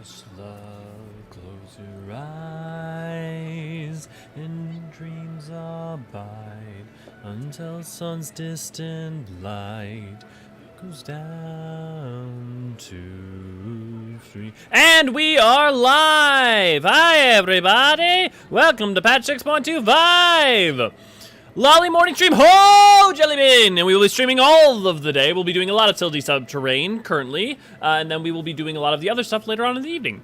Hush, love, close your eyes, and dreams abide until sun's distant light goes down 2, 3. And we are live! Hi, everybody! Welcome to patch 6.25! Lolly morning stream, ho, Jellybean! And we will be streaming all of the day. We'll be doing a lot of Sil'dih Subterrane currently, and then we will be doing a lot of the other stuff later on in the evening.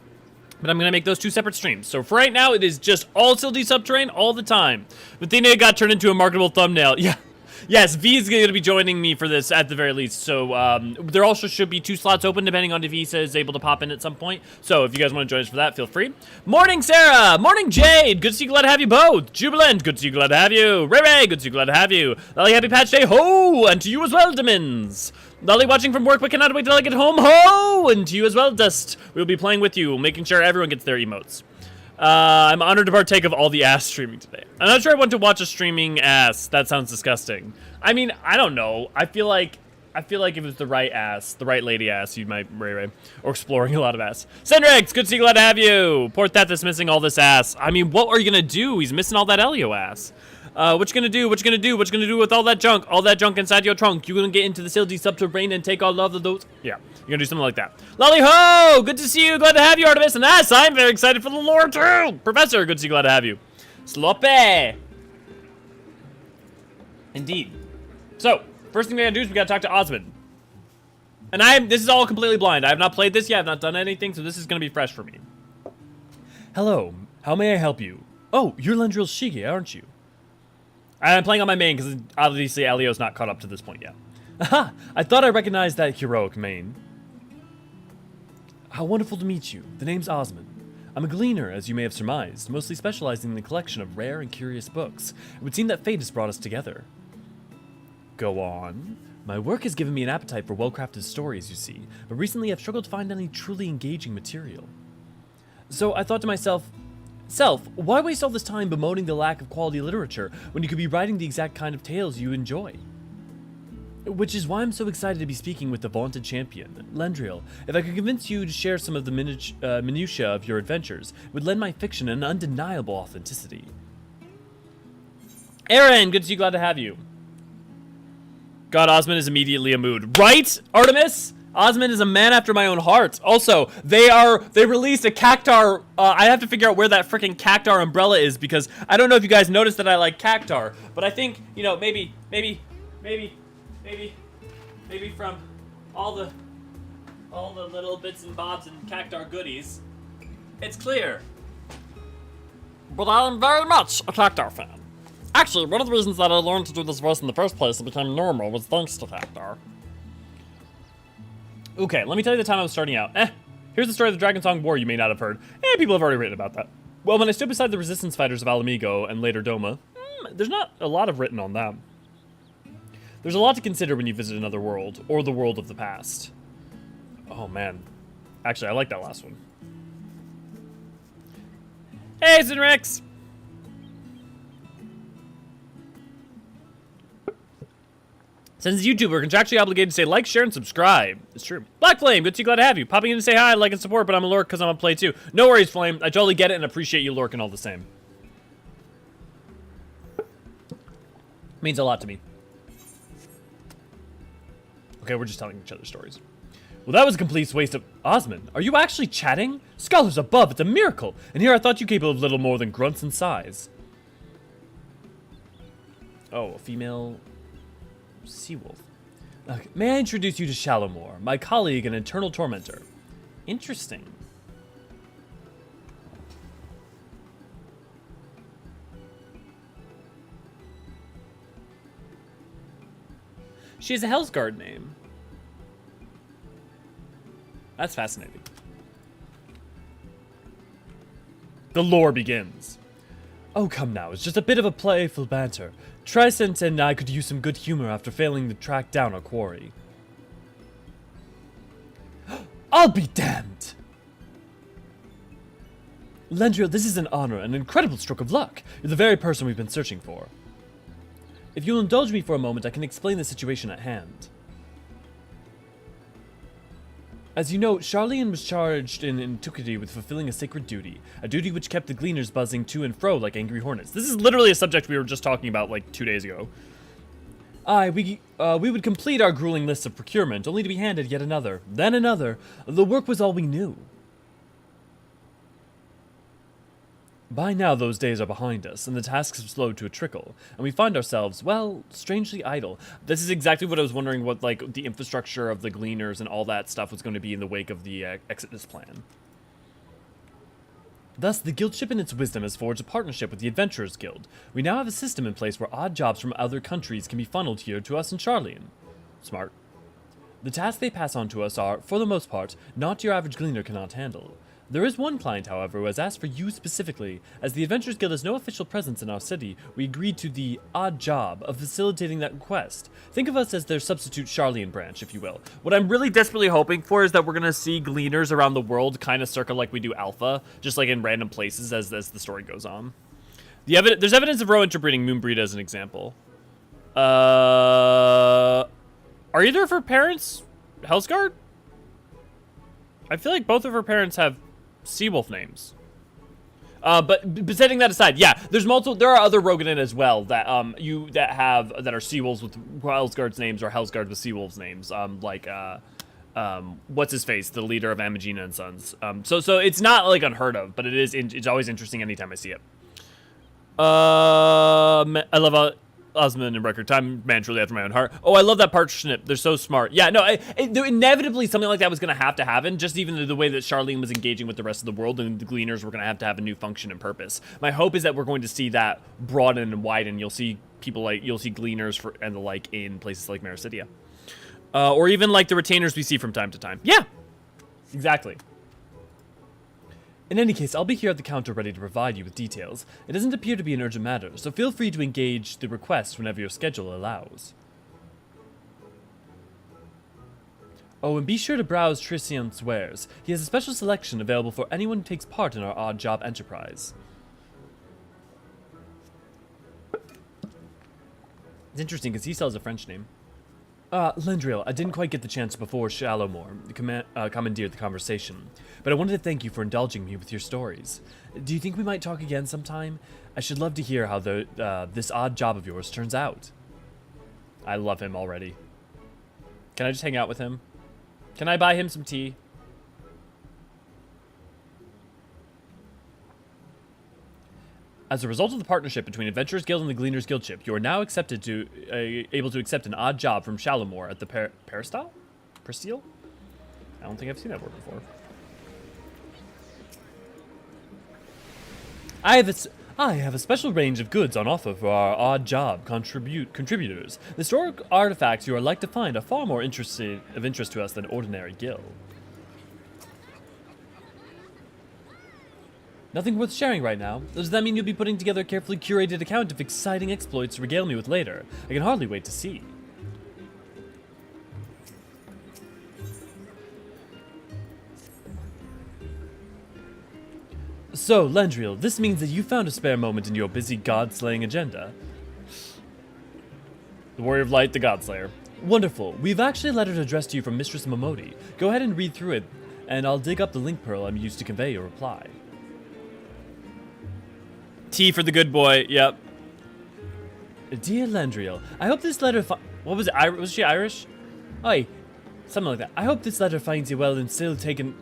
But I'm gonna make those two separate streams. So for right now, it is just all Sil'dih Subterrane all the time. Athena got turned into a marketable thumbnail. Yeah. Yes, V is going to be joining me for this at the very least. So there also should be 2 slots open depending on if Visa is able to pop in at some point. So if you guys want to join us for that, feel free. Morning, Sarah. Morning, Jade. Good to see you. Glad to have you both. Jubilant. Good to see you. Glad to have you. Ray Ray. Good to see you. Glad to have you. Lolly, happy patch day. Ho! And to you as well, Demons. Lolly watching from work but cannot wait till I get home. Ho! And to you as well, Dust. We'll be playing with you, making sure everyone gets their emotes. I'm honored to partake of all the ass streaming today. I'm not sure I want to watch a streaming ass. That sounds disgusting. I mean, I don't know. I feel like if it was the right ass, the right lady ass, you might Ray or exploring a lot of ass. Cendrix, good to see you. Glad to have you. Poor Theth is missing all this ass. I mean, what are you gonna do? He's missing all that Elio ass. What you gonna do? What you gonna do? What you gonna do with all that junk? All that junk inside your trunk? You gonna get into the Sil'dih Subterrane and take all of those? Yeah, you're gonna do something like that. Lolly ho! Good to see you. Glad to have you, Artemis. And yes, I'm very excited for the lore too. Professor, good to see you. Glad to have you. Sloppy. Indeed. So, first thing we gotta do is we gotta talk to Osmond. And this is all completely blind. I have not played this yet. I've not done anything, so this is gonna be fresh for me. Hello. How may I help you? Oh, you're Lendril's Shige, aren't you? I'm playing on my main because obviously Elio's not caught up to this point yet. Aha! I thought I recognized that heroic main. How wonderful to meet you. The name's Osmond. I'm a gleaner, as you may have surmised, mostly specializing in the collection of rare and curious books. It would seem that fate has brought us together. Go on. My work has given me an appetite for well-crafted stories, you see, but recently I've struggled to find any truly engaging material. So I thought to myself, why waste all this time bemoaning the lack of quality literature when you could be writing the exact kind of tales you enjoy? Which is why I'm so excited to be speaking with the vaunted champion, Lendril. If I could convince you to share some of the minutiae of your adventures, it would lend my fiction an undeniable authenticity. Aaron, good to see you. Glad to have you. God, Osmond is immediately a mood. Right, Artemis? Osmond is a man after my own heart. Also, they released a Cactar. I have to figure out where that freaking Cactar umbrella is because I don't know if you guys noticed that I like Cactar, but I think, you know, maybe from all the little bits and bobs and Cactar goodies, it's clear. But I am very much a Cactar fan. Actually, one of the reasons that I learned to do this voice in the first place and became normal was thanks to Cactar. Okay, let me tell you the time I was starting out. Here's the story of the Dragon Song War you may not have heard. People have already written about that. Well, when I stood beside the resistance fighters of Alamigo and later Doma, there's not a lot of written on them. There's a lot to consider when you visit another world, or the world of the past. Oh man. Actually, I like that last one. Hey, Zinrex! Since YouTube, we're contractually obligated to say like, share, and subscribe. It's true. Black Flame, good to see you. Glad to have you. Popping in to say hi, like, and support, but I'm a lurk because I'm on play too. No worries, Flame. I totally get it and appreciate you lurking all the same. Means a lot to me. Okay, we're just telling each other stories. Well, that was a complete waste of... Osmond, are you actually chatting? Scholars above, it's a miracle. And here I thought you capable of little more than grunts and sighs. Oh, a female... Seawolf. Okay. May I introduce you to Shallowmore, my colleague and eternal tormentor. Interesting. She has a Hellsguard name. That's fascinating. The lore begins. Oh, come now, it's just a bit of a playful banter. Tricent and I could use some good humor after failing to track down our quarry. I'll be damned! Lendril, this is an honor, an incredible stroke of luck. You're the very person we've been searching for. If you'll indulge me for a moment, I can explain the situation at hand. As you know, Charlian was charged in antiquity with fulfilling a sacred duty, a duty which kept the gleaners buzzing to and fro like angry hornets. This is literally a subject we were just talking about like 2 days ago. We would complete our grueling list of procurement, only to be handed yet another, then another. The work was all we knew. By now, those days are behind us, and the tasks have slowed to a trickle, and we find ourselves, well, strangely idle. This is exactly what I was wondering, what, like, the infrastructure of the Gleaners and all that stuff was going to be in the wake of the Exodus plan. Thus, the Guildship in its wisdom has forged a partnership with the Adventurers Guild. We now have a system in place where odd jobs from other countries can be funneled here to us in Charlian. Smart. The tasks they pass on to us are, for the most part, not your average Gleaner cannot handle. There is one client, however, who has asked for you specifically. As the Adventurers Guild has no official presence in our city, we agreed to the odd job of facilitating that request. Think of us as their substitute Charlian branch, if you will. What I'm really desperately hoping for is that we're going to see Gleaners around the world, kind of circa like we do Alpha, just like in random places as the story goes on. There's evidence of row interbreeding Moonbreed as an example. Are either of her parents Hellsguard? I feel like both of her parents have Seawolf names. But setting that aside, yeah, there are other Roganin as well that that are Seawolves with Hellsguard's names or Hellsguard with Seawolves names. What's his face, the leader of Amagina and Sons. So it's not like unheard of, but it's always interesting anytime I see it. I love Osmond in record time, man, truly after my own heart. Oh, I love that parsnip. They're so smart. Yeah, no, inevitably something like that was going to happen, just even the way that Charlene was engaging with the rest of the world, and the Gleaners were going to have a new function and purpose. My hope is that we're going to see that broaden and widen. You'll see Gleaners and the like in places like Mericidia. Or even like the retainers we see from time to time. Yeah, exactly. In any case, I'll be here at the counter ready to provide you with details. It doesn't appear to be an urgent matter, so feel free to engage the request whenever your schedule allows. Oh, and be sure to browse Tricion's wares. He has a special selection available for anyone who takes part in our odd job enterprise. It's interesting because he sells a French name. Lendriel, I didn't quite get the chance before Shallowmore commandeered the conversation, but I wanted to thank you for indulging me with your stories. Do you think we might talk again sometime? I should love to hear how this odd job of yours turns out. I love him already. Can I just hang out with him? Can I buy him some tea? As a result of the partnership between Adventurers Guild and the Gleaners Guildship, you are now able to accept an odd job from Shallowmore at the Peristyle? Peristyle? I don't think I've seen that word before. I have a special range of goods on offer for our odd job contributors. The historic artifacts you are like to find are far more of interest to us than ordinary gil. Nothing worth sharing right now. Does that mean you'll be putting together a carefully curated account of exciting exploits to regale me with later? I can hardly wait to see. So, Lendriel, this means that you found a spare moment in your busy god-slaying agenda. The Warrior of Light, the Godslayer. Wonderful. We've actually a letter addressed to you from Mistress Momodi. Go ahead and read through it, and I'll dig up the link pearl I'm used to convey your reply. T for the good boy, yep. Dear Lendriel, I hope this letter what was it? Was she Irish? Oi, something like that. I hope this letter finds you well and still taking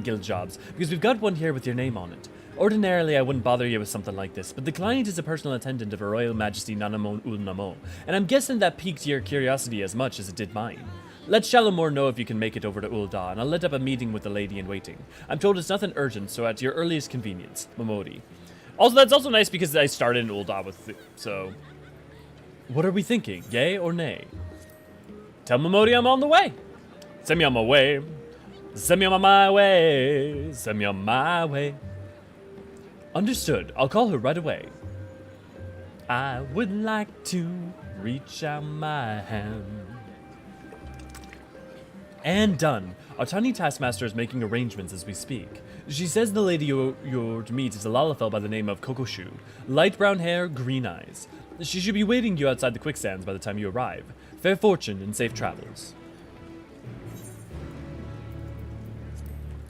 guild jobs, because we've got one here with your name on it. Ordinarily, I wouldn't bother you with something like this, but the client is a personal attendant of Her Royal Majesty Nanamon Ul Namo, and I'm guessing that piqued your curiosity as much as it did mine. Let Shallowmore know if you can make it over to Ul'dah, and I'll let up a meeting with the lady in waiting. I'm told it's nothing urgent, so at your earliest convenience, Momodi. Also, that's also nice because I started in Ul'dah with so. What are we thinking? Yay or nay? Tell Momodi I'm on the way. Send me on my way. Send me on my way. Send me on my way. Understood. I'll call her right away. I would like to reach out my hand. And done. Our tiny taskmaster is making arrangements as we speak. She says the lady you're to meet is a Lalafell by the name of Kokoshu. Light brown hair, green eyes. She should be waiting you outside the quicksands by the time you arrive. Fair fortune and safe travels.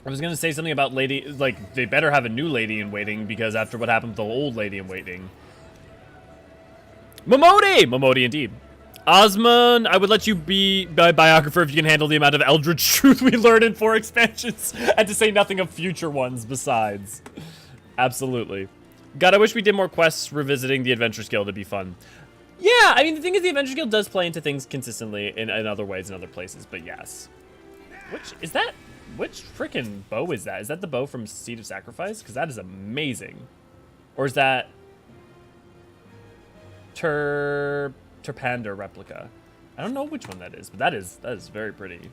I was gonna say something about lady, like, they better have a new lady in waiting, because after what happened with the old lady in waiting. Momodi! Momodi indeed. Osman, I would let you be my biographer if you can handle the amount of Eldritch truth we learn in 4 expansions, and to say nothing of future ones besides. Absolutely. God, I wish we did more quests revisiting the Adventurers Guild. It'd be fun. Yeah, I mean, the thing is, the Adventurers Guild does play into things consistently in other ways in other places, but yes. Which freaking bow is that? Is that the bow from Seed of Sacrifice? Because that is amazing. Or is that Terpander replica? I don't know which one that is, but that is very pretty.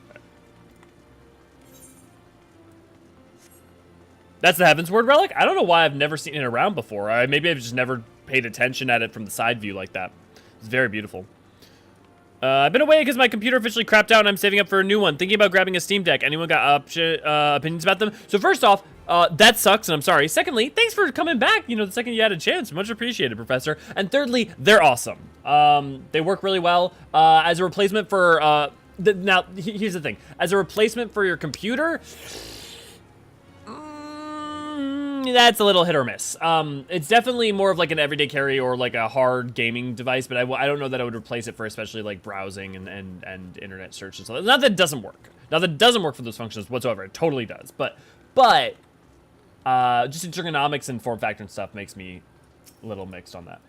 That's the Heaven's Word relic? I don't know why I've never seen it around before. Maybe I've just never paid attention at it from the side view like that. It's very beautiful. I've been away because my computer officially crapped out and I'm saving up for a new one. Thinking about grabbing a Steam Deck. Anyone got opinions about them? So first off, that sucks and I'm sorry. Secondly, thanks for coming back, you know, the second you had a chance. Much appreciated, Professor. And thirdly, they're awesome. They work really well. As a replacement for, now, here's the thing. As a replacement for your computer, that's a little hit or miss. It's definitely more of like an everyday carry or like a hard gaming device, but I don't know that I would replace it for especially like browsing and internet search and stuff. Not that it doesn't work. Not that it doesn't work for those functions whatsoever. It totally does. But just in ergonomics and form factor and stuff makes me a little mixed on that.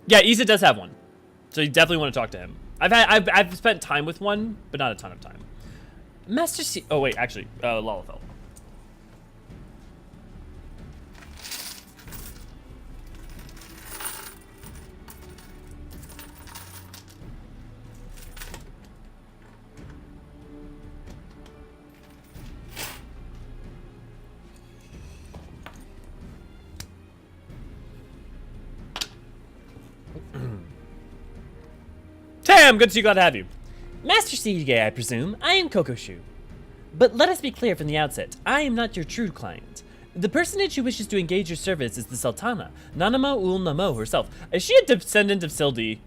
Yeah, Isa does have one, so you definitely want to talk to him. I've spent time with one, but not a ton of time. Master C. Oh wait, actually, Lalafell. Tam, good to see you, glad to have you. Master Sil'dih, I presume. I am Kokoshu. But let us be clear from the outset, I am not your true client. The personage who wishes to engage your service is the Sultana, Nanamo ul Namo herself. Is she a descendant of Sil'dih?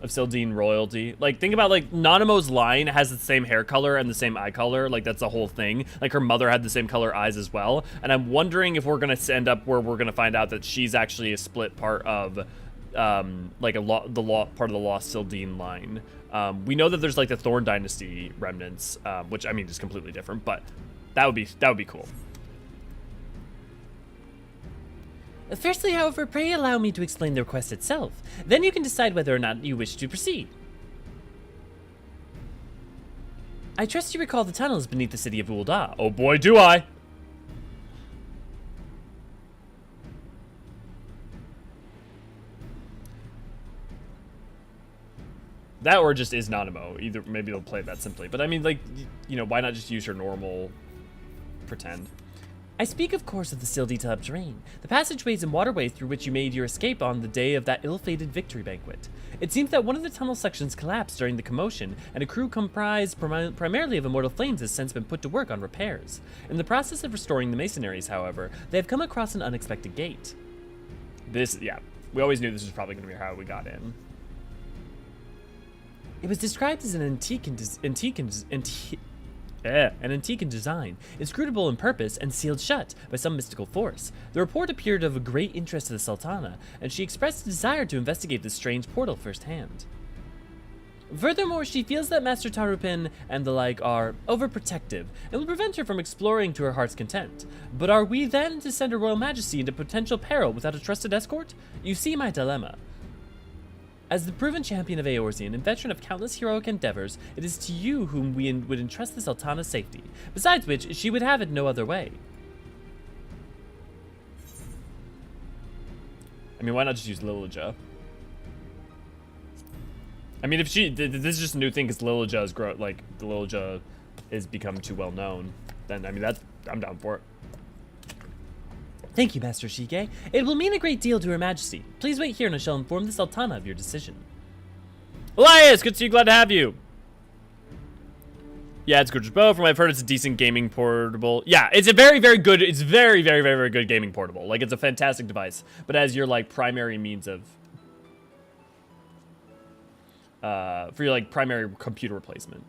Of Sil'dihn royalty? Like, think about, like, Nanamo's line has the same hair color and the same eye color. Like, that's the whole thing. Like, her mother had the same color eyes as well. And I'm wondering if we're gonna end up where we're gonna find out that she's actually a split part of like part of the lost Sil'dihn line. We know that there's like the Thorn Dynasty remnants, which I mean is completely different, but that would be cool. Firstly, however, pray allow me to explain the request itself. Then you can decide whether or not you wish to proceed. I trust you recall the tunnels beneath the city of Ul'dah. Oh boy, do I! That or just is Nanamo. Either, maybe they'll play that simply. But I mean, like, you know, why not just use her normal pretend? I speak, of course, of the Sil'dih Subterrane, the passageways and waterways through which you made your escape on the day of that ill-fated victory banquet. It seems that one of the tunnel sections collapsed during the commotion, and a crew comprised primarily of Immortal Flames has since been put to work on repairs. In the process of restoring the masonaries, however, they have come across an unexpected gate. Yeah, we always knew this was probably going to be how we got in. It was described as an antique in design, inscrutable in purpose, and sealed shut by some mystical force. The report appeared of a great interest to the Sultana, and she expressed a desire to investigate this strange portal firsthand. Furthermore, she feels that Master Tarupin and the like are overprotective and will prevent her from exploring to her heart's content. But are we then to send her Royal Majesty into potential peril without a trusted escort? You see my dilemma. As the proven champion of Eorzean and veteran of countless heroic endeavors, it is to you whom we would entrust the Sultana's safety, besides which she would have it no other way. I mean, why not just use Lilija? I mean, if this is just a new thing because Lilija is the Lilija is become too well known, then I mean I'm down for it. Thank you, Master Shige. It will mean a great deal to Her Majesty. Please wait here and I shall inform the Sultana of your decision. Elias, good to see you, glad to have you. Yeah, it's gorgeous bow. From what I've heard, it's a decent gaming portable. Yeah, it's a very, very good, it's very, very, very, very good gaming portable. Like, it's a fantastic device. But as your, like, primary means of, for your, like, primary computer replacement.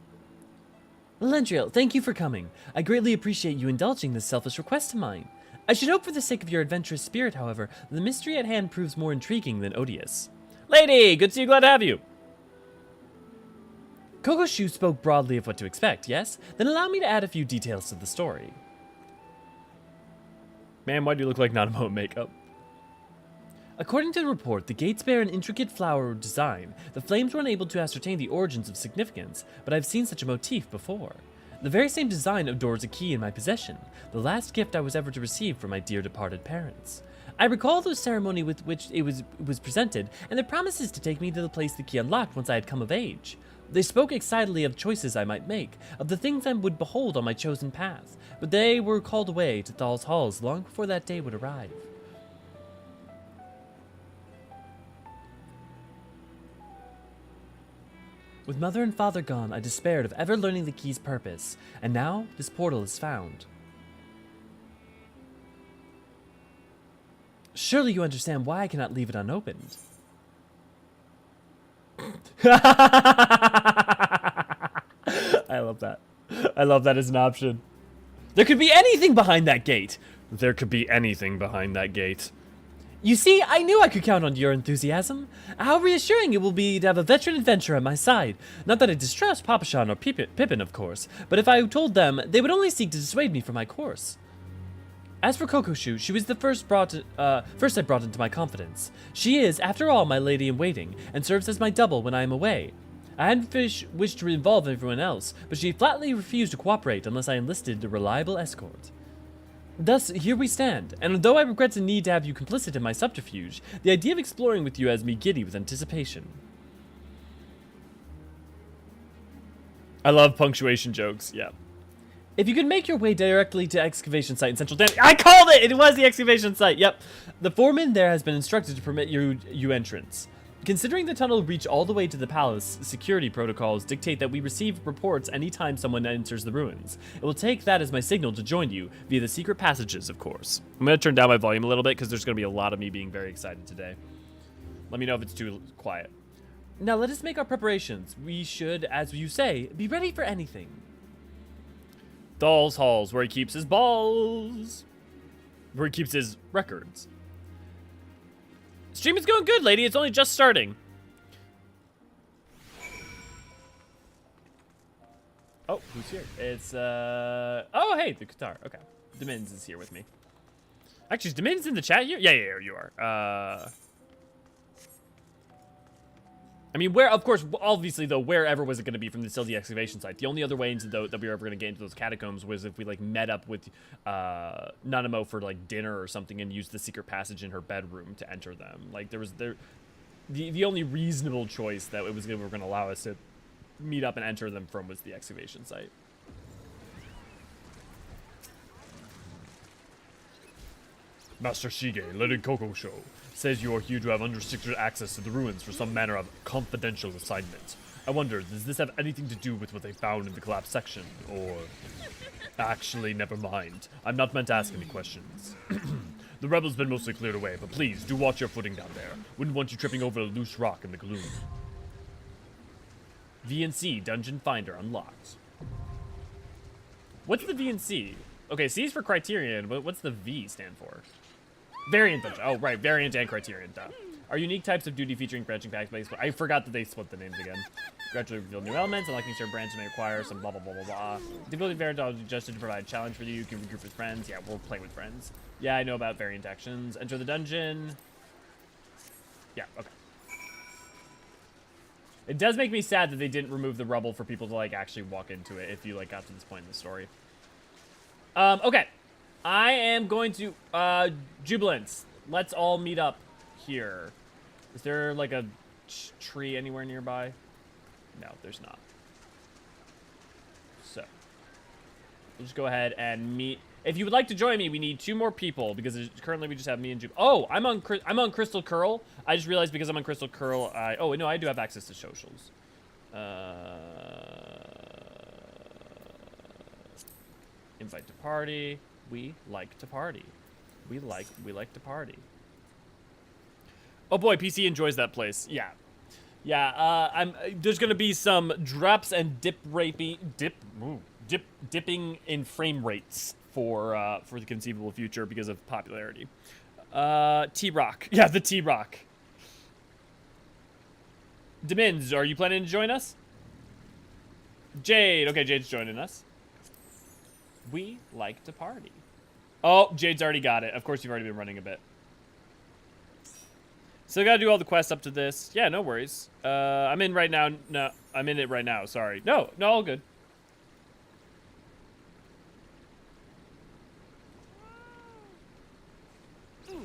Lendriel, thank you for coming. I greatly appreciate you indulging this selfish request of mine. I should hope for the sake of your adventurous spirit, however, the mystery at hand proves more intriguing than odious. Lady, good to see you, glad to have you. Kokoshu spoke broadly of what to expect, yes? Then allow me to add a few details to the story. Man, why do you look like Nanamo in makeup? According to the report, the gates bear an intricate flower design. The flames were unable to ascertain the origins of significance, but I've seen such a motif before. The very same design adorns a key in my possession, the last gift I was ever to receive from my dear departed parents. I recall the ceremony with which it was presented, and their promises to take me to the place the key unlocked once I had come of age. They spoke excitedly of choices I might make, of the things I would behold on my chosen path, but they were called away to Thal's halls long before that day would arrive. With mother and father gone, I despaired of ever learning the key's purpose, and now this portal is found. Surely you understand why I cannot leave it unopened. I love that. I love that as an option. There could be anything behind that gate. There could be anything behind that gate. You see, I knew I could count on your enthusiasm. How reassuring it will be to have a veteran adventurer at my side. Not that I distrust Papashan or Pippin, of course, but if I told them, they would only seek to dissuade me from my course. As for Kokoshu, she was the first I brought into my confidence. She is, after all, my lady-in-waiting, and serves as my double when I am away. I hadn't wished to involve everyone else, but she flatly refused to cooperate unless I enlisted a reliable escort. Thus, here we stand, and though I regret the need to have you complicit in my subterfuge, the idea of exploring with you has me giddy with anticipation. I love punctuation jokes, yeah. If you could make your way directly to excavation site in central Dan— I called it! It was the excavation site, yep. The foreman there has been instructed to permit you entrance. Considering the tunnel reach all the way to the palace, security protocols dictate that we receive reports anytime someone enters the ruins. It will take that as my signal to join you, via the secret passages, of course. I'm going to turn down my volume a little bit because there's going to be a lot of me being very excited today. Let me know if it's too quiet. Now let us make our preparations. We should, as you say, be ready for anything. Thal's halls, where he keeps his balls. Where he keeps his records. Stream is going good, lady. It's only just starting. Oh, who's here? It's, oh, hey, the Qatar. Okay. Demins is here with me. Actually, is Demins in the chat here? Yeah, you are. I mean, of course, obviously, though, wherever was it going to be from the Sil'dih excavation site? The only other way into that we were ever going to get into those catacombs was if we, like, met up with Nanamo for, like, dinner or something and used the secret passage in her bedroom to enter them. Like, the only reasonable choice that we were going to allow us to meet up and enter them from was the excavation site. Master Shige, Lady Kokoshu, says you are here to have unrestricted access to the ruins for some manner of confidential assignment. I wonder, does this have anything to do with what they found in the collapsed section, or... Actually, never mind. I'm not meant to ask any questions. The rebels have been mostly cleared away, but please, do watch your footing down there. Wouldn't want you tripping over a loose rock in the gloom. VNC Dungeon Finder unlocked. What's the VNC? Okay, C is for Criterion, but what's the V stand for? Variant Dungeon. Oh, right, Variant and Criterion, duh. Are unique types of duty featuring branching packs based. I forgot that they split the names again. Gradually reveal new elements, unlocking certain branches may require some blah blah blah blah blah. The ability of Variant is adjusted to provide a challenge for you. You can regroup with friends. Yeah, we'll play with friends. Yeah, I know about Variant actions. Enter the dungeon. Yeah, okay. It does make me sad that they didn't remove the rubble for people to, like, actually walk into it if you, like, got to this point in the story. Okay. I am going to, Jubilance. Let's all meet up here. Is there, like, a tree anywhere nearby? No, there's not. So, we'll just go ahead and meet. If you would like to join me, we need 2 more people because currently we just have me and Jub. Oh, I'm on Crystal Curl. I just realized because I'm on Crystal Curl, oh no, I do have access to socials. Invite to party. We like to party. We like to party. Oh boy, PC enjoys that place. Yeah. Yeah, there's gonna be some drops and dipping in frame rates for the conceivable future because of popularity. T-Rock. Yeah, the T-Rock. Demins, are you planning to join us? Jade. Okay, Jade's joining us. We like to party. Oh, Jade's already got it. Of course, you've already been running a bit. So I gotta do all the quests up to this. Yeah, no worries. I'm in right now. No, I'm in it right now. Sorry. No, all good.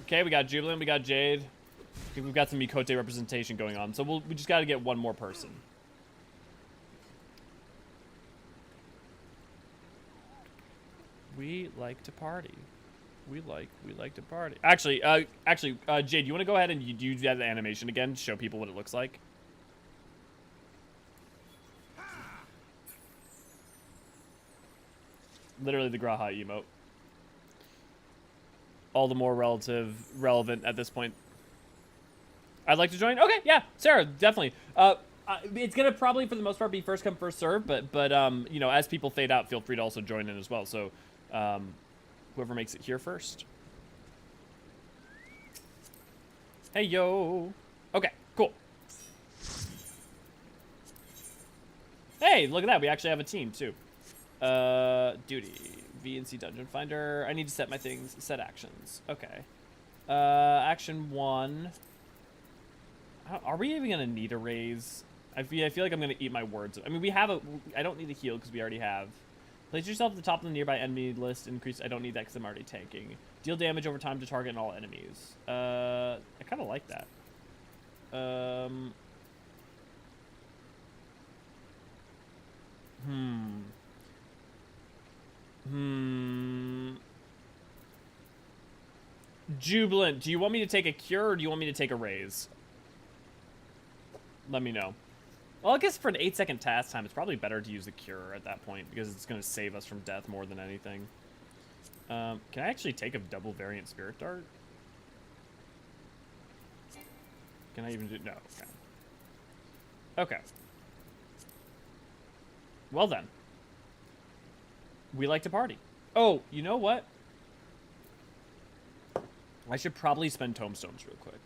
Okay, we got Jubilant, we got Jade. I think we've got some Mikote representation going on. So we just gotta get one more person. We like to party. We like to party. Actually, Jade, you want to go ahead and you do that animation again to show people what it looks like? Literally the Graha emote. All the more relevant at this point. I'd like to join. Okay, yeah, Sarah, definitely. It's gonna probably for the most part be first come first serve, but you know, as people fade out, feel free to also join in as well. So, whoever makes it here first. Hey yo. Okay, cool. Hey, look at that. We actually have a team too. Duty. VNC Dungeon Finder. I need to set my things. Set actions. Okay. Action 1. Are we even gonna need a raise? I feel like I'm gonna eat my words. I mean, I don't need a heal because we already have. Place yourself at the top of the nearby enemy list. Increase. I don't need that because I'm already tanking. Deal damage over time to target and all enemies. I kind of like that. Jubilant, do you want me to take a cure or do you want me to take a raise? Let me know. Well, I guess for an 8-second task time, it's probably better to use the cure at that point because it's going to save us from death more than anything. Can I actually take a double variant spirit dart? Can I even do... No. Okay. Okay. Well then. We like to party. Oh, you know what? I should probably spend tomestones real quick.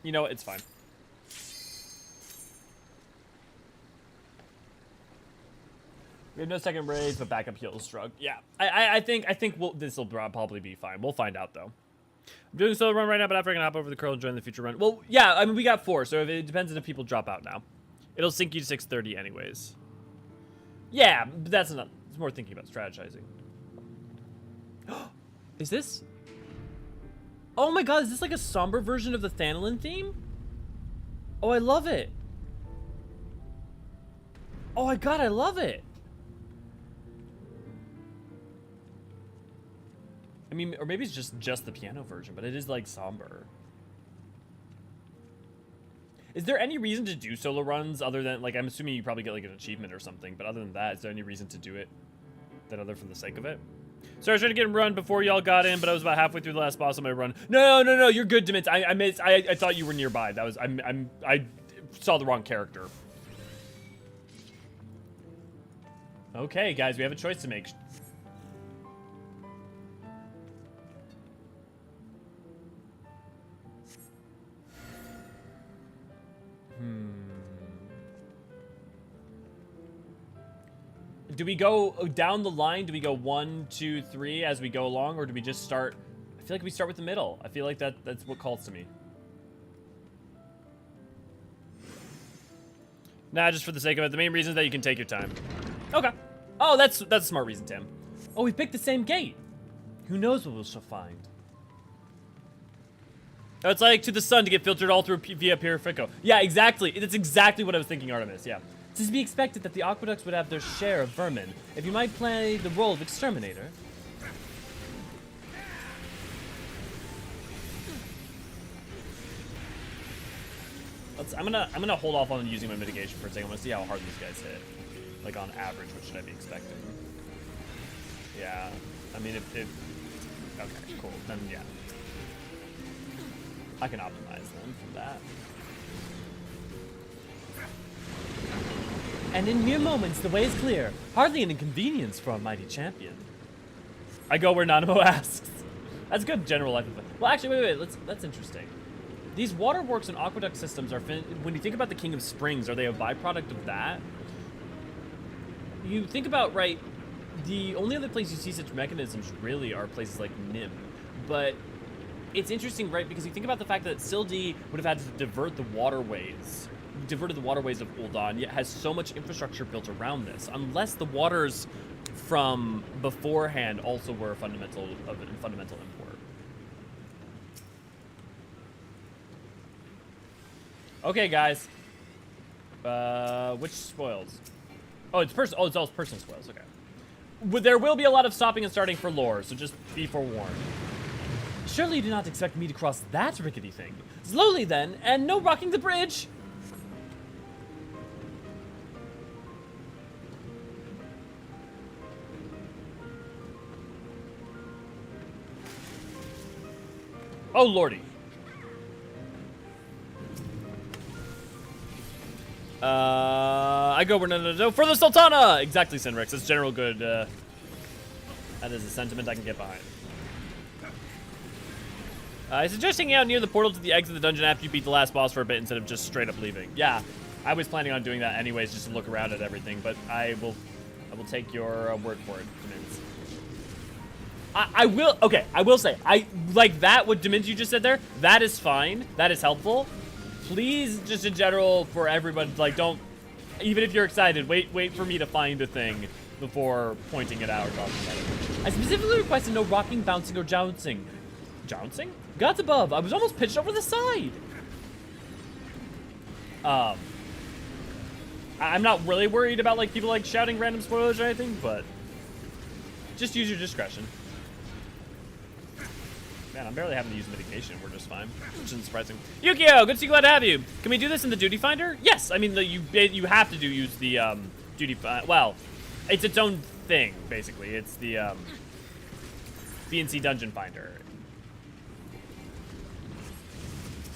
You know what? It's fine. We have no second raise, but backup heals drug. Yeah, I think this will probably be fine. We'll find out though. I'm doing a solo run right now, but after I can hop over the curl and join the future run. Well, yeah, I mean we got 4, so if it depends on if people drop out now. It'll sink you to 630 anyways. Yeah, but that's enough. It's more thinking about strategizing. Is this? Oh my god, is this like a somber version of the Hydaelyn theme? Oh, I love it. Oh my god, I love it. I mean, or maybe it's just the piano version, but it is like somber. Is there any reason to do solo runs other than, like, I'm assuming you probably get like an achievement or something, but other than that, is there any reason to do it that other for the sake of it? So I was trying to get him run before y'all got in, but I was about halfway through the last boss on my run. No, you're good, Demits. I thought you were nearby. That was, I saw the wrong character. Okay, guys, we have a choice to make. Do we go down the line? Do we go 1, 2, 3 as we go along, or do we just start? I feel like we start with the middle. I feel like that's what calls to me. Nah, just for the sake of it. The main reason is that you can take your time. Okay. Oh, that's a smart reason, Tim. Oh, we picked the same gate. Who knows what we shall find? Oh, it's like to the sun to get filtered all through via Purifico. Yeah, exactly. That's exactly what I was thinking, Artemis. Yeah. It is to be expected that the aqueducts would have their share of vermin. If you might play the role of exterminator. I'm gonna hold off on using my mitigation for a second. I want to see how hard these guys hit. Like on average, what should I be expecting? Yeah. I mean, if okay, cool. Then yeah. I can optimize them from that. And in mere moments, the way is clear. Hardly an inconvenience for a mighty champion. I go where Nanamo asks. That's good general life advice. Well, actually, wait. That's interesting. These waterworks and aqueduct systems are, when you think about the King of Springs, are they a byproduct of that? You think about, right, the only other place you see such mechanisms really are places like Nim. But it's interesting, right, because you think about the fact that Sil'dih would have had to diverted the waterways of Ul'dah, yet has so much infrastructure built around this, unless the waters from beforehand also were a fundamental import. Okay, guys. Which spoils? Oh, it's all person spoils. Okay. There will be a lot of stopping and starting for lore, so just be forewarned. Surely you do not expect me to cross that rickety thing. Slowly then, and no rocking the bridge. Oh lordy. I go where no for the Sultana! Exactly, Sinrex. That's general good. That is a sentiment I can get behind. I suggest hanging out near the portal to the exit of the dungeon after you beat the last boss for a bit instead of just straight up leaving. Yeah, I was planning on doing that anyways, just to look around at everything, but I will take your word for it, Demins. I will say, I like that, what Demins you just said there, that is fine, that is helpful. Please, just in general, for everyone, like, don't, even if you're excited, wait for me to find a thing before pointing it out or talking about it. I specifically requested no rocking, bouncing, or jouncing. Jouncing? Gods above, I was almost pitched over the side. I'm not really worried about, like, people, like, shouting random spoilers or anything, but just use your discretion. Man, I'm barely having to use mitigation. We're just fine, which isn't surprising. Yukio, good to see you. Glad to have you. Can we do this in the duty finder? Yes. I mean, you have to use the duty finder. Well, it's its own thing basically. It's the BNC dungeon finder.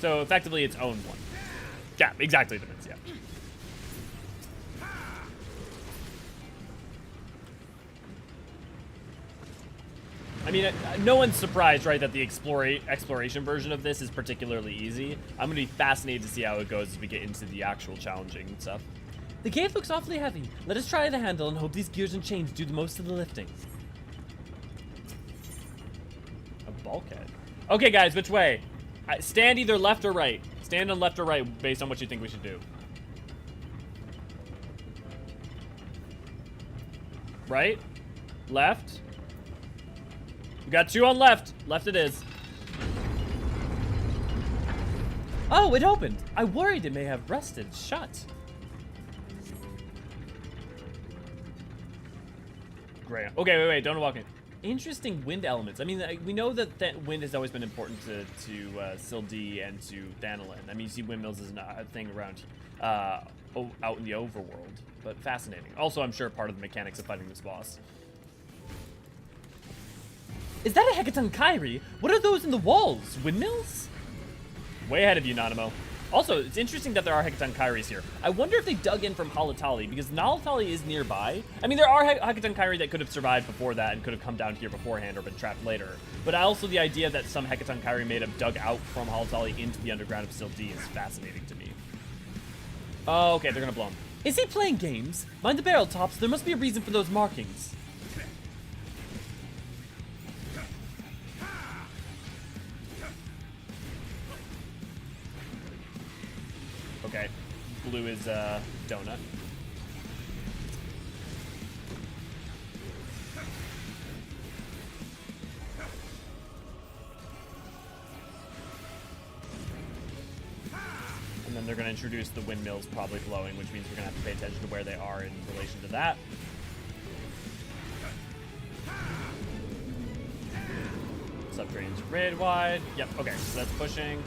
So effectively, its own one. Yeah, exactly. The minutes. Yeah. I mean, no one's surprised, right, that the exploration version of this is particularly easy. I'm going to be fascinated to see how it goes as we get into the actual challenging stuff. The cave looks awfully heavy. Let us try the handle and hope these gears and chains do the most of the lifting. A bulkhead. Okay, guys, which way? Stand either left or right. Stand on left or right based on what you think we should do. Right? Left? We got two on left. Left it is. Oh, it opened. I worried it may have rusted shut. Great. Okay, wait. Don't walk in. Interesting wind elements. I mean, we know that wind has always been important to Sil'dih and to Hydaelyn. I mean, you see windmills as a thing around out in the overworld, but fascinating. Also, I'm sure part of the mechanics of fighting this boss. Is that a Hecaton Kairi? What are those in the walls? Windmills? Way ahead of you, Nanamo. Also, it's interesting that there are Hecaton Kairis here. I wonder if they dug in from Hydaelyn, because Hydaelyn is nearby. I mean, there are Hecaton Kairi that could have survived before that and could have come down here beforehand or been trapped later. But also the idea that some Hecaton Kairi may have dug out from Hydaelyn into the underground of Sil'dih is fascinating to me. Oh, okay, they're gonna blow him. Is he playing games? Mind the barrel tops, there must be a reason for those markings. Okay, blue is donut. And then they're going to introduce the windmills probably blowing, which means we're going to have to pay attention to where they are in relation to that. Subterrane's red wide. Yep, okay, so that's pushing.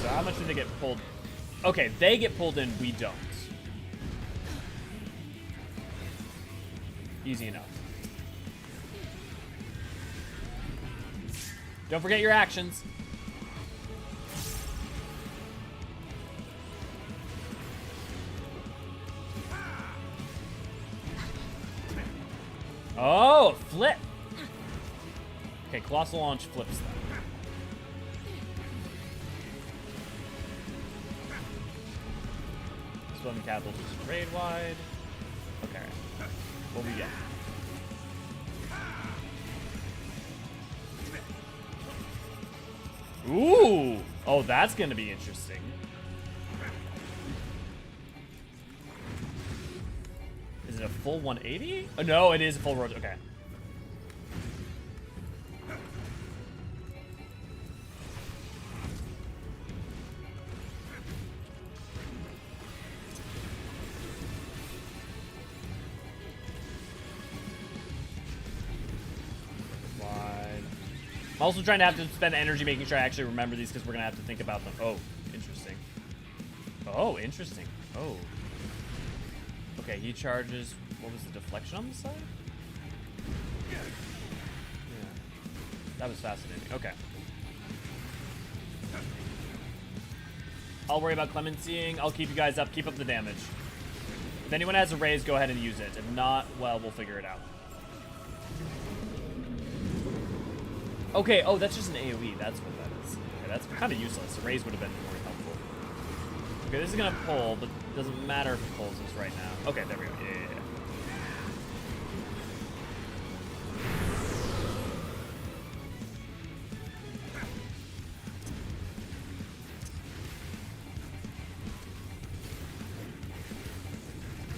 So how much do they get pulled? Okay, they get pulled in, we don't. Easy enough. Don't forget your actions. Oh, flip. Okay, Colossal Launch flips them. Swim catapult just raid wide. Okay. What we get? Ooh! Oh, that's gonna be interesting. Is it a full 180? Oh, no, it is a full rotation. Okay. I'm also trying to have to spend energy making sure I actually remember these because we're gonna have to think about them. Oh, interesting. Oh, interesting. Oh. Okay, he charges. What was the deflection on the side? Yeah. That was fascinating. Okay. I'll worry about clemencying. I'll keep you guys up. Keep up the damage. If anyone has a raise, go ahead and use it. If not, well, we'll figure it out. Okay, oh, that's just an AoE. That's what that is. Okay, that's kind of useless. A raise would have been more helpful. Okay, this is going to pull, but it doesn't matter if it pulls us right now. Okay, there we go. Yeah.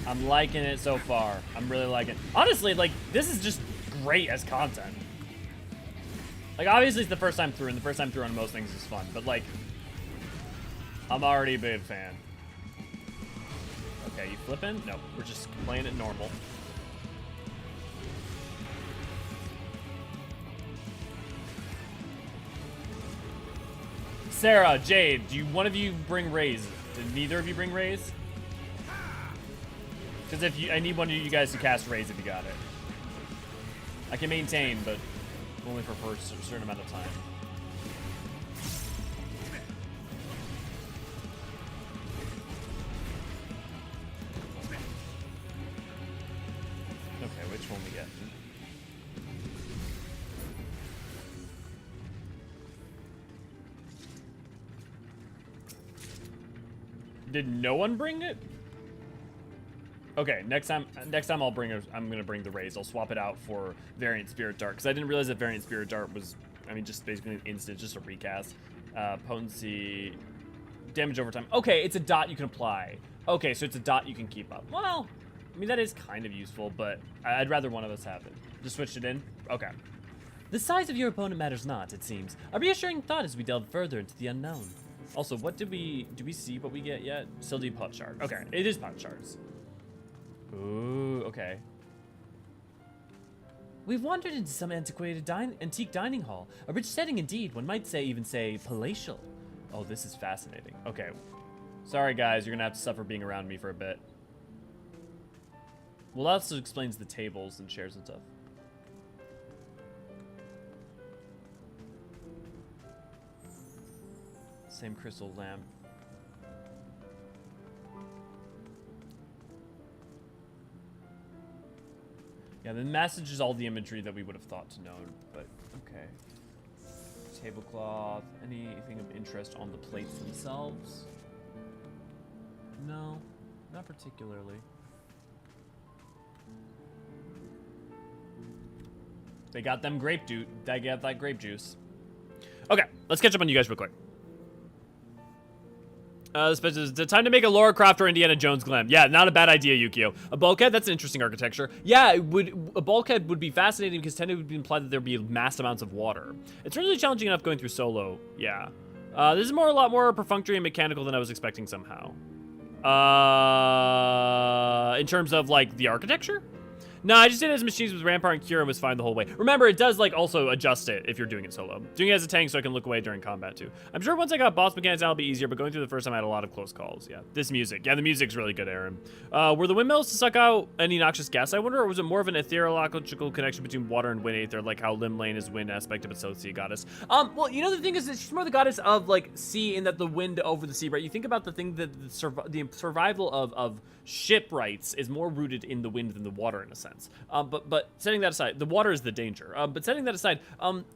I'm liking it so far. I'm really liking it. Honestly, like, this is just great as content. Like, obviously it's the first time through, and the first time through on most things is fun, but, like, I'm already a big fan. Okay, you flipping? No, we're just playing it normal. Sarah, Jade, do one of you bring Raise? Did neither of you bring Raise? Because if you, I need one of you guys to cast Raise if you got it. I can maintain, but only for a certain amount of time. Okay, which one we get? Did no one bring it? Okay, next time I'm gonna bring the Raise. I'll swap it out for Variant Spirit Dart, because I didn't realize that Variant Spirit Dart was, I mean, just basically an instant, just a recast. Potency, damage over time. Okay, it's a dot you can apply. Okay, so it's a dot you can keep up. Well, I mean, that is kind of useful, but I'd rather one of us have it. Just switch it in? Okay. The size of your opponent matters not, it seems. A reassuring thought as we delve further into the unknown. Also, what do we see what we get yet? Sil'dih pot shard. Okay, it is pot shards. Ooh, okay. We've wandered into some antiquated antique dining hall. A rich setting indeed, one might even say palatial. Oh, this is fascinating. Okay. Sorry guys, you're gonna have to suffer being around me for a bit. Well, that also explains the tables and chairs and stuff. Same crystal lamp. Yeah, the message is all the imagery that we would have thought to know, but okay. Tablecloth, anything of interest on the plates themselves? No, not particularly. They got them grape juice. They got that grape juice. Okay, let's catch up on you guys real quick. The time to make a Lara Croft or Indiana Jones glam. Yeah, not a bad idea, Yukio. A bulkhead, that's an interesting architecture. Yeah, a bulkhead would be fascinating because then it would imply that there'd be mass amounts of water. It's really challenging enough going through solo. Yeah. This is a lot more perfunctory and mechanical than I was expecting somehow. In terms of, like, the architecture? No, I just did it as machines with Rampart and Cure and was fine the whole way. Remember, it does, like, also adjust it if you're doing it solo. Doing it as a tank so I can look away during combat, too. I'm sure once I got boss mechanics, that'll be easier, but going through the first time, I had a lot of close calls. Yeah, this music. Yeah, the music's really good, Aaron. Were the windmills to suck out any noxious gas, I wonder, or was it more of an ethereological connection between water and wind aether, like how Limlane is wind aspect of a Sil'dih goddess? Well, you know, the thing is that she's more the goddess of, like, sea, in that the wind over the sea, right? You think about the thing that the survival of shipwrights is more rooted in the wind than the water, in a sense. But setting that aside, the water is the danger. But setting that aside,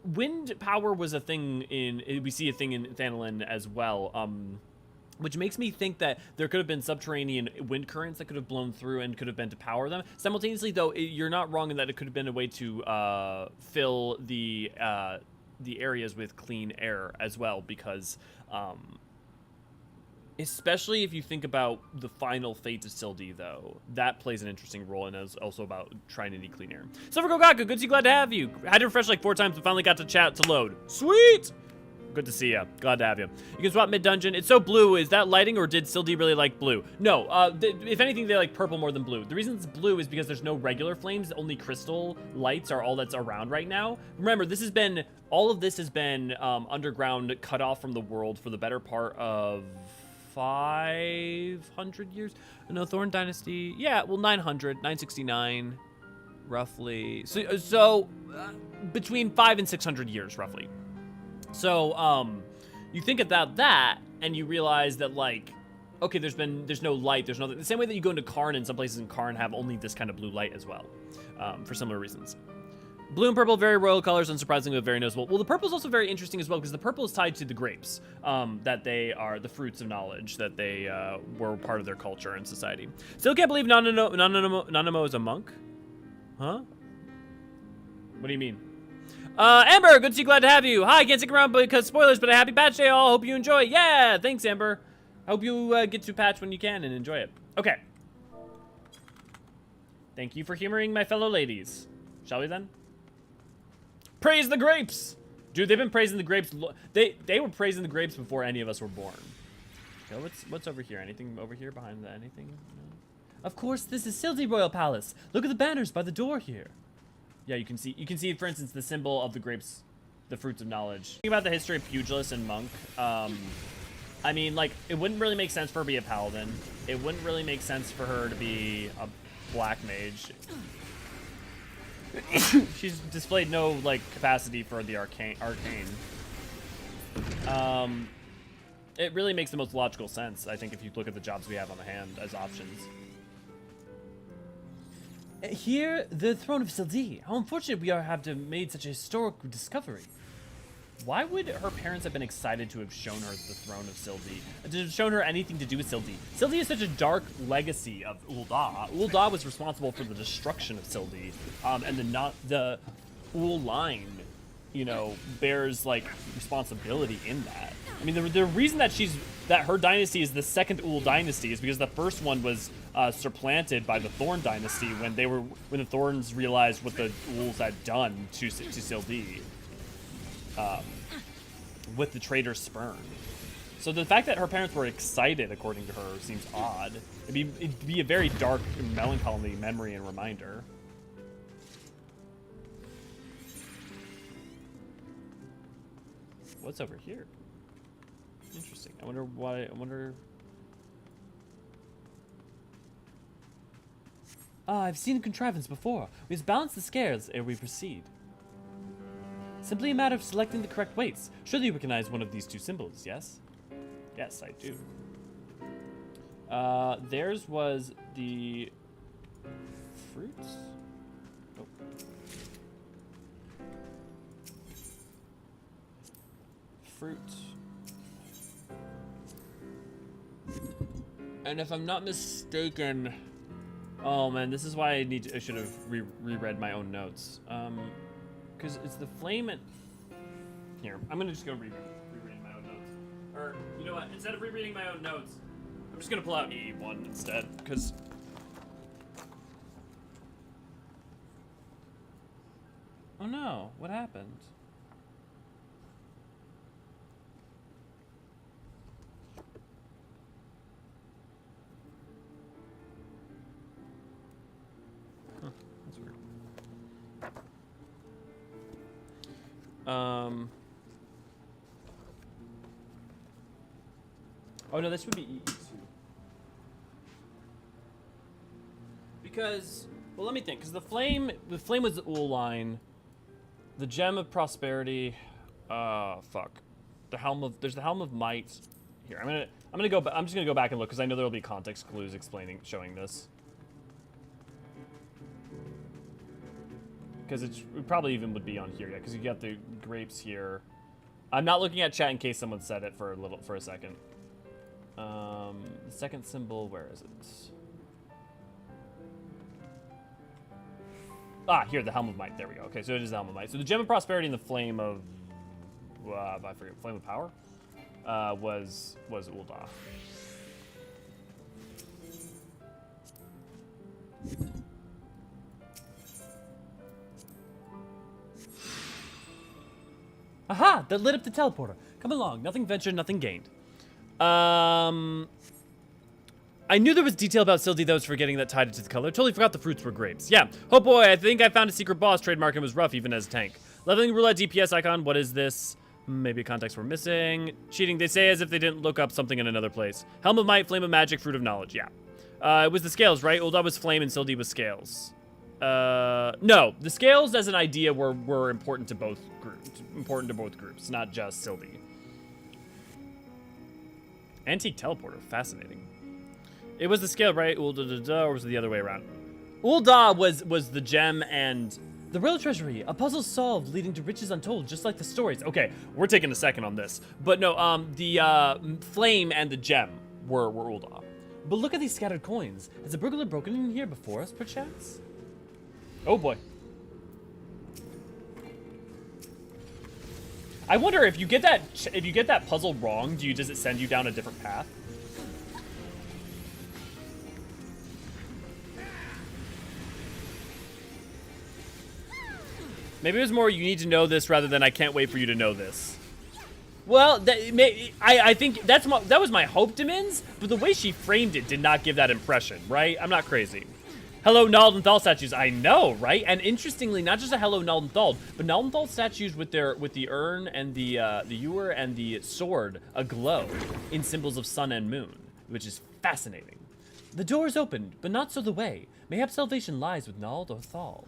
wind power was a thing we see a thing in Hydaelyn as well. Which makes me think that there could have been subterranean wind currents that could have blown through and could have been to power them. Simultaneously, though, you're not wrong in that it could have been a way to fill the areas with clean air as well, because especially if you think about the final fate of Sil'dih, though, that plays an interesting role and is also about trying to need clean air. Silver Gogaku, good to see you, glad to have you. Had to refresh like 4 times, but finally got to chat to load. Sweet! Good to see you. Glad to have you. You can swap mid-dungeon. It's so blue. Is that lighting, or did Sil'dih really like blue? No. If anything, they like purple more than blue. The reason it's blue is because there's no regular flames. Only crystal lights are all that's around right now. Remember, all of this has been underground, cut off from the world for the better part of 500 years. No, Thorn Dynasty. Yeah, well, 969, roughly. So between 500 and 600 years, roughly. So, you think about that, and you realize that, like, okay, there's no light, there's nothing. The same way that you go into Karn, and some places in Karn have only this kind of blue light as well, for similar reasons. Blue and purple, very royal colors, unsurprisingly, but very noticeable. Well, the purple is also very interesting as well, because the purple is tied to the grapes, that they are the fruits of knowledge, that they were part of their culture and society. Still can't believe Nanamo is a monk? Huh? What do you mean? Amber, good to see you, glad to have you. Hi, can't stick around because spoilers, but a happy patch day all. Hope you enjoy. Yeah, thanks, Amber. Hope you get to patch when you can and enjoy it. Okay. Thank you for humoring my fellow ladies. Shall we then? Praise the grapes! Dude, they've been praising the grapes. They were praising the grapes before any of us were born. Okay, what's over here? Anything over here behind the anything? No? Of course, this is Sil'dih Royal Palace. Look at the banners by the door here. Yeah, you can see, for instance, the symbol of the grapes, the fruits of knowledge. Think about the history of Pugilist and Monk. I mean, like, it wouldn't really make sense for her to be a paladin. It wouldn't really make sense for her to be a black mage. She's displayed no, like, capacity for the arcane. It really makes the most logical sense, I think, if you look at the jobs we have on the hand as options. Here, the throne of Sil'dih. How unfortunate we have to have made such a historic discovery. Why would her parents have been excited to have shown her the throne of Sil'dih? To have shown her anything to do with Sil'dih? Sil'dih is such a dark legacy of Ul'dah. Ul'dah was responsible for the destruction of Sil'dih, and the Ul line, you know, bears like responsibility in that. I mean, the reason that her dynasty is the second Ul dynasty is because the first one was supplanted by the Thorn dynasty when the Thorns realized what the Uls had done to Sil'dih. With the traitor's spurn. So the fact that her parents were excited, according to her, seems odd. It'd be a very dark, melancholy memory and reminder. What's over here? Interesting. I wonder. I've seen a contrivance before. We must balance the scales ere we proceed. Simply a matter of selecting the correct weights. Surely you recognize one of these two symbols, yes? Yes, I do. Theirs was the fruits? Nope. Fruit. And if I'm not mistaken... Oh man, this is why I should have reread my own notes. Because it's the flame and... Here, I'm going to just go rereading my own notes. Or, you know what, instead of rereading my own notes, I'm just going to pull out E1 instead, because... Oh no, what happened? Huh, that's weird. Oh no, this would be E2. Because, well, let me think. Because the flame was the Ool line. The gem of prosperity. Fuck. There's the helm of might. Here, I'm just gonna go back and look because I know there'll be context clues showing this. Because it probably even would be on here, yeah. Because you got the grapes here. I'm not looking at chat in case someone said it for a second. The second symbol, where is it? Ah, here, the helm of might. There we go. Okay, so it is the helm of might. So the gem of prosperity and the flame of, I forget, flame of power, was Ul'dah. Aha! That lit up the teleporter. Come along. Nothing ventured, nothing gained. I knew there was detail about Sil'dih that I was forgetting that tied it to the color. Totally forgot the fruits were grapes. Yeah. Oh boy, I think I found a secret boss trademark and was rough even as a tank. Leveling roulette DPS icon. What is this? Maybe a context we're missing. Cheating. They say as if they didn't look up something in another place. Helm of might, flame of magic, fruit of knowledge. Yeah. It was the scales, right? Ul'dah was flame and Sil'dih was scales. No. The scales as an idea were important to both groups, not just Sil'dih. Antique teleporter. Fascinating. It was the scale, right? Ul'dah, or was it the other way around? Ul'dah was the gem and the royal treasury. A puzzle solved, leading to riches untold, just like the stories. Okay, we're taking a second on this, but no. The flame and the gem were Ul'dah. But look at these scattered coins. Has a burglar broken in here before us, perchance? Oh boy. I wonder if you get that puzzle wrong, does it send you down a different path? Maybe it was more you need to know this rather than I can't wait for you to know this. Well, I think that was my hope, Demins, but the way she framed it did not give that impression, right? I'm not crazy. Hello, Nald and Thal statues. I know, right? And interestingly, not just a hello, Nald and Thal, but Nald and Thal statues with the urn and the ewer and the sword aglow in symbols of sun and moon, which is fascinating. The door is opened, but not so the way. Mayhap salvation lies with Nald or Thal.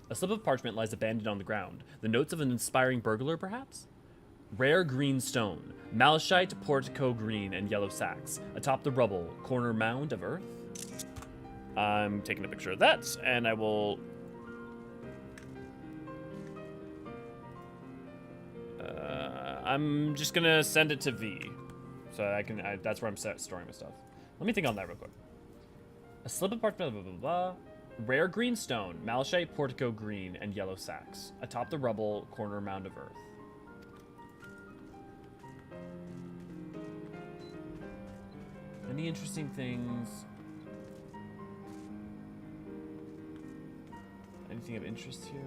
A slip of parchment lies abandoned on the ground. The notes of an inspiring burglar, perhaps? Rare green stone, malachite, portico green, and yellow sacks. Atop the rubble, corner mound of earth. I'm taking a picture of that, and I will... I'm just gonna send it to V. So that's where I'm storing my stuff. Let me think on that real quick. A slip of parchment, blah, blah, blah, blah. Rare green stone, malachite, portico green, and yellow sacks. Atop the rubble, corner mound of earth. Any interesting things? Anything of interest here?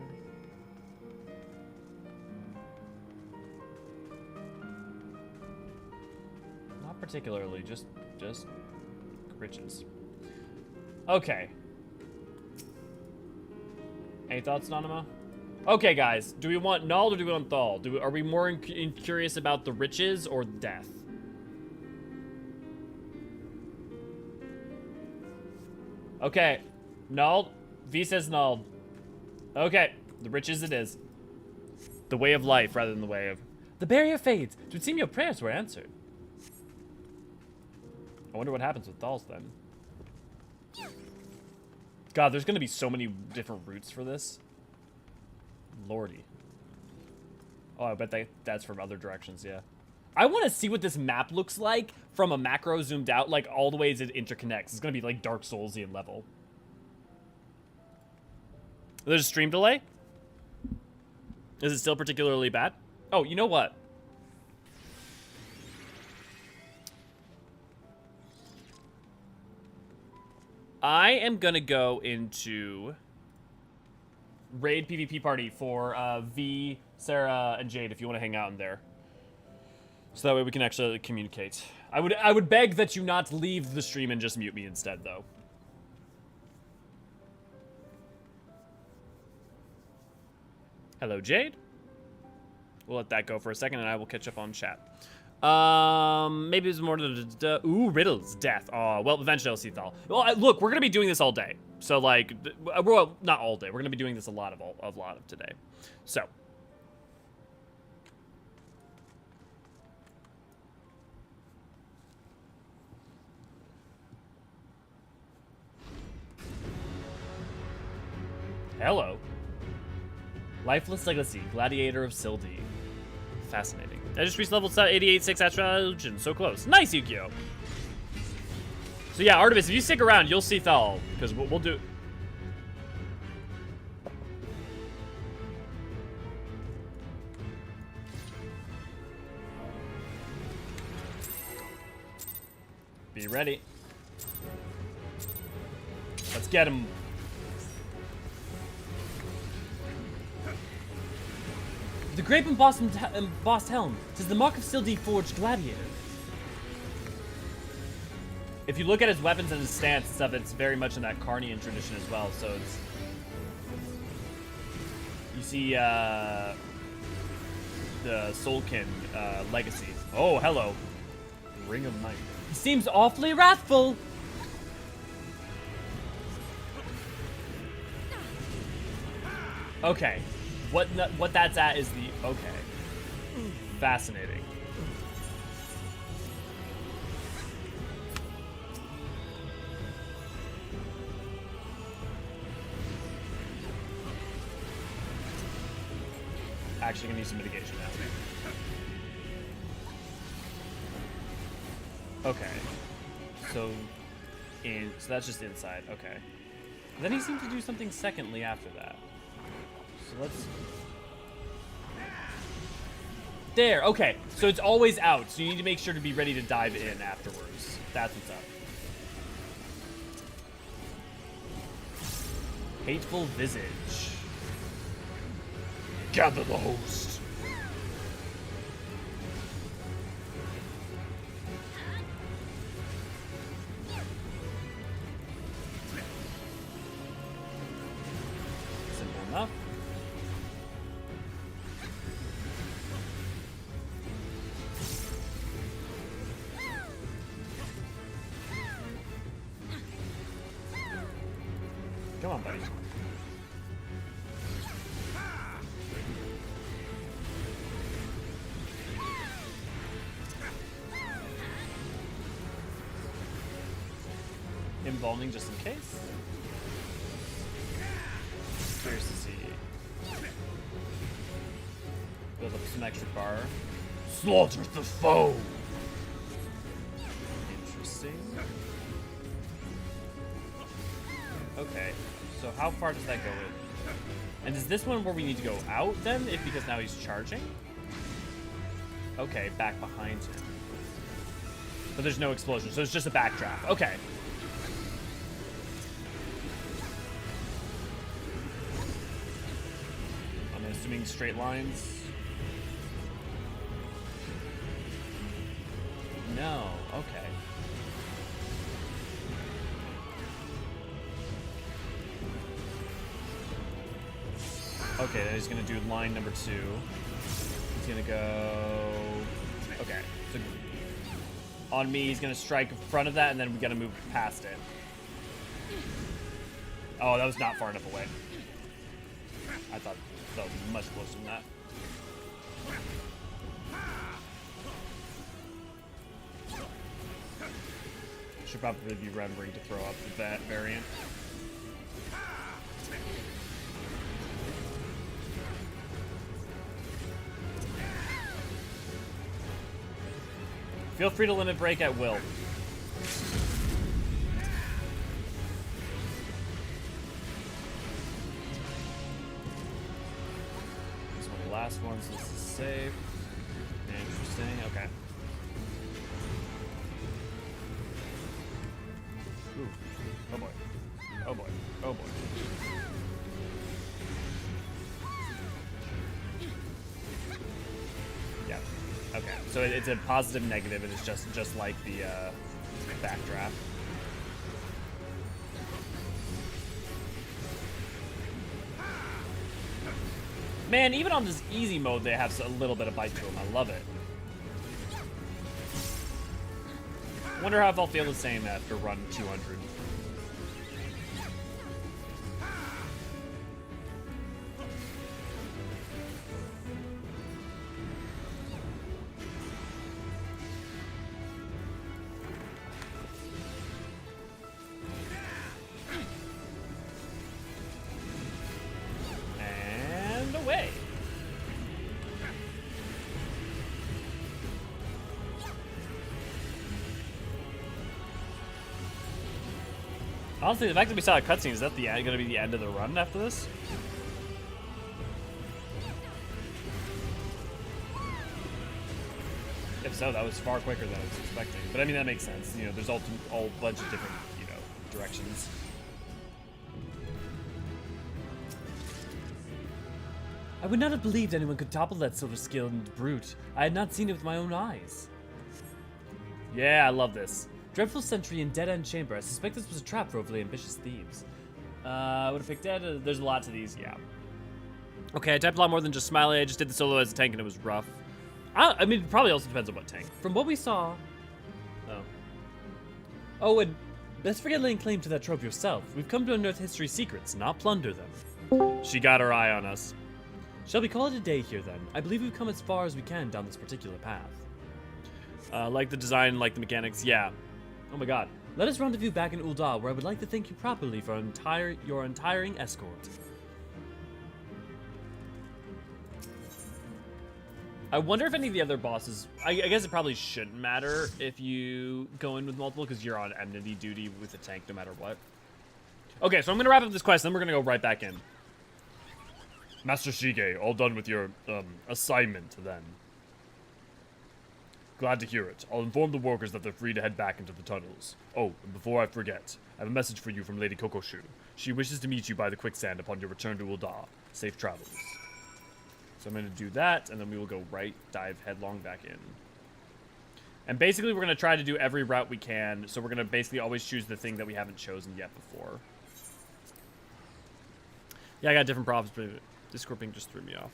Not particularly, just riches. Okay. Any thoughts, Nanima? Okay, guys. Do we want Nald or do we want Thal? Are we more curious about the riches or death? Okay. Nald. V says Nald. Okay. The riches it is. The way of life rather than the way of... The barrier fades. It would seem your prayers were answered. I wonder what happens with Thal's then. God, there's gonna be so many different routes for this. Lordy. Oh, I bet that's from other directions, yeah. I want to see what this map looks like from a macro zoomed out, like all the ways it interconnects. It's gonna be like Dark Soulsian level. There's a stream delay? Is it still particularly bad? Oh, you know what? I am gonna go into raid PvP party for V, Sarah, and Jade if you want to hang out in there. So that way we can actually communicate. I would beg that you not leave the stream and just mute me instead, though. Hello, Jade. We'll let that go for a second, and I will catch up on chat. Maybe it's more ooh, riddles, death. Oh, well, eventually I'll see Thal. Well, look, we're gonna be doing this all day. So like, well, not all day. We're gonna be doing this a lot of today. So. Hello. Lifeless Legacy, Gladiator of Sil'dih. Fascinating. I just reached level 88-6 Astrologian. So close. Nice, Yukio. So yeah, Artemis, if you stick around, you'll see Thal. Because we'll do... Be ready. Let's get him. The grape embossed helm. 'Tis the mark of Sil'dih forged gladiator. If you look at his weapons and his stance and stuff, it's very much in that Carnian tradition as well. So it's, you see the Soulkin legacy. Oh, hello. Ring of Might. He seems awfully wrathful. Okay. What that's at is the... Okay. Fascinating. Actually gonna need some mitigation now. Okay. So that's just inside. Okay. Then he seemed to do something secondly after that. So let's... There, okay. So it's always out, so you need to make sure to be ready to dive in afterwards. That's what's up. Hateful Visage. Gather the host. Simple enough. Come on, buddy. Embalming just in case. Curious to see. Build up some extra bar. Slaughter the foe! Interesting. Okay, so how far does that go in? And is this one where we need to go out then? Because now he's charging? Okay, back behind him. But there's no explosion, so it's just a backdraft. Okay. I'm assuming straight lines. No, okay. Okay, then he's gonna do line number 2. He's gonna go... Okay, so on me, he's gonna strike in front of that, and then we gotta move past it. Oh, that was not far enough away. I thought that was much closer than that. Should probably be remembering to throw up that variant. Feel free to limit break at will. This is one of the last ones, so this is safe. Interesting, okay. Ooh. Oh boy. Oh boy. Oh boy. Yeah. Okay. So it's a positive negative, and it's just like the backdraft. Man, even on this easy mode, they have a little bit of bite to them. I love it. Wonder how if I'll feel the same after run 200. And away. Honestly, the fact that we saw a cutscene, is that going to be the end of the run after this? If so, that was far quicker than I was expecting. But I mean, that makes sense. You know, there's all bunch of different, you know, directions. I would not have believed anyone could topple that silver-skilled brute. I had not seen it with my own eyes. Yeah, I love this. Dreadful sentry in dead-end chamber. I suspect this was a trap for overly ambitious thieves. Would have picked dead. There's a lot to these, yeah. Okay, I typed a lot more than just Smiley. I just did the solo as a tank and it was rough. I mean, it probably also depends on what tank. From what we saw... Oh, and let's forget laying claim to that trope yourself. We've come to unearth history's secrets, not plunder them. She got her eye on us. Shall we call it a day here, then? I believe we've come as far as we can down this particular path. Like the design, like the mechanics, yeah. Oh my god. Let us rendezvous back in Ul'dah, where I would like to thank you properly for your untiring escort. I wonder if any of the other bosses... I guess it probably shouldn't matter if you go in with multiple, because you're on enmity duty with the tank no matter what. Okay, so I'm going to wrap up this quest, then we're going to go right back in. Master Shige, all done with your assignment, then. Glad to hear it. I'll inform the workers that they're free to head back into the tunnels. Oh, and before I forget, I have a message for you from Lady Kokoshu. She wishes to meet you by the quicksand upon your return to Ul'dah. Safe travels. So I'm going to do that, and then we will go dive headlong back in. And basically, we're going to try to do every route we can, so we're going to basically always choose the thing that we haven't chosen yet before. Yeah, I got different problems, but Discord ping just threw me off.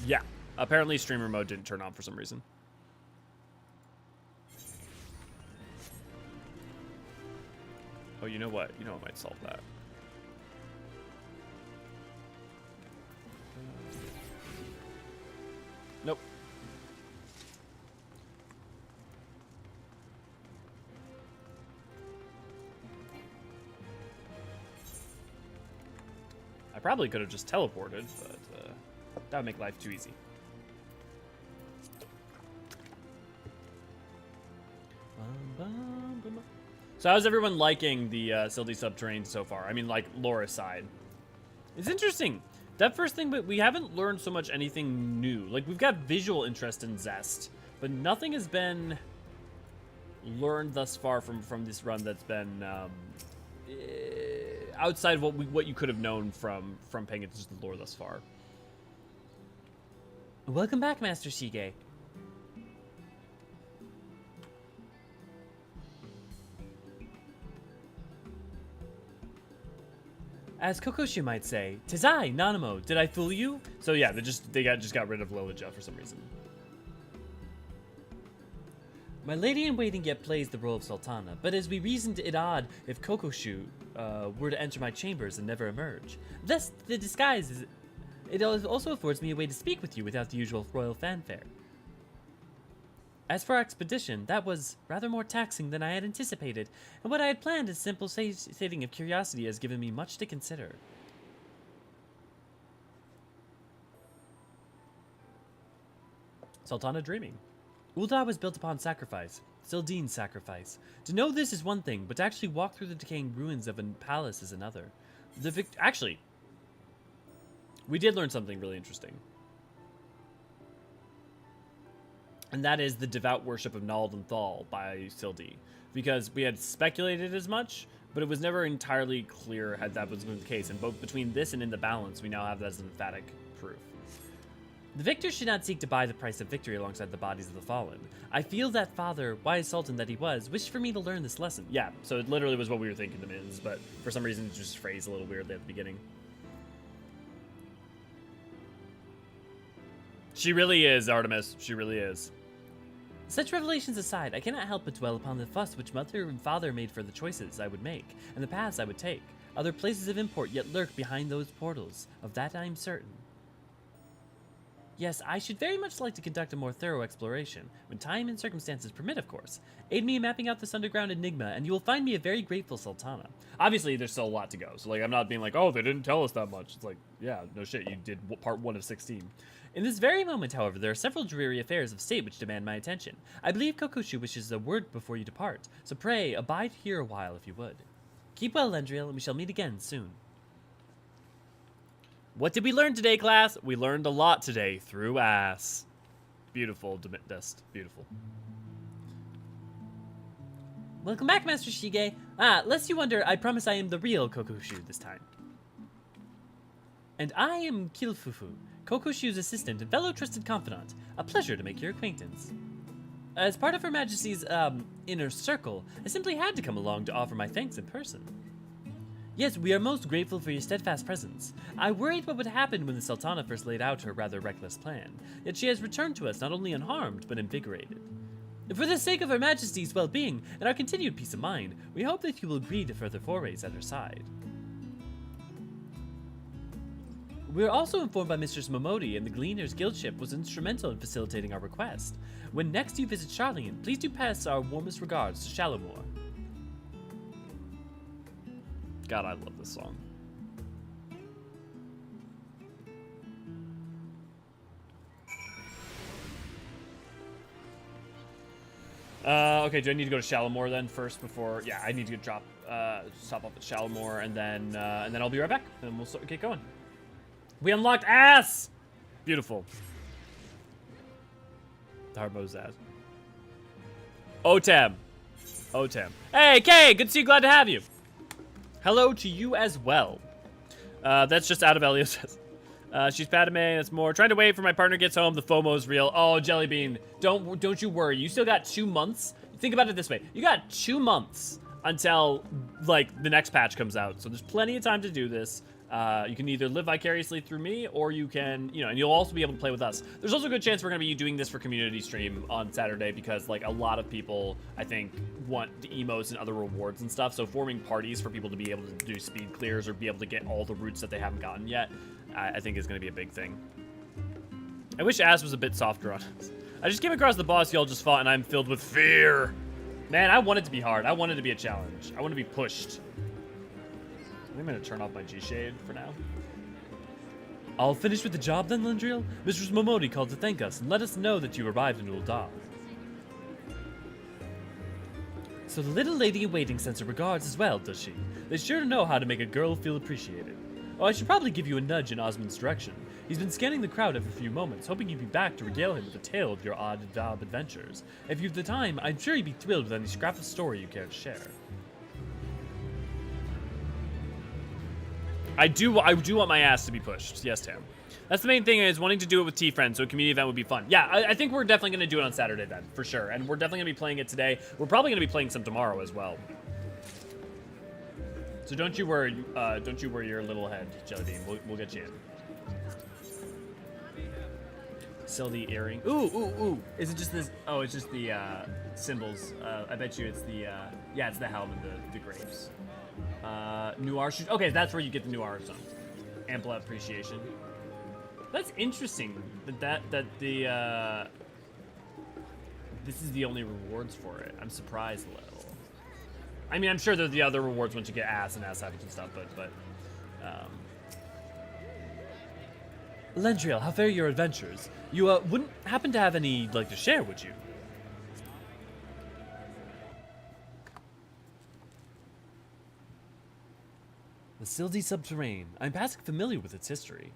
Yeah, apparently streamer mode didn't turn on for some reason. Oh, you know what? You know what might solve that. Nope. I probably could have just teleported, but that would make life too easy. So how's everyone liking the Sil'dih Subterrane so far? I mean, like, lore aside. It's interesting. That first thing, but we haven't learned so much anything new. Like, we've got visual interest in Zest, but nothing has been learned thus far from this run that's been outside of what you could have known from paying attention to the lore thus far. Welcome back, Master Shige. As Kokoshu might say, "'Tis I, Nanamo. Did I fool you?" So yeah, they just got rid of Lilija for some reason. My lady-in-waiting yet plays the role of Sultana, but as we reasoned it odd if Kokoshu were to enter my chambers and never emerge. Thus, the disguise it also affords me a way to speak with you without the usual royal fanfare. As for our expedition, that was rather more taxing than I had anticipated, and what I had planned as simple saving of curiosity has given me much to consider. Sultana dreaming. Ul'dah was built upon sacrifice, Sil'dihn's sacrifice. To know this is one thing, but to actually walk through the decaying ruins of a palace is another. Actually, we did learn something really interesting. And that is the devout worship of Nald and Thal by Sil'dih. Because we had speculated as much, but it was never entirely clear had that was the case. And both between this and In the Balance, we now have that as an emphatic proof. The victor should not seek to buy the price of victory alongside the bodies of the fallen. I feel that father, wise sultan that he was, wished for me to learn this lesson. Yeah, so it literally was what we were thinking of is, but for some reason it's just phrased a little weirdly at the beginning. She really is, Artemis. She really is. Such revelations aside, I cannot help but dwell upon the fuss which mother and father made for the choices I would make, and the paths I would take. Other places of import yet lurk behind those portals. Of that I am certain. Yes, I should very much like to conduct a more thorough exploration, when time and circumstances permit, of course. Aid me in mapping out this underground enigma, and you will find me a very grateful Sultana. Obviously, there's still a lot to go. So, like, I'm not being like, oh, they didn't tell us that much. It's like, yeah, no shit. You did part 1 of 16. In this very moment, however, there are several dreary affairs of state which demand my attention. I believe Kokoshu wishes a word before you depart, so pray, abide here a while if you would. Keep well, Lendriel, and we shall meet again soon. What did we learn today, class? We learned a lot today through ass. Beautiful, Dust. Beautiful. Welcome back, Master Shige. Lest you wonder, I promise I am the real Kokoshu this time. And I am Kilfufu, Kokoshu's assistant and fellow trusted confidant. A pleasure to make your acquaintance. As part of Her Majesty's, inner circle, I simply had to come along to offer my thanks in person. Yes, we are most grateful for your steadfast presence. I worried what would happen when the Sultana first laid out her rather reckless plan, yet she has returned to us not only unharmed, but invigorated. For the sake of Her Majesty's well-being and our continued peace of mind, we hope that you will agree to further forays at her side. We are also informed by Mistress Momodi and the Gleaner's Guild ship was instrumental in facilitating our request. When next you visit Charlian, please do pass our warmest regards to Shalomore. God, I love this song. Okay, do I need to go to Shalomore then first before? Yeah, I need to stop off at Shalomore and then I'll be right back and we'll get going. We unlocked ass! Beautiful. The hard mode's ass. Otam. Hey, Kay, good to see you, glad to have you. Hello to you as well. That's just out of Elios. She's Padme, that's more. Trying to wait for my partner gets home, the FOMO's real. Oh, Jellybean, don't you worry. You still got 2 months. Think about it this way. You got 2 months until, like, the next patch comes out. So there's plenty of time to do this. You can either live vicariously through me, or you can, and you'll also be able to play with us. There's also a good chance we're going to be doing this for community stream on Saturday because, like, a lot of people, I think, want the emotes and other rewards and stuff. So forming parties for people to be able to do speed clears or be able to get all the routes that they haven't gotten yet, I think is going to be a big thing. I wish Ass was a bit softer on us. I just came across the boss y'all just fought, and I'm filled with fear. Man, I want it to be hard. I want it to be a challenge. I want to be pushed. I'm gonna turn off my G-Shade for now. All finished with the job then, Lendriel? Mistress Momodi called to thank us and let us know that you arrived in Ul'dah. So the little lady in waiting sends her regards as well, does she? They sure know how to make a girl feel appreciated. Oh, I should probably give you a nudge in Osmond's direction. He's been scanning the crowd every few moments, hoping you'd be back to regale him with a tale of your odd job adventures. If you've the time, I'm sure he'd be thrilled with any scrap of story you care to share. I do want my ass to be pushed. Yes, Tam. That's the main thing, is wanting to do it with T-Friends, so a community event would be fun. Yeah, I think we're definitely going to do it on Saturday then, for sure. And we're definitely going to be playing it today. We're probably going to be playing some tomorrow as well. So don't you worry your little head, Jellybean. We'll get you in. Sil'dih earring. Ooh. Is it just this? Oh, it's just the symbols. I bet you it's the, yeah, it's the helm and the grapes. Noir shoes. Okay, that's where you get the Noir zone. Ample appreciation. That's interesting that the this is the only rewards for it. I'm surprised a little. I mean, I'm sure there's the other rewards once you get ass and ass savage and stuff, but Lendriel, how fare your adventures? You wouldn't happen to have any like to share, would you? The Sil'dih Subterrane. I'm passing familiar with its history.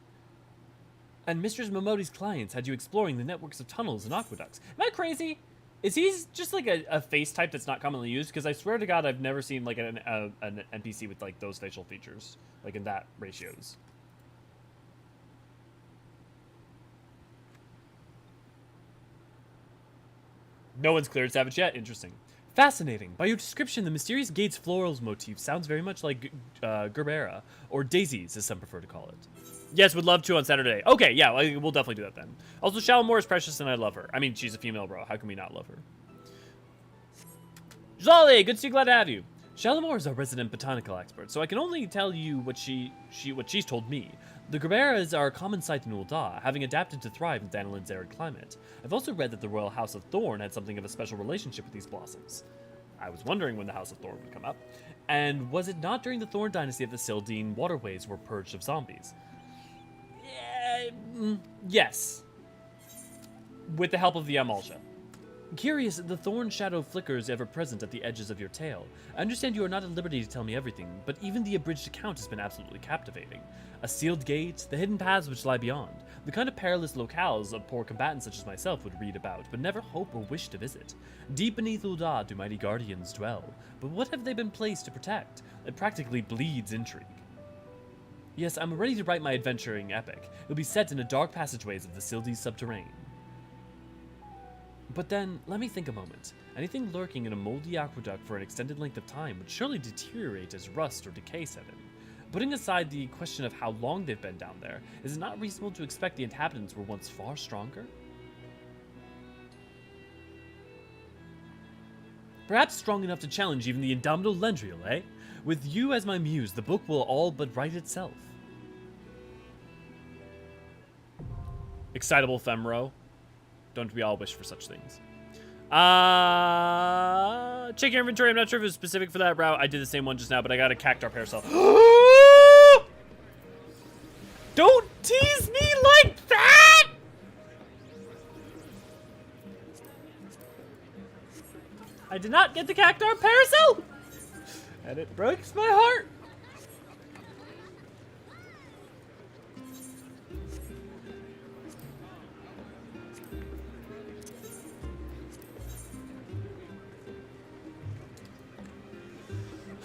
And Mistress Momodi's clients had you exploring the networks of tunnels and aqueducts. Am I crazy? Is he just like a face type that's not commonly used? Because I swear to God, I've never seen like an NPC with like those facial features, like in that ratios. No one's cleared Savage yet. Interesting. Fascinating. By your description, the mysterious gate's florals motif sounds very much like Gerbera, or daisies, as some prefer to call it. Yes, would love to on Saturday. Okay, yeah, we'll definitely do that then. Also, Shalimore is precious and I love her. I mean, she's a female, bro. How can we not love her? Jolly, good to see you. Glad to have you. Shalimore is our resident botanical expert, so I can only tell you what she's told me. The Graberas are a common sight in Ul'dah, having adapted to thrive in Danilin's arid climate. I've also read that the Royal House of Thorn had something of a special relationship with these blossoms. I was wondering when the House of Thorn would come up. And was it not during the Thorn Dynasty that the Sil'dihn waterways were purged of zombies? Yes. With the help of the Amalja. Curious, the thorn shadow flickers ever present at the edges of your tale. I understand you are not at liberty to tell me everything, but even the abridged account has been absolutely captivating. A sealed gate, the hidden paths which lie beyond, the kind of perilous locales a poor combatant such as myself would read about, but never hope or wish to visit. Deep beneath Ul'dah do mighty guardians dwell, but what have they been placed to protect? It practically bleeds intrigue. Yes, I'm ready to write my adventuring epic. It'll be set in the dark passageways of the Sil'dih Subterrane. But then, let me think a moment. Anything lurking in a moldy aqueduct for an extended length of time would surely deteriorate as rust or decay set in. Putting aside the question of how long they've been down there, is it not reasonable to expect the inhabitants were once far stronger? Perhaps strong enough to challenge even the indomitable Lendriel, eh? With you as my muse, the book will all but write itself. Excitable Femro. Don't we all wish for such things? Check your inventory. I'm not sure if it was specific for that route. I did the same one just now, but I got a Cactar Parasol. Don't tease me like that! I did not get the Cactar Parasol! And it breaks my heart.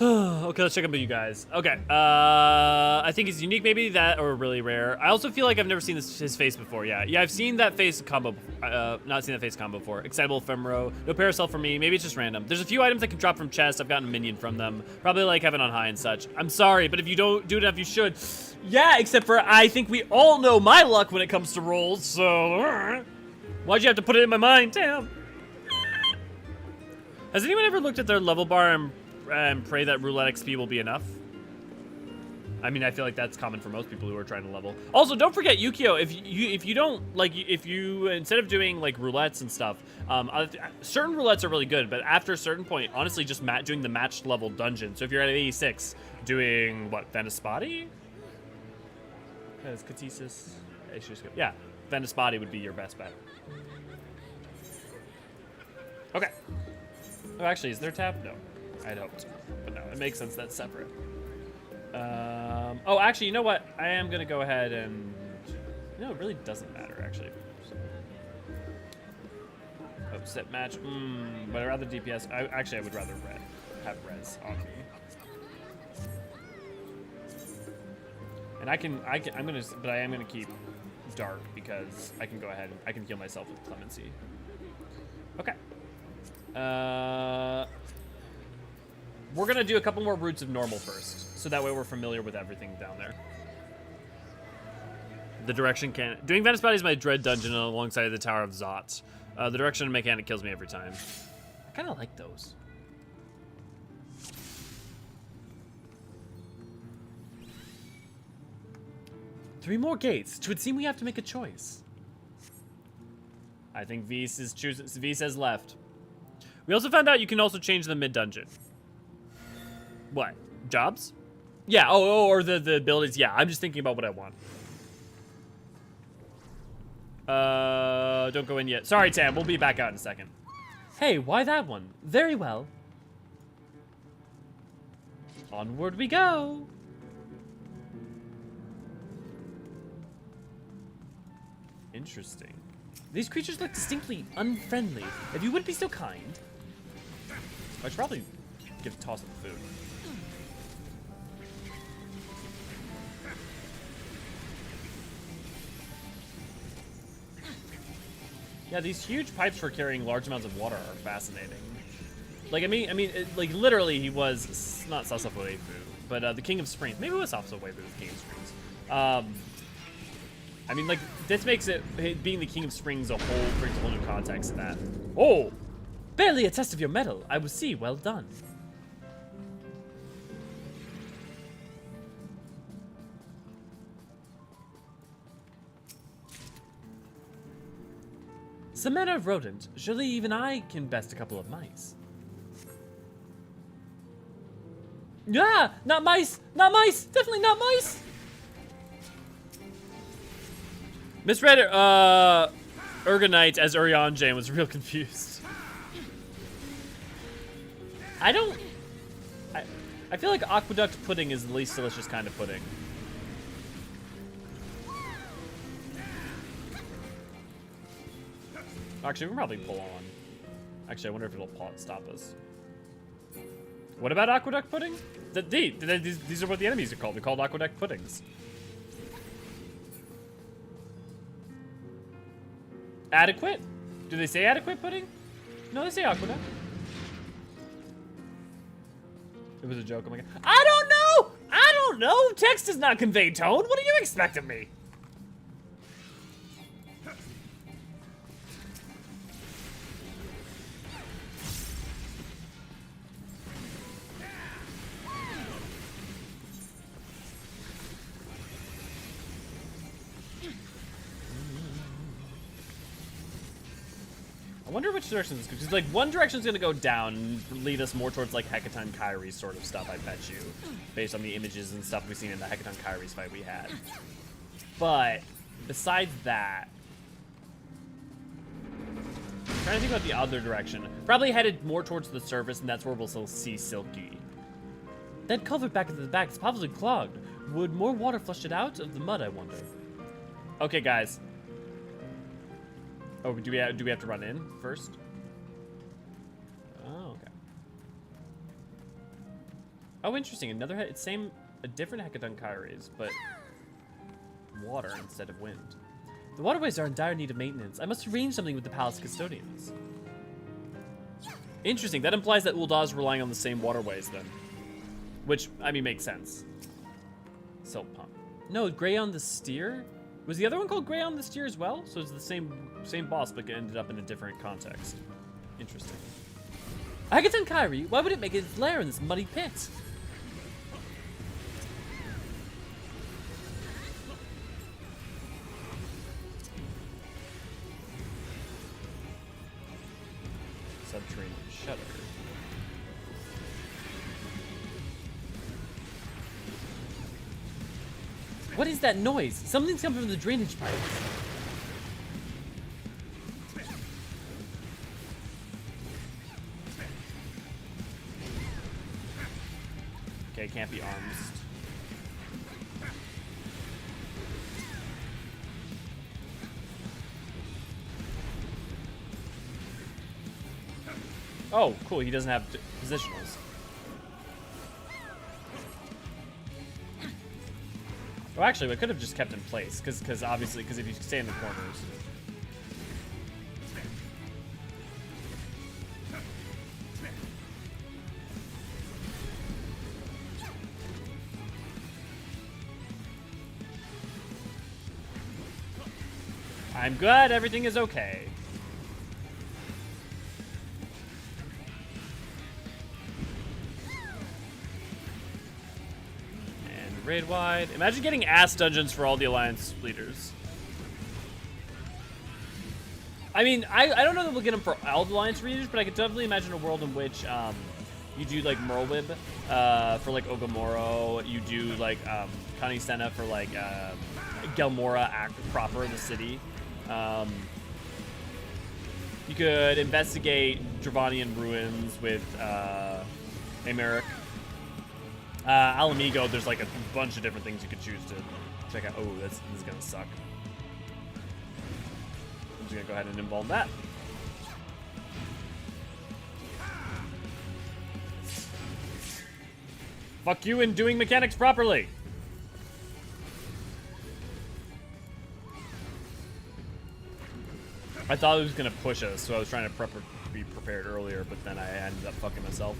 Okay, let's check up with you guys. Okay, I think it's unique, maybe that, or really rare. I also feel like I've never seen his face before. Yeah, I've seen that face combo. Not seen that face combo before. Excitable Femro, no Parasol for me. Maybe it's just random. There's a few items I can drop from chests. I've gotten a minion from them. Probably like Heaven on High and such. I'm sorry, but if you don't do enough, you should. Yeah, except for I think we all know my luck when it comes to rolls. So why'd you have to put it in my mind? Damn. Has anyone ever looked at their level bar and pray that roulette XP will be enough? I mean, I feel like that's common for most people who are trying to level. Also, don't forget Yukio. If you don't like, if you instead of doing like roulettes and stuff, certain roulettes are really good. But after a certain point, honestly, just doing the matched level dungeon. So if you're at 86, doing what, Venispati? Catesis. Yeah, Venispati would be your best bet. Okay. Oh, actually, is there tab? No. I'd hoped, but no, it makes sense that's separate. Oh, actually, you know what? I am gonna go ahead and, no, it really doesn't matter, actually. Oh, set match, but I'd rather DPS. Actually, I would rather have res on me. And I am gonna keep dark because I can go ahead and I can heal myself with clemency. Okay. We're gonna do a couple more routes of normal first, so that way we're familiar with everything down there. The direction doing Venispati is my dread dungeon alongside the Tower of Zot. The direction mechanic kills me every time. I kind of like those. Three more gates. It would seem we have to make a choice. I think V says left. We also found out you can also change the mid-dungeon. What? Jobs? Yeah, or the abilities. Yeah, I'm just thinking about what I want. Don't go in yet. Sorry, Tam, we'll be back out in a second. Hey, why that one? Very well. Onward we go. Interesting. These creatures look distinctly unfriendly. If you would be so kind. I should probably give a toss of food. Yeah, these huge pipes for carrying large amounts of water are fascinating. Like, I mean, like, literally, he was not Sasafu, but the King of Springs. Maybe it was Sasafu, the King of Springs. I mean, like, this makes it, being the King of Springs, brings a whole new context to that. Oh! Barely a test of your mettle. I will see. Well done. Some manner of rodent. Surely even I can best a couple of mice. Yeah! Not mice! Not mice! Definitely not mice! Misread Ergonite as Eorzean was real confused. I feel like aqueduct pudding is the least delicious kind of pudding. Actually, we can probably pull on. Actually, I wonder if it'll stop us. What about aqueduct pudding? These are what the enemies are called. They're called aqueduct puddings. Adequate? Do they say adequate pudding? No, they say aqueduct. It was a joke. Oh my god. I don't know! I don't know! Text does not convey tone. What do you expect of me? I wonder which direction this goes. Because, like, one direction's gonna go down and lead us more towards, like, Hecaton Kyrie sort of stuff, I bet you. Based on the images and stuff we've seen in the Hecaton Kyrie's fight we had. But, besides that... I'm trying to think about the other direction. Probably headed more towards the surface, and that's where we'll see Sil'dih. That culvert back at the back is probably clogged. Would more water flush it out of the mud, I wonder? Okay, guys. Oh, do we have to run in first? Oh, okay. Oh, interesting. A different Hecaton Kyrie's, but water instead of wind. The waterways are in dire need of maintenance. I must arrange something with the palace custodians. Interesting. That implies that Uldah's relying on the same waterways then, which I mean makes sense. Silt pump. No, Greyon the Steer. Was the other one called Greyon the Steer as well? So it's the same boss, but it ended up in a different context. Interesting. Hecaton Kyrie, why would it make its lair in this muddy pit? Subterrane shutter. What is that noise? Something's coming from the drainage pipes. Okay, can't be arms. Oh, cool. He doesn't have positionals. Well, actually, we could have just kept in place, because obviously, if you stay in the corners. I'm good. Everything is okay. Raid wide. Imagine getting ass dungeons for all the Alliance leaders. I mean, I don't know that we'll get them for all the Alliance leaders, but I could definitely imagine a world in which you do like Merlwib for like Ogamoro. You do like Connie Senna for like Gelmora proper in the city. You could investigate Dravanian ruins with Americ. Alamigo, there's like a bunch of different things you could choose to check out. Oh, this is gonna suck. I'm just gonna go ahead and involve that. Fuck you in doing mechanics properly. I thought it was gonna push us, so I was trying to be prepared earlier, but then I ended up fucking myself.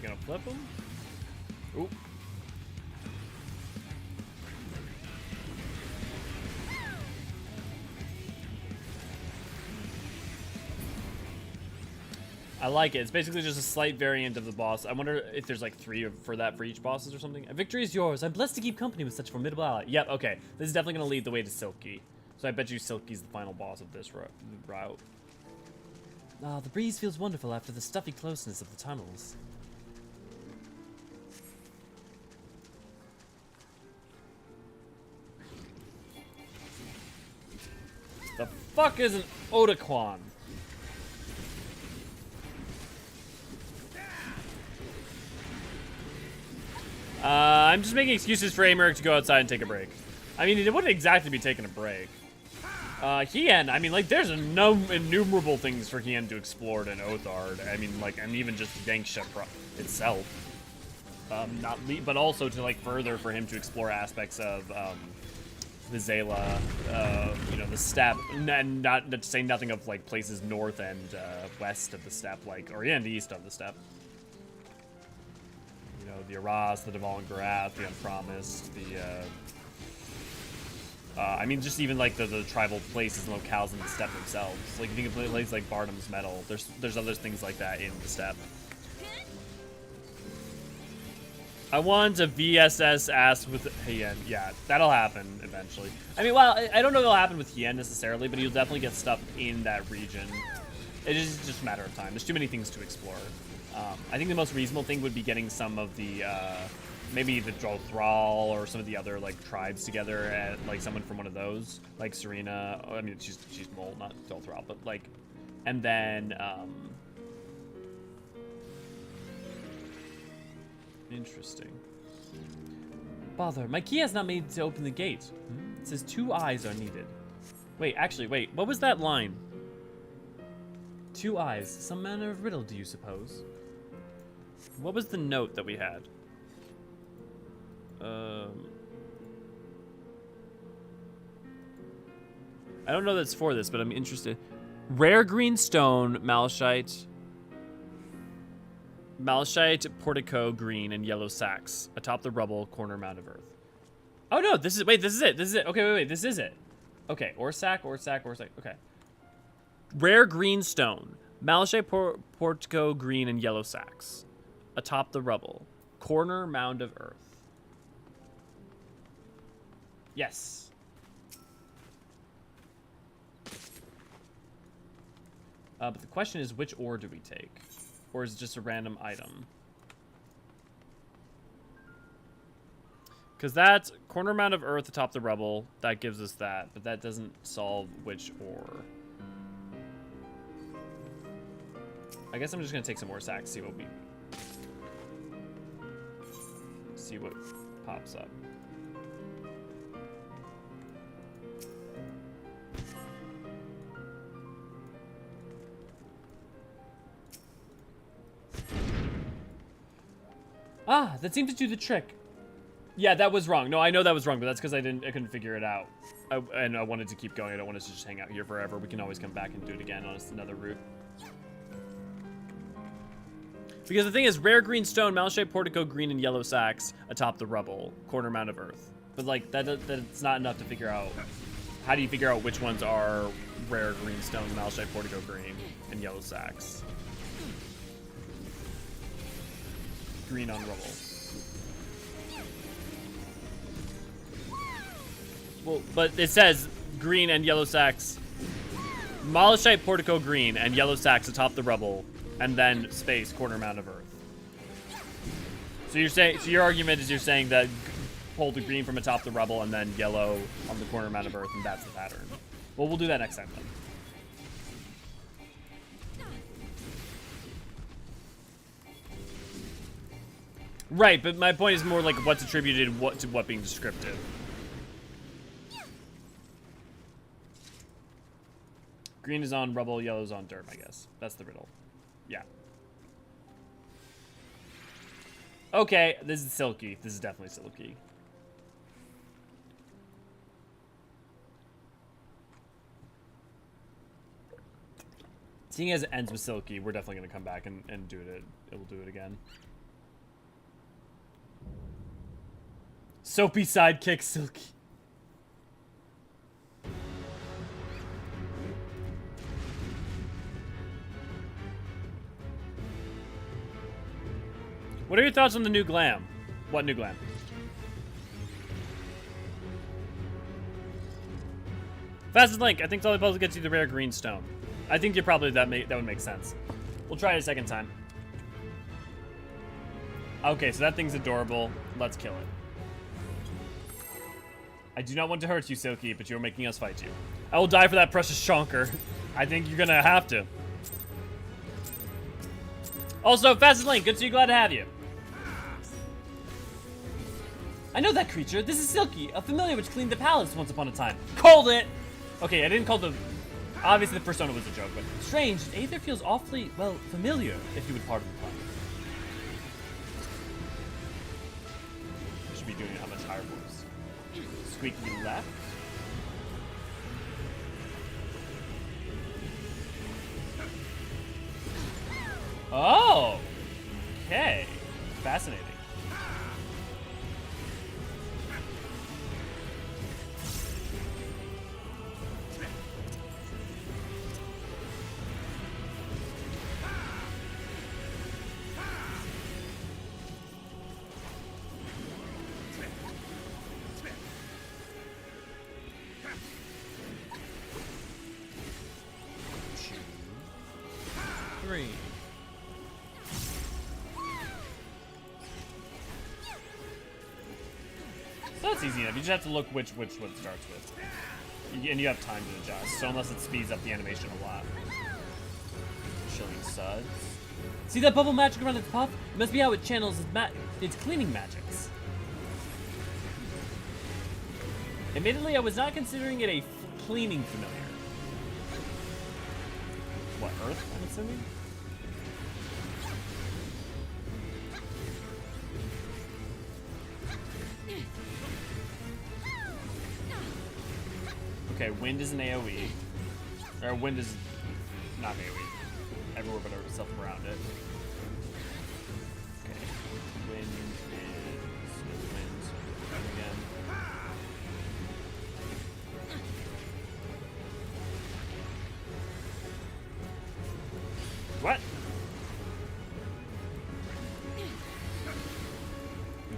You gonna flip him? Ooh. I like it. It's basically just a slight variant of the boss. I wonder if there's like 3 for that for each bosses or something. A victory is yours. I'm blessed to keep company with such a formidable ally. Yep, okay. This is definitely going to lead the way to Sil'dih. So I bet you Sil'dih's the final boss of this route. Ah, the breeze feels wonderful after the stuffy closeness of the tunnels. The fuck is an Odaquan? I'm just making excuses for Amiric to go outside and take a break. I mean, it wouldn't exactly be taking a break. Hien, I mean, like, there's innumerable things for Hien to explore in Othard. I mean, like, and even just Yanksha itself. But also to, like, further for him to explore aspects of, the Zayla, you know, the steppe, and not to say nothing of, like, places north and, west of the steppe, like, or and east of the steppe. You know, the Aras, the Deval Garath, the Unpromised, I mean, just even like the tribal places and locales in the steppe themselves. Like, if you can play places like Bardam's Metal, there's other things like that in the steppe. I want a VSS ass with Hien. Yeah, that'll happen eventually. I mean, well, I don't know if it'll happen with Hien necessarily, but he'll definitely get stuff in that region. It is just a matter of time. There's too many things to explore. I think the most reasonable thing would be getting some of the, maybe the Drothral or some of the other, like, tribes together at, like, someone from one of those. Like, Serena. I mean, she's Mole, not Drothral, but, like, and then, interesting. Bother, my key has not made it to open the gate. It says 2 eyes are needed. Wait, actually, wait, what was that line? 2 eyes, some manner of riddle, do you suppose? What was the note that we had? I don't know that's for this, but I'm interested. Rare green stone, malachite, portico, green, and yellow sacks atop the rubble, corner mound of earth. Oh no, this is, wait, this is it. This is it. Okay, wait, this is it. Okay, Orsac. Okay. Rare green stone, malachite, portico, green, and yellow sacks atop the rubble, corner mound of earth. Yes. But the question is, which ore do we take? Or is it just a random item? Because that's corner mound of earth atop the rubble. That gives us that, but that doesn't solve which ore. I guess I'm just gonna take some more sacks, see what pops up. Ah, that seemed to do the trick. Yeah, that was wrong. No, I know that was wrong, but that's because I couldn't figure it out. And I wanted to keep going. I don't want us to just hang out here forever. We can always come back and do it again on another route. Because the thing is, rare green stone, malachite, portico, green, and yellow sacks atop the rubble, corner mound of earth. But like that's not enough to figure out. How do you figure out which ones are rare green stone, malachite, portico, green, and yellow sacks? Green on rubble. Well, but it says green and yellow sacks. Malachite, portico, green, and yellow sacks atop the rubble, and then space, corner mound of earth. So you're saying, so your argument is you're saying that pull the green from atop the rubble and then yellow on the corner mound of earth, and that's the pattern. Well, we'll do that next time then. Right, but my point is more like what's attributed to what being descriptive. Green is on rubble, yellow is on dirt, I guess. That's the riddle. Yeah. Okay, this is Sil'dih. This is definitely Sil'dih. Seeing as it ends with Sil'dih, we're definitely going to come back and do it. It will do it again. Soapy sidekick Silky. What are your thoughts on the new glam? What new glam? Fastest Link. I think Tully Puzzle gets you the rare green stone. I think you're probably that would make sense. We'll try it a second time. Okay, so that thing's adorable. Let's kill it. I do not want to hurt you, Silky, but you're making us fight you. I will die for that precious chonker. I think you're gonna have to. Also, Fastest Link, good to see you, glad to have you. I know that creature. This is Silky, a familiar which cleaned the palace once upon a time. Called it! Okay, I didn't call the... Obviously, the persona was a joke, but... Strange, Aether feels awfully, well, familiar, if you would pardon the pun. I should be doing it a much higher voice. Squeaky left. Oh! Okay. Fascinating. So that's easy enough. You just have to look which one starts with. And you have time to adjust. So unless it speeds up the animation a lot. Chilling suds. See that bubble magic around its puff? It must be how it channels its cleaning magics. Admittedly, I was not considering it a cleaning familiar. What, Earth, I'm assuming? Okay, wind is an AoE. Or wind is not AoE. Everywhere but itself around it. Okay. Wind is wind again. What?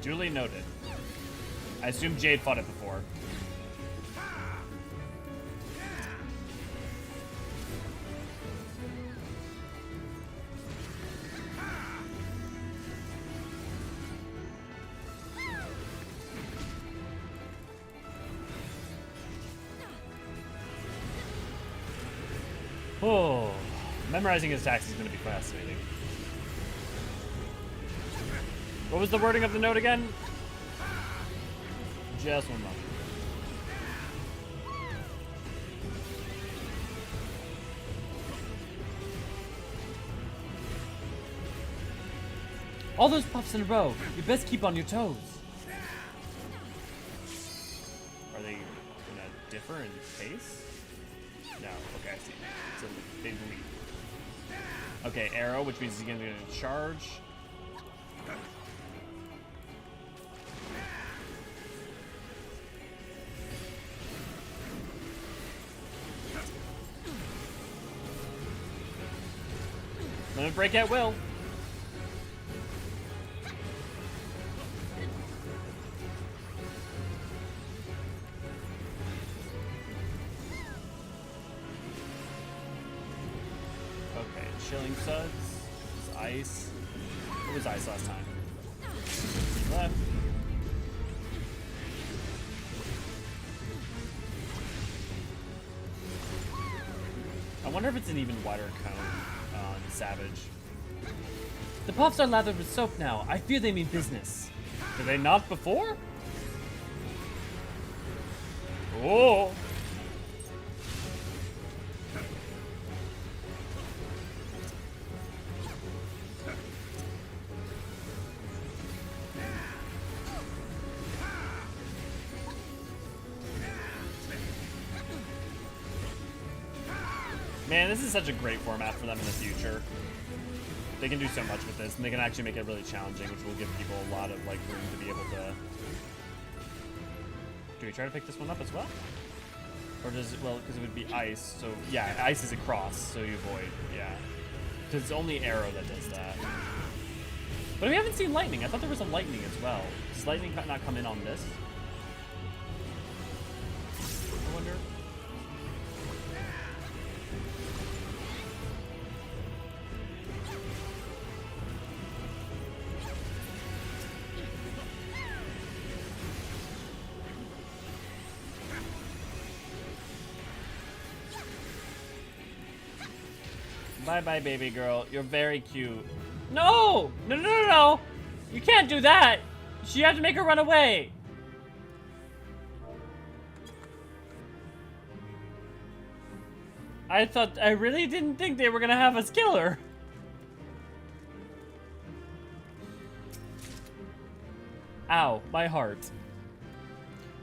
Duly noted. I assume Jade fought it before. Oh, memorizing his attacks is going to be fascinating. What was the wording of the note again? Just one moment. All those puffs in a row. You best keep on your toes. Are they gonna differ in pace? No. Okay, I see. So they lead. Okay, arrow, which means he's gonna charge. Limit break at will. Okay, chilling suds. It's ice. What was ice last time? Left. I wonder if it's an even wider cone on Savage. The puffs are lathered with soap now. I fear they mean business. Were they not before? Oh! Man, this is such a great format for them in the future. They can do so much with this, and they can actually make it really challenging, which will give people a lot of like room to be able to Do we try to pick this one up as well? Or does it, well, because it would be ice, so, yeah, ice is a cross, so you avoid, yeah. Because it's only arrow that does that. But we haven't seen lightning. I thought there was a lightning as well. Does lightning not come in on this? I wonder. Bye-bye, baby girl. You're very cute. No! No, no, no, no! You can't do that! You have to make her run away! I really didn't think they were gonna have us kill her. Ow, my heart.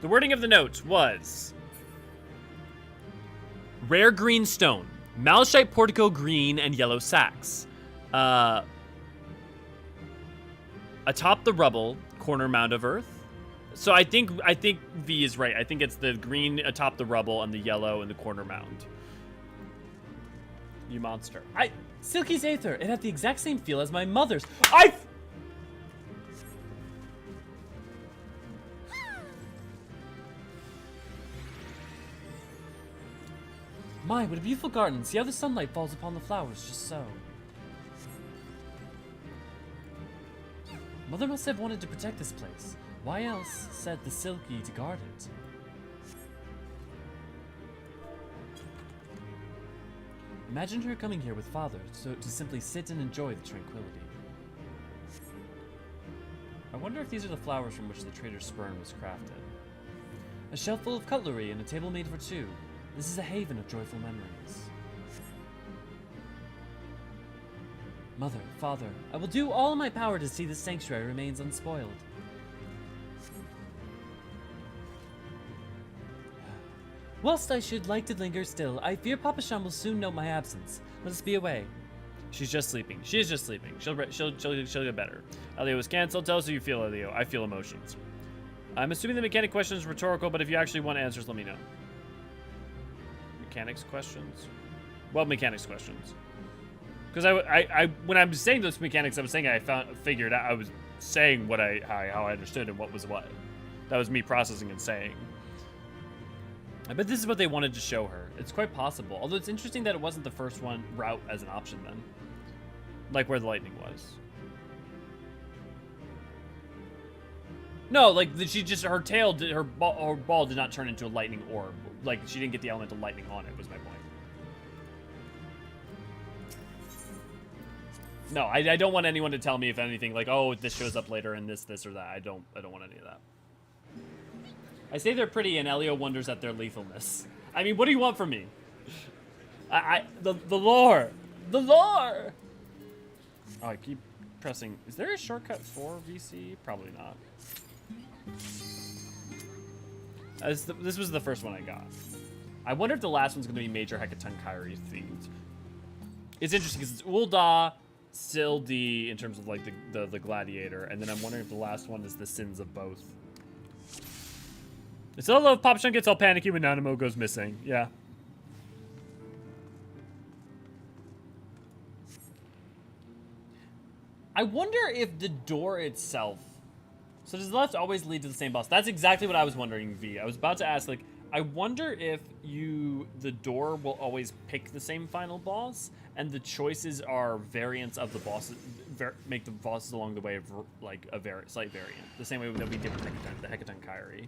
The wording of the note was... Rare green stone. Malachite portico green and yellow sacks. Atop the rubble, corner mound of earth. So I think V is right. I think it's the green atop the rubble and the yellow in the corner mound. You monster. Silky's Aether. It had the exact same feel as my mother's. My, what a beautiful garden. See how the sunlight falls upon the flowers, just so. Mother must have wanted to protect this place. Why else said the Silky to guard it? Imagine her coming here with father to simply sit and enjoy the tranquility. I wonder if these are the flowers from which the trader's sperm was crafted. A shelf full of cutlery and a table made for two. This is a haven of joyful memories. Mother, father, I will do all in my power to see this sanctuary remains unspoiled. Whilst I should like to linger still, I fear Papa Shan will soon note my absence. Let us be away. She's just sleeping. She is just sleeping. She'll get better. Elio was cancelled. Tell us how you feel, Elio. I feel emotions. I'm assuming the mechanic question is rhetorical, but if you actually want answers, let me know. Mechanics questions? Well, mechanics questions. Because I when I'm saying those mechanics, I was saying I figured out. I was saying what how I understood and what was what. That was me processing and saying. I bet this is what they wanted to show her. It's quite possible. Although it's interesting that it wasn't the first one route as an option then. Like where the lightning was. No, like she just her tail did her ball did not turn into a lightning orb. Like she didn't get the elemental lightning on it was my point. No, I don't want anyone to tell me if anything like, oh, this shows up later in this or that. I don't want any of that. I say they're pretty and Elio wonders at their lethalness. I mean, what do you want from me? The lore. The lore. Oh, I keep pressing. Is there a shortcut for VC? Probably not. This was the first one I got. I wonder if the last one's going to be Major Hecaton Kyrie themed. It's interesting because it's Ul'dah, Sil'dih in terms of like the gladiator, and then I'm wondering if the last one is the sins of both. I still love Papa Shan gets all panicky when Nanamo goes missing. Yeah. I wonder if the door itself. So does the left always lead to the same boss? That's exactly what I was wondering, V. I was about to ask, like, I wonder if the door will always pick the same final boss, and the choices are variants of the bosses, make the bosses along the way of, like, a slight variant. The same way that we did with the Hecaton Kyrie.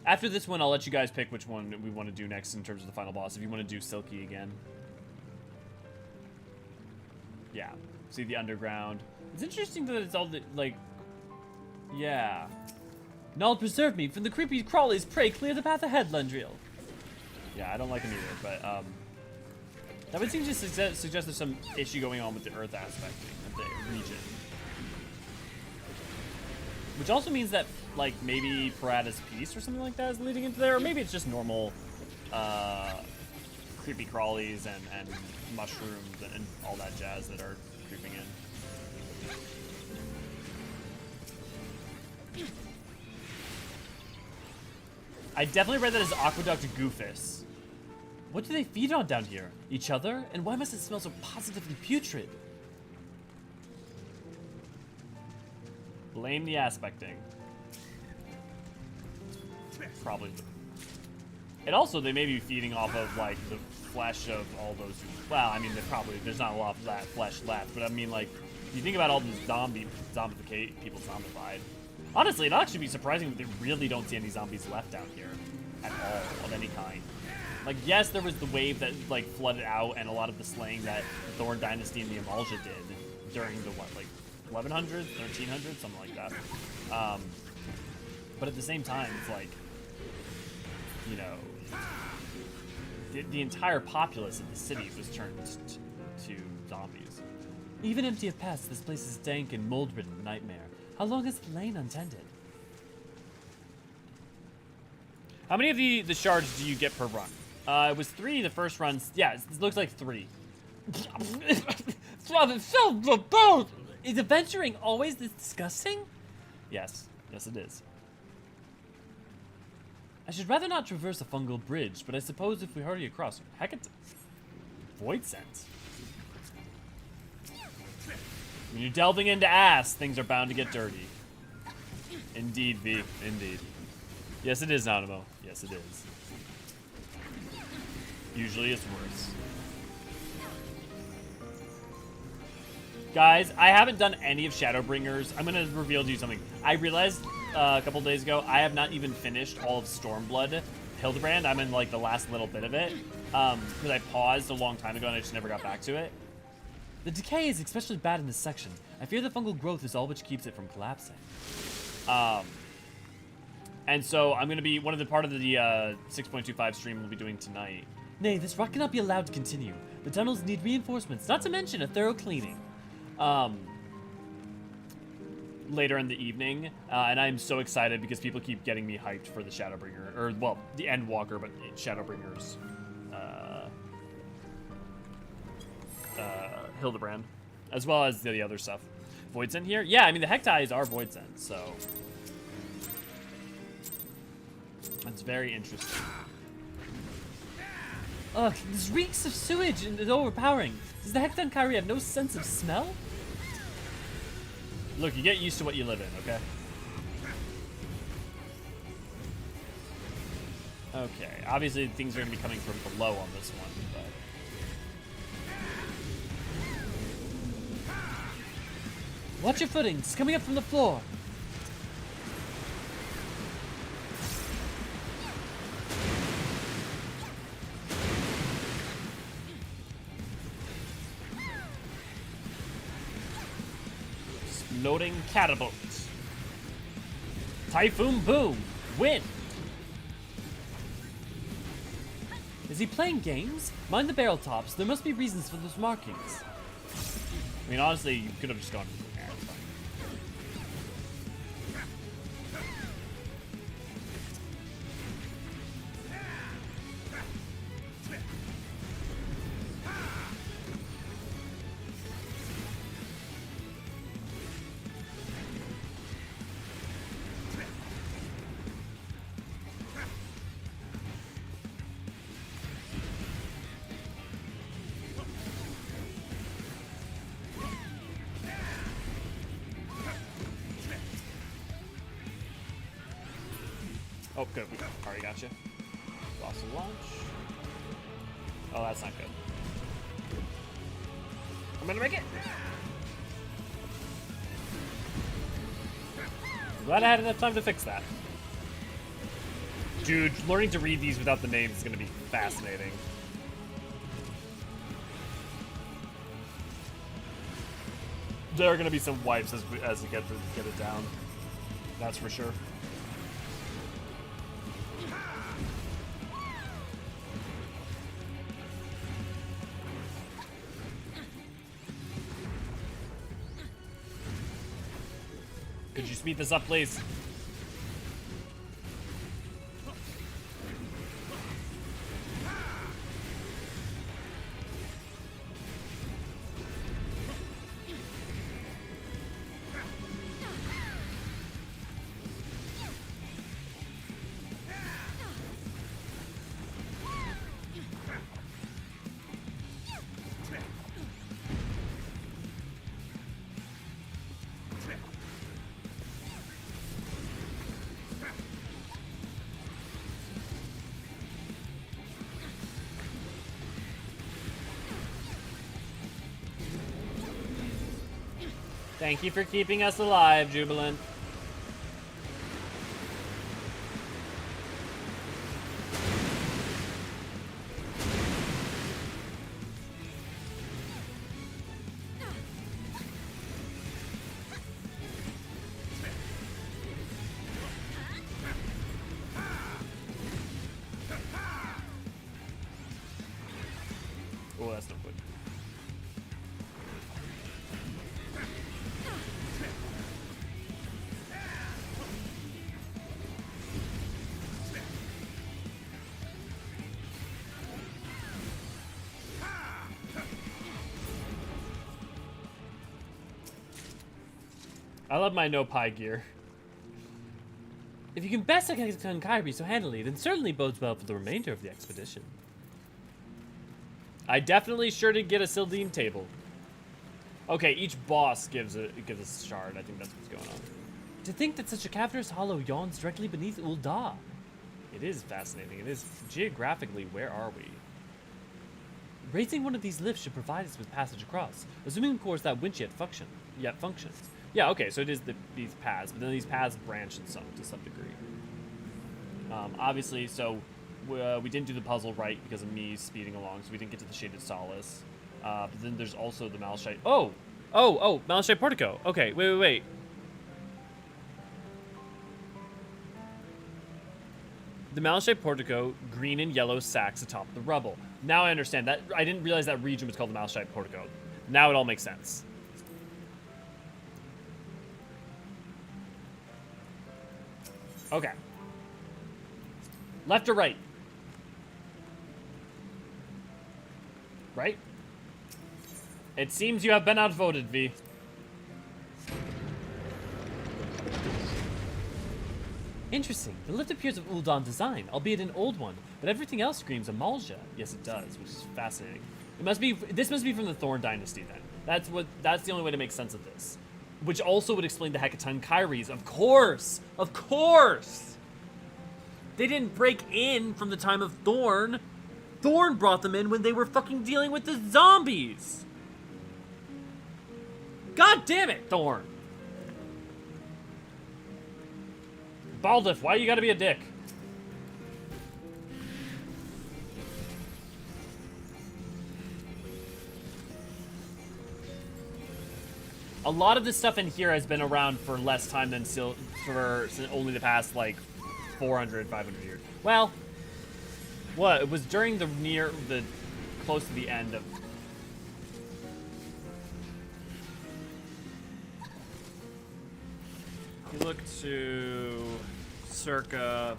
After this one, I'll let you guys pick which one we want to do next in terms of the final boss. If you want to do Silky again. Yeah. See the underground. It's interesting that it's all the, like... Yeah. Null preserve me from the creepy crawlies. Pray clear the path ahead, Lundriel. Yeah, I don't like him either, but, that would seem to suggest there's some issue going on with the Earth aspect of the region. Which also means that, like, maybe Parada's Peace or something like that is leading into there, or maybe it's just normal, creepy crawlies and mushrooms and all that jazz that are creeping in. I definitely read that as Aqueduct Goofus. What do they feed on down here? Each other? And why must it smell so positively putrid? Blame the aspecting. Probably. And also, they may be feeding off of, like, the flesh of all those who... Well, I mean, there's not a lot of that flesh left, but I mean, like, you think about all the zombificate, people zombified. Honestly, it'd actually be surprising that they really don't see any zombies left down here at all, of any kind. Like, yes, there was the wave that, like, flooded out and a lot of the slaying that the Thorn Dynasty and the Amalja did during the, what, like, 1100s, 1300s, something like that. But at the same time, it's like, you know, the entire populace of the city was turned to zombies. Even empty of pests, this place is dank and mold-ridden nightmare. How long has it lain untended? How many of the shards do you get per run? It was 3 the first runs. Yeah, it looks like 3. Is adventuring always this disgusting? Yes. Yes, it is. I should rather not traverse a fungal bridge, but I suppose if we hurry across... Heck, it's... Void sense. When you're delving into ass, things are bound to get dirty. Indeed, V. Indeed. Yes, it is, Nanamo. Yes, it is. Usually it's worse. Guys, I haven't done any of Shadowbringers. I'm going to reveal to you something. I realized a couple days ago, I have not even finished all of Stormblood Hildebrand. I'm in, like, the last little bit of it. Because I paused a long time ago and I just never got back to it. The decay is especially bad in this section. I fear the fungal growth is all which keeps it from collapsing. And so I'm going to be, one of the part of the 6.25 stream we'll be doing tonight. Nay, this rot cannot be allowed to continue. The tunnels need reinforcements, not to mention a thorough cleaning. Later in the evening, and I'm so excited because people keep getting me hyped for the Shadowbringer, or, well, the Endwalker, but Shadowbringers. Hildebrand, as well as the other stuff. Voidsent here? Yeah, I mean, the Hektais are Voidsent, so... That's very interesting. Ugh, this reeks of sewage and it's overpowering. Does the Hekton Kyrie have no sense of smell? Look, you get used to what you live in, okay? Okay, obviously things are going to be coming from below on this one, but... Watch your footing, it's coming up from the floor. Exploding catapult. Typhoon boom. Win. Is he playing games? Mind the barrel tops. There must be reasons for those markings. I mean, honestly, you could have just gone for the air. It's fine. Oh, good. We already got you. Lost a launch. Oh, that's not good. I'm gonna make it. I'm glad I had enough time to fix that. Dude, learning to read these without the names is gonna be fascinating. There are gonna be some wipes as we get it down. That's for sure. Could you speed this up, please? Thank you for keeping us alive, Jubilant. Oh, that's no good. I love my no pie gear. If you can best Hekaton Kyrie so handily, then certainly bodes well for the remainder of the expedition. I definitely sure did get a Sil'dihn table. Okay, each boss gives a shard. I think that's what's going on. To think that such a cavernous hollow yawns directly beneath Ul'dah. It is fascinating. It is geographically, where are we? Raising one of these lifts should provide us with passage across, assuming of course that winch yet functions. Yeah, okay, so it is these paths, but then these paths branch to some degree. Obviously, so we didn't do the puzzle right because of me speeding along, so we didn't get to the Shaded Solace. But then there's also the Malachite. Oh, Malachite Portico. Okay, wait. The Malachite Portico, green and yellow sacks atop the rubble. Now I understand that. I didn't realize that region was called the Malachite Portico. Now it all makes sense. Okay. Left or right? Right? It seems you have been outvoted, V. Interesting. The lift appears of Ul'dah design, albeit an old one, but everything else screams Amalja. Yes, it does, which is fascinating. This must be from the Thorn Dynasty then. That's the only way to make sense of this. Which also would explain the Hekaton Kyries. Of course! Of course! They didn't break in from the time of Thorn. Thorn brought them in when they were fucking dealing with the zombies. God damn it, Thorn. Baldiff, why you gotta be a dick? A lot of this stuff in here has been around for less time than for only the past, like, 400, 500 years. Well, what? It was during close to the end of... You look to circa...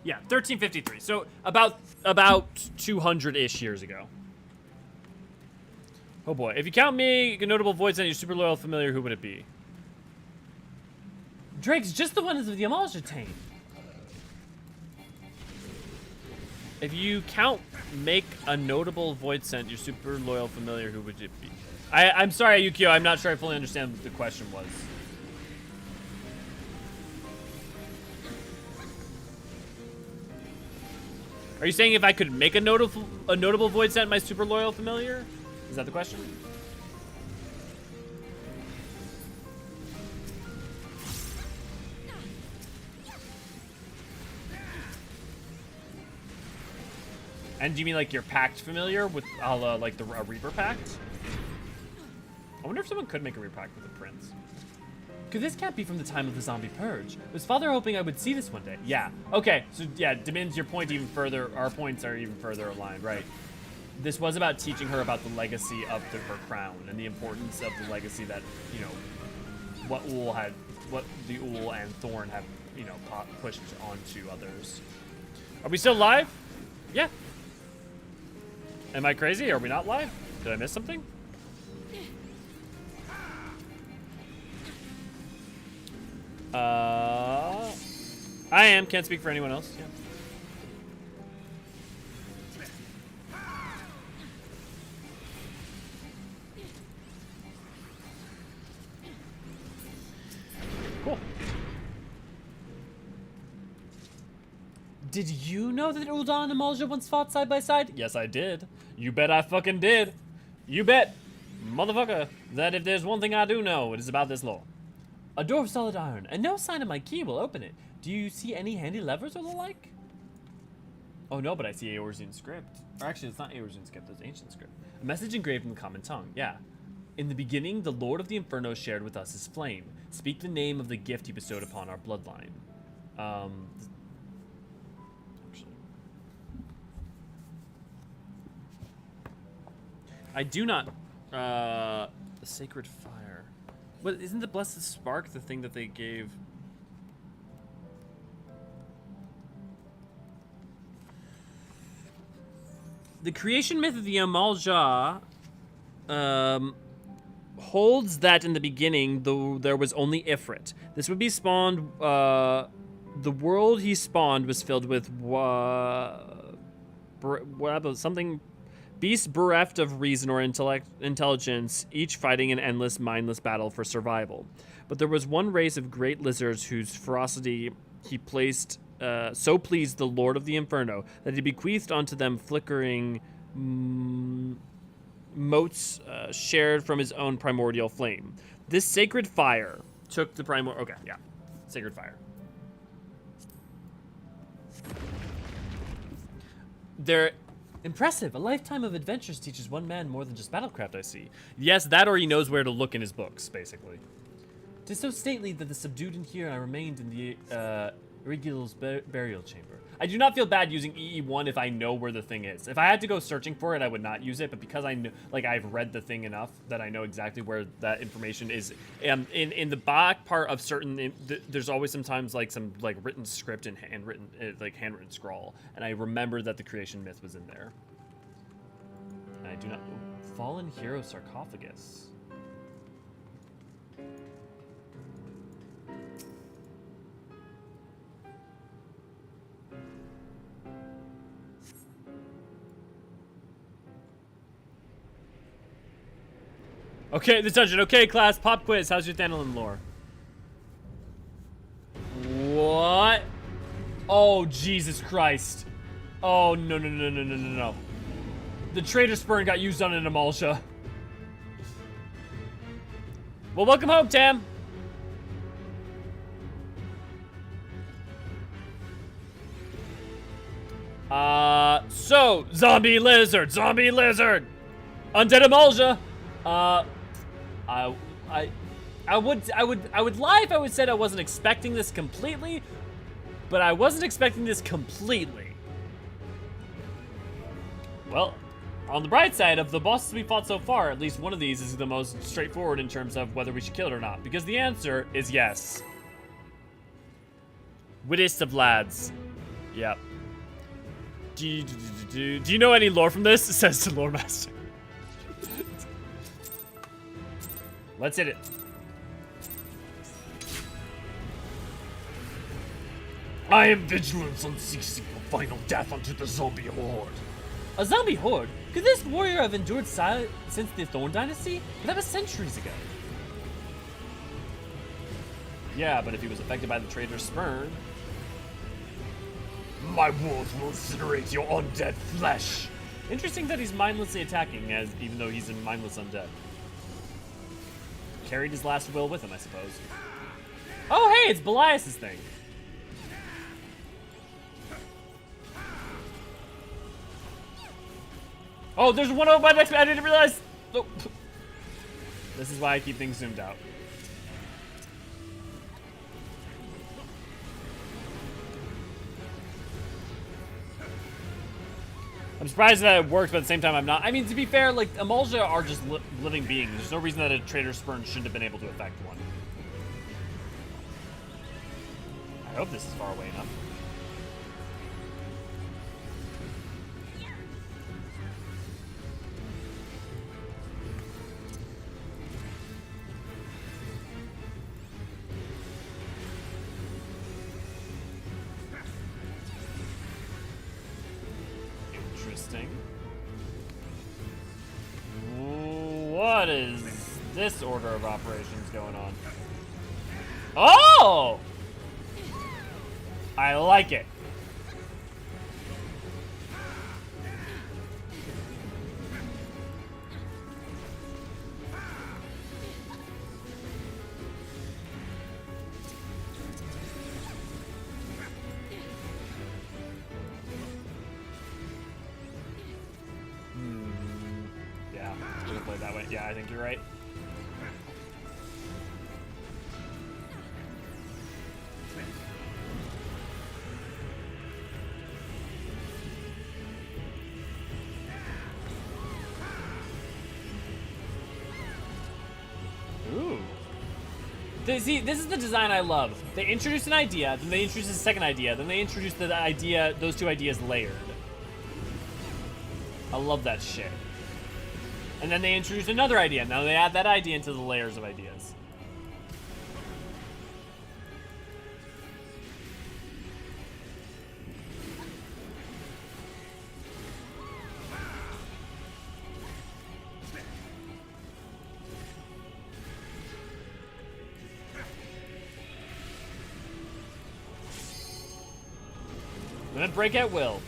Yeah, 1353. So about 200-ish years ago. Oh boy. If you count me, a notable voice and your super loyal familiar, who would it be? Drake's just the one of the Amalja Tane. If you count make a notable void sent your super loyal familiar, who would it be? I'm sorry, Yukio, I'm not sure I fully understand what the question was. Are you saying if I could make a notable void sent my super loyal familiar? Is that the question? And do you mean like your pact familiar with like the Reaper pact? I wonder if someone could make a Reaper pact with a prince. Cause this can't be from the time of the zombie purge. Was father hoping I would see this one day? Yeah. Okay. So yeah, Dimin's your point even further. Our points are even further aligned, right? This was about teaching her about the legacy of her crown and the importance of the legacy that, you know, what the Ul and Thorn have, you know, pushed onto others. Are we still live? Yeah. Am I crazy? Are we not live? Did I miss something? I am. Can't speak for anyone else. Yeah. Cool. Did you know that Ul'dah and Amalj'aa once fought side by side? Yes, I did. You bet I fucking did. You bet, motherfucker, that if there's one thing I do know, it is about this law. A door of solid iron, and no sign of my key will open it. Do you see any handy levers or the like? Oh no, but I see Eorzean script. Or actually, it's not Eorzean script, it's ancient script. A message engraved in the common tongue, yeah. In the beginning, the Lord of the Inferno shared with us his flame. Speak the name of the gift he bestowed upon our bloodline. Actually, I do not. The sacred fire. But isn't the blessed spark the thing that they gave? The creation myth of the Amalj'aa holds that in the beginning, there was only Ifrit. This would be spawned. The world he spawned was filled with something, beasts bereft of reason or intelligence, each fighting an endless, mindless battle for survival. But there was one race of great lizards whose ferocity he placed. So pleased the Lord of the Inferno that he bequeathed unto them flickering motes shared from his own primordial flame. This sacred fire took the okay, yeah, sacred fire. They're impressive. A lifetime of adventures teaches one man more than just battlecraft, I see. Yes, that or he knows where to look in his books, basically. 'Tis so stately that the subdued in here I remained in the Rigil's burial chamber. I do not feel bad using EE1 if I know where the thing is. If I had to go searching for it, I would not use it, but because I know, like, I've read the thing enough that I know exactly where that information is. In the back part of certain, there's always sometimes like some like written script and handwritten, like handwritten scrawl, and I remember that the creation myth was in there. And I do not. Fallen hero sarcophagus. Okay, this dungeon. Okay, class, pop quiz. How's your Hydaelyn lore? What? Oh, Jesus Christ. Oh, no, no, no, no, no, no, no. The traitor spurn got used on an Amalj'aa. Well, welcome home, Tam. So, zombie lizard, undead Amalj'aa. I would lie if I would said I wasn't expecting this completely, but I wasn't expecting this completely. Well, on the bright side of the bosses we fought so far, at least one of these is the most straightforward in terms of whether we should kill it or not, because the answer is yes. Wittest of lads. Yep. Do you know any lore from this? It says the lore master. Let's hit it. I am vigilance unceasing for final death unto the zombie horde. A zombie horde? Could this warrior have endured silence since the Thorn Dynasty? But that was centuries ago. Yeah, but if he was affected by the traitor's spurn. My wolves will incinerate your undead flesh. Interesting that he's mindlessly attacking, even though he's a mindless undead. Carried his last will with him, I suppose. Oh, hey, it's Belias's thing. Oh, there's one over by next. I didn't realize. Oh. This is why I keep things zoomed out. I'm surprised that it worked, but at the same time, I'm not. I mean, to be fair, like, Amalj'aa are just living beings. There's no reason that a traitor spurn shouldn't have been able to affect one. I hope this is far away enough. What is this order of operations going on? Oh! I like it. that way. Yeah, I think you're right. Ooh. See, this is the design I love. They introduce an idea, then they introduce a second idea, then they introduce the idea, those two ideas layered. I love that shit. And then they introduce another idea. Now they add that idea into the layers of ideas. Limit break at will.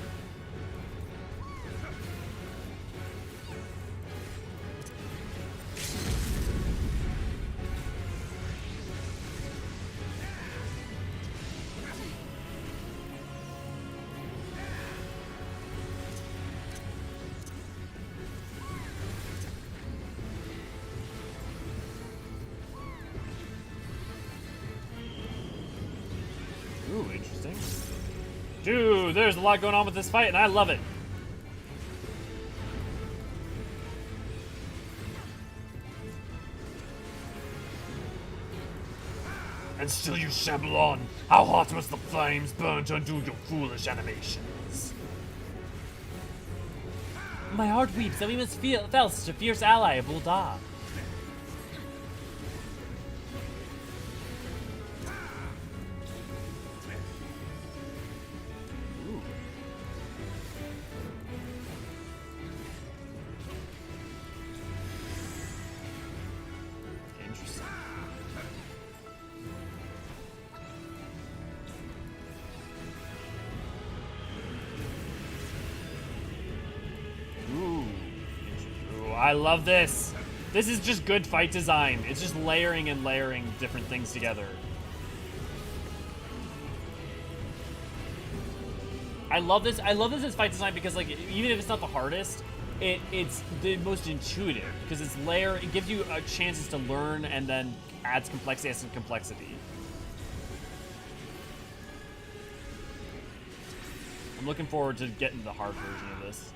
Ooh, interesting. Dude, there's a lot going on with this fight, and I love it. And still you shamble on. How hot must the flames burn to undo your foolish animations? My heart weeps that we must fell such a fierce ally of Ul'dah. I love this. This is just good fight design. It's just layering and layering different things together. I love this. I love this as fight design because, like, even if it's not the hardest, it's the most intuitive because it's layer. It gives you chances to learn and then adds complexity, adds some complexity. I'm looking forward to getting the hard version of this.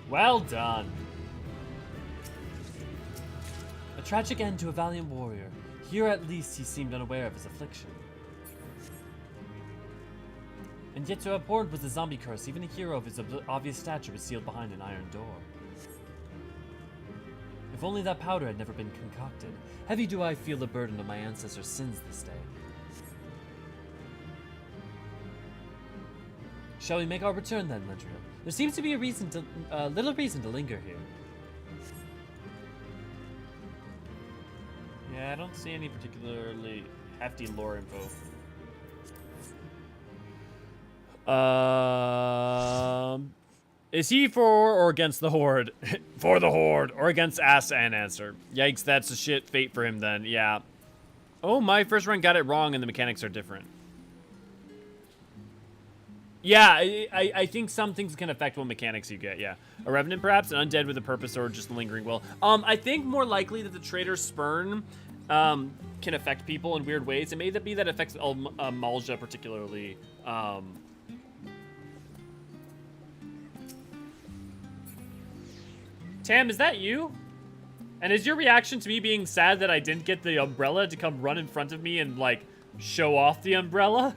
Well done. A tragic end to a valiant warrior. Here at least he seemed unaware of his affliction. And yet to abhorrent was the zombie curse, even a hero of his obvious stature was sealed behind an iron door. If only that powder had never been concocted. Heavy do I feel the burden of my ancestors' sins this day. Shall we make our return then, Lendriel? There seems to be a little reason to linger here. Yeah, I don't see any particularly hefty lore info. Is he for or against the Horde? For the Horde, or against Ass and Answer. Yikes, that's a shit fate for him then, yeah. Oh, my first run got it wrong and the mechanics are different. Yeah, I think some things can affect what mechanics you get, yeah. A Revenant perhaps, an Undead with a purpose, or just lingering will. I think more likely that the Traitor's Spurn can affect people in weird ways. It may be that it affects Malja particularly. Tam, is that you? And is your reaction to me being sad that I didn't get the umbrella to come run in front of me and, like, show off the umbrella?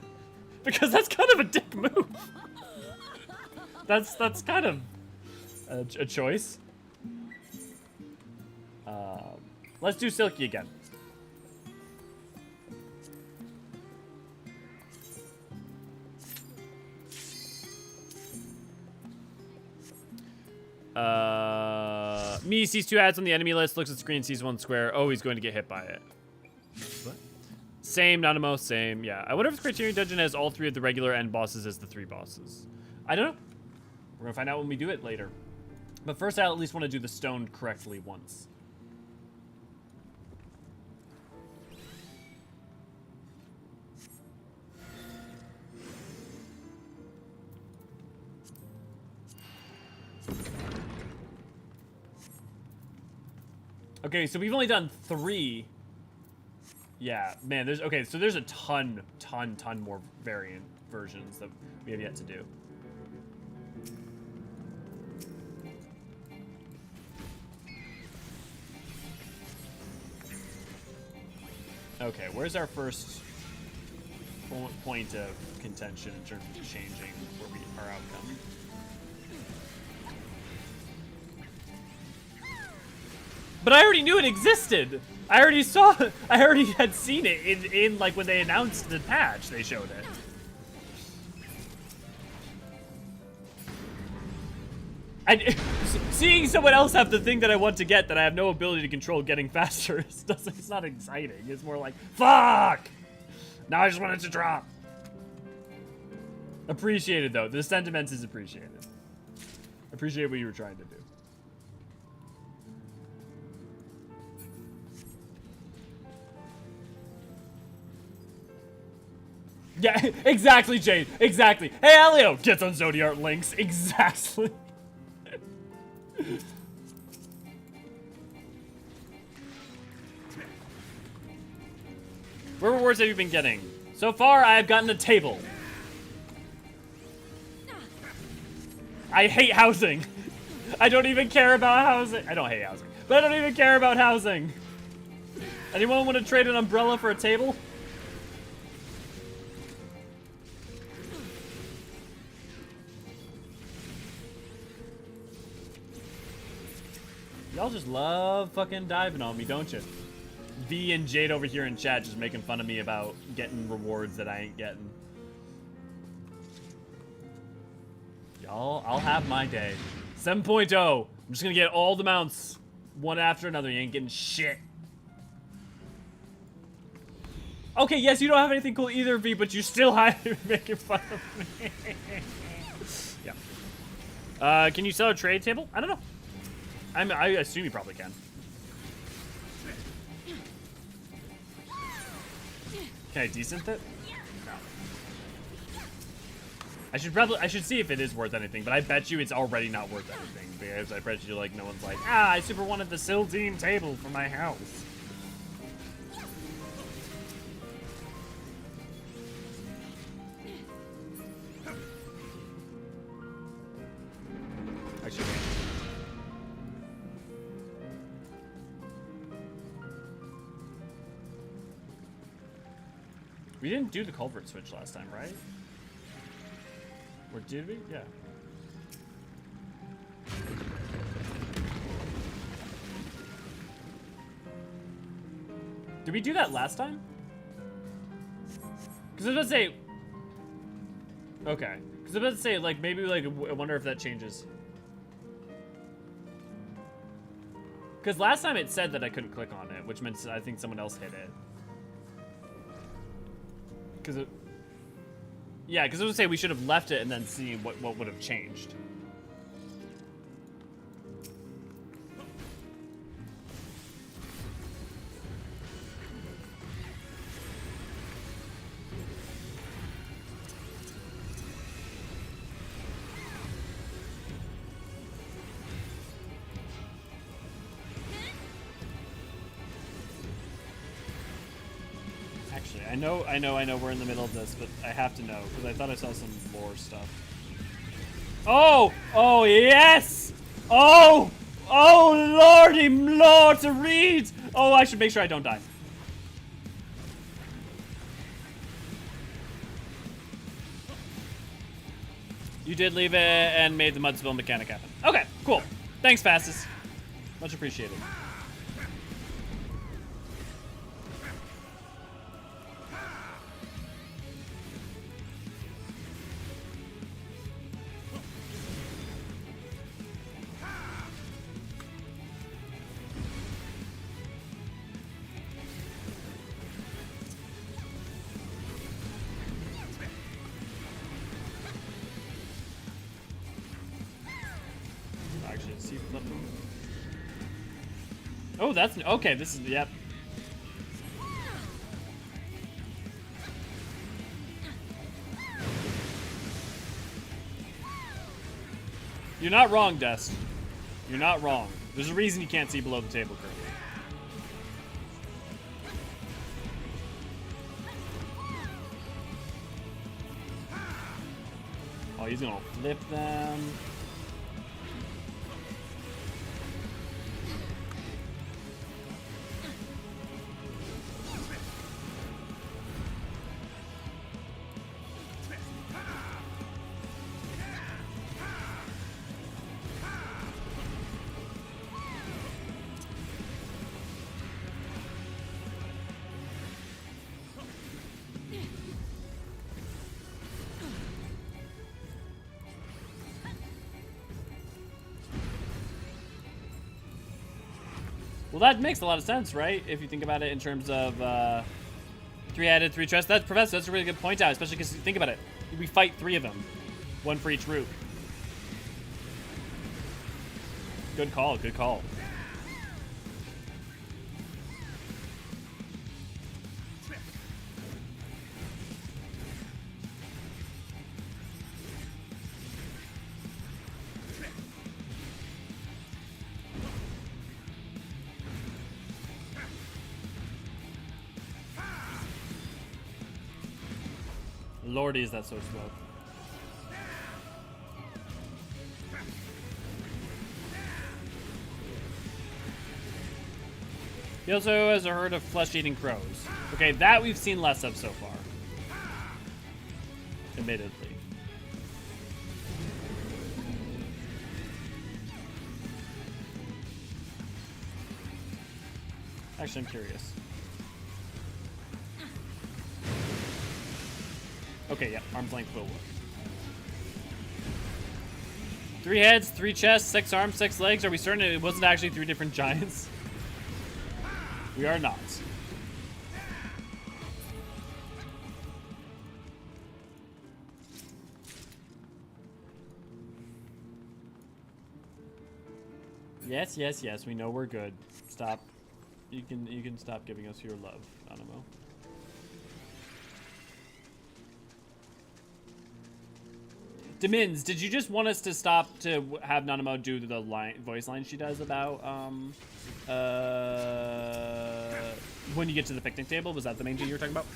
Because that's kind of a dick move. That's kind of a choice. Let's do Silky again. Me sees 2 ads on the enemy list, looks at screen, sees 1 square. Oh, he's going to get hit by it. What? Same, Nanamo, same. Yeah. I wonder if the Criterion dungeon has all 3 of the regular end bosses as the 3 bosses. I don't know. We're going to find out when we do it later. But first, I at least want to do the stone correctly once. Okay, so we've only done 3. Yeah, man, so there's a ton more variant versions that we have yet to do. Okay, where's our first point of contention in terms of changing our outcome? But I already knew it existed. I already had seen it in like when they announced the patch, they showed it. And seeing someone else have the thing that I want to get that I have no ability to control getting faster, it's not exciting. It's more like, fuck! Now I just want it to drop. Appreciated though. The sentiments is appreciated. Appreciate what you were trying to do. Yeah, exactly, Jade. Exactly. Hey, Elio gets on Zodiart links. Exactly. What rewards have you been getting? So far, I have gotten a table. I hate housing. I don't even care about housing. I don't hate housing, but I don't even care about housing. Anyone want to trade an umbrella for a table? Y'all just love fucking diving on me, don't you? V and Jade over here in chat just making fun of me about getting rewards that I ain't getting. Y'all, I'll have my day. 7.0. I'm just gonna get all the mounts one after another. You ain't getting shit. Okay, yes, you don't have anything cool either, V, but you still making fun of me. Yeah. Can you sell a trade table? I don't know. I assume you probably can. Can I decent it? No. I should see if it is worth anything, but I bet you it's already not worth anything because I bet you like no one's like, I super wanted the Sil'dihn table for my house. Actually. We didn't do the culvert switch last time, right? Or did we? Yeah. Did we do that last time? Because I was about to say... Okay. Because I was about to say, like, maybe, like, I wonder if that changes. Because last time it said that I couldn't click on it, which meant I think someone else hit it. Because it... Yeah, because I was going to say we should have left it and then see what would have changed. Actually, I know we're in the middle of this, but I have to know, because I thought I saw some lore stuff. Oh! Oh, yes! Oh! Oh, lordy lord to read! Oh, I should make sure I don't die. You did leave it and made the mud spill mechanic happen. Okay, cool. Thanks, Fastest. Much appreciated. Oh, that's okay. This is yep. You're not wrong, Dust. You're not wrong. There's a reason you can't see below the table currently. he's gonna flip them. Well, that makes a lot of sense, right? If you think about it in terms of three-headed, three-chest. That's Professor. That's a really good point out, especially because think about it. We fight 3 of them, 1 for each route. Good call. Good call. Lordy, is that so slow. He also has a herd of flesh-eating crows. Okay, that we've seen less of so far. Admittedly. Actually, I'm curious. Okay, yeah, arm's length will work. 3 heads, 3 chests, 6 arms, 6 legs. Are we certain it wasn't actually 3 different giants? We are not. Yes, yes, yes. We know we're good. Stop. You can stop giving us your love, Animo. Demins, did you just want us to stop to have Nanamo do the voice line she does about when you get to the picnic table? Was that the main thing you were talking about?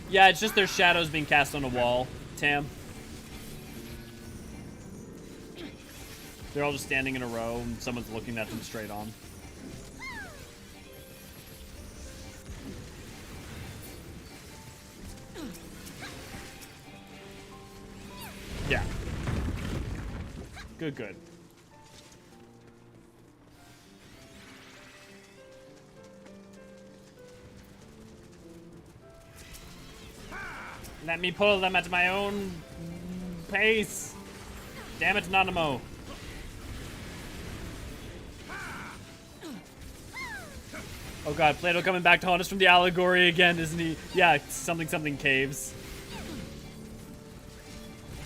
Yeah, it's just their shadows being cast on a wall, Tam. They're all just standing in a row and someone's looking at them straight on. Yeah. Good, good. Let me pull them at my own pace. Damn it, Nanamo. Oh god, Plato coming back to haunt us from the allegory again, isn't he? Yeah, something caves.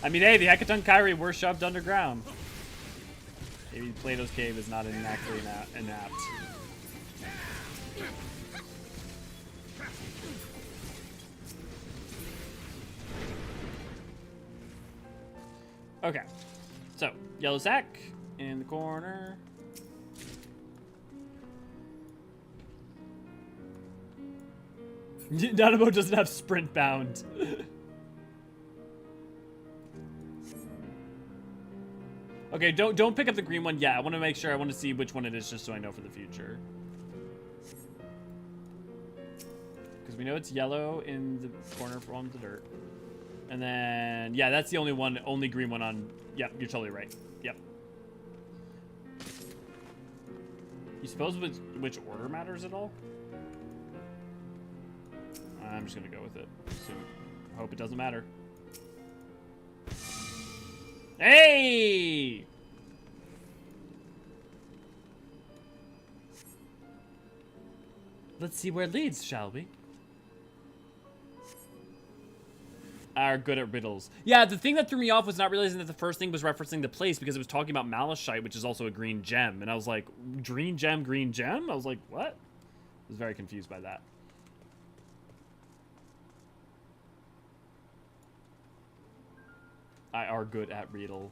I mean, hey, the Hecaton Kyrie were shoved underground. Maybe Plato's cave is not exactly inapt. Okay, so yellow sack in the corner. Nanamo doesn't have sprint bound. Okay, don't pick up the green one yet. I want to make sure. I want to see which one it is, just so I know for the future. Because we know it's yellow in the corner from the dirt. And then, yeah, that's the only green one on. Yep, you're totally right. Yep. You suppose which order matters at all? I'm just gonna go with it. So, I hope it doesn't matter. Hey! Let's see where it leads, shall we? Are good at riddles. Yeah, the thing that threw me off was not realizing that the first thing was referencing the place because it was talking about malachite, which is also a green gem. And I was like, green gem, green gem? I was like, what? I was very confused by that. I are good at riddle.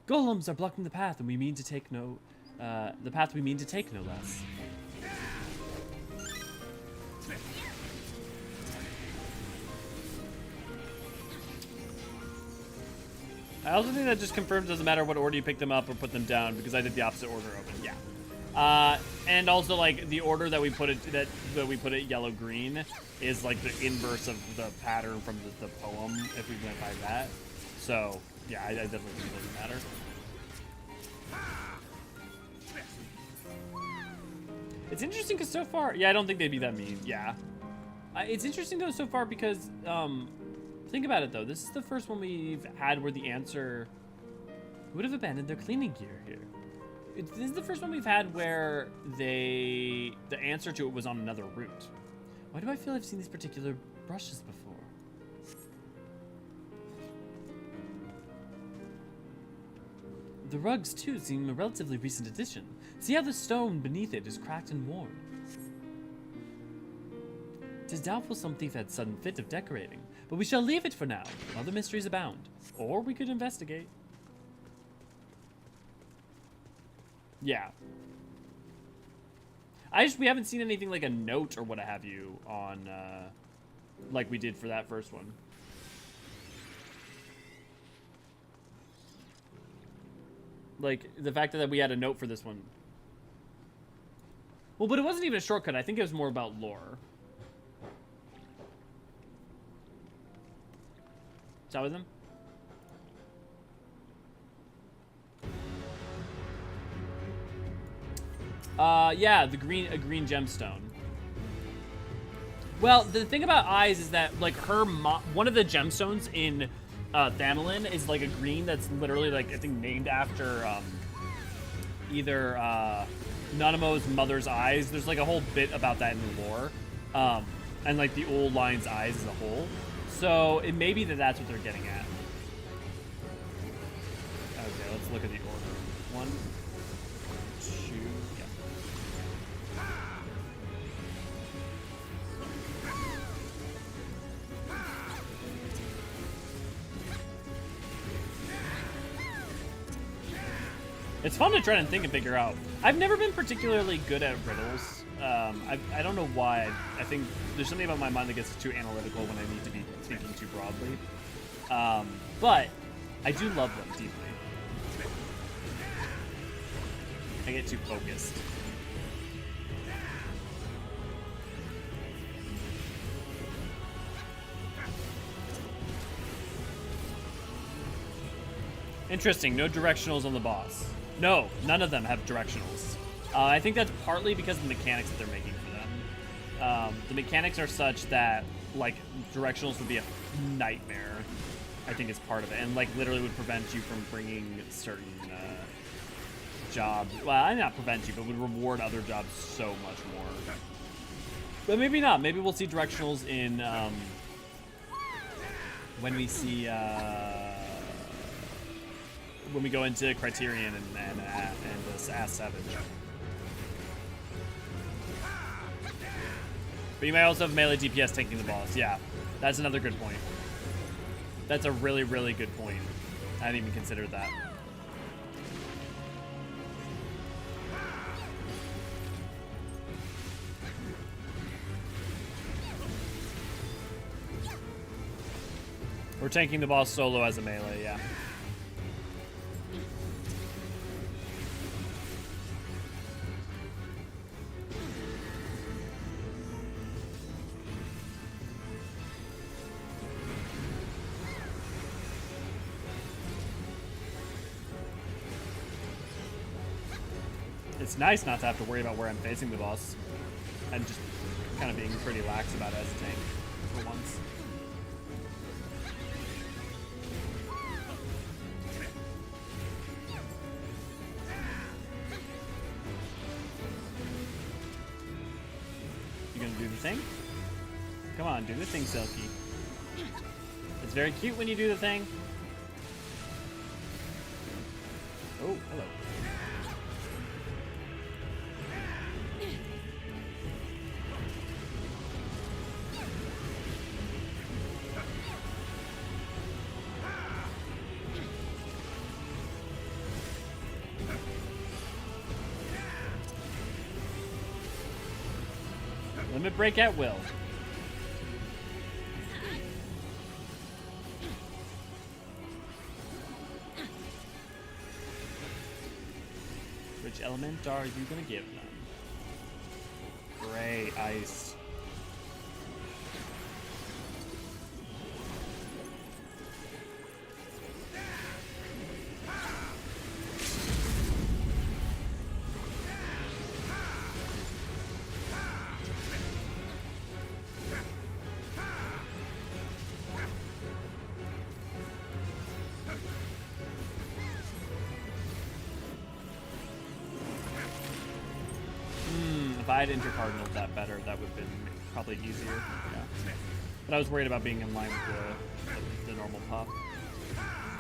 Golems are blocking the path, and we mean to take no less. I also think that just confirms it doesn't matter what order you pick them up or put them down because I did the opposite order open. Yeah. And also like the order that we put it that we put it yellow green is like the inverse of the pattern from the poem if we went by that. So yeah, I definitely think it doesn't matter. It's interesting because so far, yeah, I don't think they'd be that mean. Yeah, it's interesting though so far because think about it though. This is the first one we've had where the answer would have abandoned their cleaning gear here. This is the first one we've had where the answer to it was on another route. Why do I feel I've seen these particular brushes before? The rugs too seem a relatively recent addition. See how the stone beneath it is cracked and worn. 'Tis doubtful some thief had sudden fit of decorating, but we shall leave it for now. Other mysteries abound. Or we could investigate. Yeah. We haven't seen anything like a note or what have you on, like we did for that first one. Like, the fact that we had a note for this one. Well, but it wasn't even a shortcut. I think it was more about lore. Is that with him? Yeah, a green gemstone. Well, the thing about eyes is that, like, one of the gemstones in Hydaelyn is, like, a green that's literally, like, I think named after, either, Nanamo's mother's eyes. There's, like, a whole bit about that in the lore. And, like, the old lion's eyes as a whole. So, it may be that that's what they're getting at. Okay, let's look at the order. 1, 2, yeah. It's fun to try and think and figure out. I've never been particularly good at riddles. I don't know why. I think there's something about my mind that gets too analytical when I need to be thinking too broadly. But I do love them deeply. I get too focused. Interesting, no directionals on the boss. No, none of them have directionals. I think that's partly because of the mechanics that they're making for them. The mechanics are such that, like, directionals would be a nightmare, I think is part of it. And, like, literally would prevent you from bringing certain jobs. Well, not prevent you, but would reward other jobs so much more. But maybe not. Maybe we'll see directionals in, when we see, when we go into Criterion and Ass Savage. But you might also have melee DPS taking the boss. Yeah, that's another good point. That's a really, really good point. I hadn't even considered that. We're tanking the boss solo as a melee, yeah. It's nice not to have to worry about where I'm facing the boss. And just kind of being pretty lax about it as a tank for once. You gonna do the thing? Come on, do the thing, Silky. It's very cute when you do the thing. Oh, hello. Limit break at will. Which element are you gonna give them? Gray, ice. If I had intercardinaled that better, that would have been probably easier. Yeah. But I was worried about being in line with the normal pop. I'm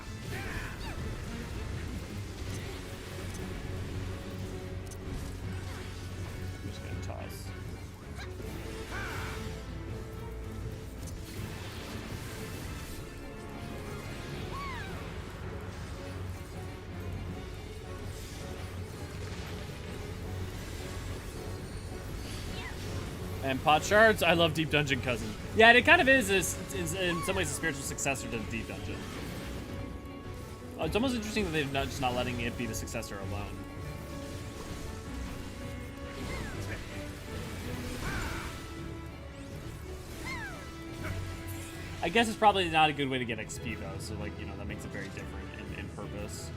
just gonna toss. And pot shards, I love Deep Dungeon Cousin. Yeah, and it kind of is in some ways a spiritual successor to the Deep Dungeon. It's almost interesting that they're just not letting it be the successor alone. I guess it's probably not a good way to get XP though, so like, you know, that makes it very different in purpose.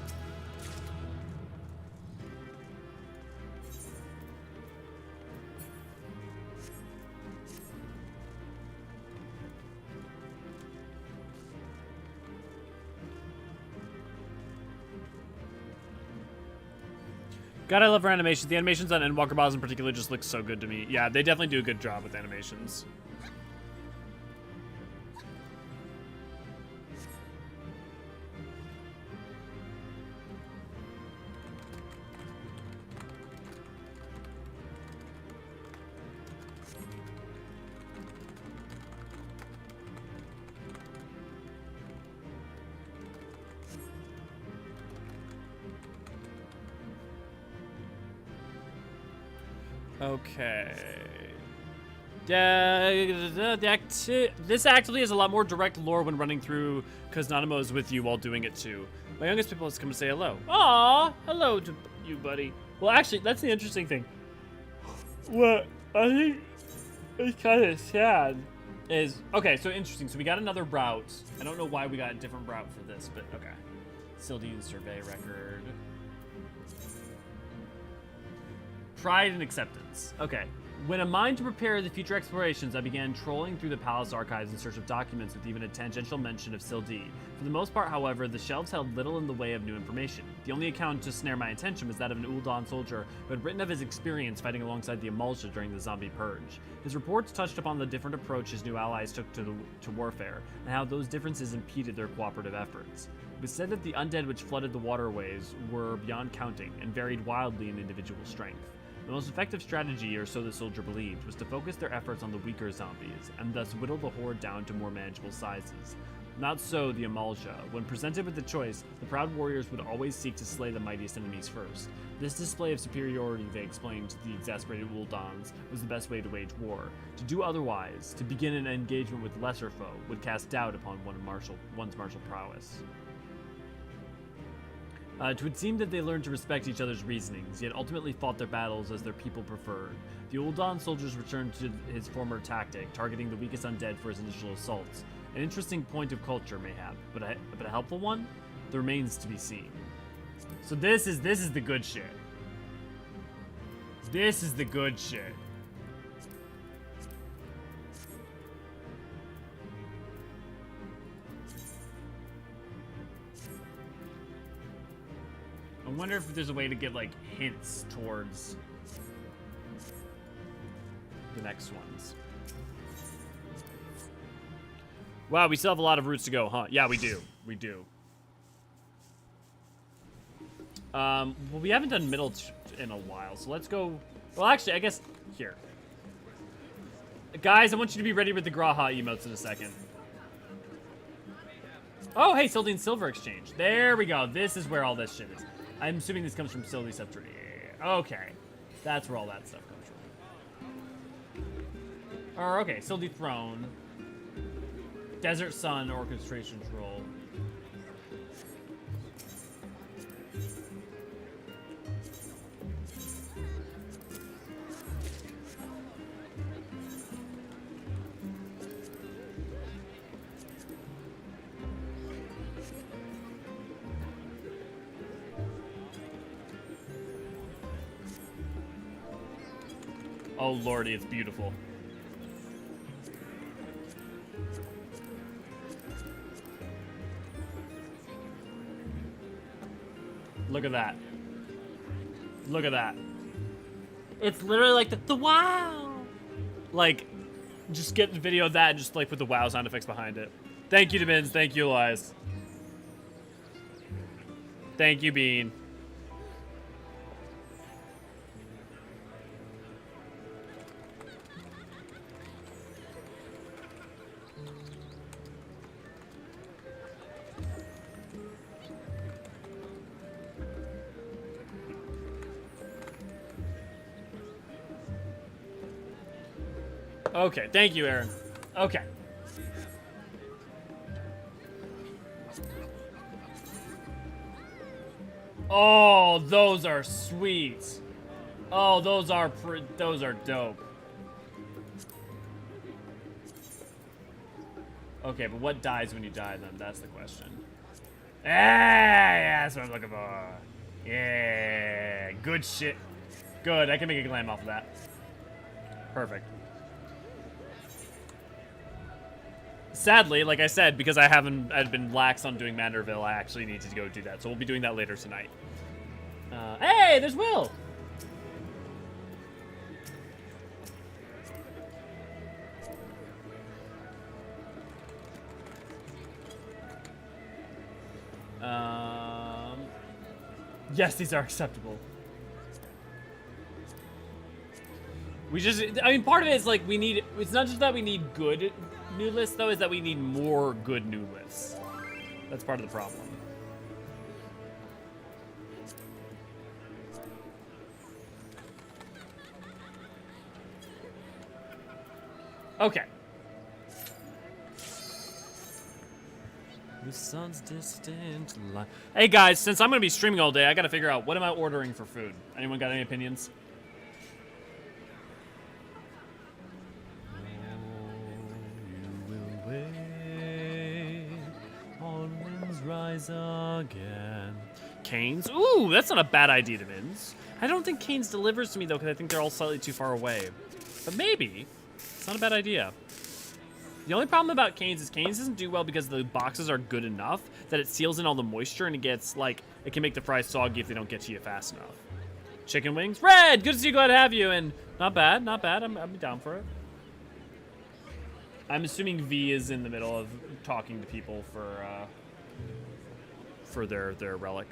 God, I love her animations. The animations on Endwalker Boss in particular just look so good to me. Yeah, they definitely do a good job with animations. Okay. This actively has a lot more direct lore when running through, because Nanamo is with you while doing it too. My youngest people has come to say hello. Aww, hello to you, buddy. Well, actually, that's the interesting thing. What I think is kind of sad is, okay, so interesting. So we got another route. I don't know why we got a different route for this, but okay. Sil'dih survey record. Pride and acceptance. Okay. When a mind to prepare the future explorations, I began trolling through the palace archives in search of documents with even a tangential mention of Sil'dih. For the most part, however, the shelves held little in the way of new information. The only account to snare my attention was that of an Ul'dah soldier who had written of his experience fighting alongside the Amalja during the zombie purge. His reports touched upon the different approach his new allies took to warfare, and how those differences impeded their cooperative efforts. It was said that the undead which flooded the waterways were beyond counting, and varied wildly in individual strength. The most effective strategy, or so the soldier believed, was to focus their efforts on the weaker zombies, and thus whittle the horde down to more manageable sizes. Not so the Amalja. When presented with the choice, the proud warriors would always seek to slay the mightiest enemies first. This display of superiority, they explained to the exasperated Uldans, was the best way to wage war. To do otherwise, to begin an engagement with lesser foe, would cast doubt upon one's martial prowess. It would seem that they learned to respect each other's reasonings, yet ultimately fought their battles as their people preferred. The Ul'dah soldiers returned to his former tactic, targeting the weakest undead for his initial assaults. An interesting point of culture, mayhap, but a helpful one? That remains to be seen. So this is the good shit. This is the good shit. I wonder if there's a way to get, like, hints towards the next ones. Wow, we still have a lot of routes to go, huh? Yeah, we do. We do. Well, we haven't done middle in a while, so let's go... Well, actually, I guess... Here. Guys, I want you to be ready with the Graha emotes in a second. Oh, hey, Sil'dihn Silver Exchange. There we go. This is where all this shit is. I'm assuming this comes from Sil'dih Subterrane. Okay. That's where all that stuff comes from. Or, okay, Sil'dih Throne. Desert Sun Orchestration Scroll. Oh lordy, it's beautiful. Look at that. Look at that. It's literally like the wow. Like, just get the video of that and just like put the wow sound effects behind it. Thank you, Demins. Thank you, Elias. Thank you, Bean. Okay, thank you, Aaron. Okay. Oh, those are sweet. Oh, those are dope. Okay, but what dies when you die then? That's the question. Yeah, that's what I'm looking for. Yeah, good shit. Good, I can make a glam off of that. Perfect. Sadly, like I said, because I'd been lax on doing Manderville, I actually need to go do that. So we'll be doing that later tonight. Hey, there's Will! Yes, these are acceptable. I mean, part of it is like it's not just that we need good new lists, though, is that we need more good new lists. That's part of the problem. Okay. The sun's distant light. Hey guys, since I'm gonna be streaming all day, I gotta figure out what am I ordering for food. Anyone got any opinions? Rise again. Canes? Ooh, that's not a bad idea, Divins. I don't think Canes delivers to me, though, because I think they're all slightly too far away. But maybe. It's not a bad idea. The only problem about Canes is Canes doesn't do well because the boxes are good enough that it seals in all the moisture and it gets, like, it can make the fries soggy if they don't get to you fast enough. Chicken wings? Red! Good to see you, glad to have you, and not bad, not bad. I'm down for it. I'm assuming V is in the middle of talking to people for their relic.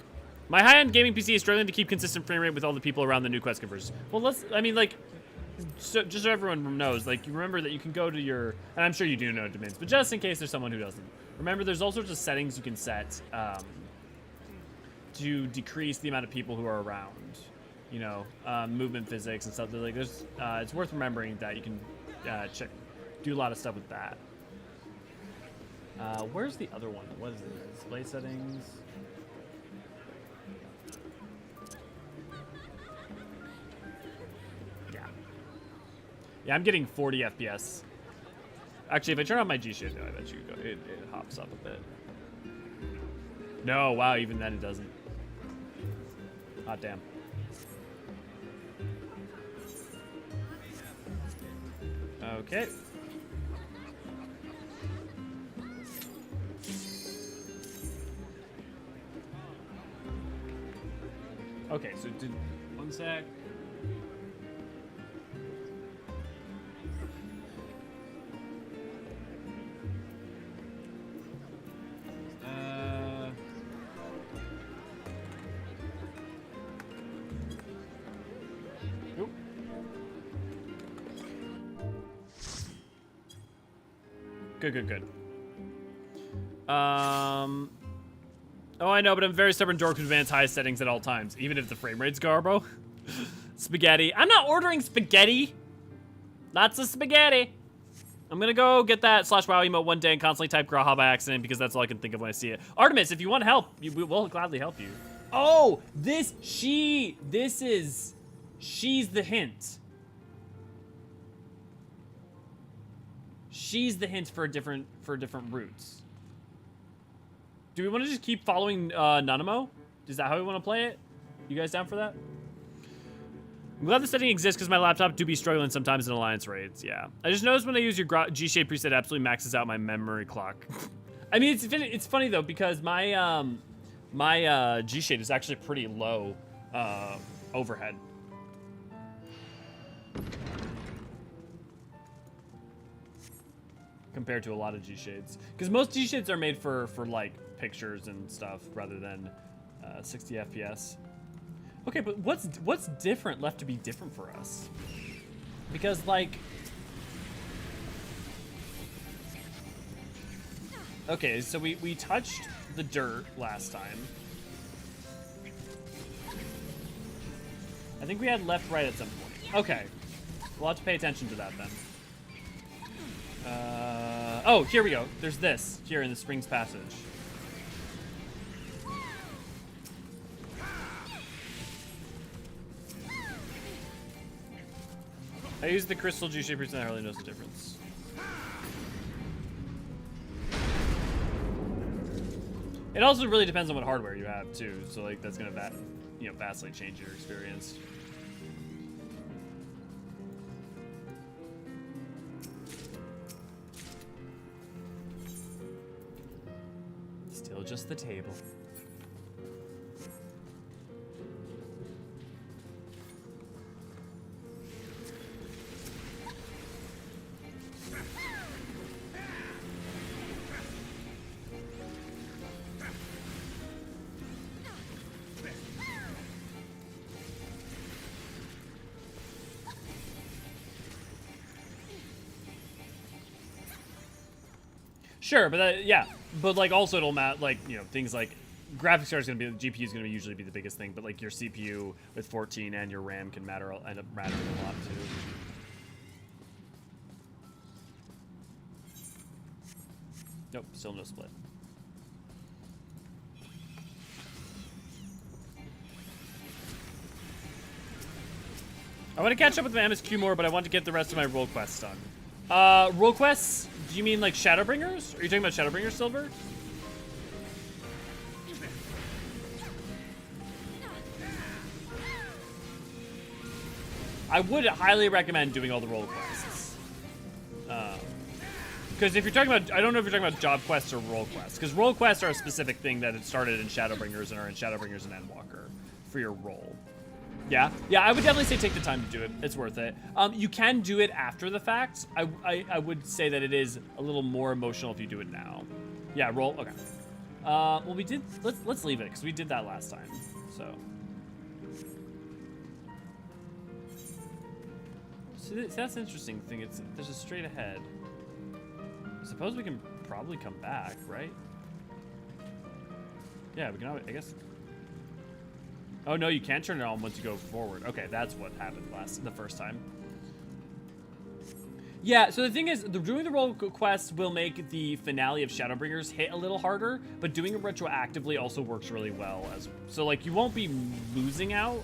My high-end gaming PC is struggling to keep consistent frame rate with all the people around the new quest converters. Well, I mean, like, just so everyone knows, like, you remember that you can go to your, and I'm sure you do know Domins, but just in case there's someone who doesn't, remember there's all sorts of settings you can set to decrease the amount of people who are around, you know, movement physics and stuff. Like, there's, it's worth remembering that you can do a lot of stuff with that. Where's the other one? What is it? Display settings. Yeah, I'm getting 40 FPS. Actually, if I turn on my G shit, no, I bet you it hops up a bit. No, wow, even then it doesn't. Hot damn. Okay. Okay, so one sec. Nope. Good. Oh, I know, but I'm very stubborn dork who advance high settings at all times, even if the frame rate's garbo. Spaghetti. I'm not ordering spaghetti. Lots of spaghetti. I'm gonna go get that /wow emote one day and constantly type Graha by accident because that's all I can think of when I see it. Artemis, if you want help, we'll gladly help you. Oh, she's the hint. She's the hint for different routes. Do we want to just keep following Nanamo? Is that how we want to play it? You guys down for that? I'm glad the setting exists because my laptop do be struggling sometimes in alliance raids. Yeah, I just noticed when I use your G-shape preset, absolutely maxes out my memory clock. I mean, it's funny though because my my G-shape is actually pretty low overhead. Compared to a lot of G-shades, because most G-shades are made for like pictures and stuff rather than 60 FPS. Okay, but what's different left to be different for us? Because like, okay, so we touched the dirt last time. I think we had left, right at some point. Okay, we'll have to pay attention to that then. Oh, here we go. There's this here in the Springs Passage. I use the crystal G-shape recently. I hardly knows the difference. It also really depends on what hardware you have too. So like that's gonna vastly change your experience. Still just the table. Sure, but yeah, but like also it'll matter, like, you know, things like graphics card is going to be, GPU is going to usually be the biggest thing, but like your CPU with 14 and your RAM can end up mattering a lot too. Nope, still no split. I want to catch up with my MSQ more, but I want to get the rest of my role quests done. Role quests? Do you mean like Shadowbringers? Are you talking about Shadowbringers, Silver? I would highly recommend doing all the role quests. Because if you're talking about, I don't know if you're talking about job quests or role quests. Because role quests are a specific thing that had started in Shadowbringers and are in Shadowbringers and Endwalker for your role. Yeah, I would definitely say take the time to do it. It's worth it. You can do it after the fact. I would say that it is a little more emotional if you do it now. Yeah, roll. Okay. Well, we did. Let's leave it because we did that last time. So that's an interesting thing. There's a straight ahead. I suppose we can probably come back, right? Yeah, we can always, I guess. Oh no, you can't turn it on once you go forward. Okay, that's what happened the first time. Yeah, so the thing is, doing the role quest will make the finale of Shadowbringers hit a little harder, but doing it retroactively also works really well. So like you won't be losing out,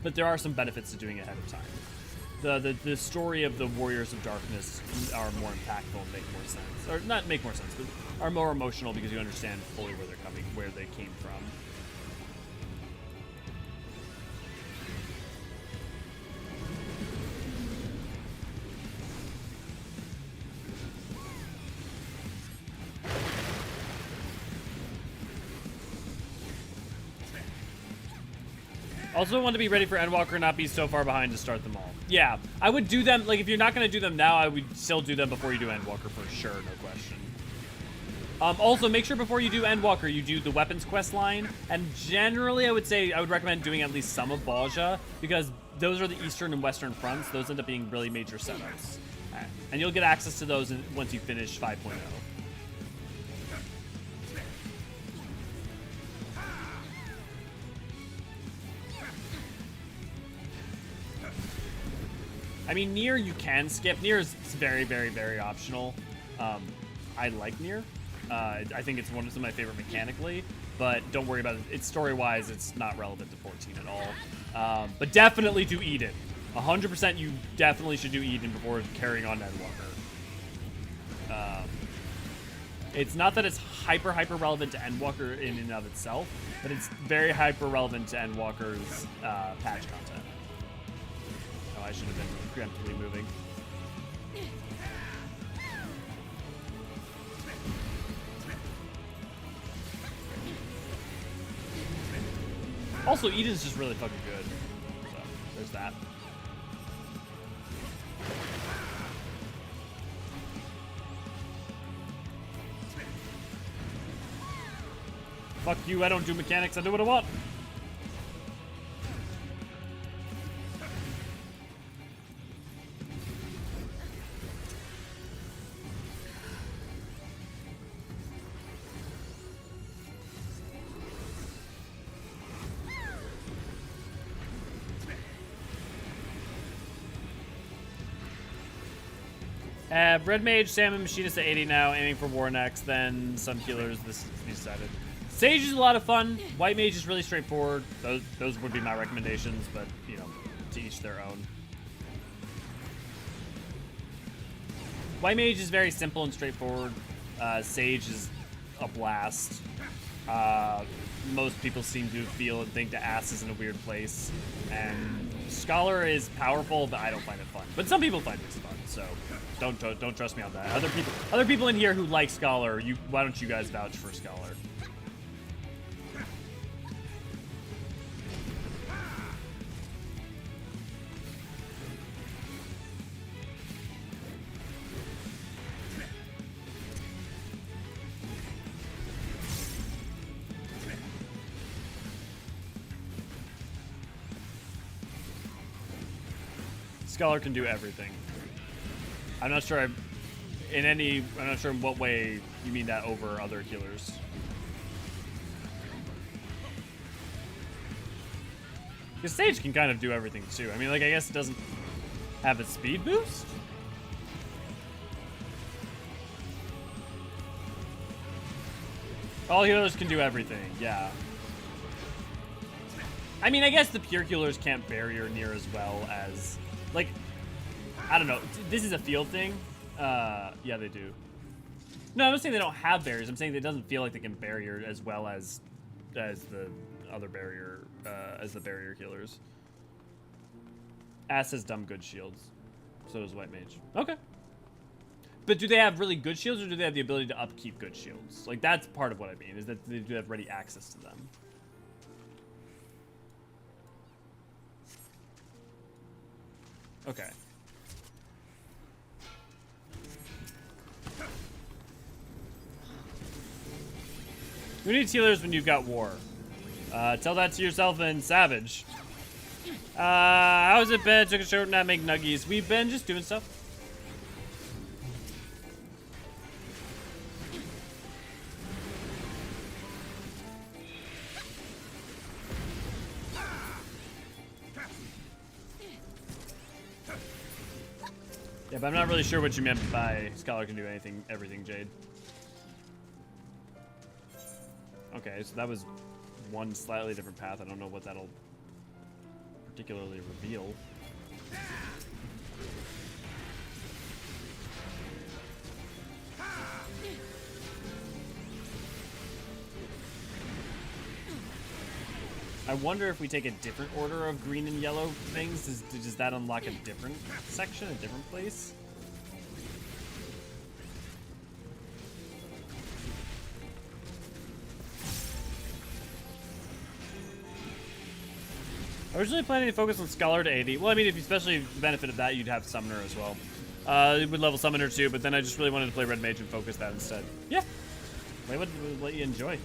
but there are some benefits to doing it ahead of time. The story of the Warriors of Darkness are more impactful and make more sense, or not make more sense, but are more emotional because you understand fully where they're coming, where they came from. Also want to be ready for Endwalker and not be so far behind to start them all. Yeah, I would do them, like if you're not going to do them now, I would still do them before you do Endwalker for sure, no question. Also, make sure before you do Endwalker, you do the weapons quest line. And generally, I would recommend doing at least some of Balja, because those are the eastern and western fronts. Those end up being really major setups. Right. And you'll get access to those once you finish 5.0. I mean, Nier you can skip. Nier is very, very, very optional. I like Nier. I think it's one of my favorite mechanically, but don't worry about it. It's story-wise, it's not relevant to 14 at all. But definitely do Eden. 100% you definitely should do Eden before carrying on Endwalker. It's not that it's hyper relevant to Endwalker in and of itself, but it's very hyper relevant to Endwalker's patch content. I should have been preemptively moving. Also, Eden's just really fucking good. So, there's that. Fuck you, I don't do mechanics, I do what I want. Red Mage, Salmon, Machinist at 80 now, aiming for War next, then some healers, this is to be decided. Sage is a lot of fun. White Mage is really straightforward. Those would be my recommendations, but, you know, to each their own. White Mage is very simple and straightforward. Sage is a blast. Most people seem to feel and think the ass is in a weird place. And Scholar is powerful, but I don't find it fun. But some people find it fun, so don't trust me on that. Other people in here who like Scholar, why don't you guys vouch for Scholar? Scholar can do everything. I'm not sure in what way you mean that over other healers. Because Sage can kind of do everything too. I mean, like, I guess it doesn't have a speed boost? All healers can do everything, yeah. I mean, I guess the pure healers can't barrier near as well as... Like, I don't know. This is a field thing. Yeah, they do. No, I'm not saying they don't have barriers. I'm saying it doesn't feel like they can barrier as well as the other barrier, as the barrier healers. Ass has dumb good shields. So does White Mage. Okay. But do they have really good shields, or do they have the ability to upkeep good shields? Like, that's part of what I mean, is that they do have ready access to them. Okay. Who needs healers when you've got war? Tell that to yourself and Savage. How's it been? Took a short nap, make nuggies. We've been just doing stuff. Yeah, but I'm not really sure what you meant by Scholar can do everything, Jade. Okay, so that was one slightly different path. I don't know what that'll particularly reveal. I wonder if we take a different order of green and yellow things, does that unlock a different section, a different place? Originally planning to focus on Scholar to 80. Well, I mean, especially the benefit of that, you'd have Summoner as well. It would level Summoner too, but then I just really wanted to play Red Mage and focus that instead. Yeah. Play what let you enjoy.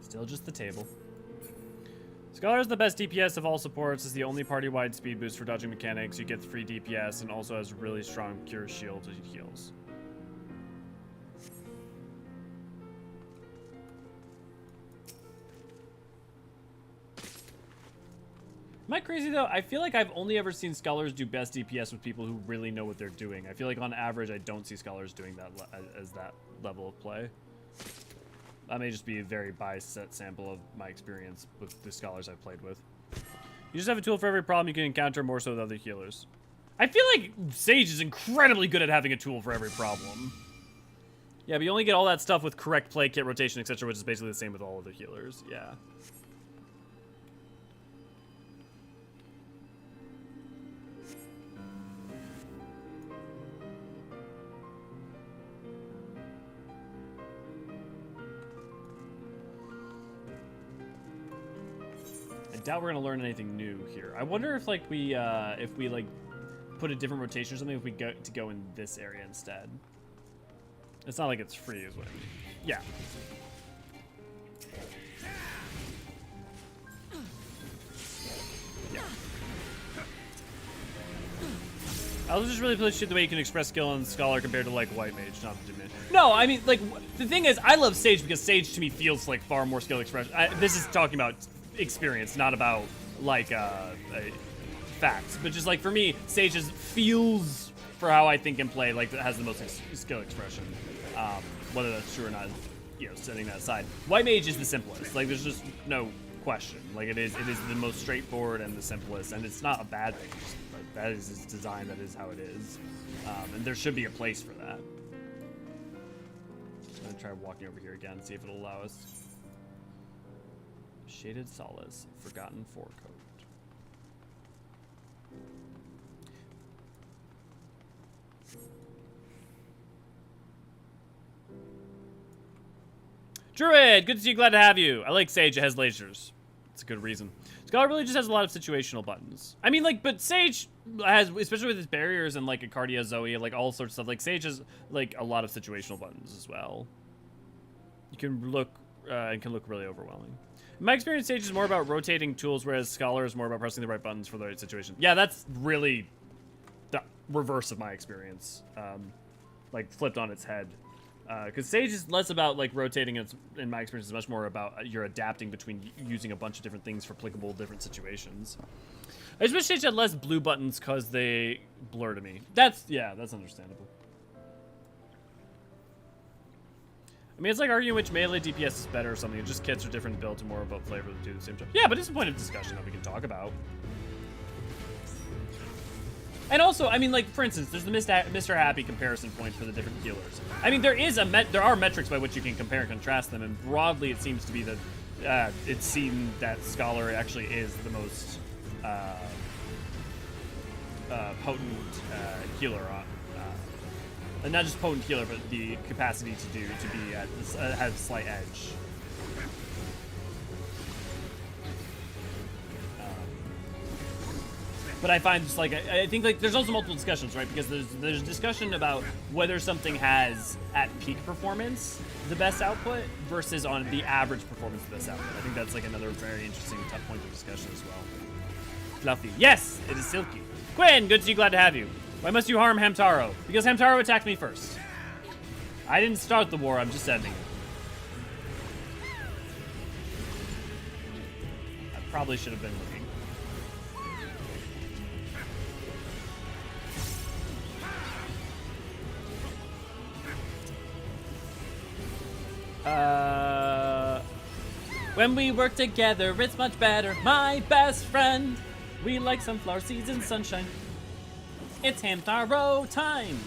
Still just the table. Scholar is the best DPS of all supports, is the only party-wide speed boost for dodging mechanics. You get free DPS and also has really strong cure shield as he heals. Am I crazy though? I feel like I've only ever seen Scholars do best DPS with people who really know what they're doing. I feel like on average I don't see Scholars doing that as that level of play. That may just be a very biased set sample of my experience with the Scholars I've played with. You just have a tool for every problem you can encounter, more so with other healers. I feel like Sage is incredibly good at having a tool for every problem. Yeah, but you only get all that stuff with correct play, kit rotation, etc., which is basically the same with all of the healers. Yeah. I doubt we're gonna learn anything new here. I wonder if like we like put a different rotation or something, if we go in this area instead. It's not like it's free, is what I mean. Yeah. Yeah. I was just really appreciate the way you can express skill in Scholar compared to like White Mage, not to diminish. No, I mean like the thing is, I love Sage because Sage to me feels like far more skill expression. This is talking about experience, not about like facts, but just like for me, Sage just feels for how I think and play like that has the most skill expression. Whether that's true or not, you know, setting that aside. White Mage is the simplest. Like there's just no question. Like it is the most straightforward and the simplest, and it's not a bad thing. Just, like, that is its design. That is how it is, and there should be a place for that. I'm gonna try walking over here again and see if it'll allow us. Shaded Solace, Forgotten Forecode. Druid, good to see you, glad to have you. I like Sage, it has lasers. It's a good reason. Scholar really just has a lot of situational buttons. I mean, like, but Sage has, especially with its barriers and like Acardia, Zoe, like all sorts of stuff, like Sage has like a lot of situational buttons as well. You can look, it can look really overwhelming. In my experience, Sage is more about rotating tools, whereas Scholar is more about pressing the right buttons for the right situation. Yeah, that's really the reverse of my experience. Like flipped on its head. Because Sage is less about like rotating, in my experience, is much more about you're adapting between using a bunch of different things for applicable different situations. I just wish Sage had less blue buttons because they blur to me. That's understandable. I mean, it's like arguing which melee DPS is better or something. It's just kits are different built and more about flavor that do the same job. Yeah, but it's a point of discussion that we can talk about. And also, I mean, like, for instance, there's the Mr. Happy comparison point for the different healers. I mean, there are metrics by which you can compare and contrast them, and broadly it seems to be that it's seen that Scholar actually is the most potent healer on, and not just potent healer, but the capacity to be at this, have a slight edge. But I find just like, I think like there's also multiple discussions, right? Because there's discussion about whether something has at peak performance the best output versus on the average performance the best output. I think that's like another very interesting tough point of discussion as well. Fluffy. Yes, it is Silky. Quinn, good to see you, glad to have you. Why must you harm Hamtaro? Because Hamtaro attacked me first. I didn't start the war, I'm just ending it. I probably should have been looking. When we work together, it's much better. My best friend. We like sunflower seeds and sunshine. It's Hamtaro time.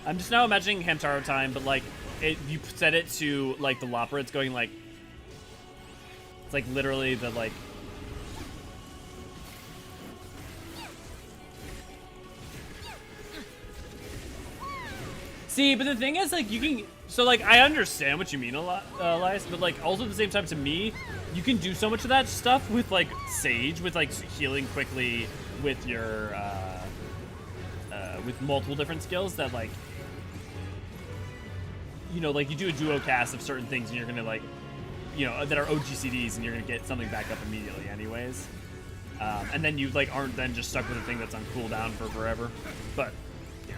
I'm just now imagining Hamtaro time, but like, you set it to like the Lopper. It's going like, it's like literally the like. See, but the thing is, like, you can. So, like, I understand what you mean a lot, Elias, but, like, also at the same time, to me, you can do so much of that stuff with, like, Sage, with, like, healing quickly with your, with multiple different skills that, like, you know, like, you do a duo cast of certain things and you're gonna, like, you know, that are OGCDs and you're gonna get something back up immediately anyways. And then you, like, aren't then just stuck with a thing that's on cooldown for forever. But, yeah.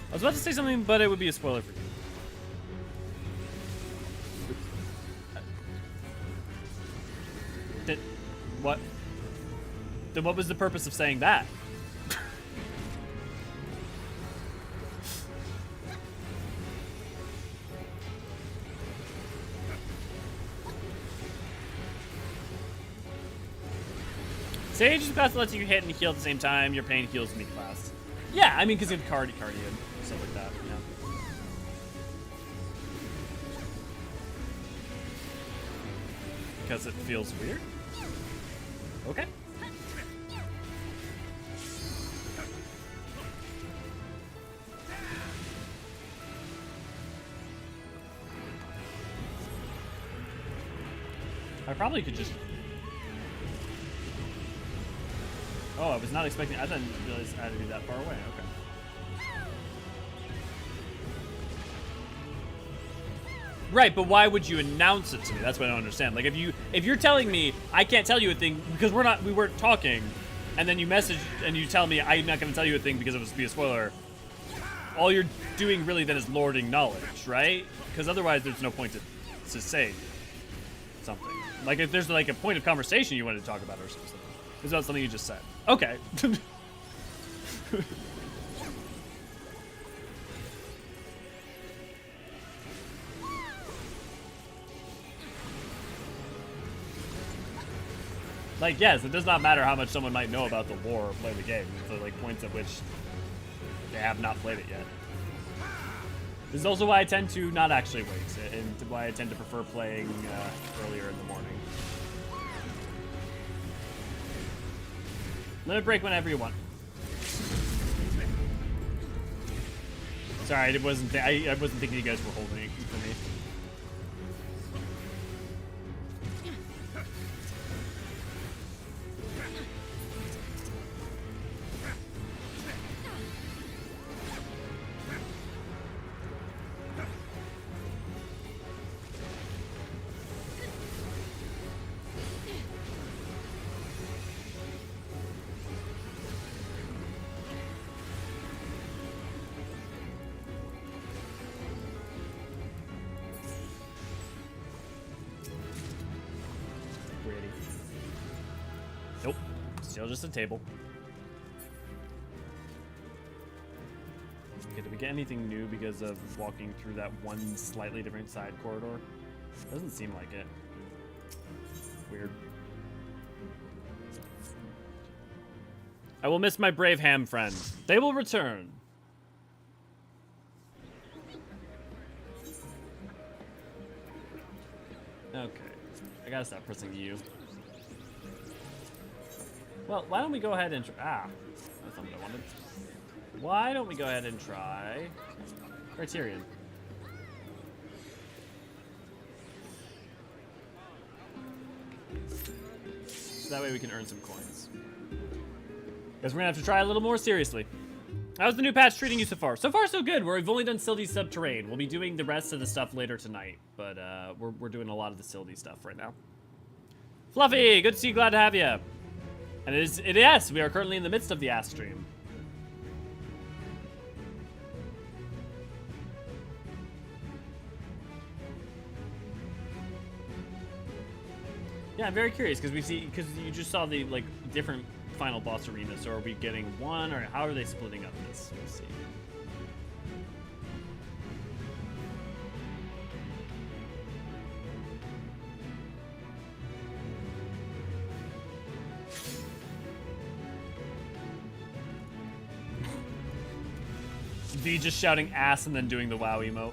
I was about to say something, but it would be a spoiler for you. What? Then what was the purpose of saying that? Sage is a class that lets you hit and heal at the same time. Your pain heals me class. Yeah, I mean, because it's cardian, stuff like that. Yeah. Because it feels weird. Okay. I probably could just... Oh, I was not expecting... I didn't realize I had to be that far away. Okay. Right, but why would you announce it to me? That's what I don't understand. Like, if you're telling me I can't tell you a thing because we weren't talking, and then you message and you tell me I'm not going to tell you a thing because it would be a spoiler, all you're doing really then is lording knowledge, right? Because otherwise there's no point to say something. Like, if there's like a point of conversation you wanted to talk about or something. It's about something you just said. Okay. Like, yes, it does not matter how much someone might know about the lore or play the game. It's like points at which they have not played it yet. This is also why I tend to not actually wait, and why I tend to prefer playing earlier in the morning. Limit break whenever you want. Sorry, I wasn't thinking you guys were holding it for me. Nope. Still just a table. Okay, did we get anything new because of walking through that one slightly different side corridor? Doesn't seem like it. Weird. I will miss my brave ham friend. They will return. Okay. I gotta stop pressing U. Well, why don't we go ahead and that's not what I wanted. Why don't we go ahead and try Criterion? So that way we can earn some coins. Guess we're gonna have to try a little more seriously. How's the new patch treating you so far? So far, so good. We've only done Sil'dih Subterrane. We'll be doing the rest of the stuff later tonight, but we're doing a lot of the Sil'dih stuff right now. Fluffy, good to see you. Glad to have you. And yes, we are currently in the midst of the Ask stream. Yeah, I'm very curious because you just saw the like different final boss arenas. So are we getting one, or how are they splitting up this? We'll see. V just shouting ass and then doing the WoW emote.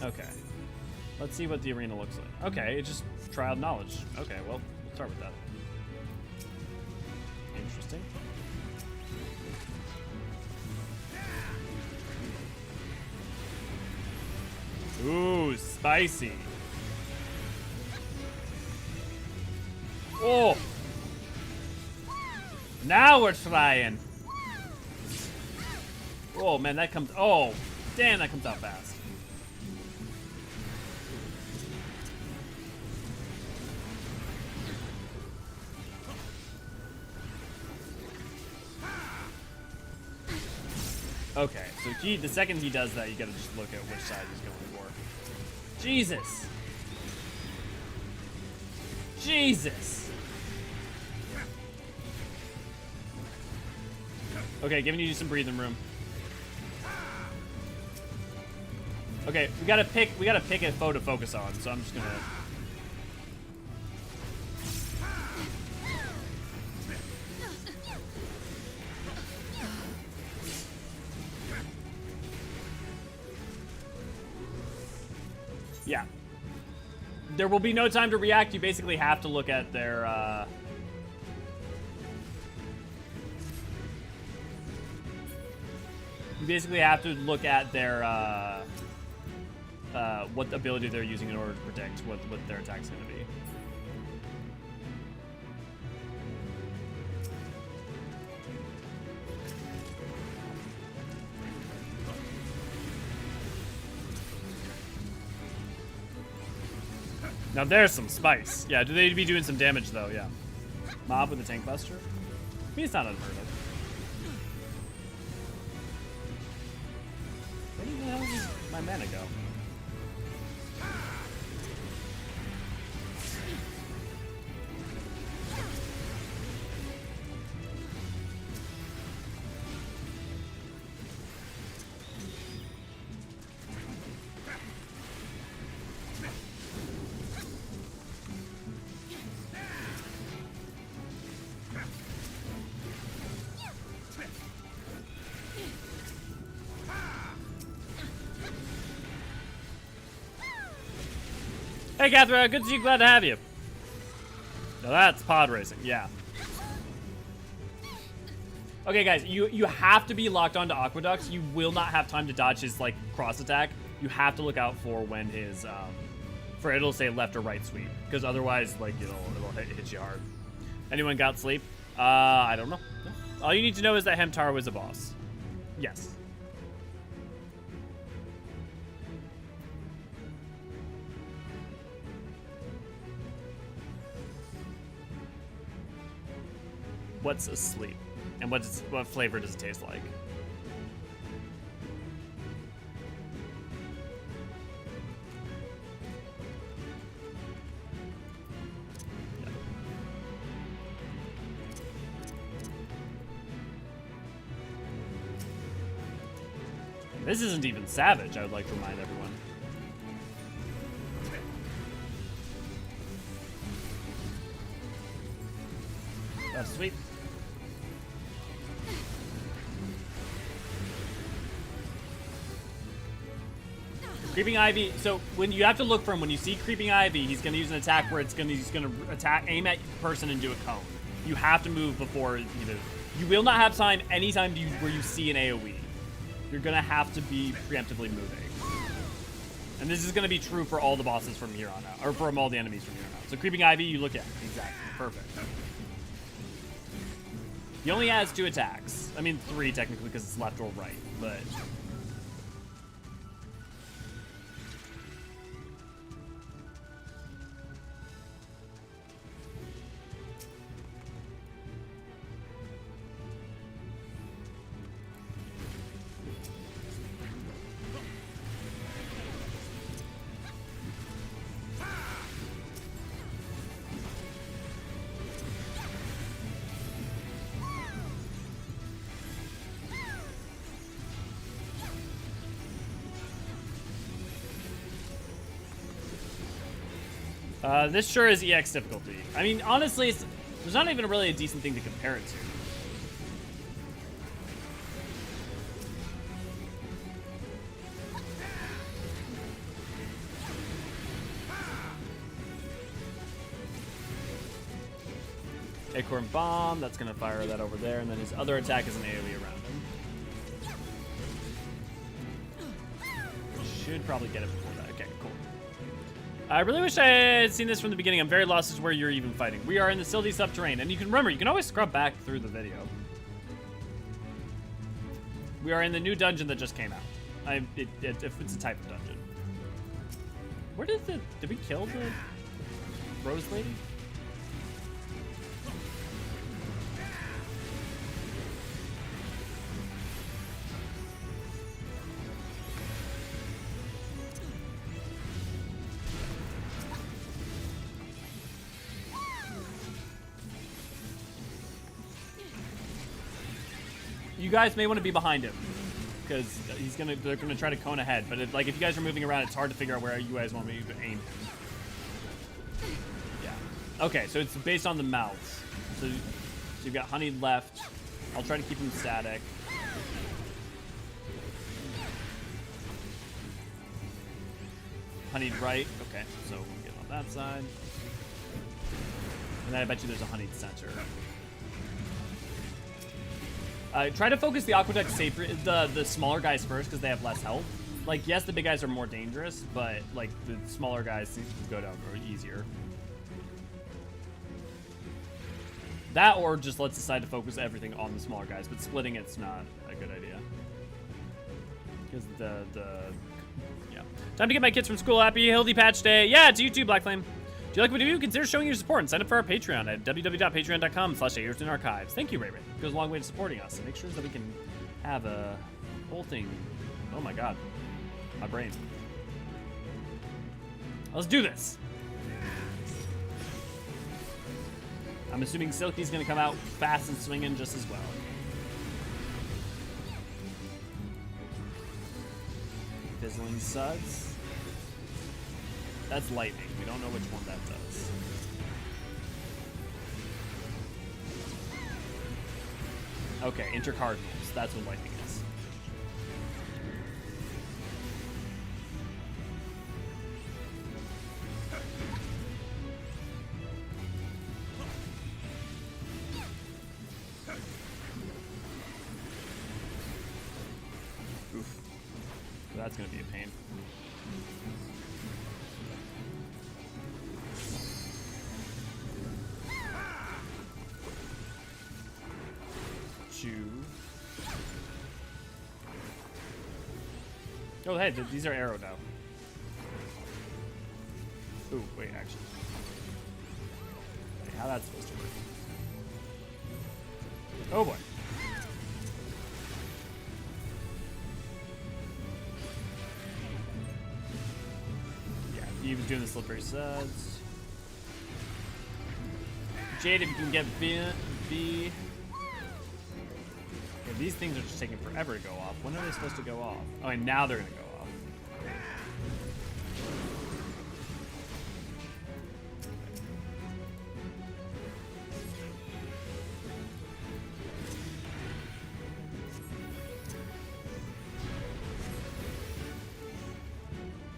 Okay. Let's see what the arena looks like. Okay, it just trialed knowledge. Okay, well, we'll start with that. Interesting. Ooh, spicy. Oh! Now we're trying. Oh man, that comes. Oh, damn, that comes out fast. Okay, so the second he does that, you gotta just look at which side he's going for. Jesus. Jesus. Okay, giving you some breathing room. Okay, we gotta pick a foe to focus on, so I'm just gonna... Yeah. There will be no time to react. You basically have to look at their, You basically have to look at their, what ability they're using in order to predict what their attack's gonna be. Now there's some spice. Yeah, do they be doing some damage though? Yeah. Mob with a tank buster? I mean, it's not unheard of. Where the hell did my mana go? Hey, Catherine, good to see you. Glad to have you. Now that's pod racing, yeah. Okay, guys, you have to be locked onto Aqueducts. You will not have time to dodge his, like, cross attack. You have to look out for when his, for it'll say left or right sweep. Because otherwise, like, it'll hit you hard. Anyone got sleep? I don't know. All you need to know is that Hemtar was a boss. Yes. What's asleep? And what flavor does it taste like? Yeah. This isn't even Savage, I would like to remind everyone. Oh, sweet. Creeping Ivy, so when you have to look for him, when you see Creeping Ivy, he's gonna use an attack where he's gonna attack, aim at the person and do a cone. You have to move before you will not have time anytime where you see an AoE. You're gonna have to be preemptively moving. And this is gonna be true for all the bosses from here on out, or from all the enemies from here on out. So Creeping Ivy, you look at, exactly, perfect. He only has 2 attacks. I mean 3 technically because it's left or right, but... This sure is EX difficulty. I mean, honestly, there's not even really a decent thing to compare it to. Acorn Bomb, that's gonna fire that over there, and then his other attack is an AoE around him. Should probably get it before that. Okay, cool. I really wish I had seen this from the beginning. I'm very lost as to where you're even fighting. We are in the Sil'dih Subterrane, and you can remember, you can always scrub back through the video. We are in the new dungeon that just came out. If it's a type of dungeon. Where did we kill the Rose Lady? You guys may want to be behind him, because they're gonna try to cone ahead. But if you guys are moving around, it's hard to figure out where you guys want me to aim. Yeah. Okay, so it's based on the mouths. So you've got Honey left. I'll try to keep him static. honeyed right. Okay, so we'll get on that side. And then I bet you there's a honeyed center. Try to focus the Aqueduct safer, the smaller guys first because they have less health. Like, yes, the big guys are more dangerous, but like the smaller guys seem to go down easier. That, or just let's decide to focus everything on the smaller guys, but splitting it's not a good idea. Because yeah. Time to get my kids from school. Happy Hildy Patch Day. Yeah, it's you too, Black Flame. Do you like what we do? Consider showing your support and sign up for our Patreon at www.patreon.com/Eorzean Archives. Thank you, Ray Ray. It goes a long way to supporting us. And make sure that we can have a whole thing. Oh my god. My brain. Let's do this. I'm assuming Silky's gonna come out fast and swinging just as well. Fizzling Suds. That's lightning. We don't know which one that does. Okay, intercardinals. That's what lightning is. Oof. That's gonna be a pain. Oh, hey, these are arrow now. Ooh, wait, actually. Wait, how that's supposed to work? Oh boy. Yeah, he was doing the slippery suds. Jade, if you can get V. Okay, these things are just taking forever to go off. When are they supposed to go off? Oh, and now they're gonna go off.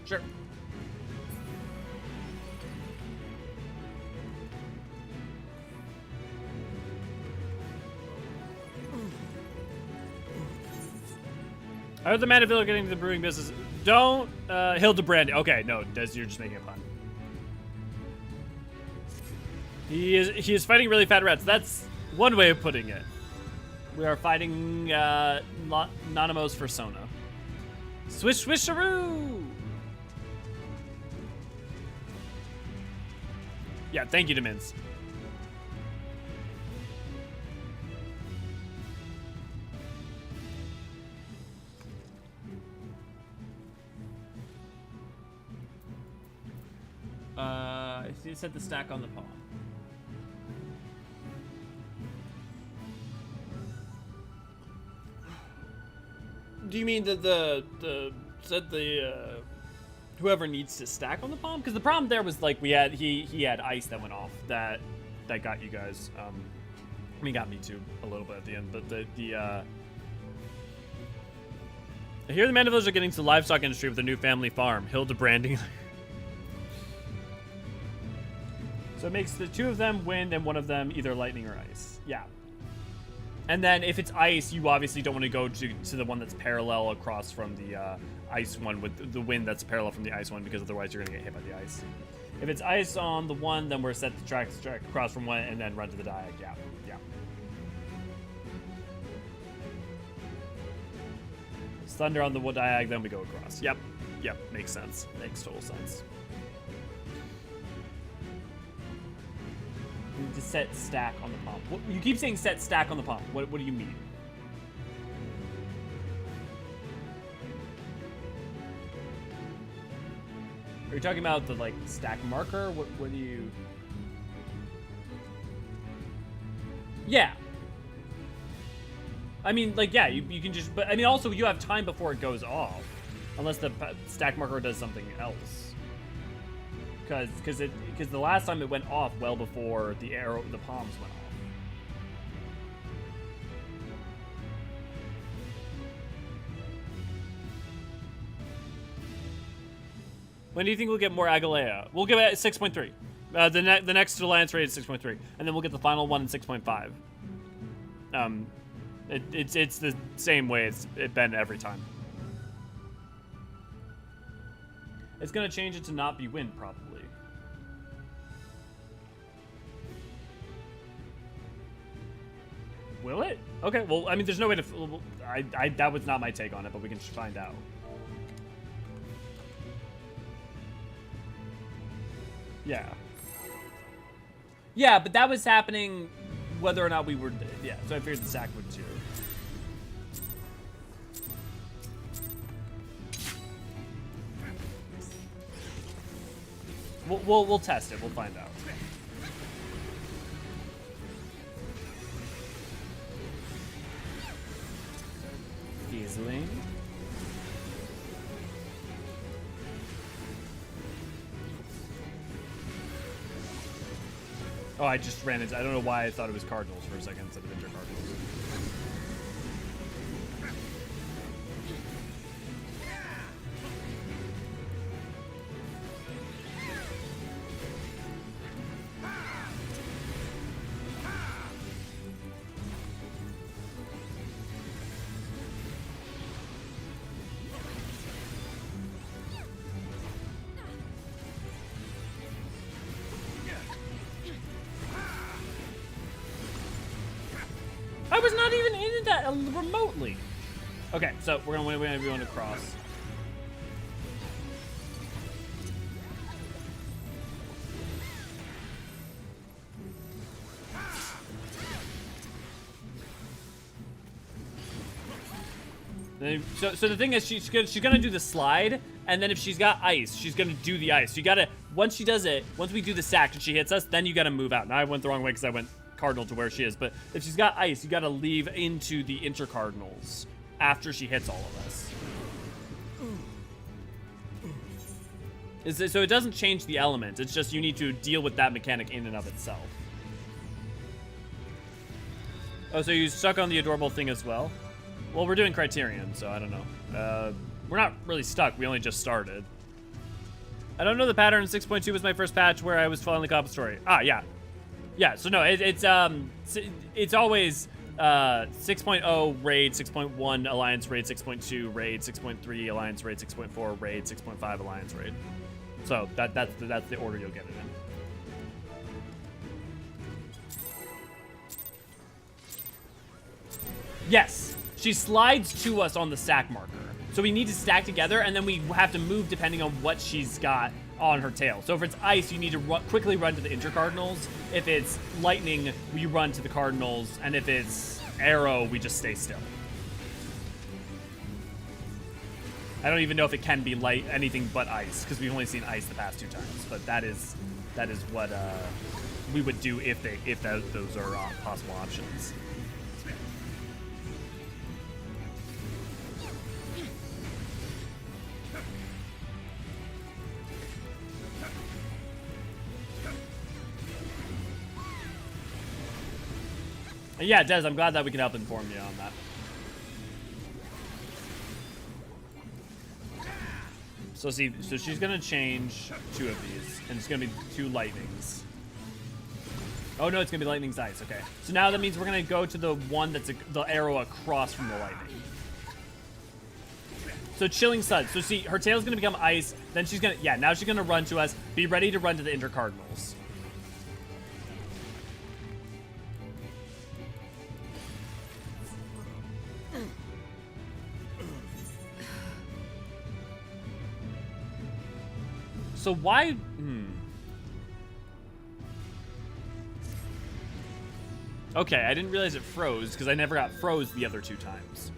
Sure. I heard the Mandeville are getting into the brewing business. Don't, Hildebrand. Okay, no, you're just making a pun. He is fighting really fat rats. That's one way of putting it. We are fighting, Nanamo's Persona. Swish, swisharoo! Yeah, thank you, Demins. You set the stack on the palm. Do you mean that the whoever needs to stack on the palm? Because the problem there was like he had ice that went off that got you guys. I mean, got me too a little bit at the end, but I hear the Mandevilles are getting to the livestock industry with a new family farm, Hildebranding. So it makes the two of them wind and one of them either lightning or ice. Yeah. And then if it's ice, you obviously don't want to go to the one that's parallel across from the ice one with the wind that's parallel from the ice one, because otherwise you're going to get hit by the ice. If it's ice on the one, then we're set to track across from one and then run to the diag. Yeah. Yeah. It's thunder on the diag, then we go across. Yep. Yep. Makes sense. Makes total sense. To set stack on the palm. You keep saying set stack on the palm. What do you mean? Are you talking about the like stack marker? What do you? Yeah. I mean, like, yeah, you can just, but I mean, also you have time before it goes off, unless the stack marker does something else. Because the last time it went off well before the palms went off. When do you think we'll get more Agalea? We'll give it 6.3. The next alliance rate is 6.3, and then we'll get the final one in 6.5. It's the same way it's been every time. It's gonna change it to not be wind, probably. Will it? Okay, well, I mean, there's no way to... that was not my take on it, but we can find out. Yeah. Yeah, but that was happening whether or not we were... Yeah, so I figured the sack would too. We'll test it. We'll find out. Easily. Oh, I just ran into... I don't know why I thought it was Cardinals for a second instead of Intercardinals. I was not even in that remotely. Okay, so we're gonna win everyone across. So the thing is, she's gonna do the slide, and then if she's got ice, she's gonna do the ice. You gotta, once she does it, once we do the sack and she hits us, then you gotta move out. Now I went the wrong way because I went cardinal to where she is, but if she's got ice, you gotta leave into the intercardinals after she hits all of us. So it doesn't change the element, it's just you need to deal with that mechanic in and of itself. Oh, so you stuck on the adorable thing as well? Well, we're doing Criterion, so I don't know. We're not really stuck, we only just started. I don't know the pattern. 6.2 was my first patch where I was following the cop story. Ah, yeah. Yeah, so no, it's always 6.0 raid, 6.1 alliance raid, 6.2 raid, 6.3 alliance raid, 6.4 raid, 6.5 alliance raid. So that's the order you'll get it in. Yes, she slides to us on the sack marker. So we need to stack together, and then we have to move depending on what she's got on her tail. So if it's ice, you need to quickly run to the intercardinals. If it's lightning, we run to the cardinals. And if it's arrow, we just stay still. I don't even know if it can be light anything but ice, because we've only seen ice the past 2 times. But that is what we would do if those are possible options. Yeah, Des, I'm glad that we can help inform you on that. So see, so she's gonna change 2 of these, and it's gonna be 2 lightnings. Oh no, it's gonna be lightning's ice, okay. So now that means we're gonna go to the one that's the arrow across from the lightning. So chilling suds. So see, her tail's gonna become ice, then she's gonna, yeah, now she's gonna run to us. Be ready to run to the intercardinals. So why, Okay, I didn't realize it froze because I never got froze the other 2 times.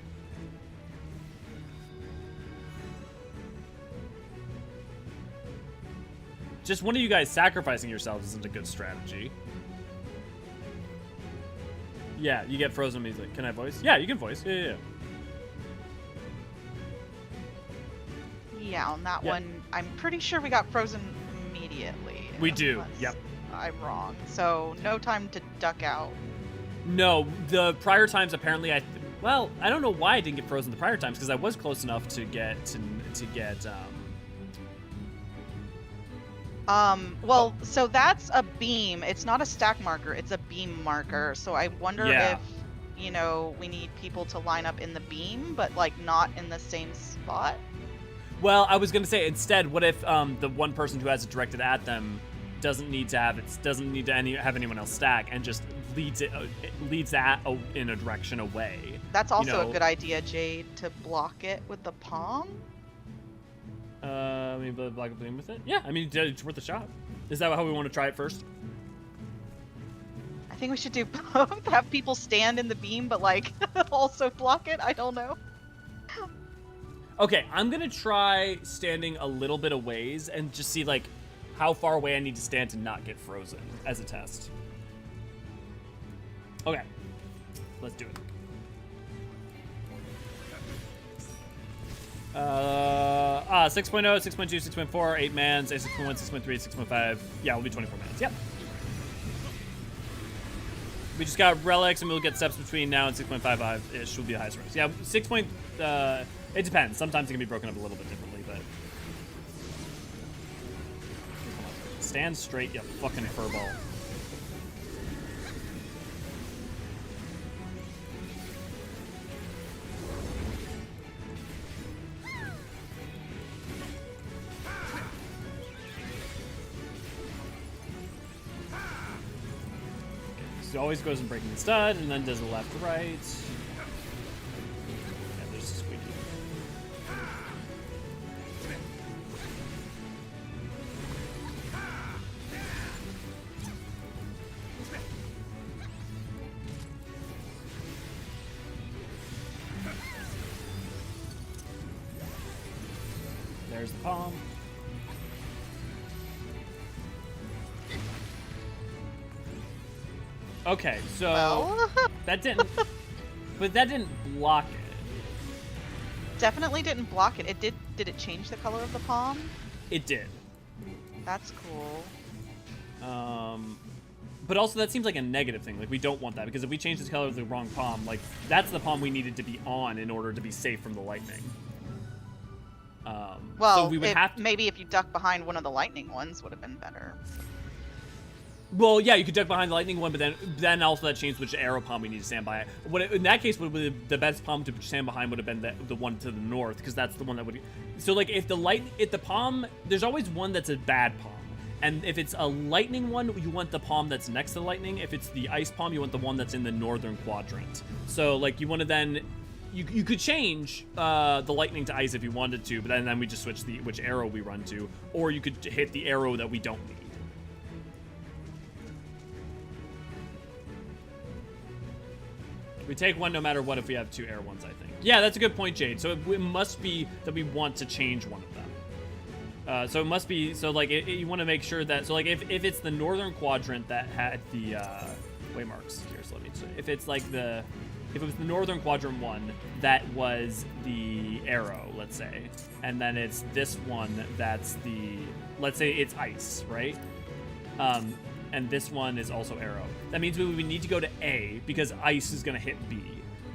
Just one of you guys sacrificing yourselves isn't a good strategy. Yeah, you get frozen music. Can I voice? Yeah, you can voice. Yeah. Yeah, on that one, I'm pretty sure we got frozen immediately. We do, yep. I'm wrong. So, no time to duck out. No, the prior times apparently well, I don't know why I didn't get frozen the prior times because I was close enough to get Well, so that's a beam. It's not a stack marker, it's a beam marker. So I wonder Yeah. if, you know, we need people to line up in the beam, but like not in the same spot. Well, I was gonna say instead, what if the one person who has it directed at them doesn't need to have have anyone else stack and just leads that in a direction away. That's also know. a good idea, Jade, to block it with the palm. Maybe block a beam with it. Yeah, I mean it's worth a shot. Is that how we want to try it first? I think we should do both. Have people stand in the beam, but like also block it. I don't know. Okay, I'm gonna try standing a little bit of ways and just see like how far away I need to stand to not get frozen as a test. Okay, let's do it. 6.0, 6.2, 6.4, 8 mans, 6.1, 6.3, 6.5. Yeah, we'll be 24 mans. Yep. We just got relics, and we'll get steps between now and 6.55-ish will be the highest ranks. Yeah, 6. It depends. Sometimes it can be broken up a little bit differently, but stand straight, you fucking furball. He always goes in breaking the stud, and then does the left to right. Yeah, there's a squeaky. There's the palm. Okay, so Well, that didn't block it. definitely didn't block it. It did. Did it change the color of the palm? It did. That's cool. But also that seems like a negative thing. Like we don't want that because if we change the color of the wrong palm, like that's the palm we needed to be on in order to be safe from the lightning. Well, so we would have to. Maybe if you duck behind one of the lightning ones would have been better. Well, yeah, you could duck behind the lightning one, but then also that changed which arrow palm we need to stand by. In that case, the best palm to stand behind would have been the one to the north, because that's the one that would. So like if the palm, there's always one that's a bad palm, and if it's a lightning one, you want the palm that's next to the lightning. If it's the ice palm, you want the one that's in the northern quadrant. So like you want to then. You could change the lightning to ice if you wanted to, but then we just switch which arrow we run to, or you could hit the arrow that we don't need. We take one no matter what if we have two air ones, I think. Yeah, that's a good point, Jade. So it must be that we want to change one of them. So it must be, so like you want to make sure that, so like if it's the northern quadrant that had the waymarks here, so let me say, if it was the northern quadrant one that was the arrow, let's say, and then it's this one that's the, let's say it's ice, right? And this one is also arrow. That means we need to go to A because ice is gonna hit B.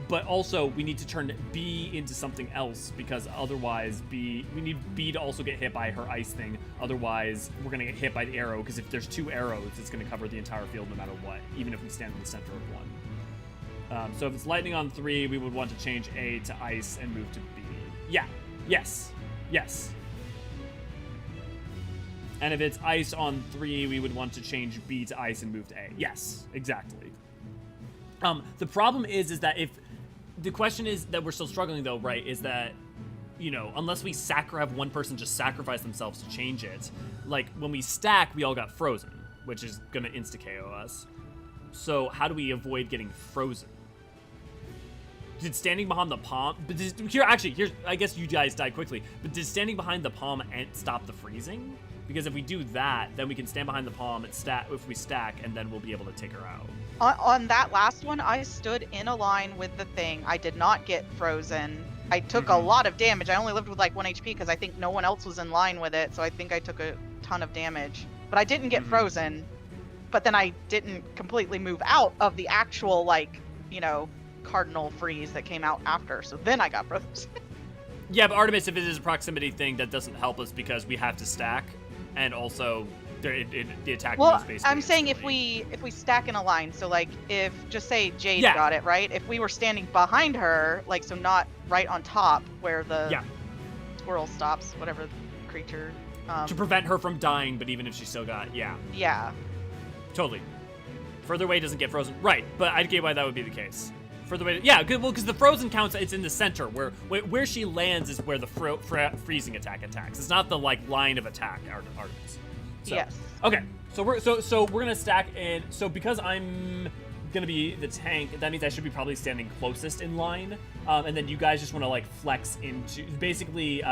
But also we need to turn B into something else because otherwise we need B to also get hit by her ice thing. Otherwise we're gonna get hit by the arrow because if there's two arrows, it's gonna cover the entire field no matter what, even if we stand in the center of one. So if it's lightning on 3, we would want to change A to ice and move to B. Yeah, yes. And if it's ice on 3, we would want to change B to ice and move to A. Yes, exactly. The problem is that if the question is that we're still struggling though, right? Is that, you know, unless we have one person just sacrifice themselves to change it, like when we stack, we all got frozen, which is gonna insta KO us. So how do we avoid getting frozen? Did standing behind the palm, here's, I guess you guys died quickly, but did standing behind the palm stop the freezing? Because if we do that, then we can stand behind the palm and if we stack, and then we'll be able to take her out. On that last one, I stood in a line with the thing. I did not get frozen. I took a lot of damage. I only lived with like 1 HP because I think no one else was in line with it, so I think I took a ton of damage. But I didn't get frozen. But then I didn't completely move out of the actual, like, you know, cardinal freeze that came out after. So then I got frozen. Yeah, but Artemis, if it is a proximity thing, that doesn't help us because we have to stack. and also the attack Well, moves basically I'm saying if instantly. we stack in a line, so like if just say Jade Yeah. got it right, if we were standing behind her, like so not right on top where the Yeah. squirrel stops, whatever creature. To prevent her from dying, but even if she still got, Yeah. totally. Further away doesn't get frozen. Right, but I get why that would be the case. Further away, yeah, good. Well, because the frozen counts, it's in the center where she lands is where the freezing attack attacks. It's not the like line of attack, Artemis. So, Yes. Okay, so we're gonna stack in. So because I'm gonna be the tank, that means I should be probably standing closest in line, and then you guys just want to like flex into. Basically,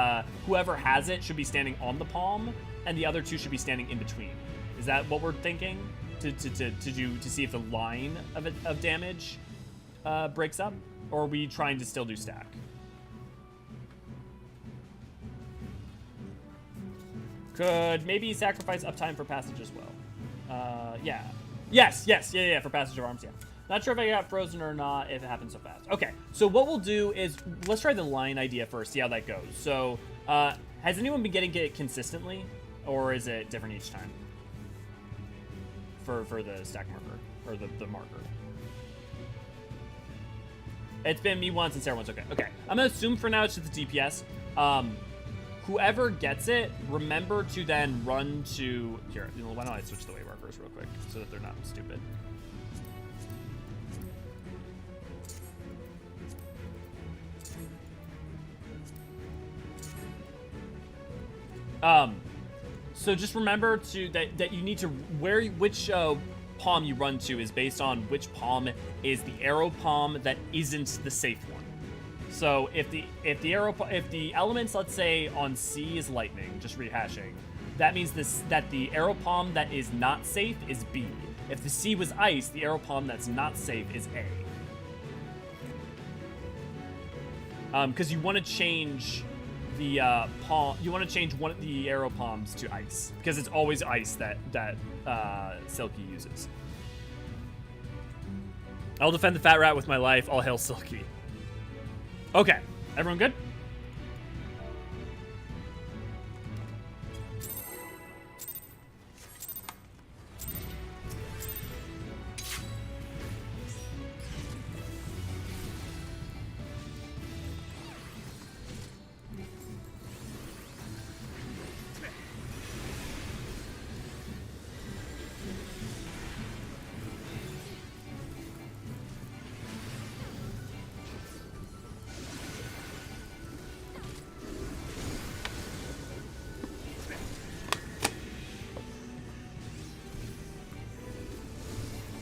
whoever has it should be standing on the palm, and the other two should be standing in between. Is that what we're thinking? To see if the line of damage breaks up, or are we trying to still do stack? Could maybe sacrifice uptime for passage as well. Yeah. Yes, for passage of arms, yeah. Not sure if I got frozen or not, if it happens so fast. Okay, so what we'll do is, let's try the line idea first, see how that goes. So, has anyone been getting it consistently, or is it different each time? For the stack marker, or the marker. It's been me once and Sarah once, okay. I'm gonna assume for now it's just the DPS. Whoever gets it, remember to then run to, here, why don't I switch the way markers real quick, so that they're not stupid. So just remember that you need to, which palm you run to is based on which palm is the arrow palm that isn't the safe one. So if the elements, let's say on C is lightning, just rehashing, that means that the arrow palm that is not safe is B. If the C was ice, the arrow palm that's not safe is A. Because you want to change the palm. You want to change one of the arrow palms to ice, because it's always ice that Sil'dih uses. I'll defend the fat rat with my life. All hail Sil'dih. Okay, everyone good?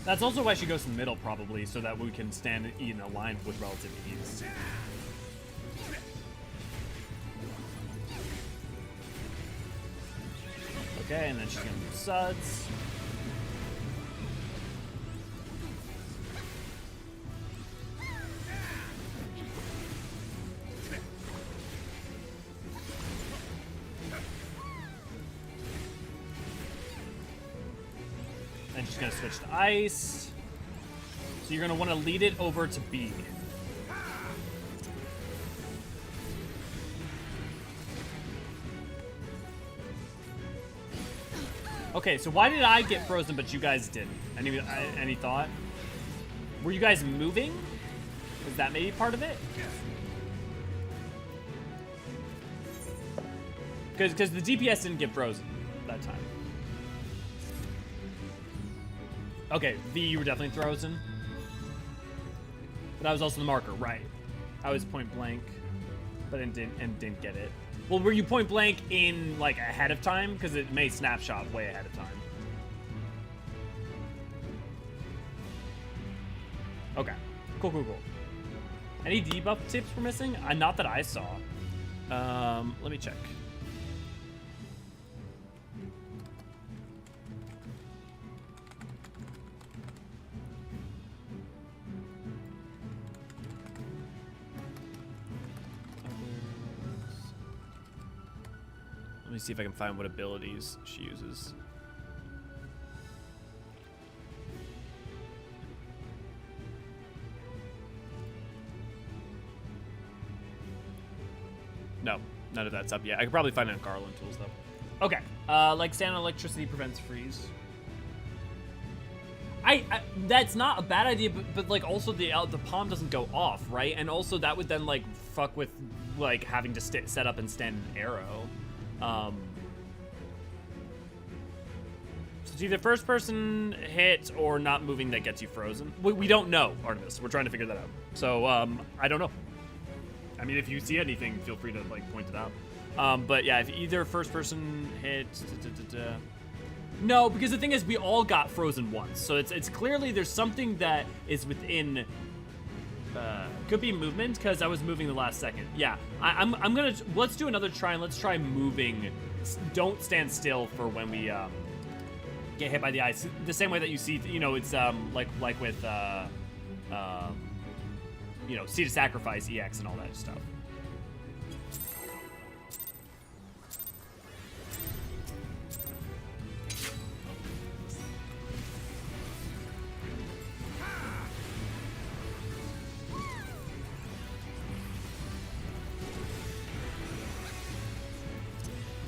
That's also why she goes in the middle, probably, so that we can stand in a line with relative ease. Okay, and then she's gonna move Suds. And she's gonna switch to ice. So you're gonna want to lead it over to B. Okay, so why did I get frozen but you guys didn't? Any thought? Were you guys moving? Was that maybe part of it? Because the DPS didn't get frozen that time. Okay, V, you were definitely frozen. But I was also the marker, right? I was point blank, but didn't get it. Well, were you point blank in like ahead of time? Because it may snapshot way ahead of time. Okay, cool. Any debuff tips we're missing? Not that I saw. Let me check. Let me see if I can find what abilities she uses. No, none of that's up yet. I could probably find it on Garland tools though. Okay, Like standing electricity prevents freeze. I that's not a bad idea, but like also the palm doesn't go off, right? And also that would then like fuck with like having to set up and stand an arrow. So it's either first person hit or not moving that gets you frozen. We don't know, Artemis. We're trying to figure that out. So I don't know. I mean, if you see anything, feel free to like point it out. But yeah, if either first person hit. No, because the thing is, we all got frozen once, so it's clearly there's something that is within. Could be movement because I was moving the last second. Yeah, I'm gonna let's do another try and let's try moving. Don't stand still for when we get hit by the ice. The same way that you see, you know, it's like with you know, Seed of Sacrifice, EX, and all that stuff.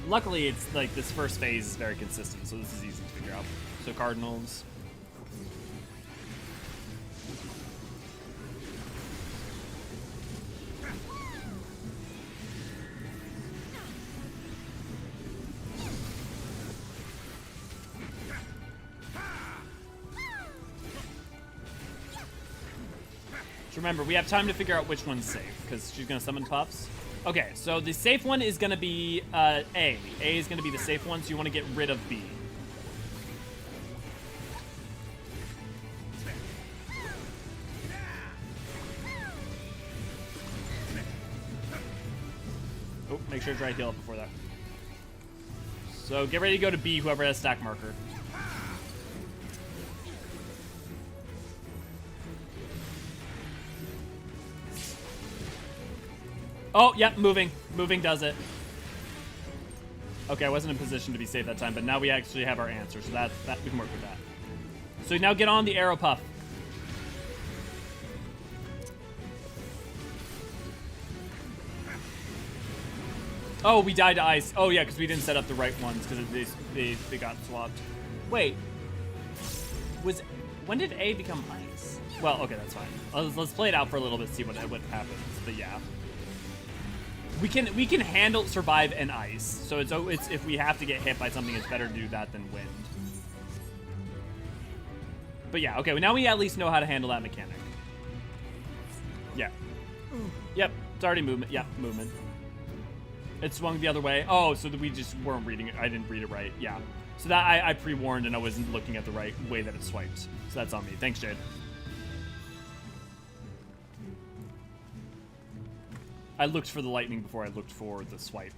Luckily, it's like this first phase is very consistent, so this is easy to figure out. So Cardinals. So remember, we have time to figure out which one's safe, because she's going to summon Puffs. Okay, so the safe one is going to be A. A is going to be the safe one, so you want to get rid of B. Oh, make sure to try to heal up before that. So get ready to go to B, whoever has stack marker. Oh, yep, moving. Moving does it. Okay, I wasn't in position to be safe that time, but now we actually have our answer, so that we can work with that. So now get on the arrow puff. Oh, we died to ice. Oh yeah, because we didn't set up the right ones because they got swapped. Wait, when did A become ice? Well, okay, that's fine. Let's play it out for a little bit, see what happens. But yeah. We can handle survive and ice, so it's if we have to get hit by something, it's better to do that than wind. But yeah, okay. Well, now we at least know how to handle that mechanic. Yeah. Yep. It's already movement. Yeah, movement. It swung the other way. Oh, so that we just weren't reading it. I didn't read it right. Yeah. So that I pre-warned and I wasn't looking at the right way that it swiped. So that's on me. Thanks, Jade. I looked for the lightning before I looked for the swipe.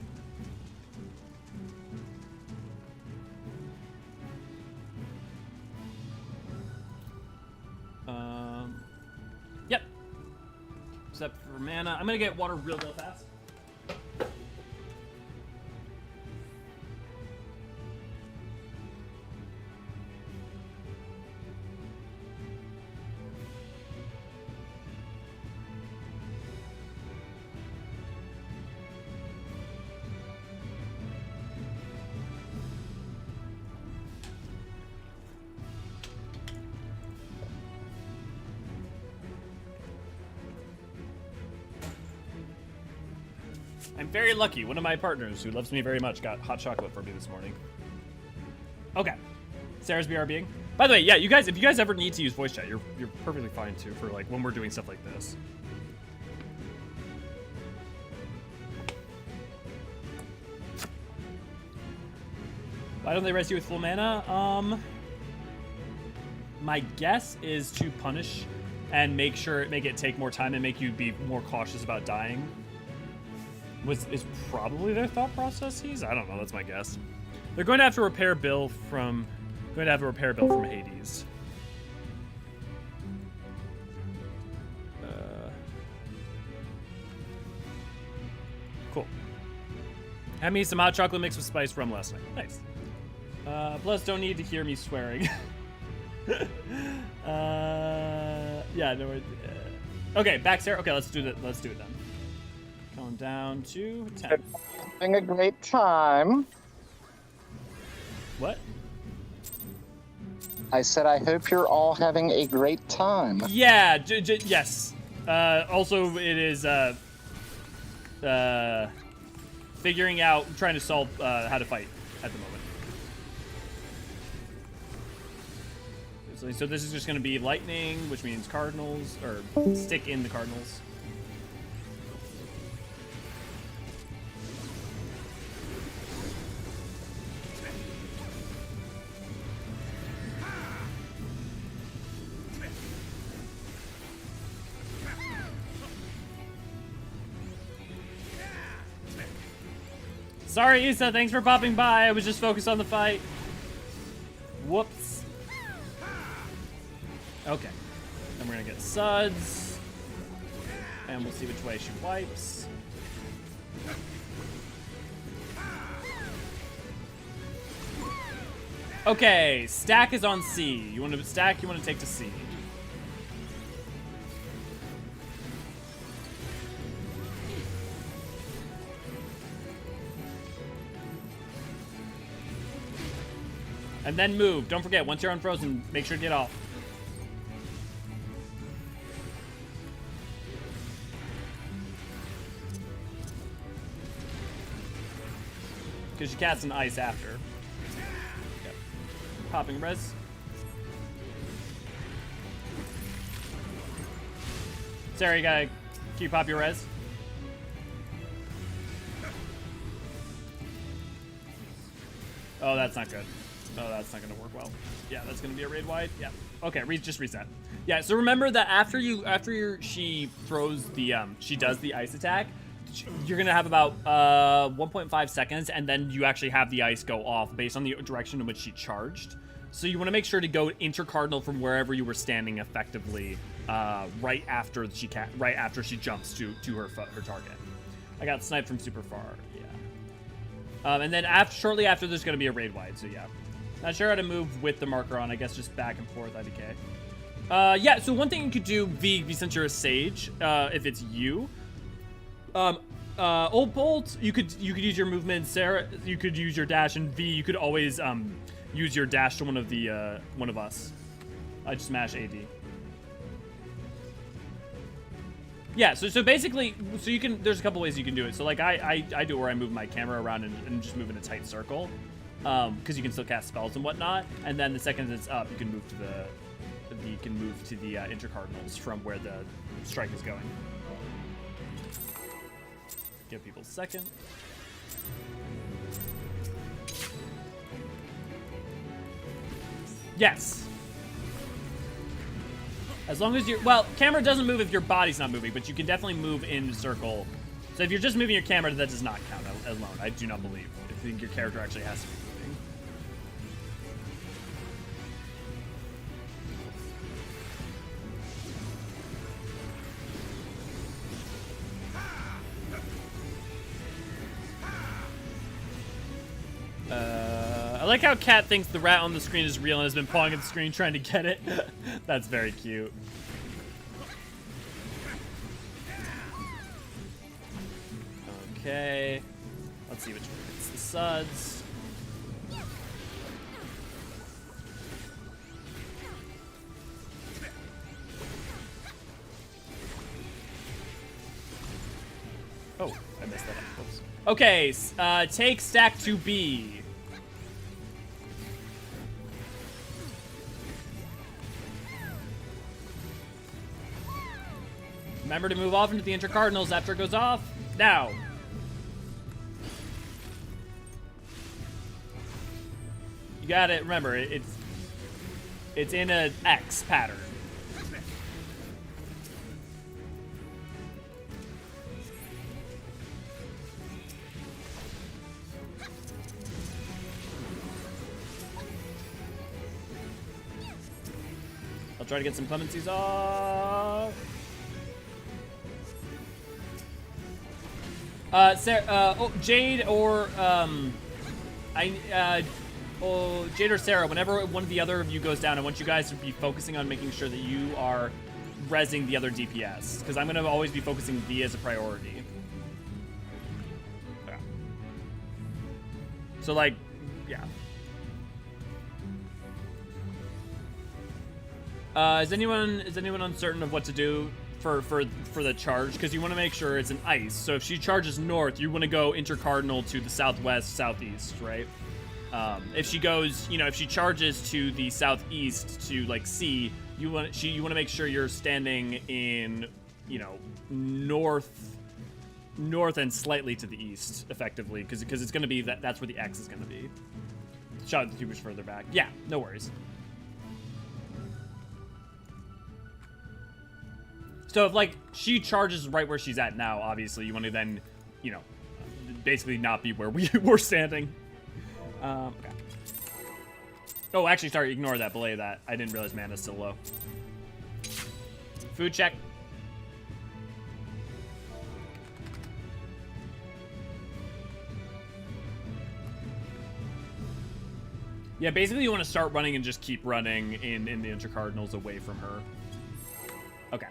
Yep. Except for mana. I'm gonna get water real fast. I'm very lucky. One of my partners, who loves me very much, got hot chocolate for me this morning. Okay. Sarah's BRBing. By the way, yeah, you guys, if you guys ever need to use voice chat, you're perfectly fine too for like when we're doing stuff like this. Why don't they rest you with full mana? My guess is to punish and make it take more time and make you be more cautious about dying. Is probably their thought processes. I don't know. That's my guess. They're going to have to repair Bill from Hades. Cool. Had me some hot chocolate mixed with spiced rum last night. Nice. Plus, don't need to hear me swearing. Yeah. No. Okay, back Sarah. Okay, let's do that. Let's do it then. Going down to 10. Having a great time. What? I said I hope you're all having a great time. Yeah, yes. Also, it is figuring out, trying to solve how to fight at the moment. So this is just going to be lightning, which means cardinals, or stick in the cardinals. Sorry, Issa, thanks for popping by. I was just focused on the fight. Whoops. Okay. Then we're gonna get Suds. And we'll see which way she wipes. Okay, stack is on C. You want to stack, you want to take to C. And then move. Don't forget, once you're unfrozen, make sure to get off. Because you cast an ice after. Yep. Popping res. Sarah, you gotta keep pop your res. Oh, that's not good. Oh, that's not gonna work well. Yeah, that's gonna be a raid wide. Yeah. Okay, just reset. Yeah. So remember that after she throws the she does the ice attack, you're gonna have about 1.5 seconds, and then you actually have the ice go off based on the direction in which she charged. So you want to make sure to go intercardinal from wherever you were standing effectively, right after she jumps to her target. I got sniped from super far. Yeah. And then shortly after, there's gonna be a raid wide. So yeah. Not sure how to move with the marker on. I guess just back and forth, IDK. Yeah, so one thing you could do, V, since you're a sage, if it's you. Old Bolt, you could use your movement. Sarah, you could use your dash, and V, you could always use your dash to one of us. I just mash AD. Yeah, so basically, you can. There's a couple ways you can do it. So like I do it where I move my camera around and just move in a tight circle. Because you can still cast spells and whatnot, and then the second it's up, you can move to the intercardinals from where the strike is going. Give people a second. Yes. As long as camera doesn't move if your body's not moving, but you can definitely move in the circle. So if you're just moving your camera, that does not count alone. I do not believe. I think your character actually has to be moving. I like how Cat thinks the rat on the screen is real and has been pawing at the screen trying to get it. That's very cute. Okay. Let's see which one hits the Suds. Oh, I messed that up. Oops. Okay, take stack to B. Remember to move off into the intercardinals after it goes off. Now. You got it. Remember, it's in an X pattern. I'll try to get some clemencies off. Sarah, Jade or Jade or Sarah, whenever one of the other of you goes down, I want you guys to be focusing on making sure that you are rezzing the other DPS, because I'm going to always be focusing V as a priority. Yeah. So, like, yeah. Is anyone uncertain of what to do for the charge? Because you want to make sure it's an ice. So if she charges north, you want to go intercardinal to the southwest, southeast, right? If she goes, if she charges to the southeast to like C, you want to make sure you're standing in, north and slightly to the east, effectively, because it's going to be that's where the X is going to be. Shot the tubers further back. Yeah, no worries. So if like she charges right where she's at now, obviously you want to then, basically not be where we were standing. Okay. Oh, actually, sorry, ignore that, belay that. I didn't realize mana's still low. Food check. Yeah, basically you want to start running and just keep running in the intercardinals away from her. Okay.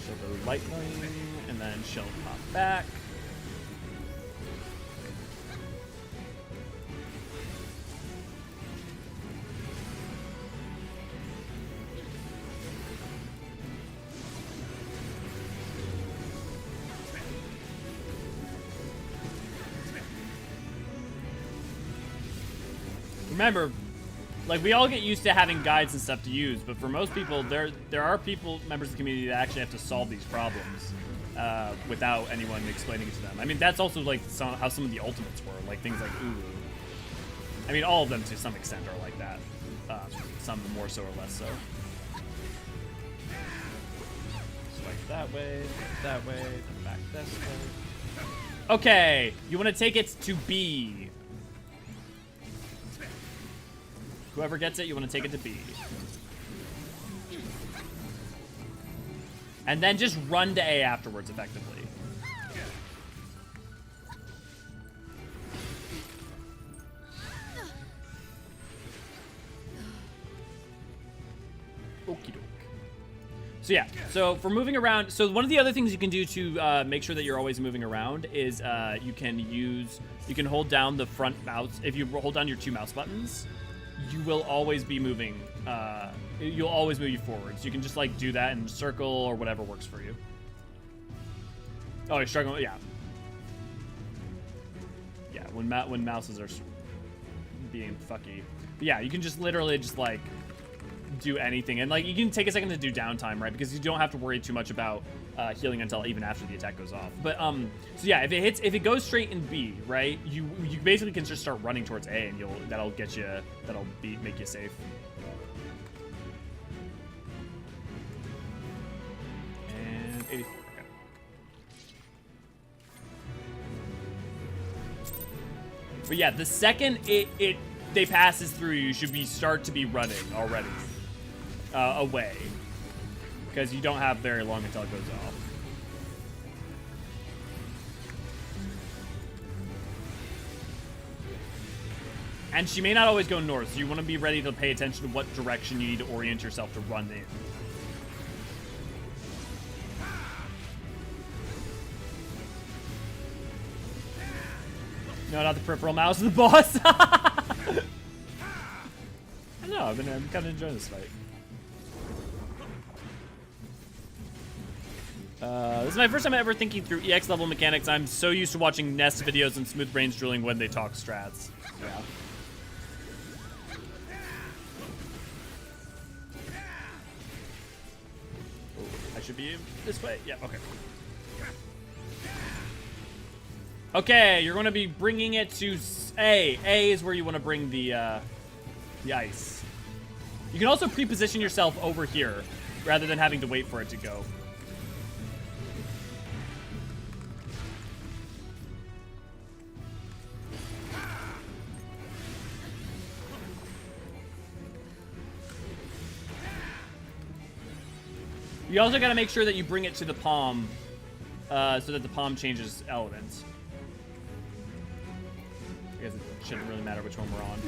She'll go lightning, and then she'll pop back. Remember, like, we all get used to having guides and stuff to use, but for most people, there are members of the community that actually have to solve these problems without anyone explaining it to them. I mean, that's also like how some of the ultimates were, like things like Ulu. I mean, all of them to some extent are like that. Some more so or less so. Swipe that way, then back this way. Okay, you want to take it to B. Whoever gets it, you want to take it to B. And then just run to A afterwards, effectively. Okie doke. So yeah, so for moving around, so one of the other things you can do to make sure that you're always moving around is you can hold down the front mouse. If you hold down your two mouse buttons, you will always be moving. You'll always move you forward. So you can just like do that in circle or whatever works for you. Oh, you're struggling. Yeah. Yeah. When mouses are being fucky. But yeah, you can just literally just like do anything, and like you can take a second to do downtime, right? Because you don't have to worry too much about healing until even after the attack goes off. But so yeah, if it goes straight in B, right, you basically can just start running towards A, and that'll make you safe. And 84. Okay. But yeah, the second they passes through you should start to be running already away, because you don't have very long until it goes off. And she may not always go north, so you want to be ready to pay attention to what direction you need to orient yourself to run in. No, not the peripheral mouse, the boss. I don't know, I'm kind of enjoying this fight. This is my first time ever thinking through EX level mechanics. I'm so used to watching Nest videos and Smooth Brains drilling when they talk strats. Yeah. Oh, I should be this way. Yeah, okay. Okay, you're going to be bringing it to A. A is where you want to bring the ice. You can also pre-position yourself over here rather than having to wait for it to go. You also got to make sure that you bring it to the palm so that the palm changes elements. I guess it shouldn't really matter which one we're on.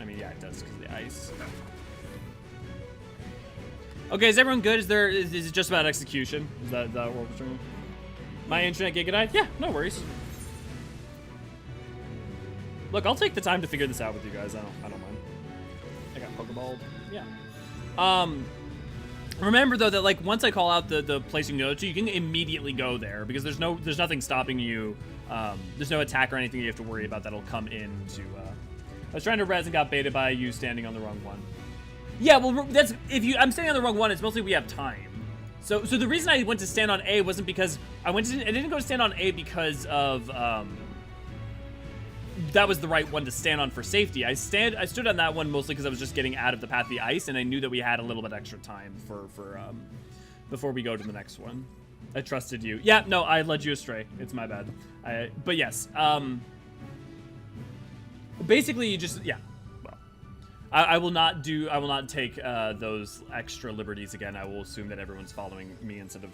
I mean, yeah, it does because of the ice. Okay, is everyone good? Is it just about execution? Is that what we're doing? My internet gigadite? Yeah, no worries. Look, I'll take the time to figure this out with you guys. I don't mind. I got Pokeballed. Yeah. Remember though that like once I call out the place you can go to, you can immediately go there because there's nothing stopping you. There's no attack or anything you have to worry about that'll come in to. I was trying to res and got baited by you standing on the wrong one. Yeah, well that's I'm standing on the wrong one. It's mostly we have time. So the reason I went to stand on A wasn't because I didn't go to stand on A because of that was the right one to stand on for safety. I stood on that one mostly because I was just getting out of the path of the ice, and I knew that we had a little bit extra time for before we go to the next one. I trusted you. Yeah, no, I led you astray. It's my bad. But yes, basically you just Well, I will not take those extra liberties again. I will assume that everyone's following me instead of.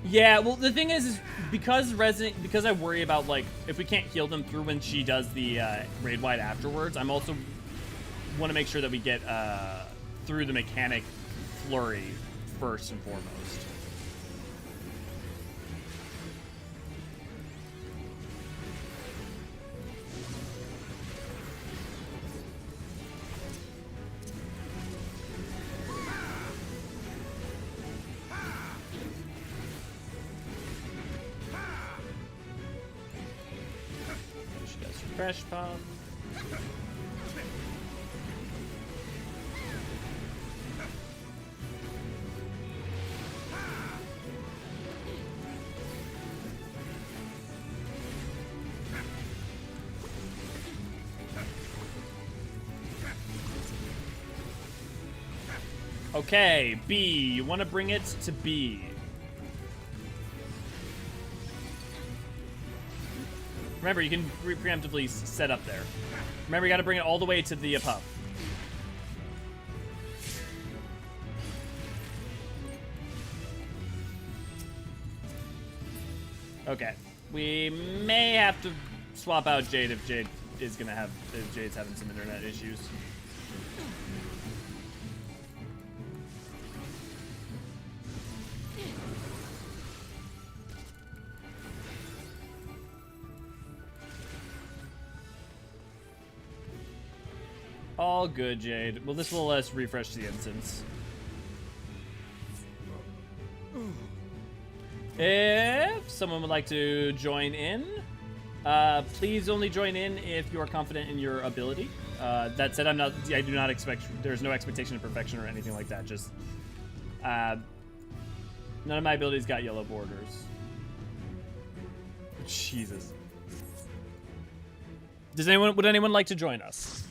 Yeah, well, the thing is because I worry about, like, if we can't heal them through when she does the raid wide afterwards, I'm also want to make sure that we get through the mechanic flurry first and foremost. Fresh pop. Okay, B. You want to bring it to B. Remember, you can preemptively set up there. Remember, you got to bring it all the way to the puff. Okay. We may have to swap out Jade if Jade's having some internet issues. All good, Jade. Well, this will let us refresh the instance. If someone would like to join in, please only join in if you are confident in your ability. That said, I do not expect, there's no expectation of perfection or anything like that. Just, none of my abilities got yellow borders. Jesus. Would anyone like to join us?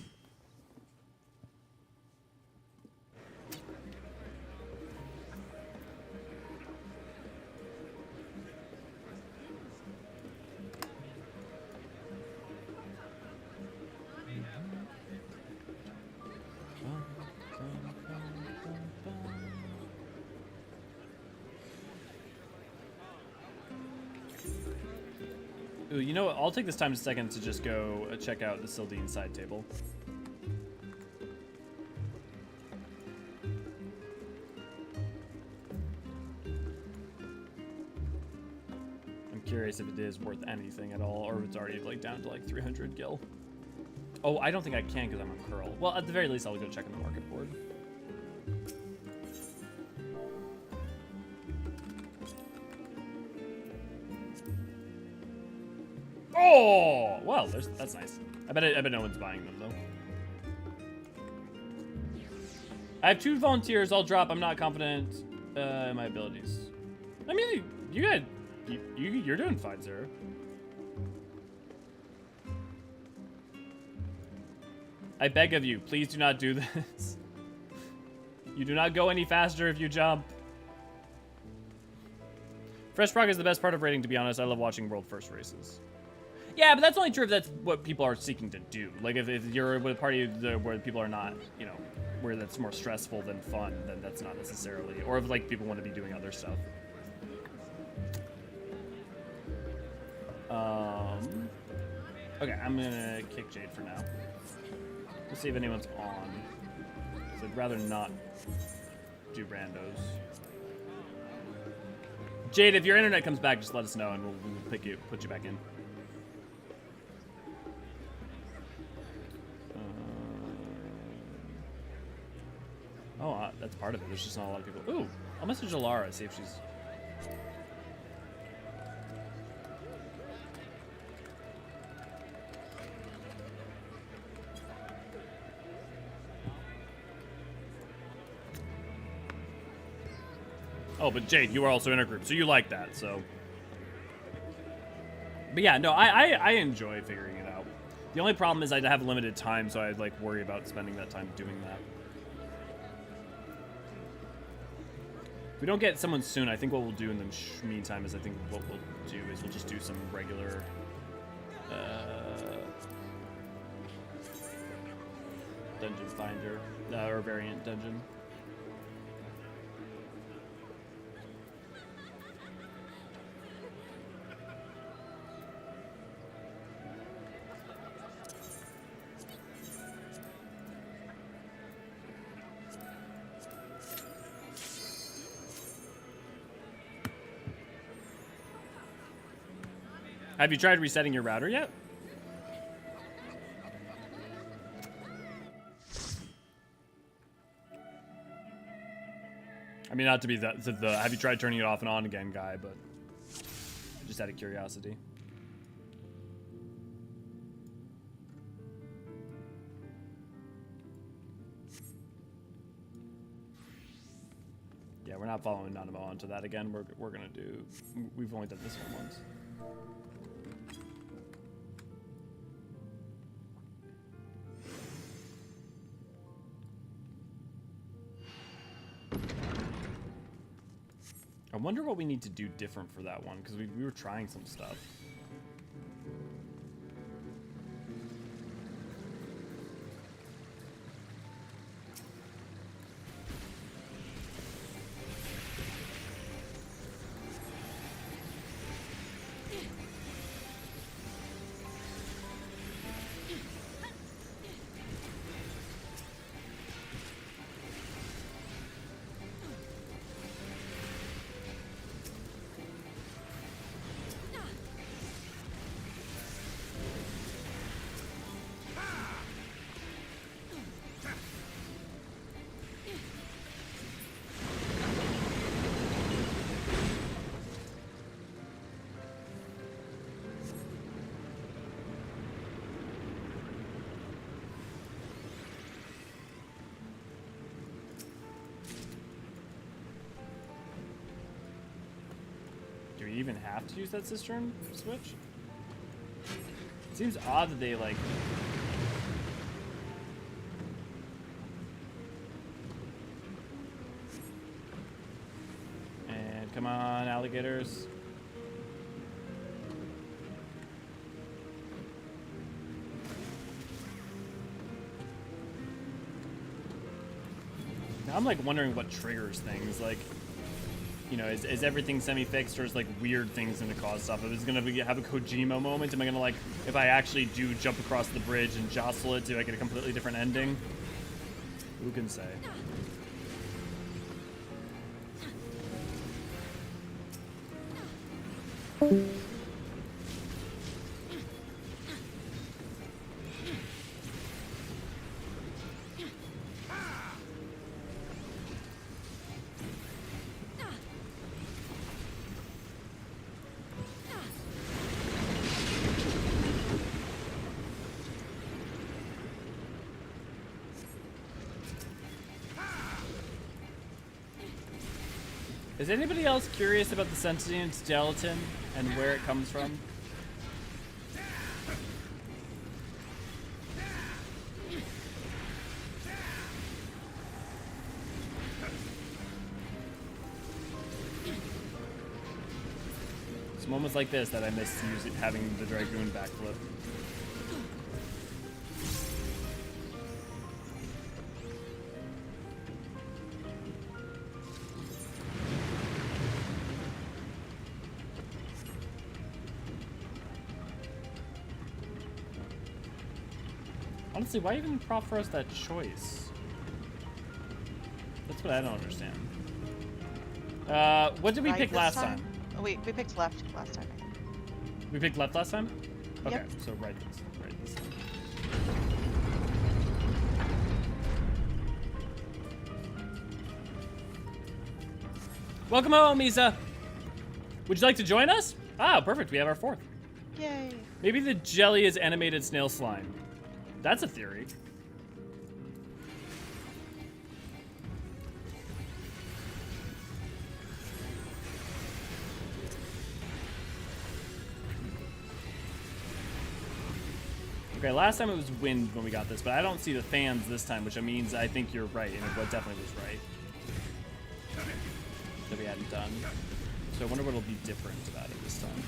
Ooh, you know what? I'll take this time a second to just go check out the Sil'dihn side table. I'm curious if it is worth anything at all, or if it's already like down to like 300 gil. Oh, I don't think I can because I'm on curl. Well, at the very least, I'll go check on the market board. Oh, well, that's nice. I bet no one's buying them though. I have 2 volunteers. I'll drop. I'm not confident in my abilities. I mean, you're doing fine, sir. I beg of you, please do not do this. You do not go any faster if you jump. Fresh prog is the best part of raiding, to be honest. I love watching world first races. Yeah, but that's only true if that's what people are seeking to do. Like, if you're with a party where people are not, you know, where that's more stressful than fun, then that's not necessarily. Or if, like, people want to be doing other stuff. Okay, I'm gonna kick Jade for now. Let's see if anyone's on. 'Cause I'd rather not do randos. Jade, if your internet comes back, just let us know and we'll put you back in. That's part of it. There's just not a lot of people. Ooh, I'll message Alara, see if she's... Oh, but Jade, you are also in a group, so you like that, so... But yeah, no, I enjoy figuring it out. The only problem is I have limited time, so I'd like worry about spending that time doing that. If we don't get someone soon, I think what we'll do in the meantime is I think what we'll do is we'll just do some regular dungeon finder or variant dungeon. Have you tried resetting your router yet? I mean, not to be the have you tried turning it off and on again guy, but just out of curiosity. Yeah, we're not following Nanamo onto that again. We're gonna do. We've only done this one once. I wonder what we need to do different for that one, because we were trying some stuff. Do we even have to use that cistern switch? It seems odd that they like... And come on, alligators. Now I'm like wondering what triggers things, like... You know, is everything semi-fixed, or is like weird things gonna cause stuff? If it's gonna have a Kojima moment, am I gonna like, if I actually do jump across the bridge and jostle it, do I get a completely different ending? Who can say? Is anybody else curious about the sentient gelatin and where it comes from? It's moments like this that I miss having the Dragoon backflip. Honestly, why even prop for us that choice? That's what I don't understand. What did we Right pick this last time? Oh, we picked left last time. We picked left last time? Okay, Yep. so right this time. Welcome home, Misa! Would you like to join us? Ah, perfect, we have our fourth. Yay. Maybe the jelly is animated snail slime. That's a theory. Okay, last time it was wind when we got this, but I don't see the fans this time, which means I think you're right, and it definitely was right. That we hadn't done. So I wonder what'll be different about it this time.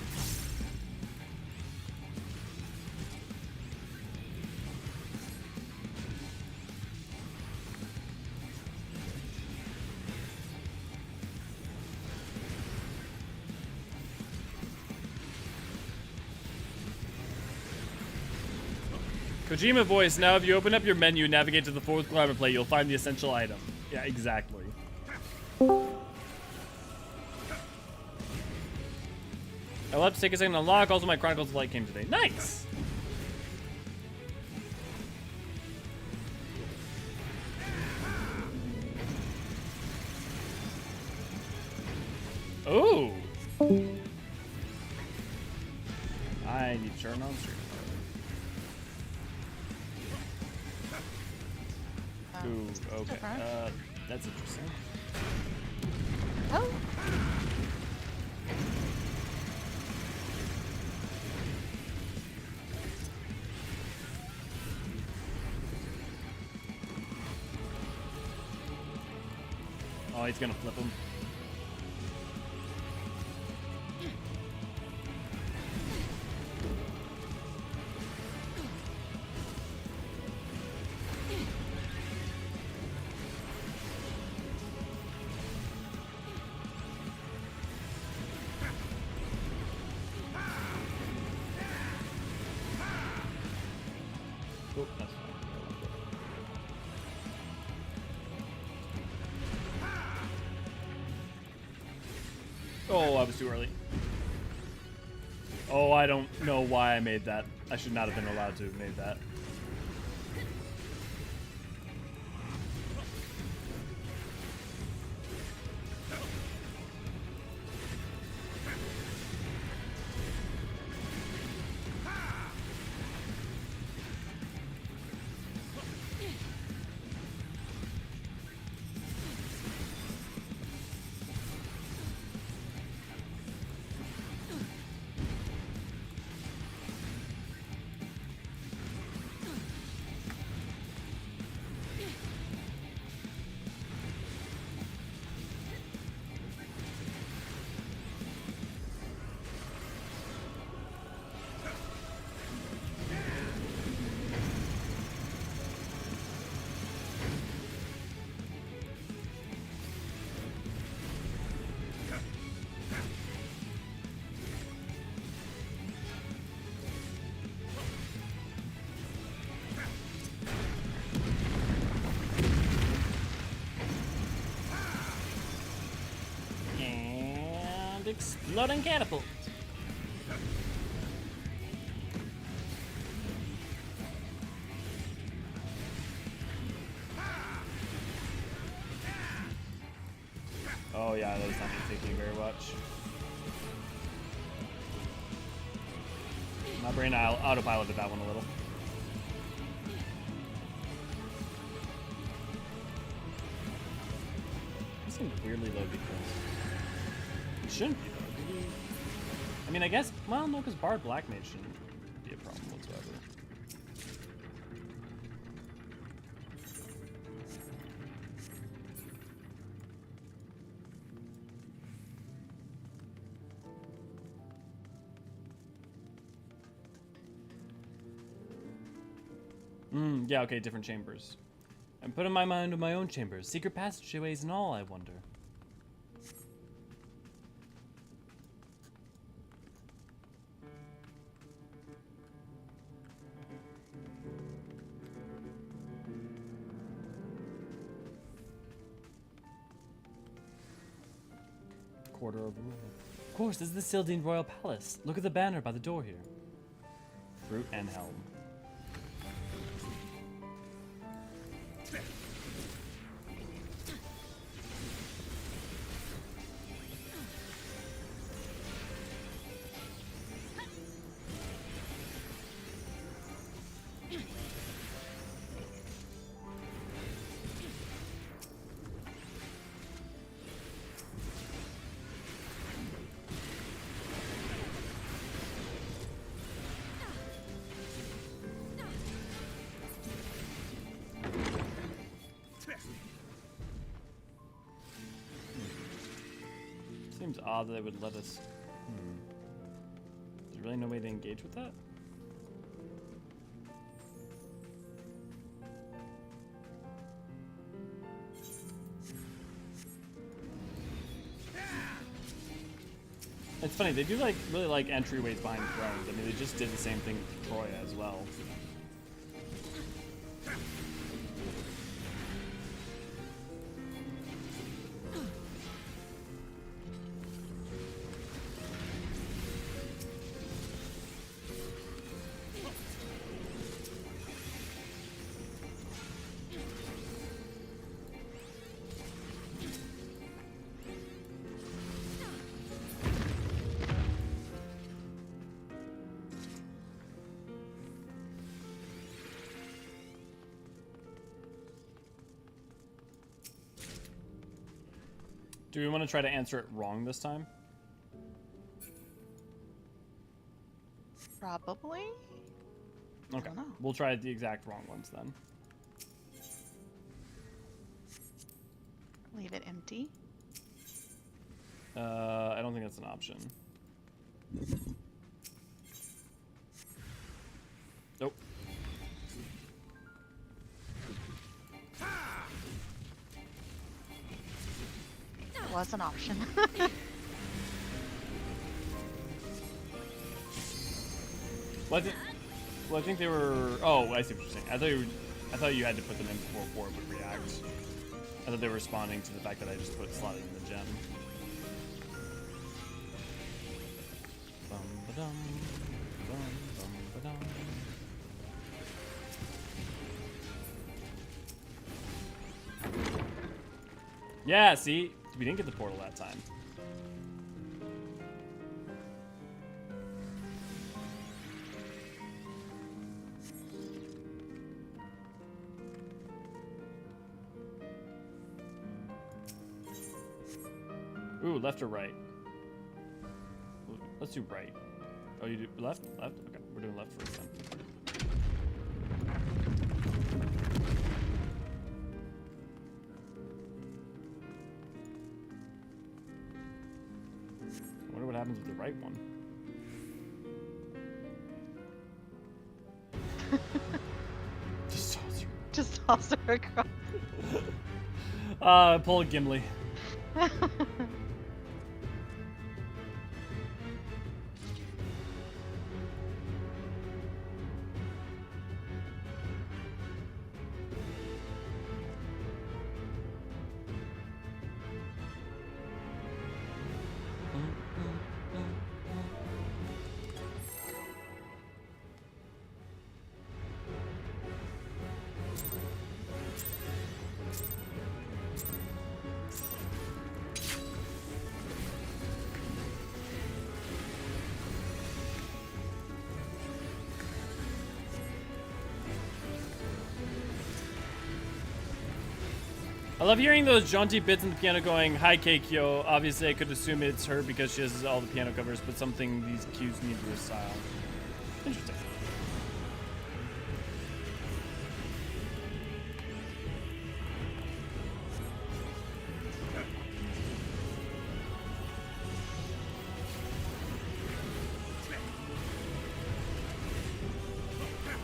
Kojima voice, now if you open up your menu and navigate to the fourth climate plate, you'll find the essential item. Yeah, exactly. I'll have to take a second to unlock. Also, my Chronicles of Light came today. Nice! Ooh! I need to turn on stream. Ooh, okay. That's interesting. Oh. Oh, he's gonna flip him. Oh, that's fine. Oh, I was too early. Oh, I don't know why I made that. I should not have been allowed to have made that. And exploding catapult. Oh yeah, that was not me thinking very much. My brain autopiloted that one a little. It seemed weirdly low because it shouldn't be though. I mean, I guess. Well, no, because Bard Black Mage shouldn't be a problem whatsoever. Yeah, okay, different chambers. I'm putting my mind to my own chambers. Secret passageways and all, I wonder. quarter overruled. Of course, this is the Sil'dihn Royal Palace. Look at the banner by the door here. Fruit and helm. Seems odd that they would let us. There's really no way to engage with that? It's funny, they do like really like entryways behind thrones. I mean, they just did the same thing with Troya as well. Do we want to try to answer it wrong this time? Probably. Okay, don't know. we'll try the exact wrong ones then. Leave it empty. I don't think that's an option. Nope. It was an option. Well, I think they were. Oh, I see what you're saying. I thought you had to put them in before it would react. I thought they were responding to the fact that I just put slotted in the gem. Bum ba-dum, bum bum ba-dum. Yeah, see, we didn't get the portal that time. Ooh, left or right? Let's do right. Oh, you do left? Left? Okay, we're doing left first then. I wonder what happens with the right one. Just toss her. Just toss her across. Pull a Gimli. I love hearing those jaunty bits in the piano going, "Hi, Keikyo." Obviously, I could assume it's her because she has all the piano covers, but something these cues need to style. Interesting.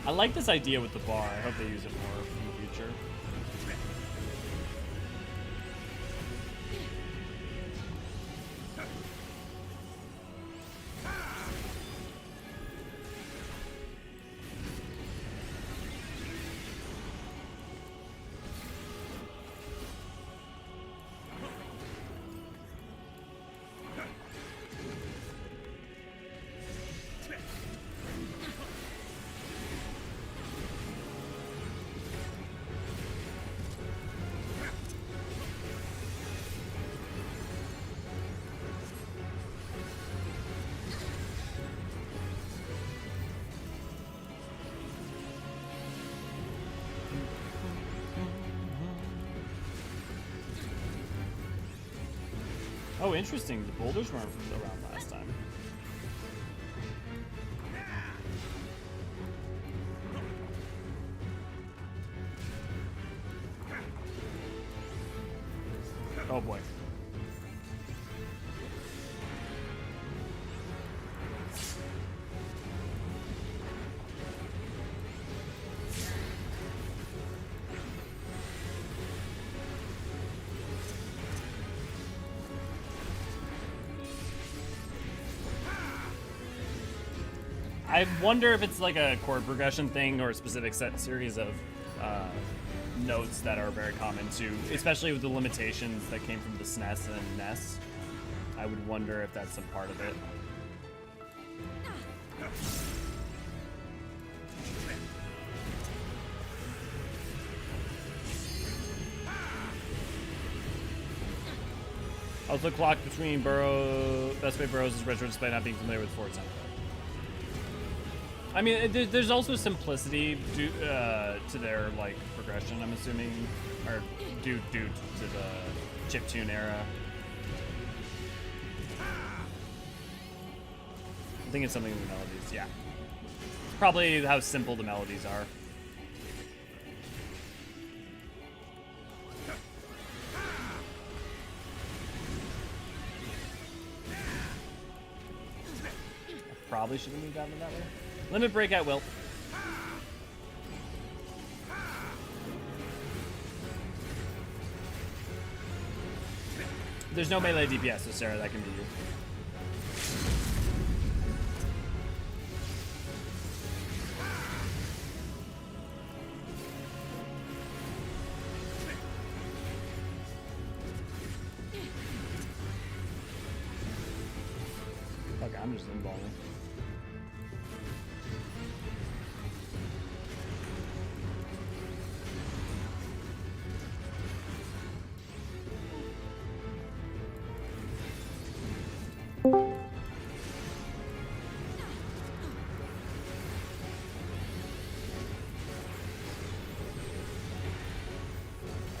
I like this idea with the bar. I hope they use it more in the future. Oh, interesting. The boulders weren't around last time. Oh boy. I wonder if it's like a chord progression thing or a specific set series of notes that are very common to, especially with the limitations that came from the SNES and NES. I would wonder if that's some part of it. Also, clock between best way burrows is retro despite not being familiar with Fort Sound. I mean, there's also simplicity to their like progression. I'm assuming, or due to the chiptune era. I think it's something in the melodies. Yeah, probably how simple the melodies are. I probably should have moved out of that way. Limit break at will. There's no melee DPS, so Sarah, that can be you. Okay, I'm just involving.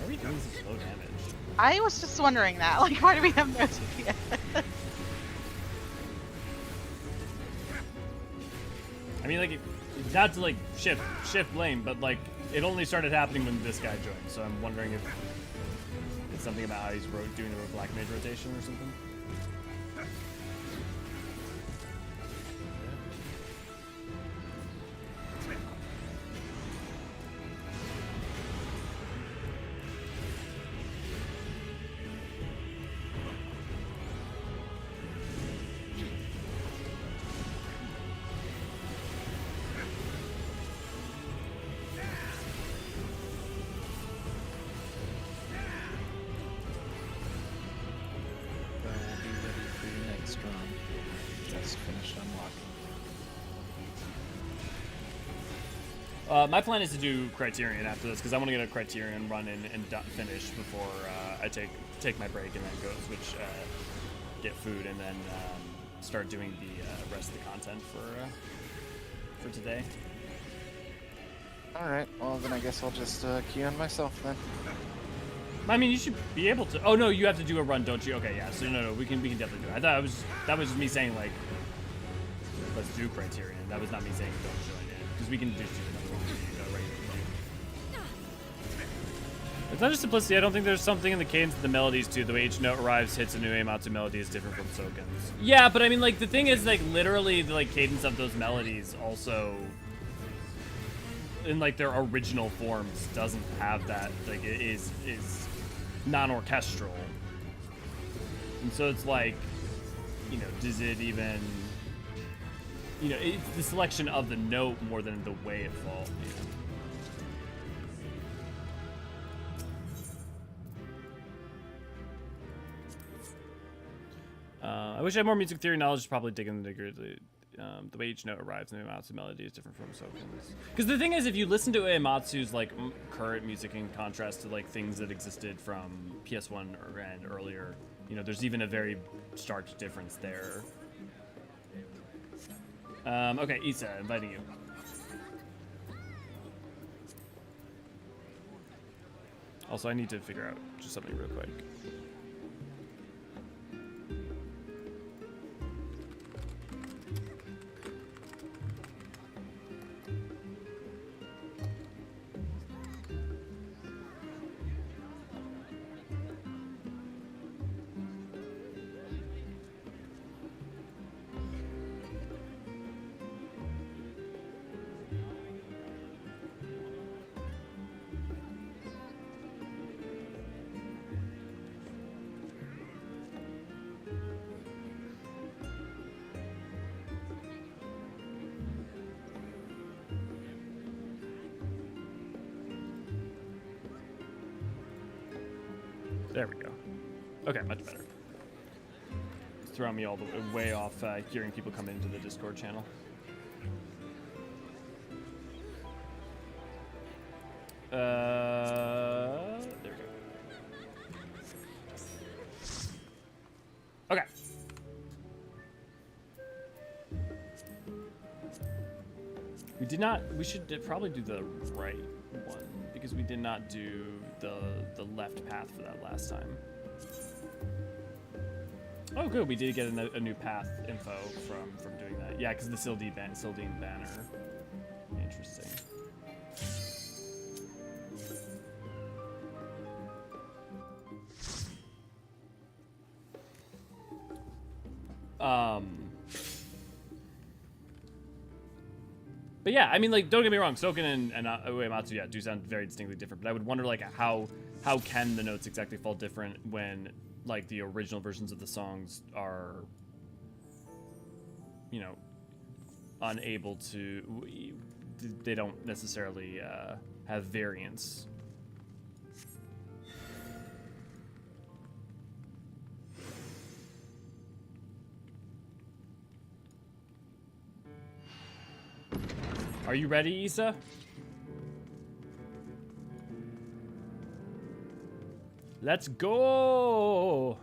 Are we doing some slow damage? I was just wondering that. Like, why do we have no DPS? I mean, like, not to like shift blame, but like it only started happening when this guy joined. So I'm wondering if it's something about how he's doing the black mage rotation or something. My plan is to do Criterion after this because I want to get a Criterion run in and finish before I take my break and then go switch, get food, and then start doing the rest of the content for today. All right. Well, then I guess I'll just key on myself then. I mean, you should be able to. Oh no, you have to do a run, don't you? Okay, yeah. So no, we can definitely do it. I thought that was me saying like, let's do Criterion. That was not me saying don't join in because we can just do the It's not just simplicity. I don't think there's something in the cadence of the melodies too. The way each note arrives, hits a new Amatsu melody is different from Soken's. Yeah, but I mean, like the thing is, like literally, the like cadence of those melodies also, in like their original forms, doesn't have that. Like it is non-orchestral, and so it's like, you know, does it even, you know, it's the selection of the note more than the way it falls. You know? I wish I had more music theory knowledge to probably dig in the the way each note arrives in Uematsu melody is different from Soken's. Because the thing is, if you listen to Uematsu's like current music in contrast to like things that existed from PS1 and earlier, you know, there's even a very stark difference there. Okay, Issa, inviting you. Also, I need to figure out just something real quick. There we go. Okay, much better. It's throwing me all the way off hearing people come into the Discord channel. There we go. Okay. We did not. We should probably do the right one because we did not do the left path for that last time. Oh, good. We did get a new path info from doing that. Yeah, because the Sil'dihn banner. Interesting. But yeah, I mean, like, don't get me wrong, Soken and Uematsu, yeah, do sound very distinctly different. But I would wonder, like, how can the notes exactly fall different when, like, the original versions of the songs are, you know, unable to, they don't necessarily have variants. Are you ready, Issa? Let's go!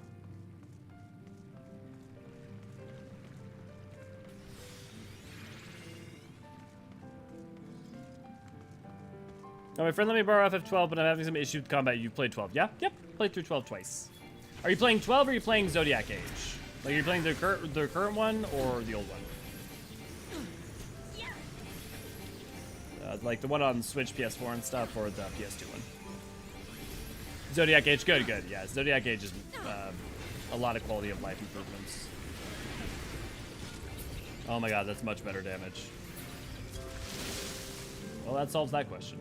Oh, my friend let me borrow FF12, but I'm having some issues with combat. You've played 12, yeah? Yep, played through 12 twice. Are you playing 12 or are you playing Zodiac Age? Like, are you playing the current one or the old one? Like the one on Switch, PS4 and stuff, or the PS2 one? Zodiac Age, good. Yeah, Zodiac Age is a lot of quality of life improvements. Oh my god, that's much better damage. Well, that solves that question.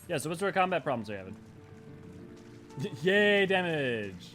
Yeah, so what sort of combat problems are you having? Yay, damage!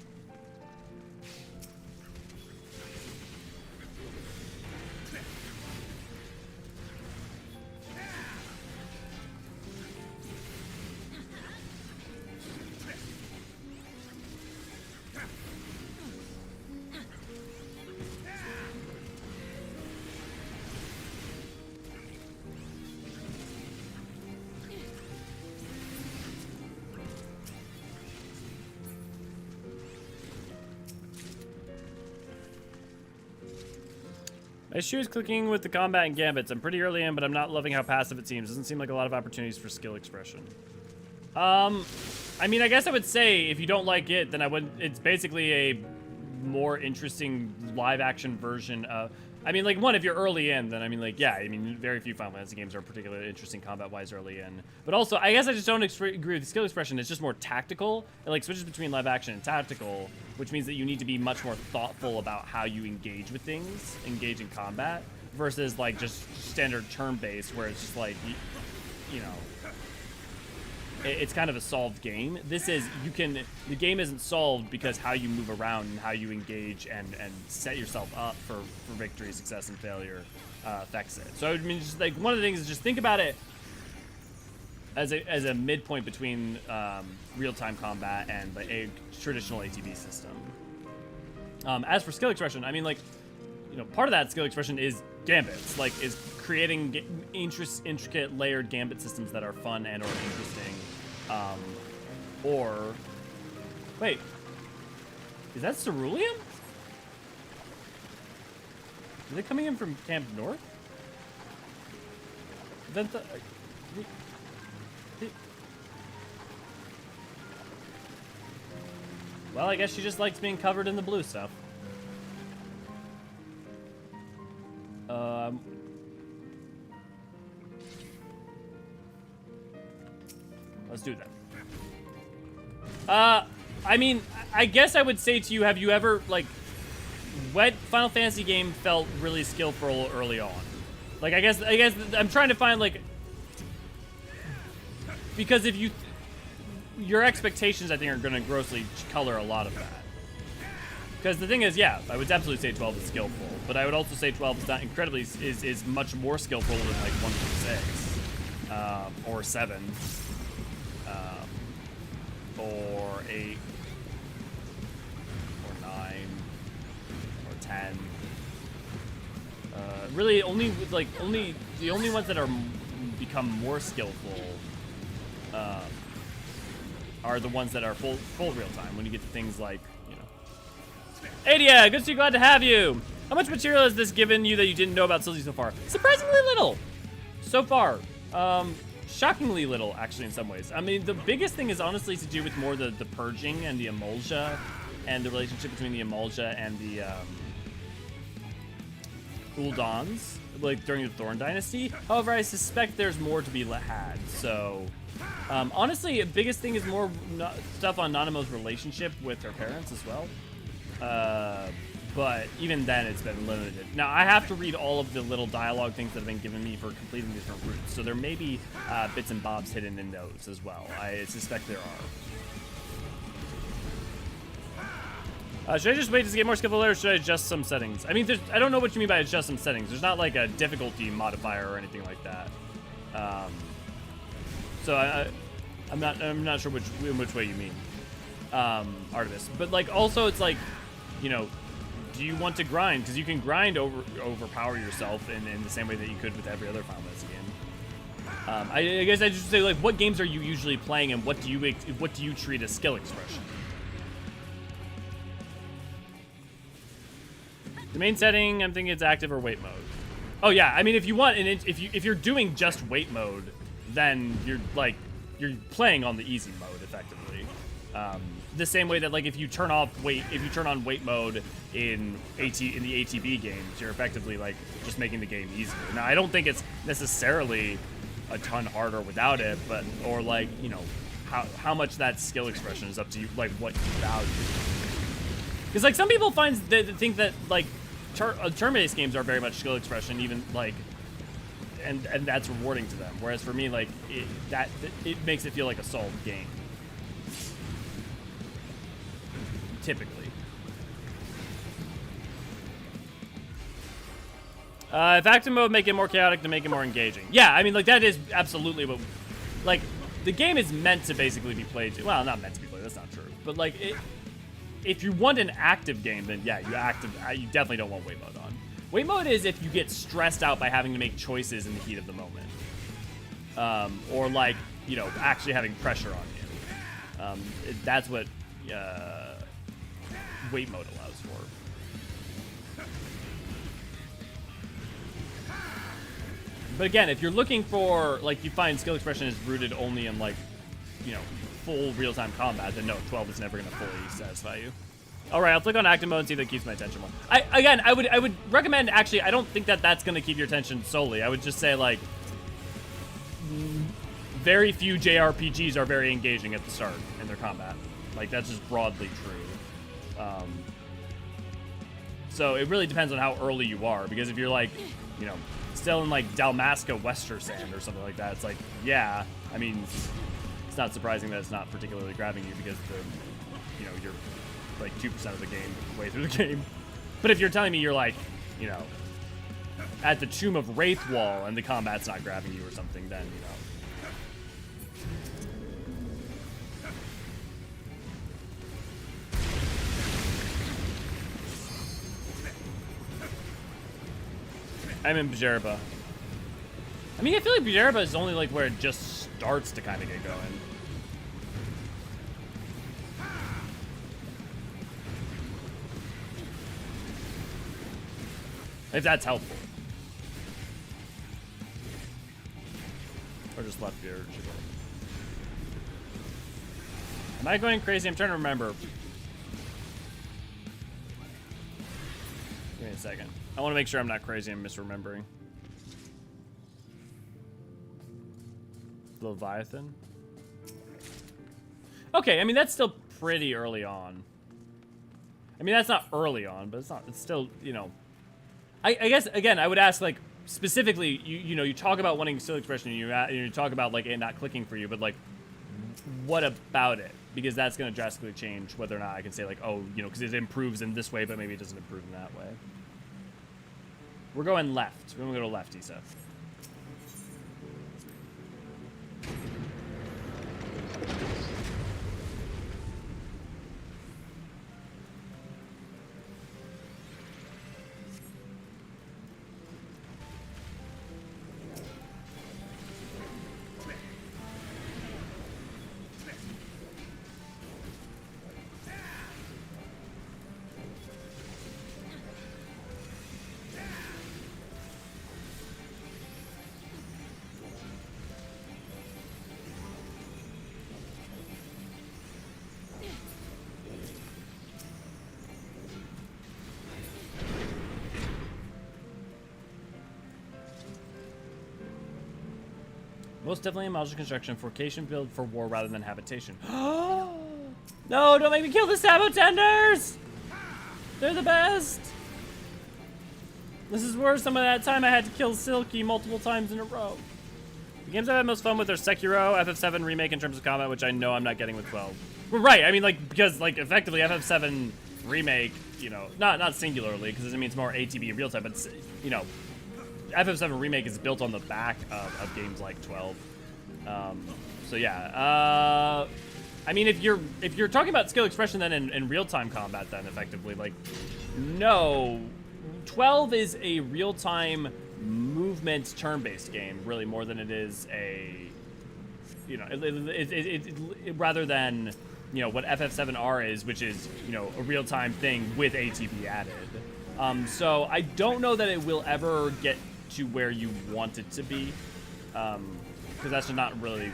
My issue is clicking with the combat and gambits. I'm pretty early in, but I'm not loving how passive it seems. Doesn't seem like a lot of opportunities for skill expression. I mean, I guess I would say if you don't like it, then I wouldn't. It's basically a more interesting live action version of. I mean, like, one, if you're early in, then I mean, like, yeah, I mean, very few Final Fantasy games are particularly interesting combat-wise early in. But also, I guess I just don't agree with the skill expression. It's just more tactical. It, like, switches between live action and tactical, which means that you need to be much more thoughtful about how you engage with things, engage in combat, versus, like, just standard turn-based, where it's just, like, you know, it's kind of a solved game. This is, the game isn't solved because how you move around and how you engage and set yourself up for victory, success, and failure affects it. So, I mean, just like, one of the things is just think about it as a midpoint between real-time combat and like a traditional ATB system. As for skill expression, I mean, like, you know, part of that skill expression is gambits, like, is creating intricate layered gambit systems that are fun and or interesting. Or wait, is that Cerulean? Are they coming in from Camp North? Well, I guess she just likes being covered in the blue stuff. Let's do that. I mean, I guess I would say to you, have you ever, like, what Final Fantasy game felt really skillful early on? Like, I guess I'm trying to find, like, because if your expectations, I think, are going to grossly color a lot of that. Because the thing is, yeah, I would absolutely say 12 is skillful, but I would also say 12 is not incredibly, is much more skillful than, like, 1 through 6, or 7. or 8 or 9 or 10. Really, only the only ones that are become more skillful are the ones that are full real time. When you get to things like, you know, Adia, good to see you, glad to have you. How much material has this given you that you didn't know about Sil'dih so far? Surprisingly little, so far. Shockingly little, actually, in some ways. I mean, the biggest thing is honestly to do with more the purging and the emulsia, and the relationship between the emulsia and the Uldans, like during the Thorn Dynasty. However, I suspect there's more to be had. So, honestly, the biggest thing is more stuff on Nanamo's relationship with her parents as well. But even then, it's been limited. Now, I have to read all of the little dialogue things that have been given me for completing these different routes. So there may be bits and bobs hidden in those as well. I suspect there are. Should I just wait to get more skillful, or should I adjust some settings? I mean, I don't know what you mean by adjust some settings. There's not like a difficulty modifier or anything like that. So I'm not sure which way you mean, Artemis. But like also it's like, you know, do you want to grind? Because you can grind overpower yourself in the same way that you could with every other Final Fantasy game. I guess I just say, like, what games are you usually playing, and what do you treat as skill expression? The main setting, I'm thinking it's active or wait mode. Oh yeah, I mean, if you want, and if you're doing just wait mode, then you're playing on the easy mode effectively. The same way that, like, if you turn on wait mode in the ATB games, you're effectively like just making the game easier. Now, I don't think it's necessarily a ton harder without it, but or like, you know, how much that skill expression is up to you, like what you value. Because like some people think that like turn-based games are very much skill expression, even like, and that's rewarding to them. Whereas for me, like it makes it feel like a solved game. Typically. If active mode make it more chaotic to make it more engaging. Yeah, I mean, like, that is absolutely what, like, the game is meant to basically be played, well, not meant to be played, that's not true, but like, if you want an active game, then yeah, you definitely don't want wait mode on. Wait mode is if you get stressed out by having to make choices in the heat of the moment. Or like, you know, actually having pressure on you. That's what wait mode allows for. But again, if you're looking for, like, you find skill expression is rooted only in, like, you know, full real-time combat, then no, 12 is never going to fully satisfy you. All right, I'll click on active mode and see if that keeps my attention more. I would recommend, actually, I don't think that that's going to keep your attention solely. I would just say, like, very few JRPGs are very engaging at the start in their combat. Like, that's just broadly true. So it really depends on how early you are, because if you're, like, you know, still in, like, Dalmasca Westersand or something like that, it's like, yeah, I mean, it's not surprising that it's not particularly grabbing you, because you know, you're like 2% of the game way through the game. But if you're telling me you're, like, you know, at the Tomb of Wraithwall and the combat's not grabbing you or something, then, you know. I'm in Bjerba. I mean, I feel like Bjerba is only, like, where it just starts to kind of get going. If that's helpful. Or just left here. Am I going crazy? I'm trying to remember. Give me a second. I want to make sure I'm not crazy and misremembering. Leviathan? Okay, I mean, that's still pretty early on. I mean, that's not early on, but it's still, you know. I guess, again, I would ask, like, specifically, you know, you talk about wanting skill expression, and you talk about, like, it not clicking for you, but, like, what about it? Because that's going to drastically change whether or not I can say, like, oh, you know, because it improves in this way, but maybe it doesn't improve in that way. We're going left. We're going to go to left, Issa. Most definitely a modular construction, fortification build for war rather than habitation. No, don't make me kill the Sabotenders! They're the best! This is worse than that time I had to kill Sil'dih multiple times in a row. The games I've had most fun with are Sekiro, FF7 Remake in terms of combat, which I know I'm not getting with 12. Well, right, I mean, like, because, like, effectively FF7 Remake, you know, not singularly, because it means more ATB real time, but, you know, FF7 Remake is built on the back of games like 12. So yeah, I mean, if you're talking about skill expression then in real-time combat then effectively, like, no, 12 is a real-time movement turn-based game really more than it is a, you know, it rather than, you know, what FF7R is, which is, you know, a real-time thing with ATB added. So I don't know that it will ever get to where you want it to be, because that's not really.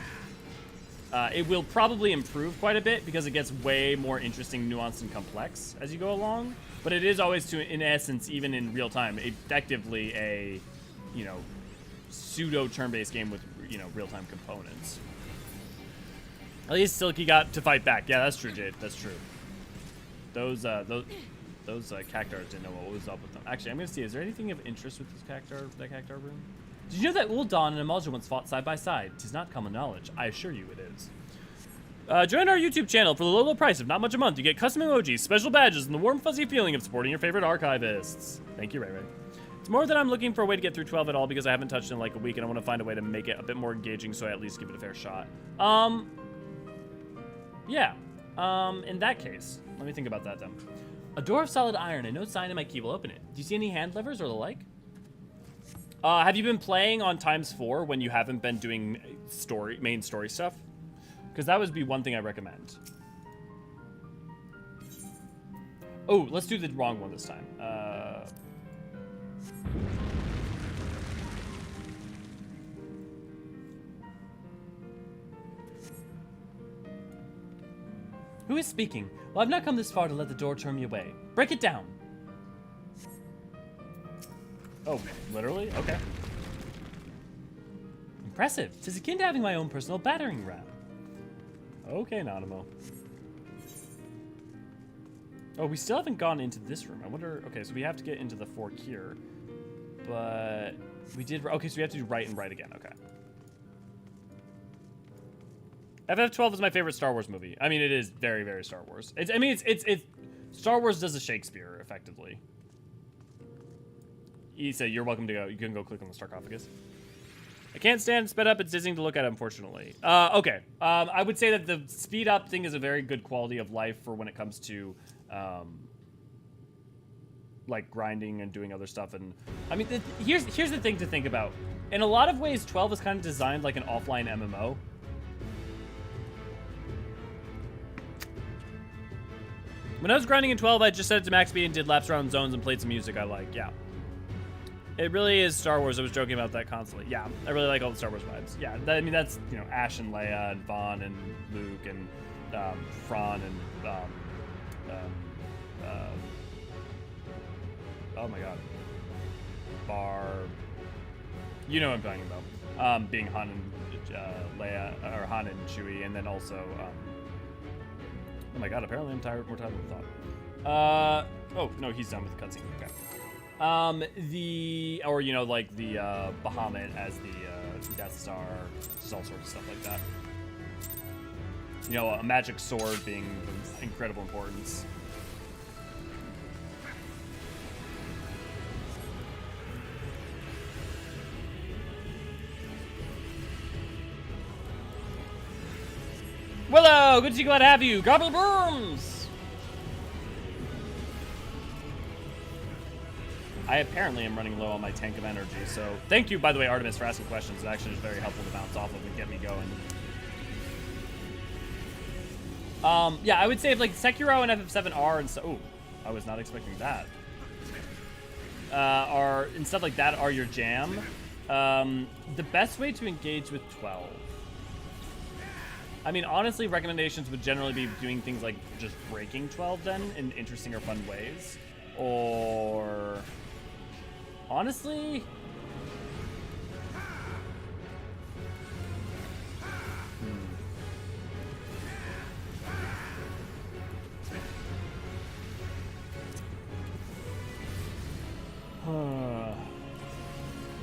It will probably improve quite a bit because it gets way more interesting, nuanced, and complex as you go along. But it is always, in essence, even in real time, effectively a, you know, pseudo turn-based game with, you know, real-time components. At least Sil'dih got to fight back. Yeah, that's true, Jade. That's true. Those cactars didn't know what was up with them. Actually, I'm gonna see. Is there anything of interest with this cactar? That cactar room? Did you know that Ul'dan and Emulsion once fought side by side? 'Tis not common knowledge. I assure you it is. Join our YouTube channel for the low price of not much a month. You get custom emojis, special badges, and the warm fuzzy feeling of supporting your favorite archivists. Thank you, Ray Ray. It's more that I'm looking for a way to get through 12 at all because I haven't touched it in like a week and I want to find a way to make it a bit more engaging so I at least give it a fair shot. Yeah. In that case, let me think about that then. A door of solid iron and no sign of my key will open it. Do you see any hand levers or the like? Have you been playing on ×4 when you haven't been doing main story stuff? Because that would be one thing I recommend. Oh, let's do the wrong one this time. Who is speaking? Well, I've not come this far to let the door turn me away. Break it down. Oh, literally? Okay. Impressive. 'Tis akin to having my own personal battering ram. Okay, Nanamo. Oh, we still haven't gone into this room. I wonder... Okay, so we have to get into the fork here. But... We did... Okay, so we have to do right and right again. Okay. FF12 is my favorite Star Wars movie. I mean, it is very, very Star Wars. It's Star Wars does a Shakespeare, effectively. He said, you're welcome to go. You can go click on the sarcophagus. I can't stand sped up. It's dizzying to look at, unfortunately. Okay. I would say that the speed up thing is a very good quality of life for when it comes to, like, grinding and doing other stuff. And I mean, here's the thing to think about. In a lot of ways, 12 is kind of designed like an offline MMO. When I was grinding in 12, I just set it to max speed and did laps around zones and played some music I like. Yeah. It really is Star Wars. I was joking about that constantly. Yeah, I really like all the Star Wars vibes. Yeah, I mean, that's, you know, Ash and Leia and Vaughn and Luke and Thrawn and, oh my god. Barb. You know what I'm talking about. Being Han and Leia, or Han and Chewie, and then also, oh my god, apparently I'm more tired than I thought. Oh, no, he's done with the cutscene. Okay. Or, you know, like the, Bahamut as the, Death Star, just all sorts of stuff like that. You know, a magic sword being of incredible importance. Willow, good to see you, glad to have you. Gobble brooms! I apparently am running low on my tank of energy, so thank you, by the way, Artemis, for asking questions. It's actually just very helpful to bounce off of and get me going. Yeah, I would say if like Sekiro and FF7R and so, oh, I was not expecting that. And stuff like that are your jam. The best way to engage with 12. I mean, honestly, recommendations would generally be doing things like just breaking 12 then in interesting or fun ways. Or... honestly,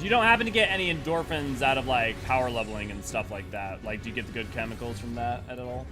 You don't happen to get any endorphins out of like power leveling and stuff like that? Like, do you get the good chemicals from that at all?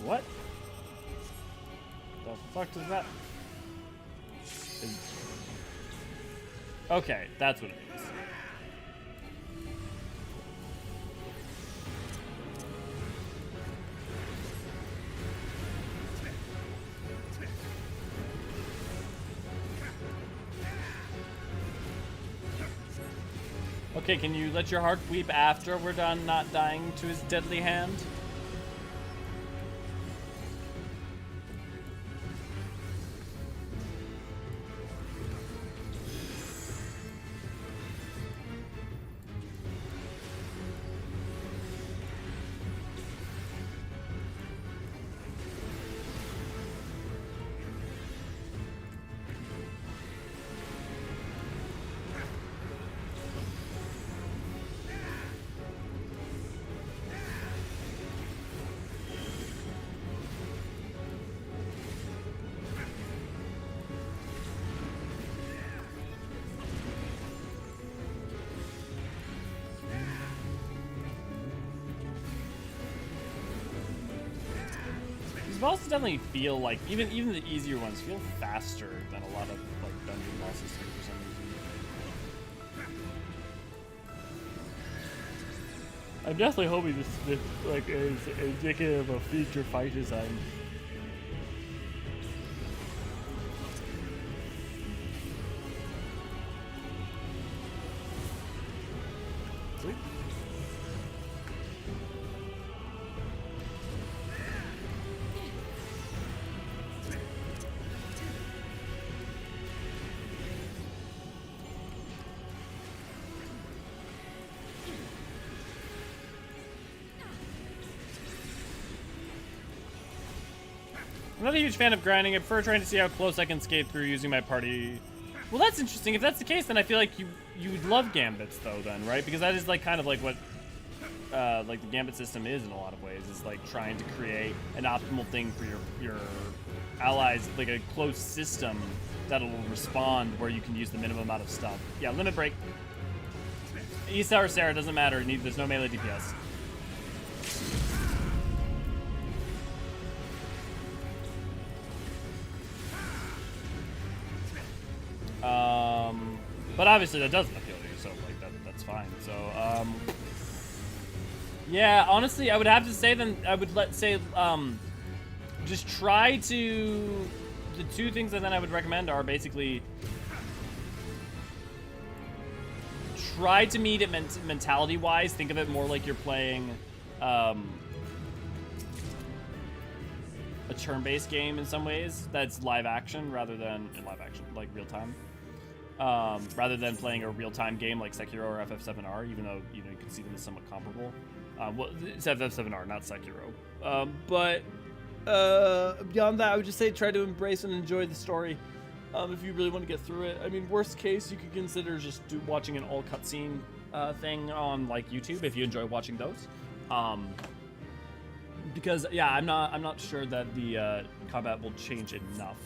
What? The fuck does that? Okay, that's what it is. Okay, can you let your heart weep after we're done not dying to his deadly hand? Bosses definitely feel like even the easier ones feel faster than a lot of like dungeon bosses for some reason. I'm definitely hoping this like is indicative of future fight design. I'm not a huge fan of grinding. I prefer trying to see how close I can skate through using my party. Well, that's interesting. If that's the case, then I feel like you would love gambits, though, then, right? Because that is like kind of like what like the gambit system is in a lot of ways. Is like trying to create an optimal thing for your allies, like a close system that'll respond where you can use the minimum amount of stuff. Yeah, limit break. Isa or Sarah doesn't matter. There's no melee DPS. But obviously that doesn't appeal to you, so like that's fine. So yeah, honestly, I would have to say then I would just try to the two things that then I would recommend are basically try to meet it mentality wise. Think of it more like you're playing a turn-based game in some ways that's live action rather than like real time. Rather than playing a real-time game like Sekiro or FF7R, even though you can see them as somewhat comparable. Well, it's FF7R, not Sekiro. But beyond that, I would just say try to embrace and enjoy the story. If you really want to get through it. I mean, worst case, you could consider just watching an all cutscene thing on like YouTube if you enjoy watching those. Because yeah, I'm not sure that the combat will change enough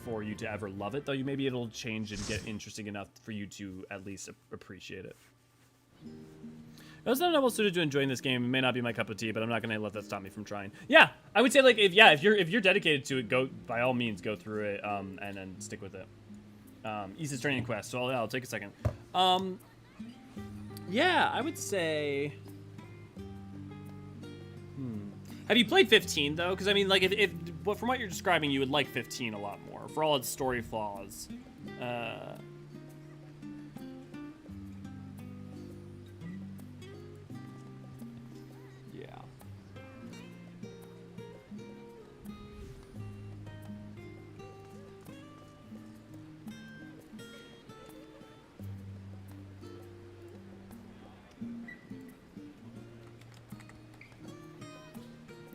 for you to ever love it, though maybe it'll change and get interesting enough for you to at least appreciate it. I was not well suited to enjoying this game. It may not be my cup of tea, but I'm not gonna let that stop me from trying. Yeah, I would say like if you're dedicated to it, go by all means go through it and then stick with it. Isa's training quest, so I'll take a second. Yeah, I would say. Have you played 15 though? Because I mean, like, if from what you're describing, you would like 15 a lot more for all its story flaws. Yeah.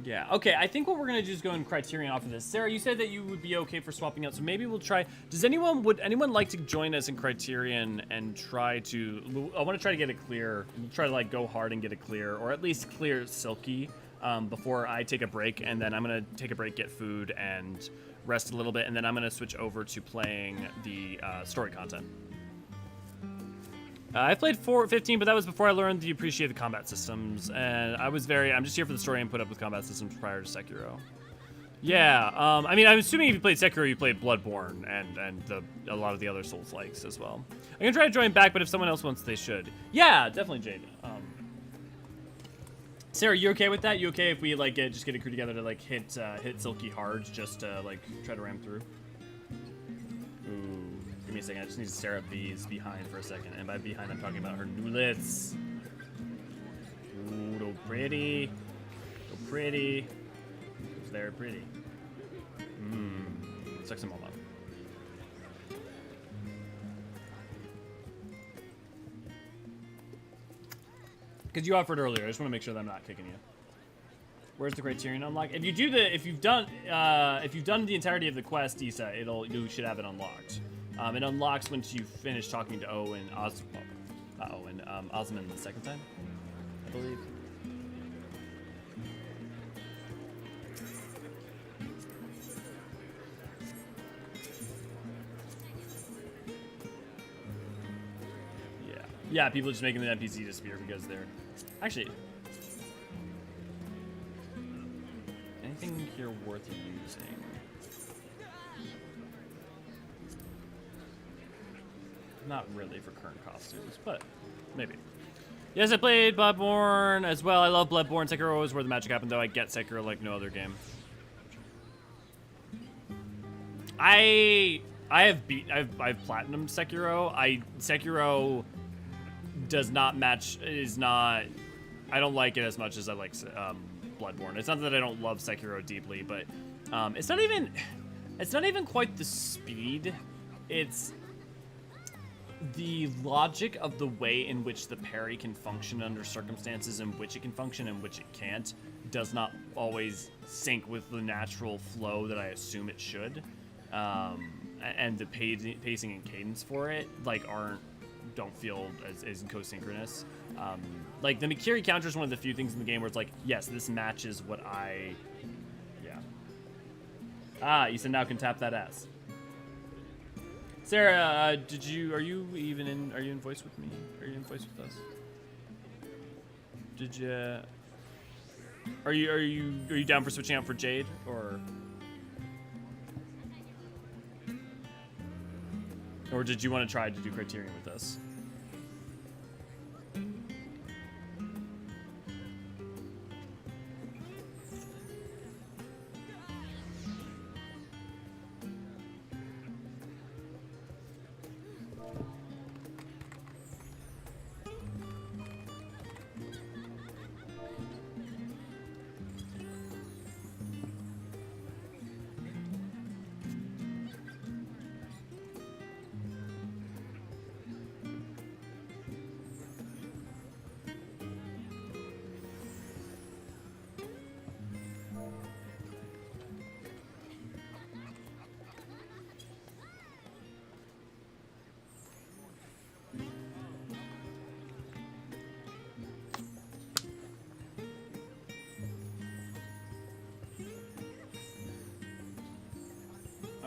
Yeah, okay, I think what we're gonna do is go in Criterion off of this. Sarah, you said that you would be okay for swapping out, so maybe we'll try. Would anyone like to join us in Criterion and try to, I wanna try to get it clear. We'll try to like go hard and get it clear, or at least clear Sil'dih before I take a break, and then I'm gonna take a break, get food, and rest a little bit, and then I'm gonna switch over to playing the story content. I played 15, but that was before I learned to appreciate the combat systems, and I'm just here for the story and put up with combat systems prior to Sekiro. Yeah, I mean, I'm assuming if you played Sekiro, you played Bloodborne and a lot of the other Souls-likes as well. I'm gonna try to join back, but if someone else wants, they should. Yeah, definitely, Jade. Sarah, you okay with that? You okay if we like just get a crew together to like hit Sil'dih hard, just to like try to ram through? Ooh. Give me a second, I just need to stare at these behind for a second. And by behind, I'm talking about her nulets. Ooh, so pretty. So pretty. It's very pretty. Suck some all up. Because you offered earlier, I just want to make sure that I'm not kicking you. Where's the Criterion unlock? If you've done the entirety of the quest, Isa, you should have it unlocked. It unlocks once you finish talking to Osman the second time, I believe. Yeah, people just making the NPC disappear because they're actually anything here worth using. Not really for current costumes, but maybe. Yes, I played Bloodborne as well. I love Bloodborne. Sekiro is where the magic happened, though. I get Sekiro like no other game. I've platinum Sekiro. Sekiro does not match. I don't like it as much as I like Bloodborne. It's not that I don't love Sekiro deeply, but it's not even quite the speed. It's the logic of the way in which the parry can function under circumstances in which it can function and which it can't does not always sync with the natural flow that I assume it should. And the pacing and cadence for it don't feel as co-synchronous. Like the Mikiri counter is one of the few things in the game where it's like, yes, this matches what you said now can tap that ass. Sarah, are you in voice with me? Are you in voice with us? Are you down for switching out for Jade, or did you want to try to do Criterion with us?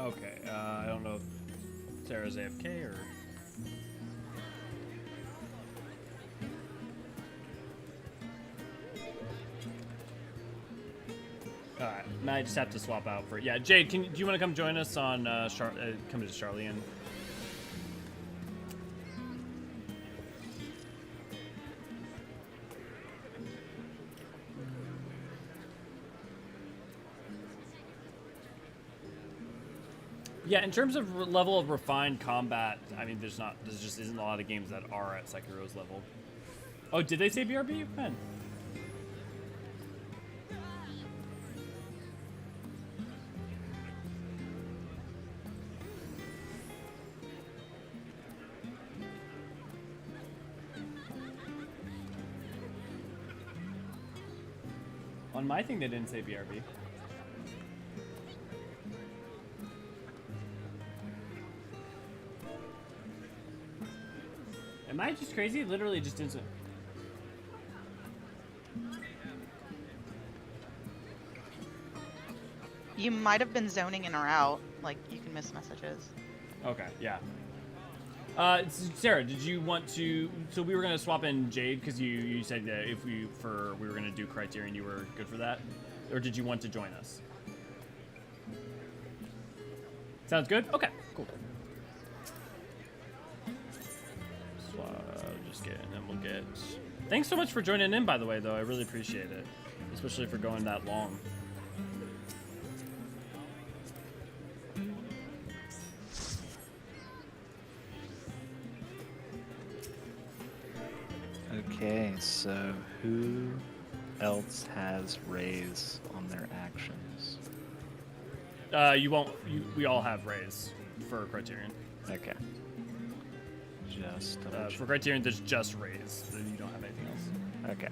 Okay, I don't know if Sarah's AFK or... Alright, might just have to swap out for... Yeah, Jade, do you want to come join us on come to Charlian? Yeah, in terms of level of refined combat, I mean, there just isn't a lot of games that are at Sekiro's level. Oh, did they say BRB? When? On my thing, they didn't say BRB. Am I just crazy? It literally just didn't say. You might have been zoning in or out. Like, you can miss messages. Okay, yeah. Sarah, did you want to? So we were gonna swap in Jade because you said that if we were gonna do Criterion, you were good for that, or did you want to join us? Sounds good. Okay, cool. Just get, and then we'll get. Thanks so much for joining in, by the way, though. I really appreciate it, especially for going that long. Okay, so who else has raise on their actions? You won't. We all have raise for Criterion. Okay. Just For Criterion, there's just raise. You don't have anything else. okay.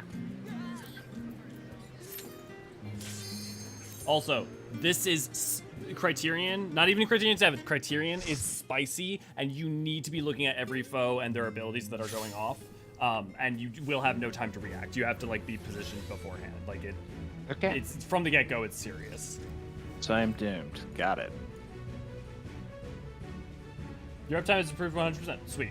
Also, this is Criterion, not even Criterion 7. Criterion is spicy, and you need to be looking at every foe and their abilities that are going off. And you will have no time to react. You have to like be positioned beforehand. Like it. Okay. It's from the get-go. It's serious. So I'm doomed. Got it. Your uptime is improved 100%. Sweet.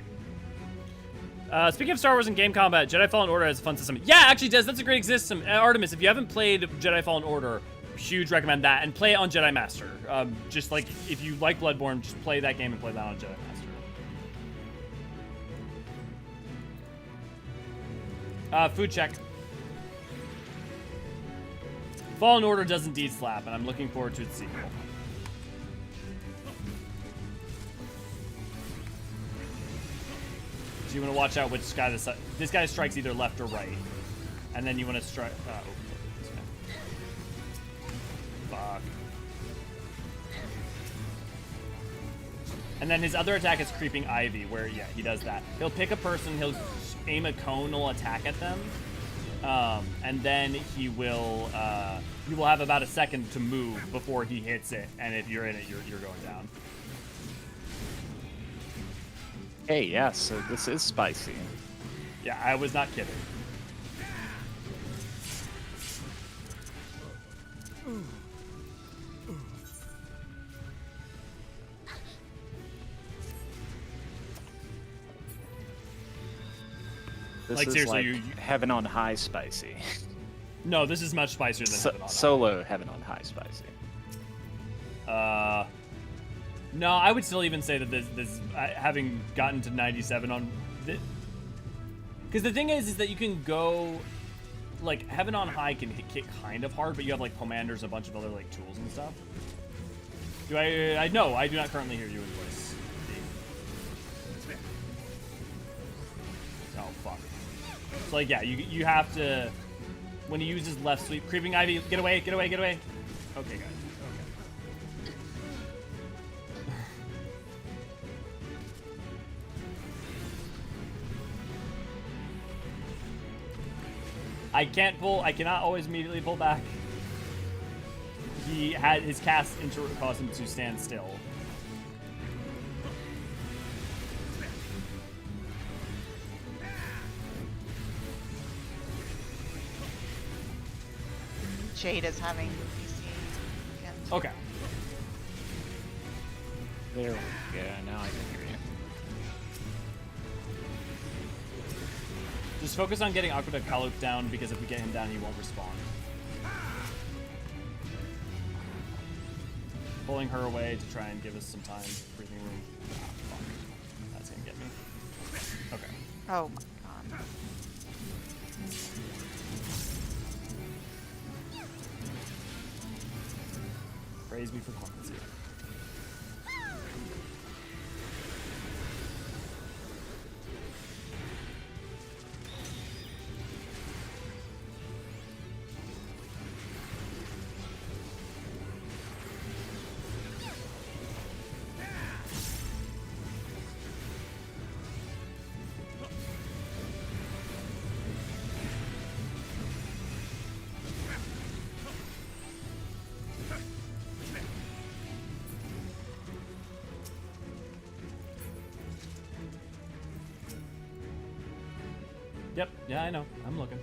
Speaking of Star Wars and game combat, Jedi Fallen Order has a fun system. Yeah, actually does. That's a great system. Artemis, if you haven't played Jedi Fallen Order, huge recommend that. And play it on Jedi Master. Just like, if you like Bloodborne, just play that game and play that on Jedi Master. Food check. Fallen Order does indeed slap, and I'm looking forward to its sequel. So you want to watch out which guy this guy strikes either left or right, and then you want to strike. Fuck. And then his other attack is Creeping Ivy, where yeah he does that. He'll pick a person, he'll aim a conal attack at them, and then he will you will have about a second to move before he hits it, and if you're in it, you're going down. Hey, yeah, so this is spicy. Yeah, I was not kidding. This Like, is seriously, like heaven on high spicy. No, this is much spicier than Heaven on High. Solo heaven on high spicy. No, I would still even say that this having gotten to 97 on this, because the thing is that you can go like Heaven on High can hit kind of hard, but you have like Pomanders, a bunch of other like tools and stuff. Do I know I do not currently hear you in voice. Oh fuck. So like yeah, you have to when he uses left sweep, Creeping Ivy, get away, get away, get away. Okay, guys. I cannot always immediately pull back. He had his cast caused him to stand still. Jade is having PC again. Okay. There we go. Now I can hear you. Just focus on getting Aqueduct Kaluk down, because if we get him down, he won't respawn. Pulling her away to try and give us some time, breathing room. Ah, fuck. That's gonna get me. Okay. Oh my god. Praise me for clemency. Yep, yeah, I know. I'm looking.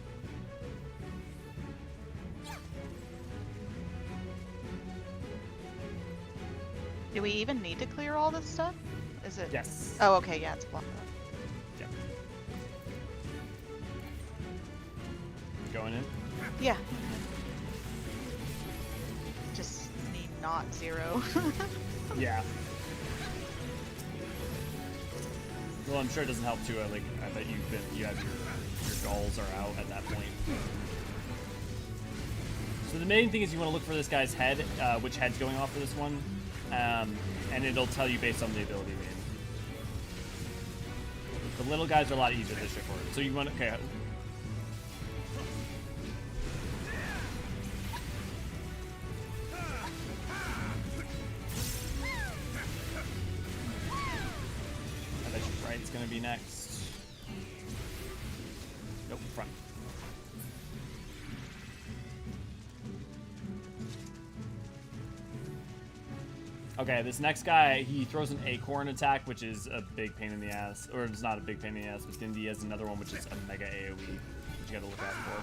Do we even need to clear all this stuff? Is it? Yes. Oh, okay, yeah, it's blocked up. Yep. Going in? Yeah. Just need not 0. Yeah. Well, I'm sure it doesn't help too. I bet you have your dolls are out at that point. So the main thing is you want to look for this guy's head, which head's going off for this one, and it'll tell you based on the ability name. The little guys are a lot easier to ship for. So you want okay. It's gonna be next. Nope, front. Okay, this next guy, he throws an acorn attack, which is a big pain in the ass. Or it's not a big pain in the ass, but then he has another one, which is a mega AoE, which you gotta look out for.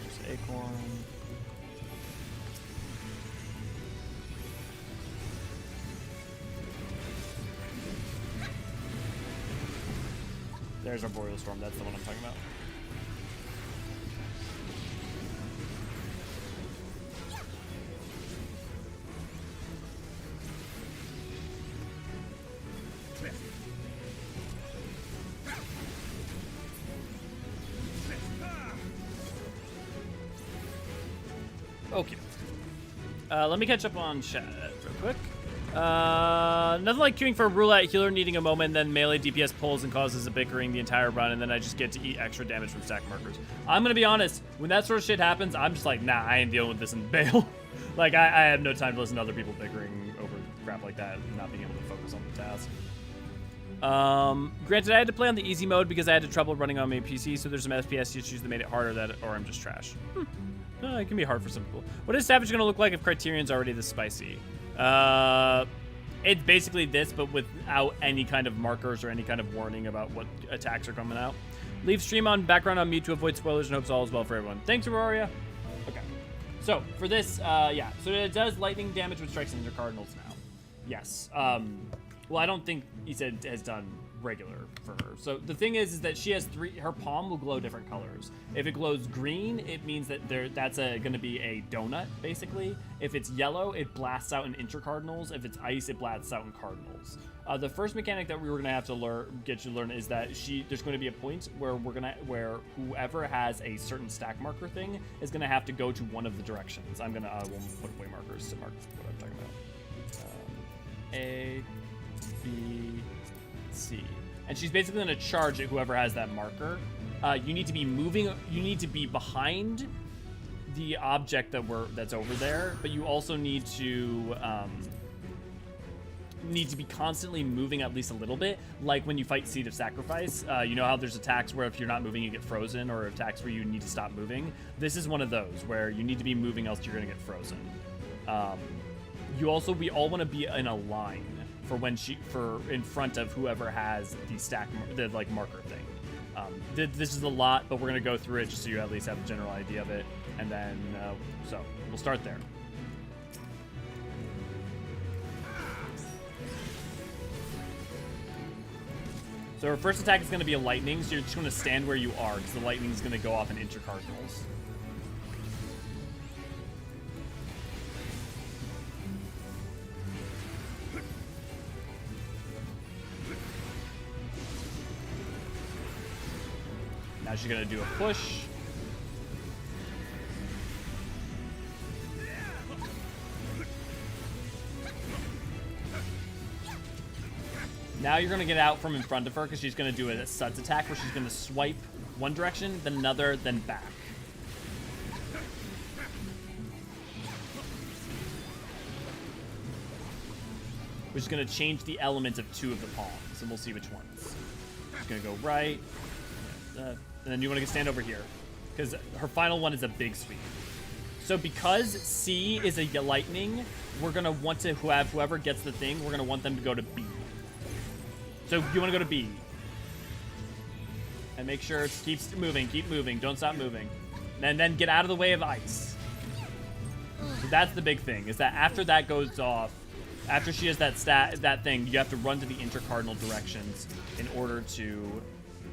There's acorn. There's our Boreal Storm. That's the one I'm talking about. Okay. Let me catch up on chat real quick. Nothing like queuing for a roulette healer needing a moment, then melee DPS pulls and causes a bickering the entire run, and then I just get to eat extra damage from stack markers. I'm gonna be honest, when that sort of shit happens, I'm just like, nah, I ain't dealing with this in bail. Like, I have no time to listen to other people bickering over crap like that and not being able to focus on the task. Granted, I had to play on the easy mode because I had trouble running on my PC, so there's some FPS issues that made it harder, or I'm just trash. It can be hard for some people. What is Savage gonna look like if Criterion's already this spicy? It's basically this, but without any kind of markers or any kind of warning about what attacks are coming out. Leave stream on background on mute to avoid spoilers, and hopes all is well for everyone. Thanks, Aurora. Okay. So, for this, yeah. So it does lightning damage with strikes into cardinals now. Yes. Well, I don't think Issa has done regular for her. So the thing is that she has her palm will glow different colors. If it glows green, it means that that's going to be a donut, basically. If it's yellow, it blasts out in intercardinals. If it's ice, it blasts out in cardinals. The first mechanic that we were going to have to get you to learn is that there's going to be a point where where whoever has a certain stack marker thing is going to have to go to one of the directions. We'll put away markers to mark what I'm talking about. A, B, C. And she's basically going to charge at whoever has that marker. You need to be moving. You need to be behind the object that's over there, but you also need to be constantly moving at least a little bit. Like when you fight Seed of Sacrifice, you know how there's attacks where if you're not moving you get frozen, or attacks where you need to stop moving. This is one of those where you need to be moving, else you're going to get frozen. We all want to be in a line for in front of whoever has the marker thing. This is a lot, but we're going to go through it just so you at least have a general idea of it. And then, so we'll start there. So our first attack is going to be a lightning, so you're just going to stand where you are, because the lightning is going to go off in intercardinals. Now she's going to do a push. Now you're going to get out from in front of her because she's going to do a suds attack where she's going to swipe one direction, then another, then back. Which is going to change the element of 2 of the palms, and we'll see which ones. She's going to go right, and then you want to stand over here because her final one is a big sweep. So because C is a lightning, we're going to want to have whoever gets the thing, we're going to want them to go to B. So you want to go to B. And make sure it keeps moving, don't stop moving. And then get out of the way of ice. So that's the big thing, is that after that goes off, after she has that thing, you have to run to the intercardinal directions in order to,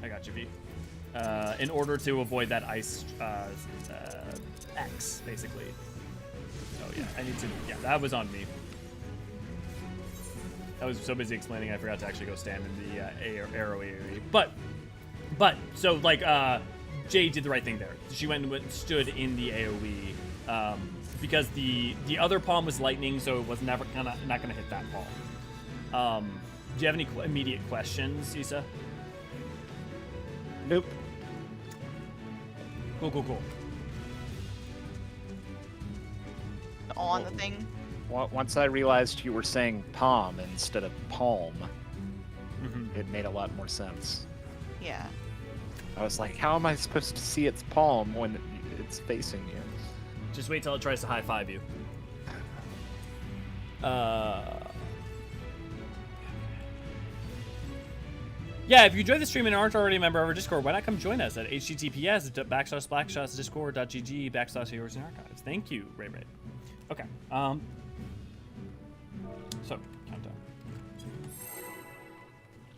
I got you, V. In order to avoid that ice X, basically. Oh yeah, that was on me. I was so busy explaining I forgot to actually go stand in the arrow area. But, so like, Jay did the right thing there. She went and stood in the AoE, because the other palm was lightning, so it was not gonna hit that palm. Do you have any immediate questions, Issa? Nope. Cool. On the thing. Once I realized you were saying palm instead of palm, it made a lot more sense. Yeah. I was like, how am I supposed to see its palm when it's facing you? Just wait till it tries to high five you. Yeah, if you enjoyed the stream and aren't already a member of our Discord, why not come join us at https://discord.gg/Eorzean archives. Thank you, Ray. Okay. So, countdown.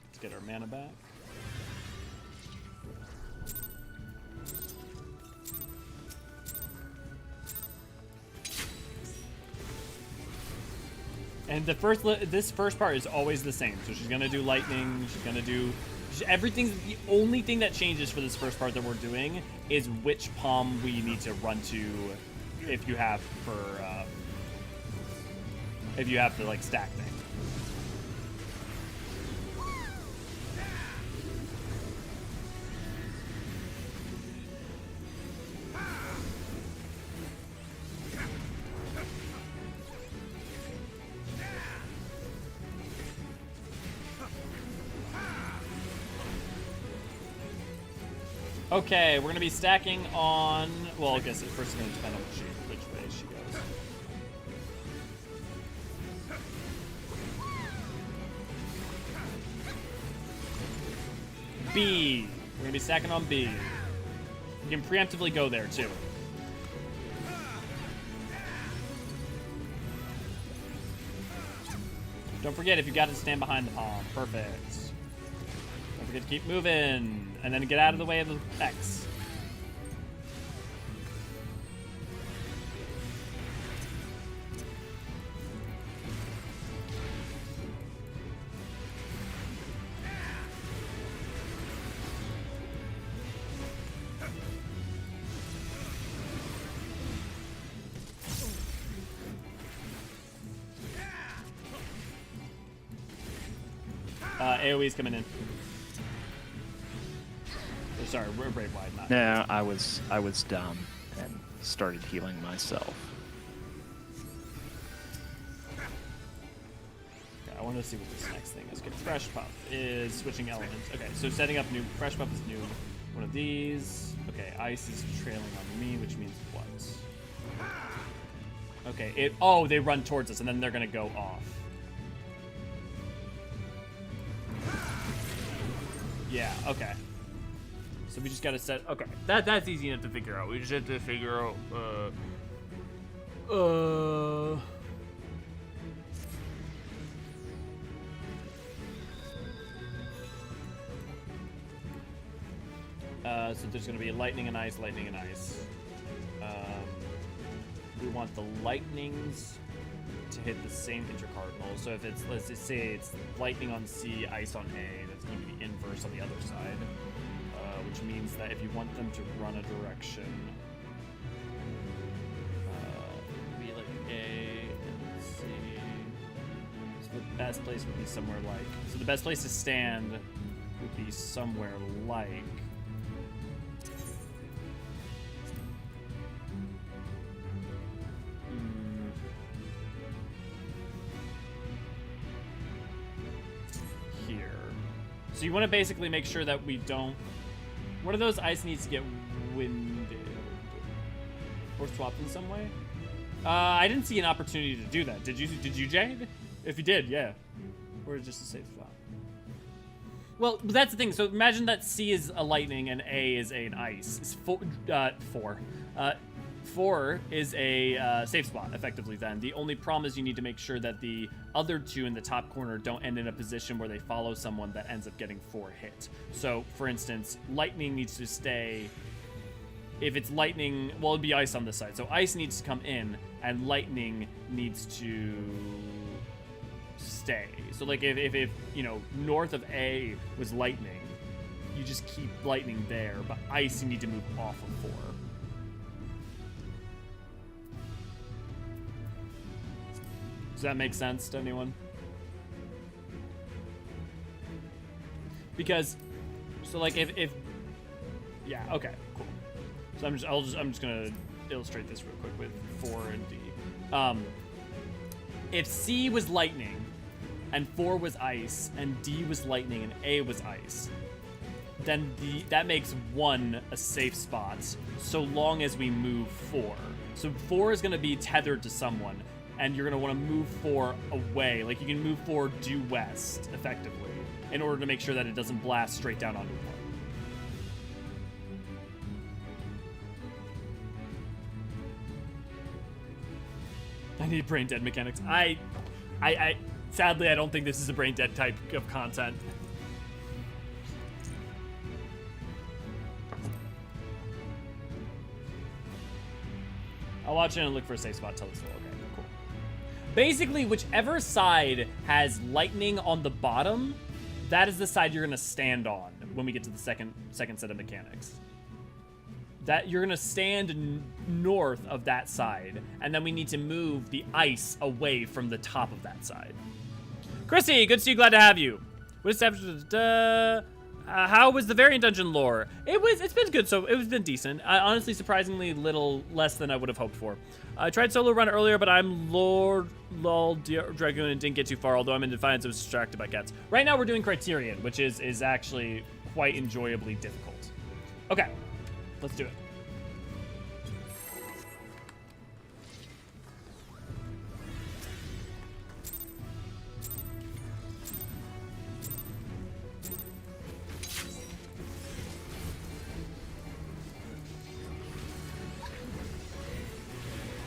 Let's get our mana back. And this first part is always the same. So she's gonna do lightning. She's gonna do everything. The only thing that changes for this first part that we're doing is which palm we need to run to, if you have the like stack thing. Okay, we're gonna be stacking on. Well, I guess it's first gonna depend on which way she goes. B. We're gonna be stacking on B. You can preemptively go there too. Don't forget, if you got to stand behind the palm. Perfect. Don't forget to keep moving. And then get out of the way of the X. AoE's coming in. Oh, sorry, we're brave wide, not. No, I was dumb and started healing myself. Okay, I want to see what this next thing is. Okay, fresh puff is switching elements. Okay, so setting up new fresh puff is new. One of these. Okay, ice is trailing on me, which means what? Okay, oh, they run towards us and then they're gonna go off. Yeah, okay. So we just gotta set. Okay, that's easy enough to figure out. We just have to figure out. So there's gonna be lightning and ice, lightning and ice. We want the lightnings to hit the same intercardinal. So if it's, let's just say it's lightning on C, ice on A, that's going to be inverse on the other side. Which means that if you want them to run a direction, it would be like A and C. So the best place would be somewhere like, so the best place to stand would be somewhere like, so you want to basically make sure that we don't. One of those ice needs to get winded or swapped in some way. I didn't see an opportunity to do that. Did you? Did you, Jade? If you did, yeah. Or just a safe spot. Well, that's the thing. So imagine that C is a lightning and A is an ice. It's four. 4 is a safe spot, effectively, then. The only problem is you need to make sure that the other 2 in the top corner don't end in a position where they follow someone that ends up getting 4 hit. So, for instance, lightning needs to stay. If it's lightning, well, it'd be ice on this side. So ice needs to come in, and lightning needs to stay. So, like, if you know, north of A was lightning, you just keep lightning there, but ice you need to move off of 4. Does that make sense to anyone? Because, so like if yeah, okay, cool. So I'm just gonna illustrate this real quick with 4 and D. If C was lightning, and 4 was ice, and D was lightning, and A was ice, then that makes 1 a safe spot, so long as we move 4. So 4 is gonna be tethered to someone, and you're going to want to move 4 away. Like, you can move 4 due west, effectively, in order to make sure that it doesn't blast straight down onto 1. I need brain dead mechanics. I sadly, I don't think this is a brain dead type of content. I'll watch it and look for a safe spot till it's full. Okay. Basically, whichever side has lightning on the bottom, that is the side you're gonna stand on when we get to the second set of mechanics. That you're gonna stand north of that side, and then we need to move the ice away from the top of that side. Chrissy, good to see you. Glad to have you. What established? How was the variant dungeon lore? It's been good. So it's been decent. Honestly, surprisingly little less than I would have hoped for. I tried solo run earlier, but I'm Lord Dragoon and didn't get too far. Although I'm in Defiance, I was distracted by cats. Right now we're doing Criterion, which is actually quite enjoyably difficult. Okay, let's do it.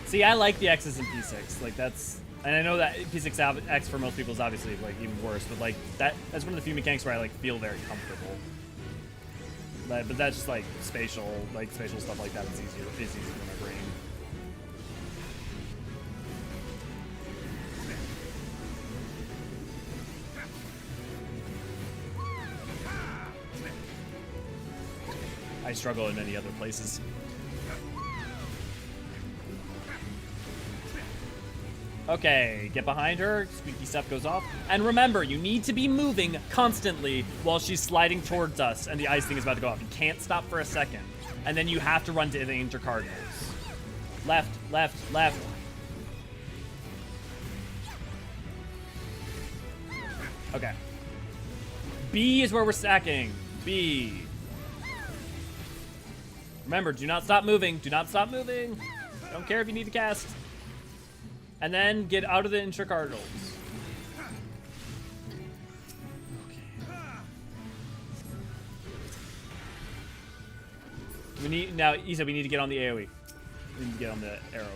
See, I like the X's in P6. Like, that's, and I know that P6X for most people is obviously like even worse, but like that's one of the few mechanics where I like feel very comfortable. But that's just like spatial stuff like that. It's easier in my brain. I struggle in many other places. Okay, get behind her, squeaky stuff goes off. And remember, you need to be moving constantly while she's sliding towards us and the ice thing is about to go off. You can't stop for a second. And then you have to run to the intercardinals. Left, left, left. Okay. B is where we're stacking. B. Remember, do not stop moving. Do not stop moving. Don't care if you need to cast. And then get out of the intercardinals. Okay. We need now, Isa. We need to get on the AOE. We need to get on the arrow.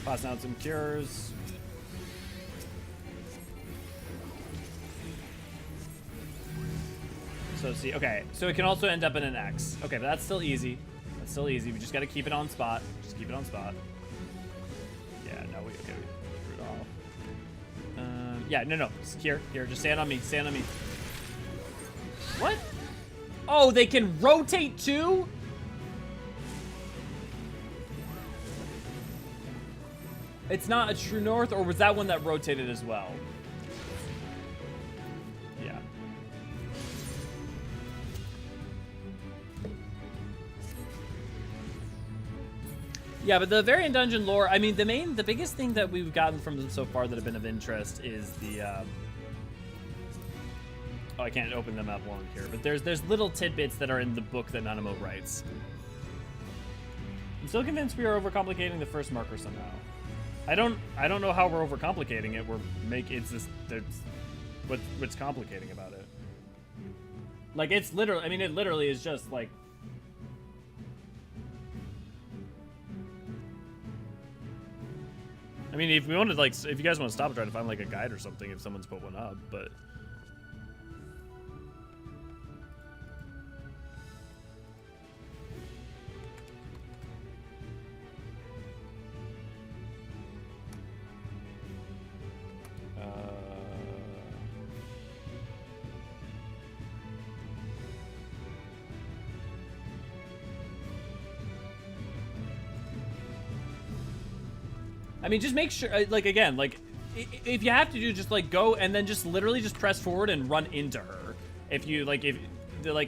Passing out some cures. So see, okay, so it can also end up in an X. Okay, but that's still easy. That's still easy. We just got to keep it on spot. Just keep it on spot. Yeah, no, we okay. We threw it off. Yeah, no. Here, just stand on me. Stand on me. What? Oh, they can rotate too? It's not a true north, or was that one that rotated as well? Yeah. Yeah, but the variant dungeon lore, I mean, the biggest thing that we've gotten from them so far that have been of interest is the, oh, I can't open them up long here, but there's little tidbits that are in the book that Nanamo writes. I'm still convinced we are overcomplicating the first marker somehow. I don't know how we're overcomplicating it. What's complicating about it? Like, it's literally, I mean, it literally is just like, I mean, if we wanted, like, if you guys want to stop and try to find like a guide or something, if someone's put one up, but. I mean, just make sure, like, again, like, if you have to do, just, like, go and then just literally just press forward and run into her. If you, like,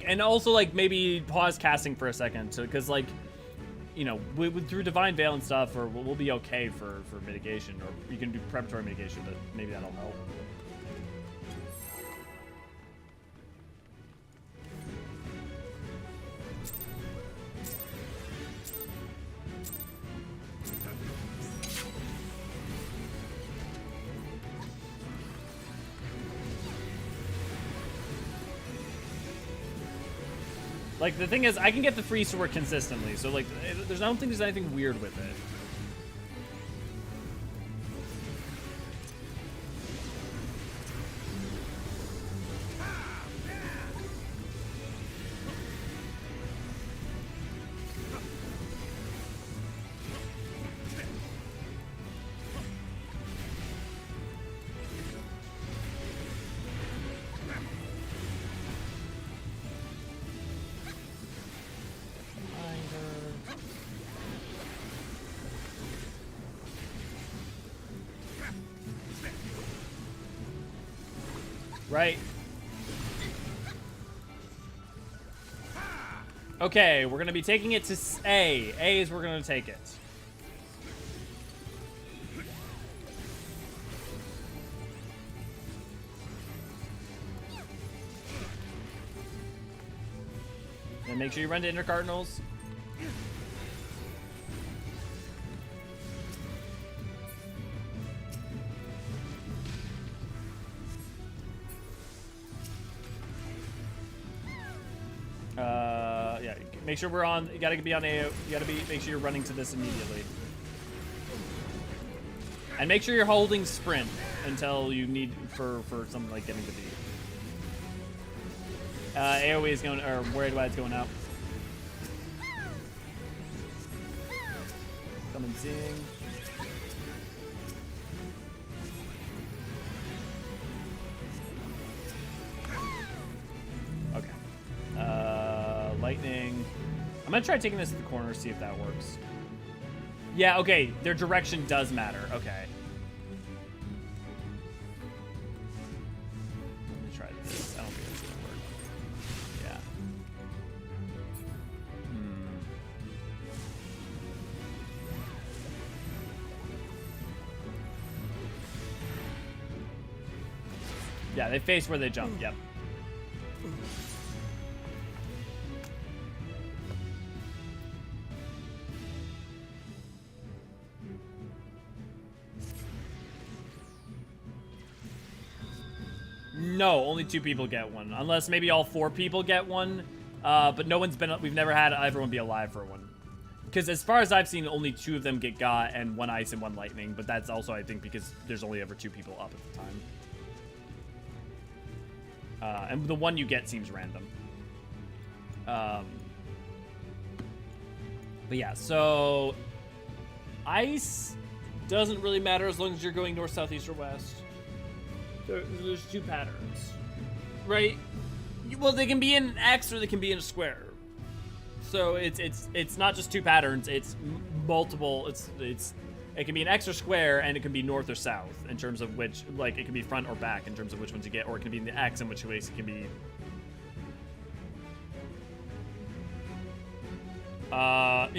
and also, like, maybe pause casting for a second, because, like, you know, through Divine Veil and stuff, or we'll be okay for mitigation, or you can do preparatory mitigation, but maybe that'll help. Like, the thing is, I can get the free sword consistently, so, like, I don't think there's anything weird with it. Right. Okay, we're gonna be taking it to A. A is we're gonna take it. And make sure you run to intercardinals. Yeah, make sure we're on, you gotta be on AO, make sure you're running to this immediately. And make sure you're holding sprint until you need, for something like getting to B. AoE is going, or Worried Wide's going up. Come and seeing. Okay. Lightning. I'm gonna try taking this to the corner, see if that works. Yeah, okay, their direction does matter. Okay. Let me try this. I don't think it's gonna work. Yeah. Yeah, they face where they jump. Yep. No, only 2 people get one. Unless maybe all 4 people get one. But no one's been... We've never had everyone be alive for one. Because as far as I've seen, only 2 of them get got, and 1 ice and 1 lightning. But that's also, I think, because there's only ever 2 people up at the time. And the one you get seems random. But yeah, so... Ice doesn't really matter as long as you're going north, south, east, or west. There's 2 patterns, right? Well, they can be in an X or they can be in a square. So it's not just 2 patterns. It's multiple. It can be an X or square, and it can be north or south in terms of which, like, it can be front or back in terms of which ones you get, or it can be in the X in which ways it can be.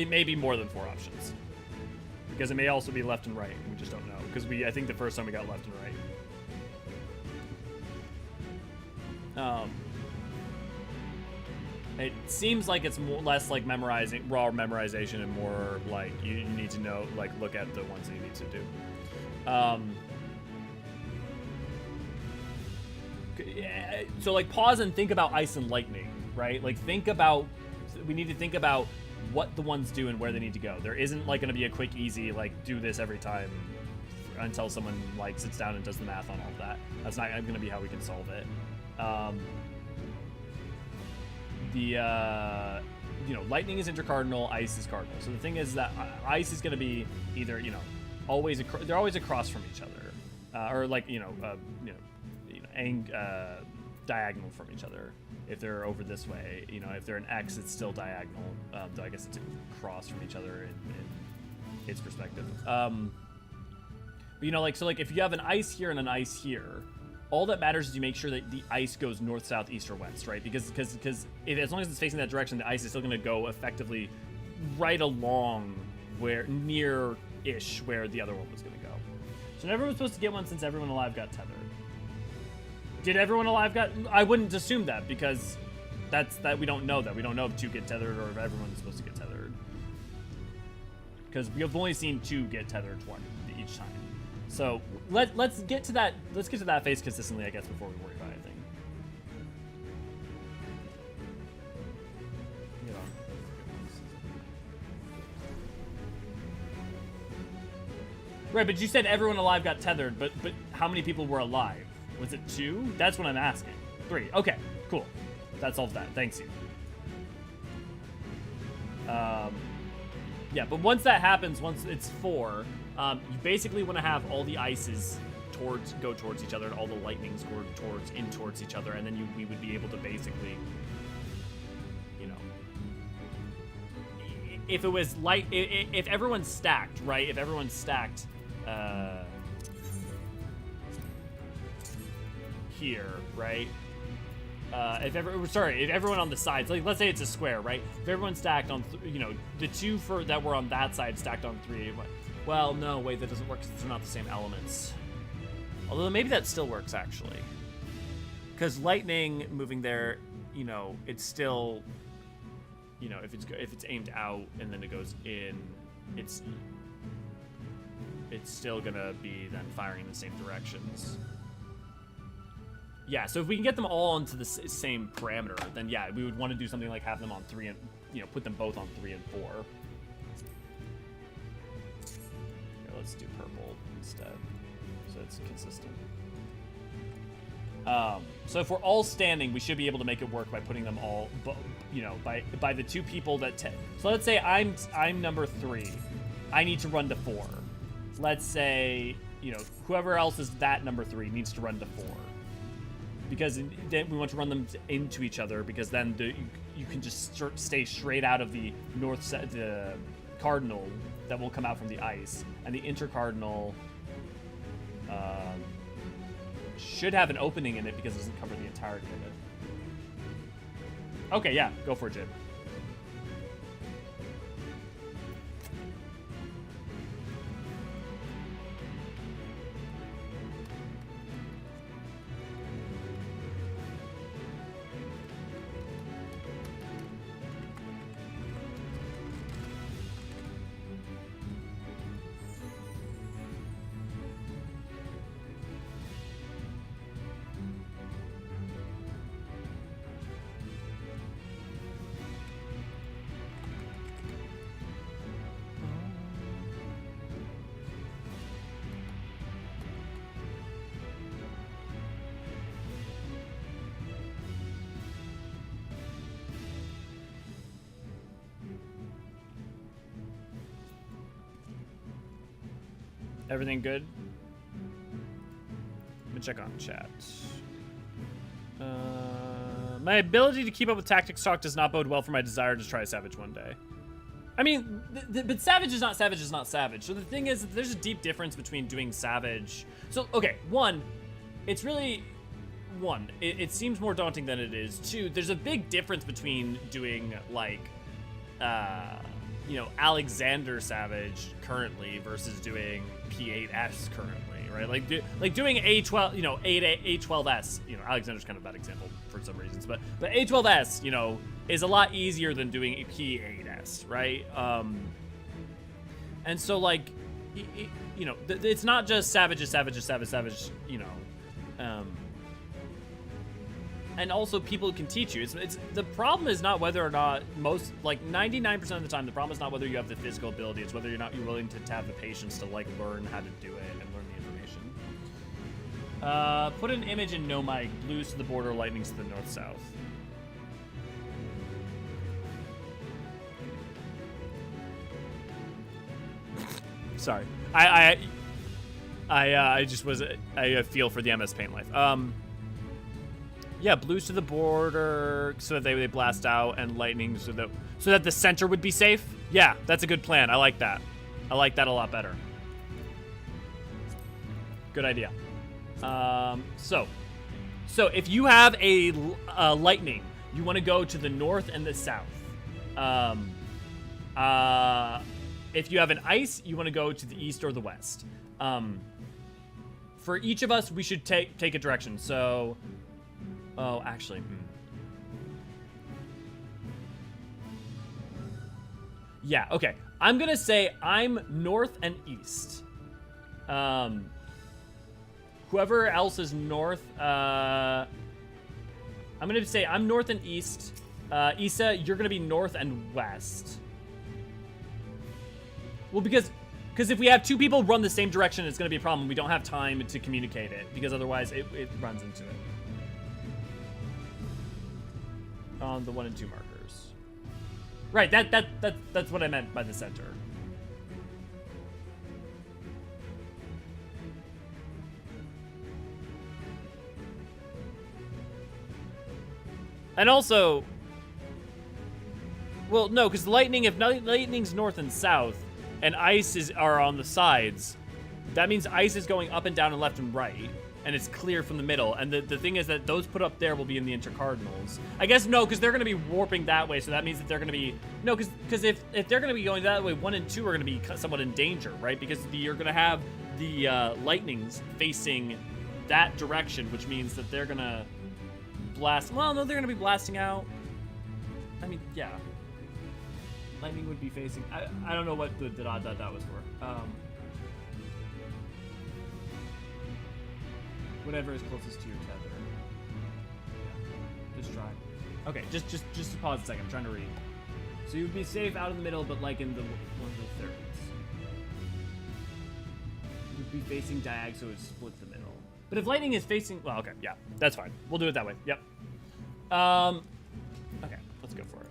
It may be more than 4 options, because it may also be left and right. We just don't know, because I think the first time we got left and right. It seems like it's less like raw memorization, and more like you need to know, like, look at the ones that you need to do. Yeah, so like pause and think about ice and lightning, right? Like we need to think about what the ones do and where they need to go. There isn't like going to be a quick, easy, like, do this every time until someone like sits down and does the math on all of that. That's not going to be how we can solve it. Lightning is intercardinal, ice is cardinal. So the thing is that ice is going to be either, they're always across from each other, or like, diagonal from each other. If they're over this way, if they're an X, it's still diagonal. Though I guess it's across from each other in its perspective. So if you have an ice here and an ice here, all that matters is you make sure that the ice goes north, south, east, or west, right? Because as long as it's facing that direction, the ice is still going to go effectively right along near-ish where the other one was going to go. So everyone was supposed to get one since everyone alive got tethered. Did everyone alive got? I wouldn't assume that, because that we don't know that. We don't know if 2 get tethered or if everyone's supposed to get tethered. Because we have only seen 2 get tethered each time. So let's get to that. Let's get to that phase consistently, I guess, before we worry about anything. Right, but you said everyone alive got tethered, but how many people were alive? Was it 2? That's what I'm asking. 3. Okay, cool. That solves that. Thanks you. Yeah, but once that happens, once it's 4, you basically want to have all the ices go towards each other, and all the lightnings go towards each other, and then we would be able to basically, if it was if everyone's stacked, right? If everyone's stacked, here, right? If everyone on the sides, like, let's say it's a square, right? If everyone's stacked on, the 2 that were on that side stacked on 3. Well, no, wait, that doesn't work because they're not the same elements. Although maybe that still works, actually. Because lightning moving there, it's still, if it's aimed out and then it goes in, it's still gonna be then firing in the same directions. Yeah, so if we can get them all into the same parameter, then yeah, we would want to do something like have them on 3 and, put them both on 3 and 4. Here, let's do purple instead, so it's consistent. So if we're all standing, we should be able to make it work by putting them all, by the 2 people that. So let's say I'm number 3. I need to run to 4. Let's say whoever else is that number 3 needs to run to 4. Because then we want to run them into each other, because then you can just stay straight out of the the cardinal that will come out from the ice, and the intercardinal should have an opening in it because it doesn't cover the entirety of it. Okay, yeah, go for it, Jib. Everything good? Let me check on chat. My ability to keep up with tactics talk does not bode well for my desire to try Savage one day. I mean, but Savage is not Savage is not Savage. So the thing is, there's a deep difference between doing Savage. So, okay, one, it's really, one, it seems more daunting than it is. Two, there's a big difference between doing, like, you know, Alexander Savage currently versus doing P8S currently. Right, like doing A12, you know, A12S, you know, Alexander's kind of a bad example for some reasons, but A12S, you know, is a lot easier than doing a P8S, right? And so like, you know, it's not just Savage, you know, and also people can teach you. It's the problem is not whether or not most, like 99% of the time, the problem is not whether you have the physical ability, it's whether you're willing to have the patience to like learn how to do it and learn the information. Put an image in no mic, blues to the border, lightnings to the north-south. Sorry, I just was, I feel for the MS Paint Life. Yeah, blues to the border so that they blast out, and lightning so that the center would be safe. Yeah, that's a good plan. I like that. I like that a lot better. Good idea. So if you have a lightning, you want to go to the north and the south. If you have an ice, you want to go to the east or the west. For each of us, we should take a direction. So, oh, actually, yeah, okay. I'm gonna say I'm north and east. Whoever else is north, I'm gonna say I'm north and east. Issa, you're gonna be north and west. Well, because if we have two people run the same direction, it's gonna be a problem. We don't have time to communicate it, because otherwise it runs into it. On the 1 and 2 markers. Right, that's what I meant by the center. And also, well, no, because lightning, if lightning's north and south, and ice are on the sides, that means ice is going up and down and left and right, and it's clear from the middle. And the thing is that those put up there will be in the intercardinals. I guess no, because they're going to be warping that way, so that means that they're going to be, no, because if they're going to be going that way, 1 and 2 are going to be somewhat in danger, right? Because you're going to have the lightnings facing that direction, which means that they're going to blast. Well, no, they're going to be blasting out. I mean, yeah. Lightning would be facing. I don't know what the dot was for. Whatever is closest to your tether. Yeah. Just try. Okay, just pause a second. I'm trying to read. So you'd be safe out in the middle, but like in the one of the thirds. You'd be facing diag, so it splits the middle. But if lightning is facing, well, okay, yeah, that's fine. We'll do it that way. Yep. Okay, let's go for it.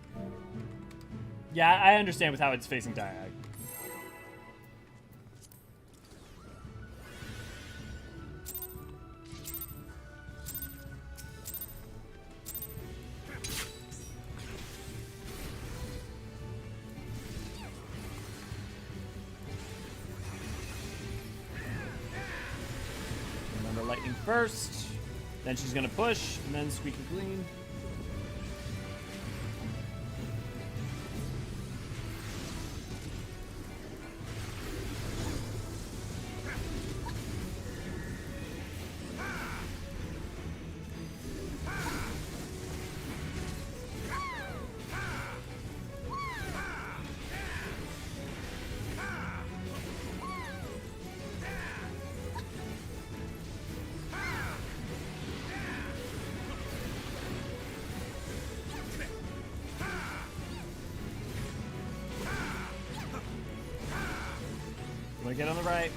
Yeah, I understand with how it's facing diag. Remember lightning first, then she's gonna push, and then squeaky clean. Get on the right.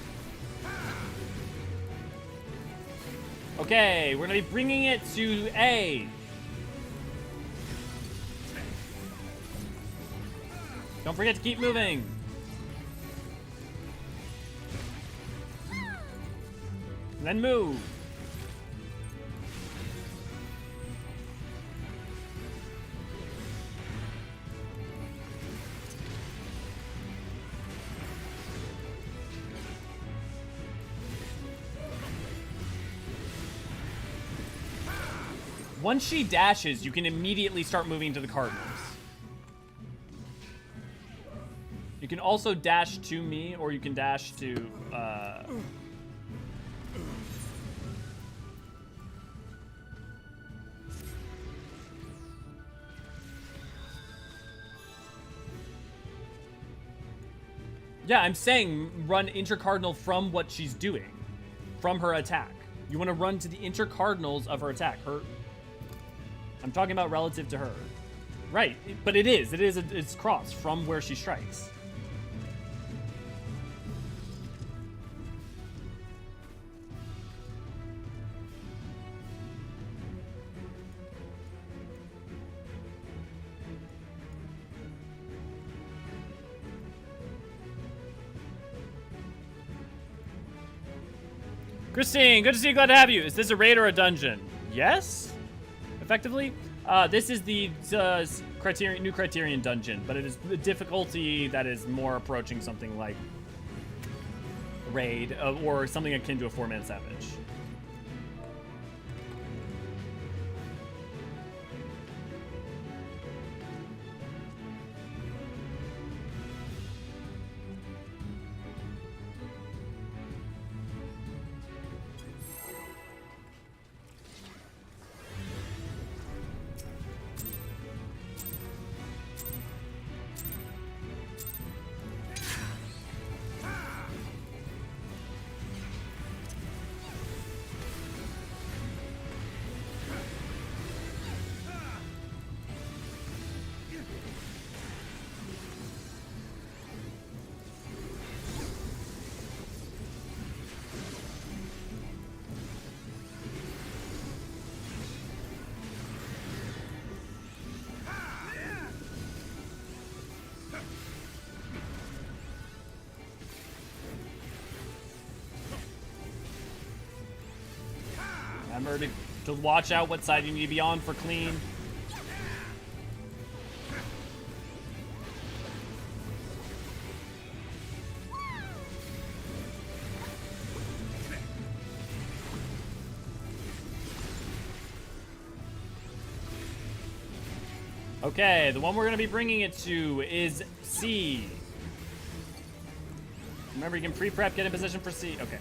Okay, we're gonna be bringing it to A. Don't forget to keep moving. And then move. Once she dashes, you can immediately start moving to the cardinals. You can also dash to me, or you can dash to, Yeah, I'm saying run intercardinal from what she's doing. From her attack. You want to run to the intercardinals of her attack. I'm talking about relative to her. Right, but it's crossed from where she strikes. Christine, good to see you, glad to have you. Is this a raid or a dungeon? Yes, effectively. This is the new Criterion dungeon, but it is the difficulty that is more approaching something like raid or something akin to a 4-man savage. Remember to watch out what side you need to be on for clean. Okay, the one we're going to be bringing it to is C. Remember, you can pre-prep, get in position for C. Okay.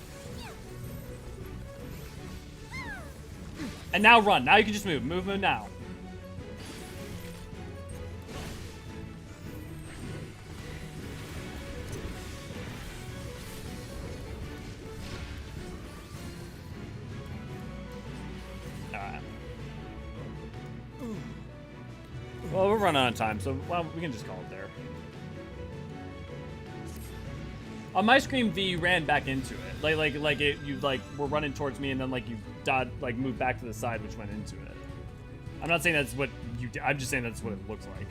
And now run. Now you can just move. Move now. Alright. Well, we're running out of time, so well, we can just call it there. On my screen, V ran back into it. Like you were running towards me, and then like you moved back to the side, which went into it. I'm not saying that's what you did. I'm just saying that's what it looks like.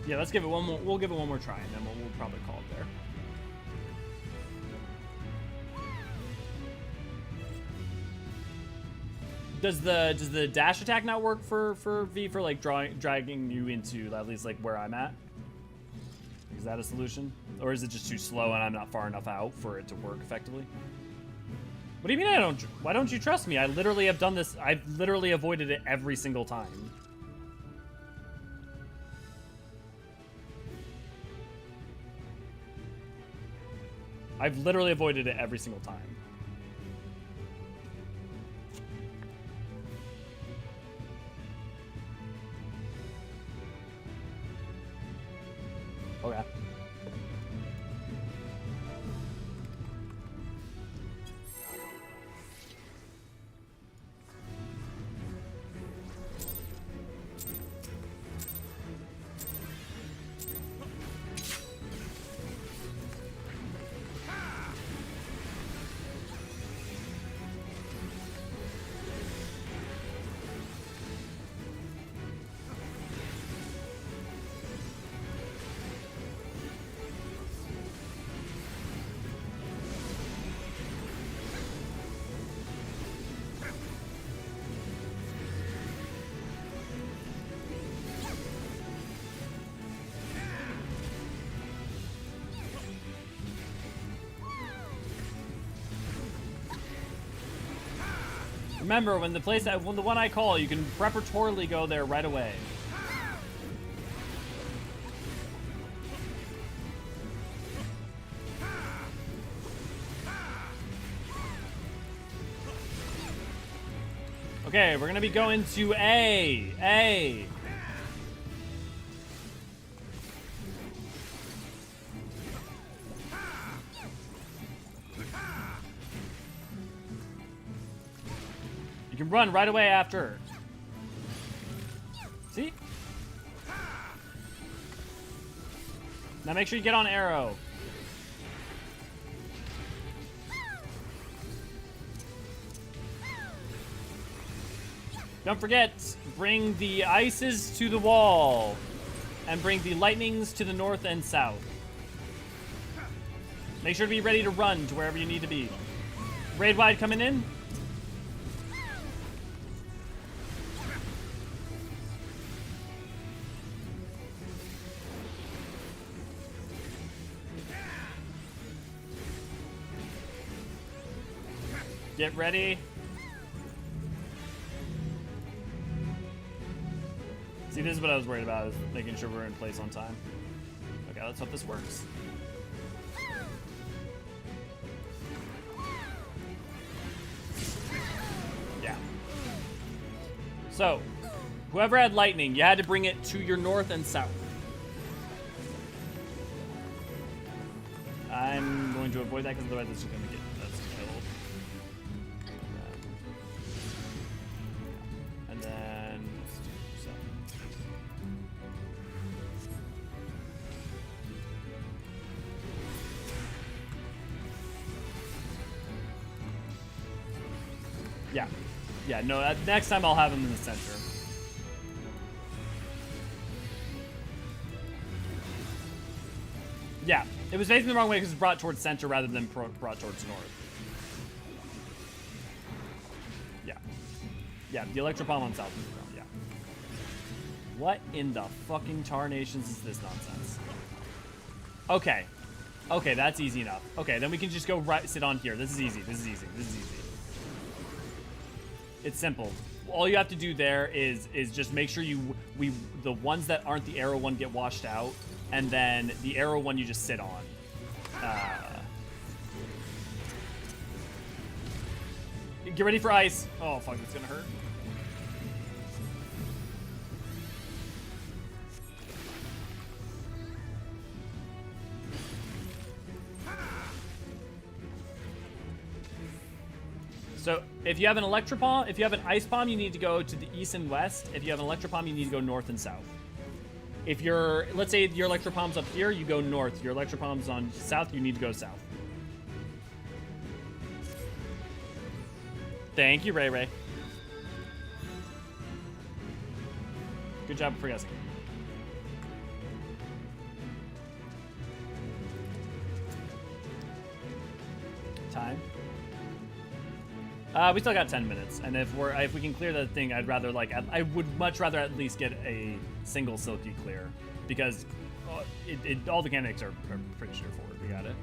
Yeah, let's give it one more. We'll give it one more try, and then we'll probably call it there. Does the dash attack not work for V for like dragging you into at least like where I'm at? Is that a solution, or is it just too slow and I'm not far enough out for it to work effectively? What do you mean I don't? Why don't you trust me? I literally have done this. I've literally avoided it every single time. I've literally avoided it every single time. Okay. Remember, when the one I call, you can preparatorily go there right away. Okay, we're gonna be going to A. You can run right away after. See? Now make sure you get on arrow. Don't forget, bring the ices to the wall. And bring the lightnings to the north and south. Make sure to be ready to run to wherever you need to be. Raid wide coming in. Get ready. See, this is what I was worried about, is making sure we're in place on time. Okay, let's hope this works. Yeah. So, whoever had lightning, you had to bring it to your north and south. I'm going to avoid that because otherwise it's just going to get that's killed. And then let's do something. Yeah. Yeah, no, next time I'll have him in the center. Yeah, it was facing the wrong way because it's brought towards center rather than brought towards north. Yeah. Yeah, the Electropalm on south is wrong, yeah. What in the fucking tarnations is this nonsense? Okay. Okay, that's easy enough. Okay, then we can just go right, sit on here. This is easy, this is easy, this is easy. It's simple. All you have to do there is just make sure the ones that aren't the arrow one get washed out, and then the arrow one you just sit on. Get ready for ice. Oh fuck, that's gonna hurt. So if you have an Electropalm, if you have an Ice Palm, you need to go to the east and west. If you have an Electropalm, you need to go north and south. If you're, let's say your Electropalm's up here, you go north. Your Electropalm's on south, you need to go south. Thank you, Ray Ray. Good job for guessing. Time. We still got 10 minutes, and if we can clear that thing, I'd rather I would much rather at least get a single Silky clear, because all the mechanics are pretty straightforward. We got it.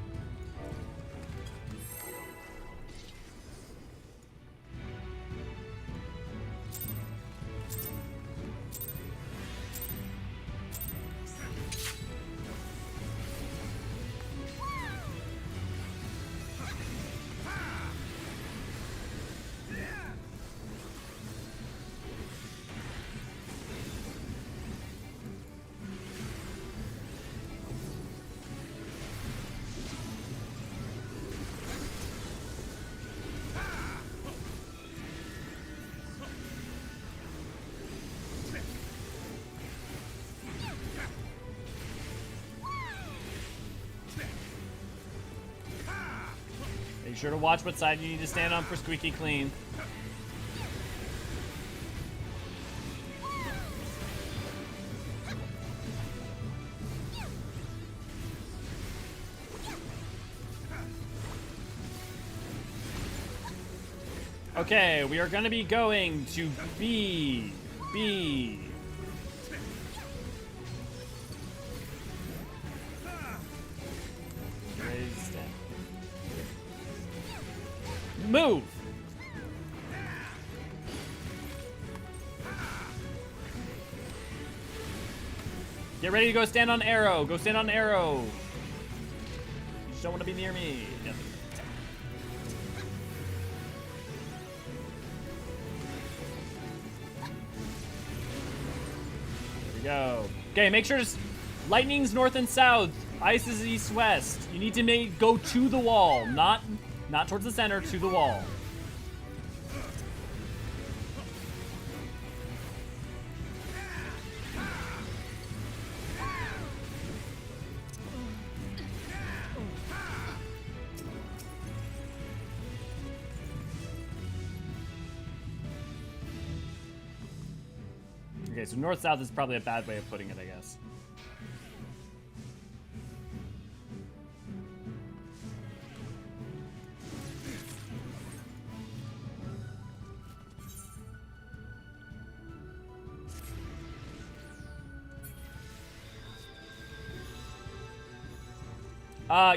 Make sure to watch what side you need to stand on for squeaky clean. Okay, we are going to be going to B. Move! Get ready to go stand on arrow. Go stand on arrow. You just don't want to be near me. Yep. There we go. Okay, make sure to... Lightning's north and south. Ice is east-west. You need to go to the wall. Not towards the center, to the wall. Okay, so north-south is probably a bad way of putting it, I guess.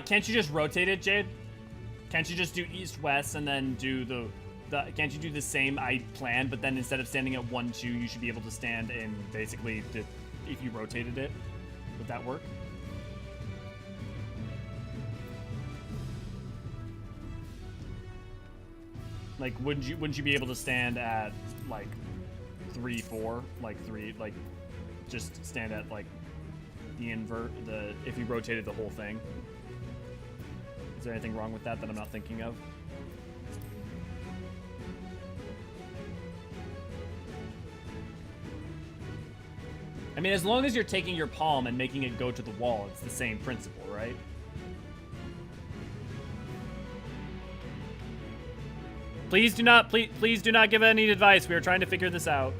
Can't you just rotate it, Jade? Can't you just do east-west and then do the can't you do the same I planned, but then instead of standing at 1-2, you should be able to stand in basically if you rotated it? Would that work? Like, wouldn't you be able to stand at like 3-4, like just stand at like the if you rotated the whole thing? Is there anything wrong with that I'm not thinking of? I mean, as long as you're taking your palm and making it go to the wall, it's the same principle, right? Please do not give any advice. We are trying to figure this out.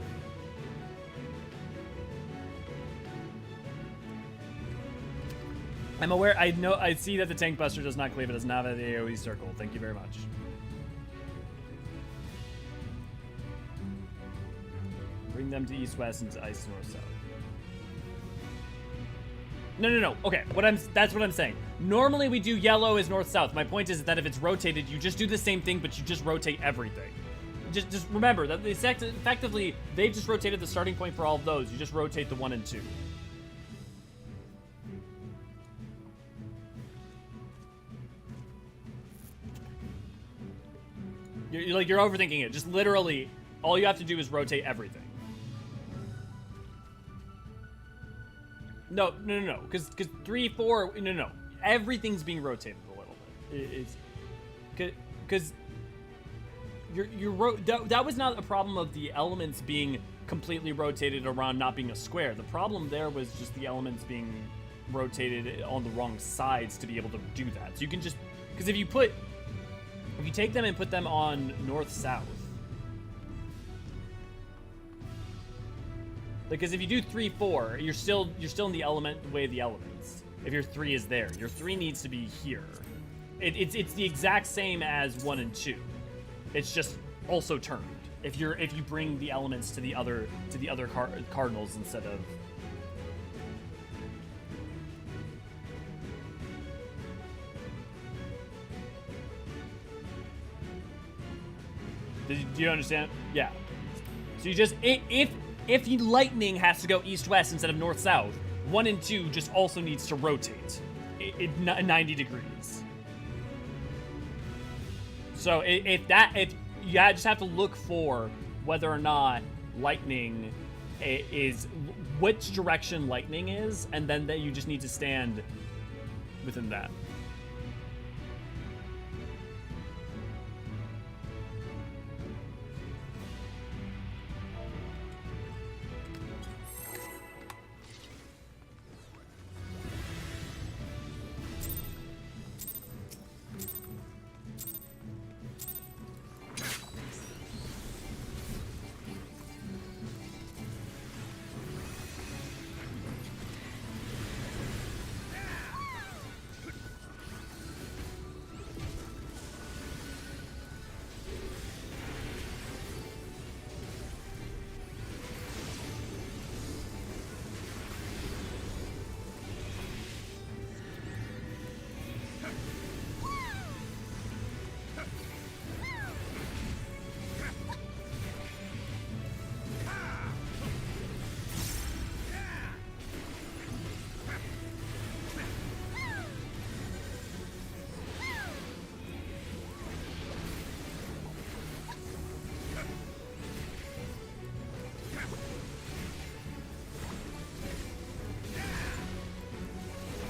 I'm aware. I see that the tank buster does not cleave. It does not have the AoE circle. Thank you very much. Bring them to east-west and to ice north-south. No. Okay, that's what I'm saying. Normally we do yellow is north-south. My point is that if it's rotated, you just do the same thing, but you just rotate everything. Just remember that effectively they've just rotated the starting point for all of those. You just rotate the 1 and 2. You're overthinking it. Just literally, all you have to do is rotate everything. No. Because 3, 4. No. Everything's being rotated a little bit. Because that was not a problem of the elements being completely rotated around not being a square. The problem there was just the elements being rotated on the wrong sides to be able to do that. So you can just, because if you take them and put them on north-south, because if you do 3, 4, you're still in the way of the elements. If your 3 is there, your 3 needs to be here. It's the exact same as 1 and 2. It's just also turned. If you bring the elements to the other cardinals instead of. Do you understand? Yeah. So you just if lightning has to go east-west instead of north-south, 1 and 2 just also needs to rotate 90 degrees. So if you just have to look for whether or not lightning is which direction lightning is, and then you just need to stand within that.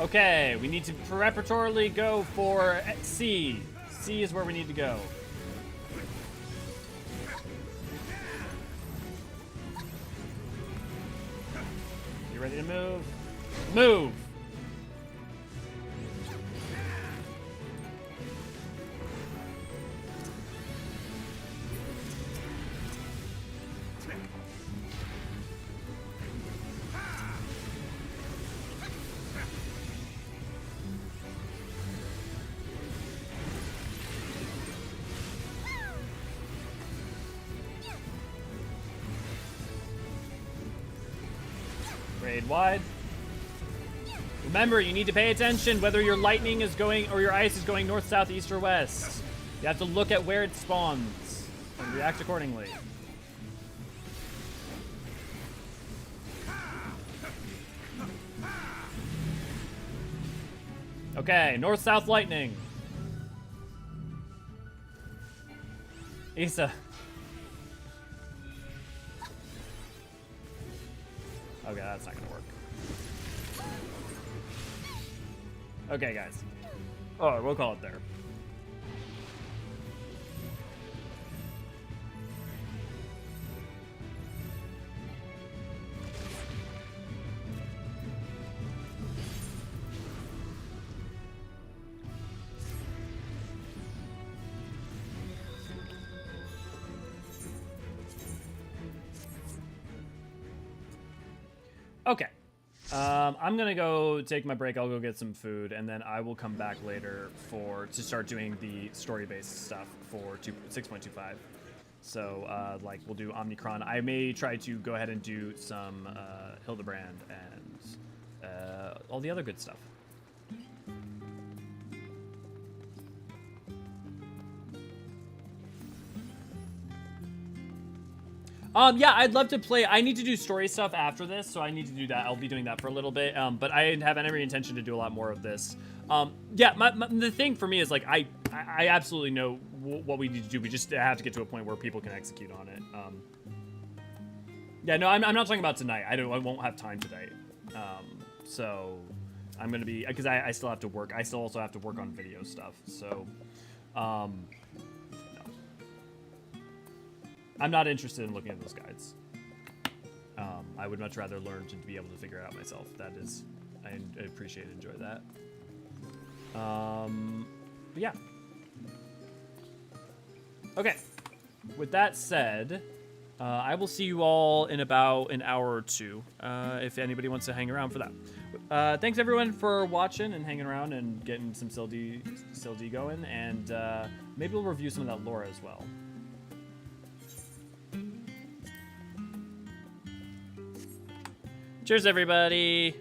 Okay, we need to preparatorily go for C. C is where we need to go. You ready to move? Move! Raid wide. Remember, you need to pay attention whether your lightning is going or your ice is going north, south, east, or west. You have to look at where it spawns and react accordingly. Okay, north, south lightning. Issa. Okay, that's not gonna work. Okay, guys. Oh, we'll call it there. Okay. I'm gonna go take my break. I'll go get some food, and then I will come back later to start doing the story-based stuff for 6.25. So, like, we'll do Omnicron. I may try to go ahead and do some Hildebrand and all the other good stuff. Yeah, I'd love to play. I need to do story stuff after this, so I need to do that. I'll be doing that for a little bit, but I have every intention to do a lot more of this. Yeah, the thing for me is, like, I absolutely know what we need to do. We just have to get to a point where people can execute on it. Yeah, no, I'm not talking about tonight. I won't have time today. So I'm gonna be, because I still have to work. I still also have to work on video stuff. So, no. I'm not interested in looking at those guides. I would much rather learn to be able to figure it out myself. That is, I appreciate and enjoy that. But yeah. Okay. With that said, I will see you all in about an hour or two, if anybody wants to hang around for that. Thanks everyone for watching and hanging around and getting some Sil'dih going, and maybe we'll review some of that lore as well. Cheers, everybody.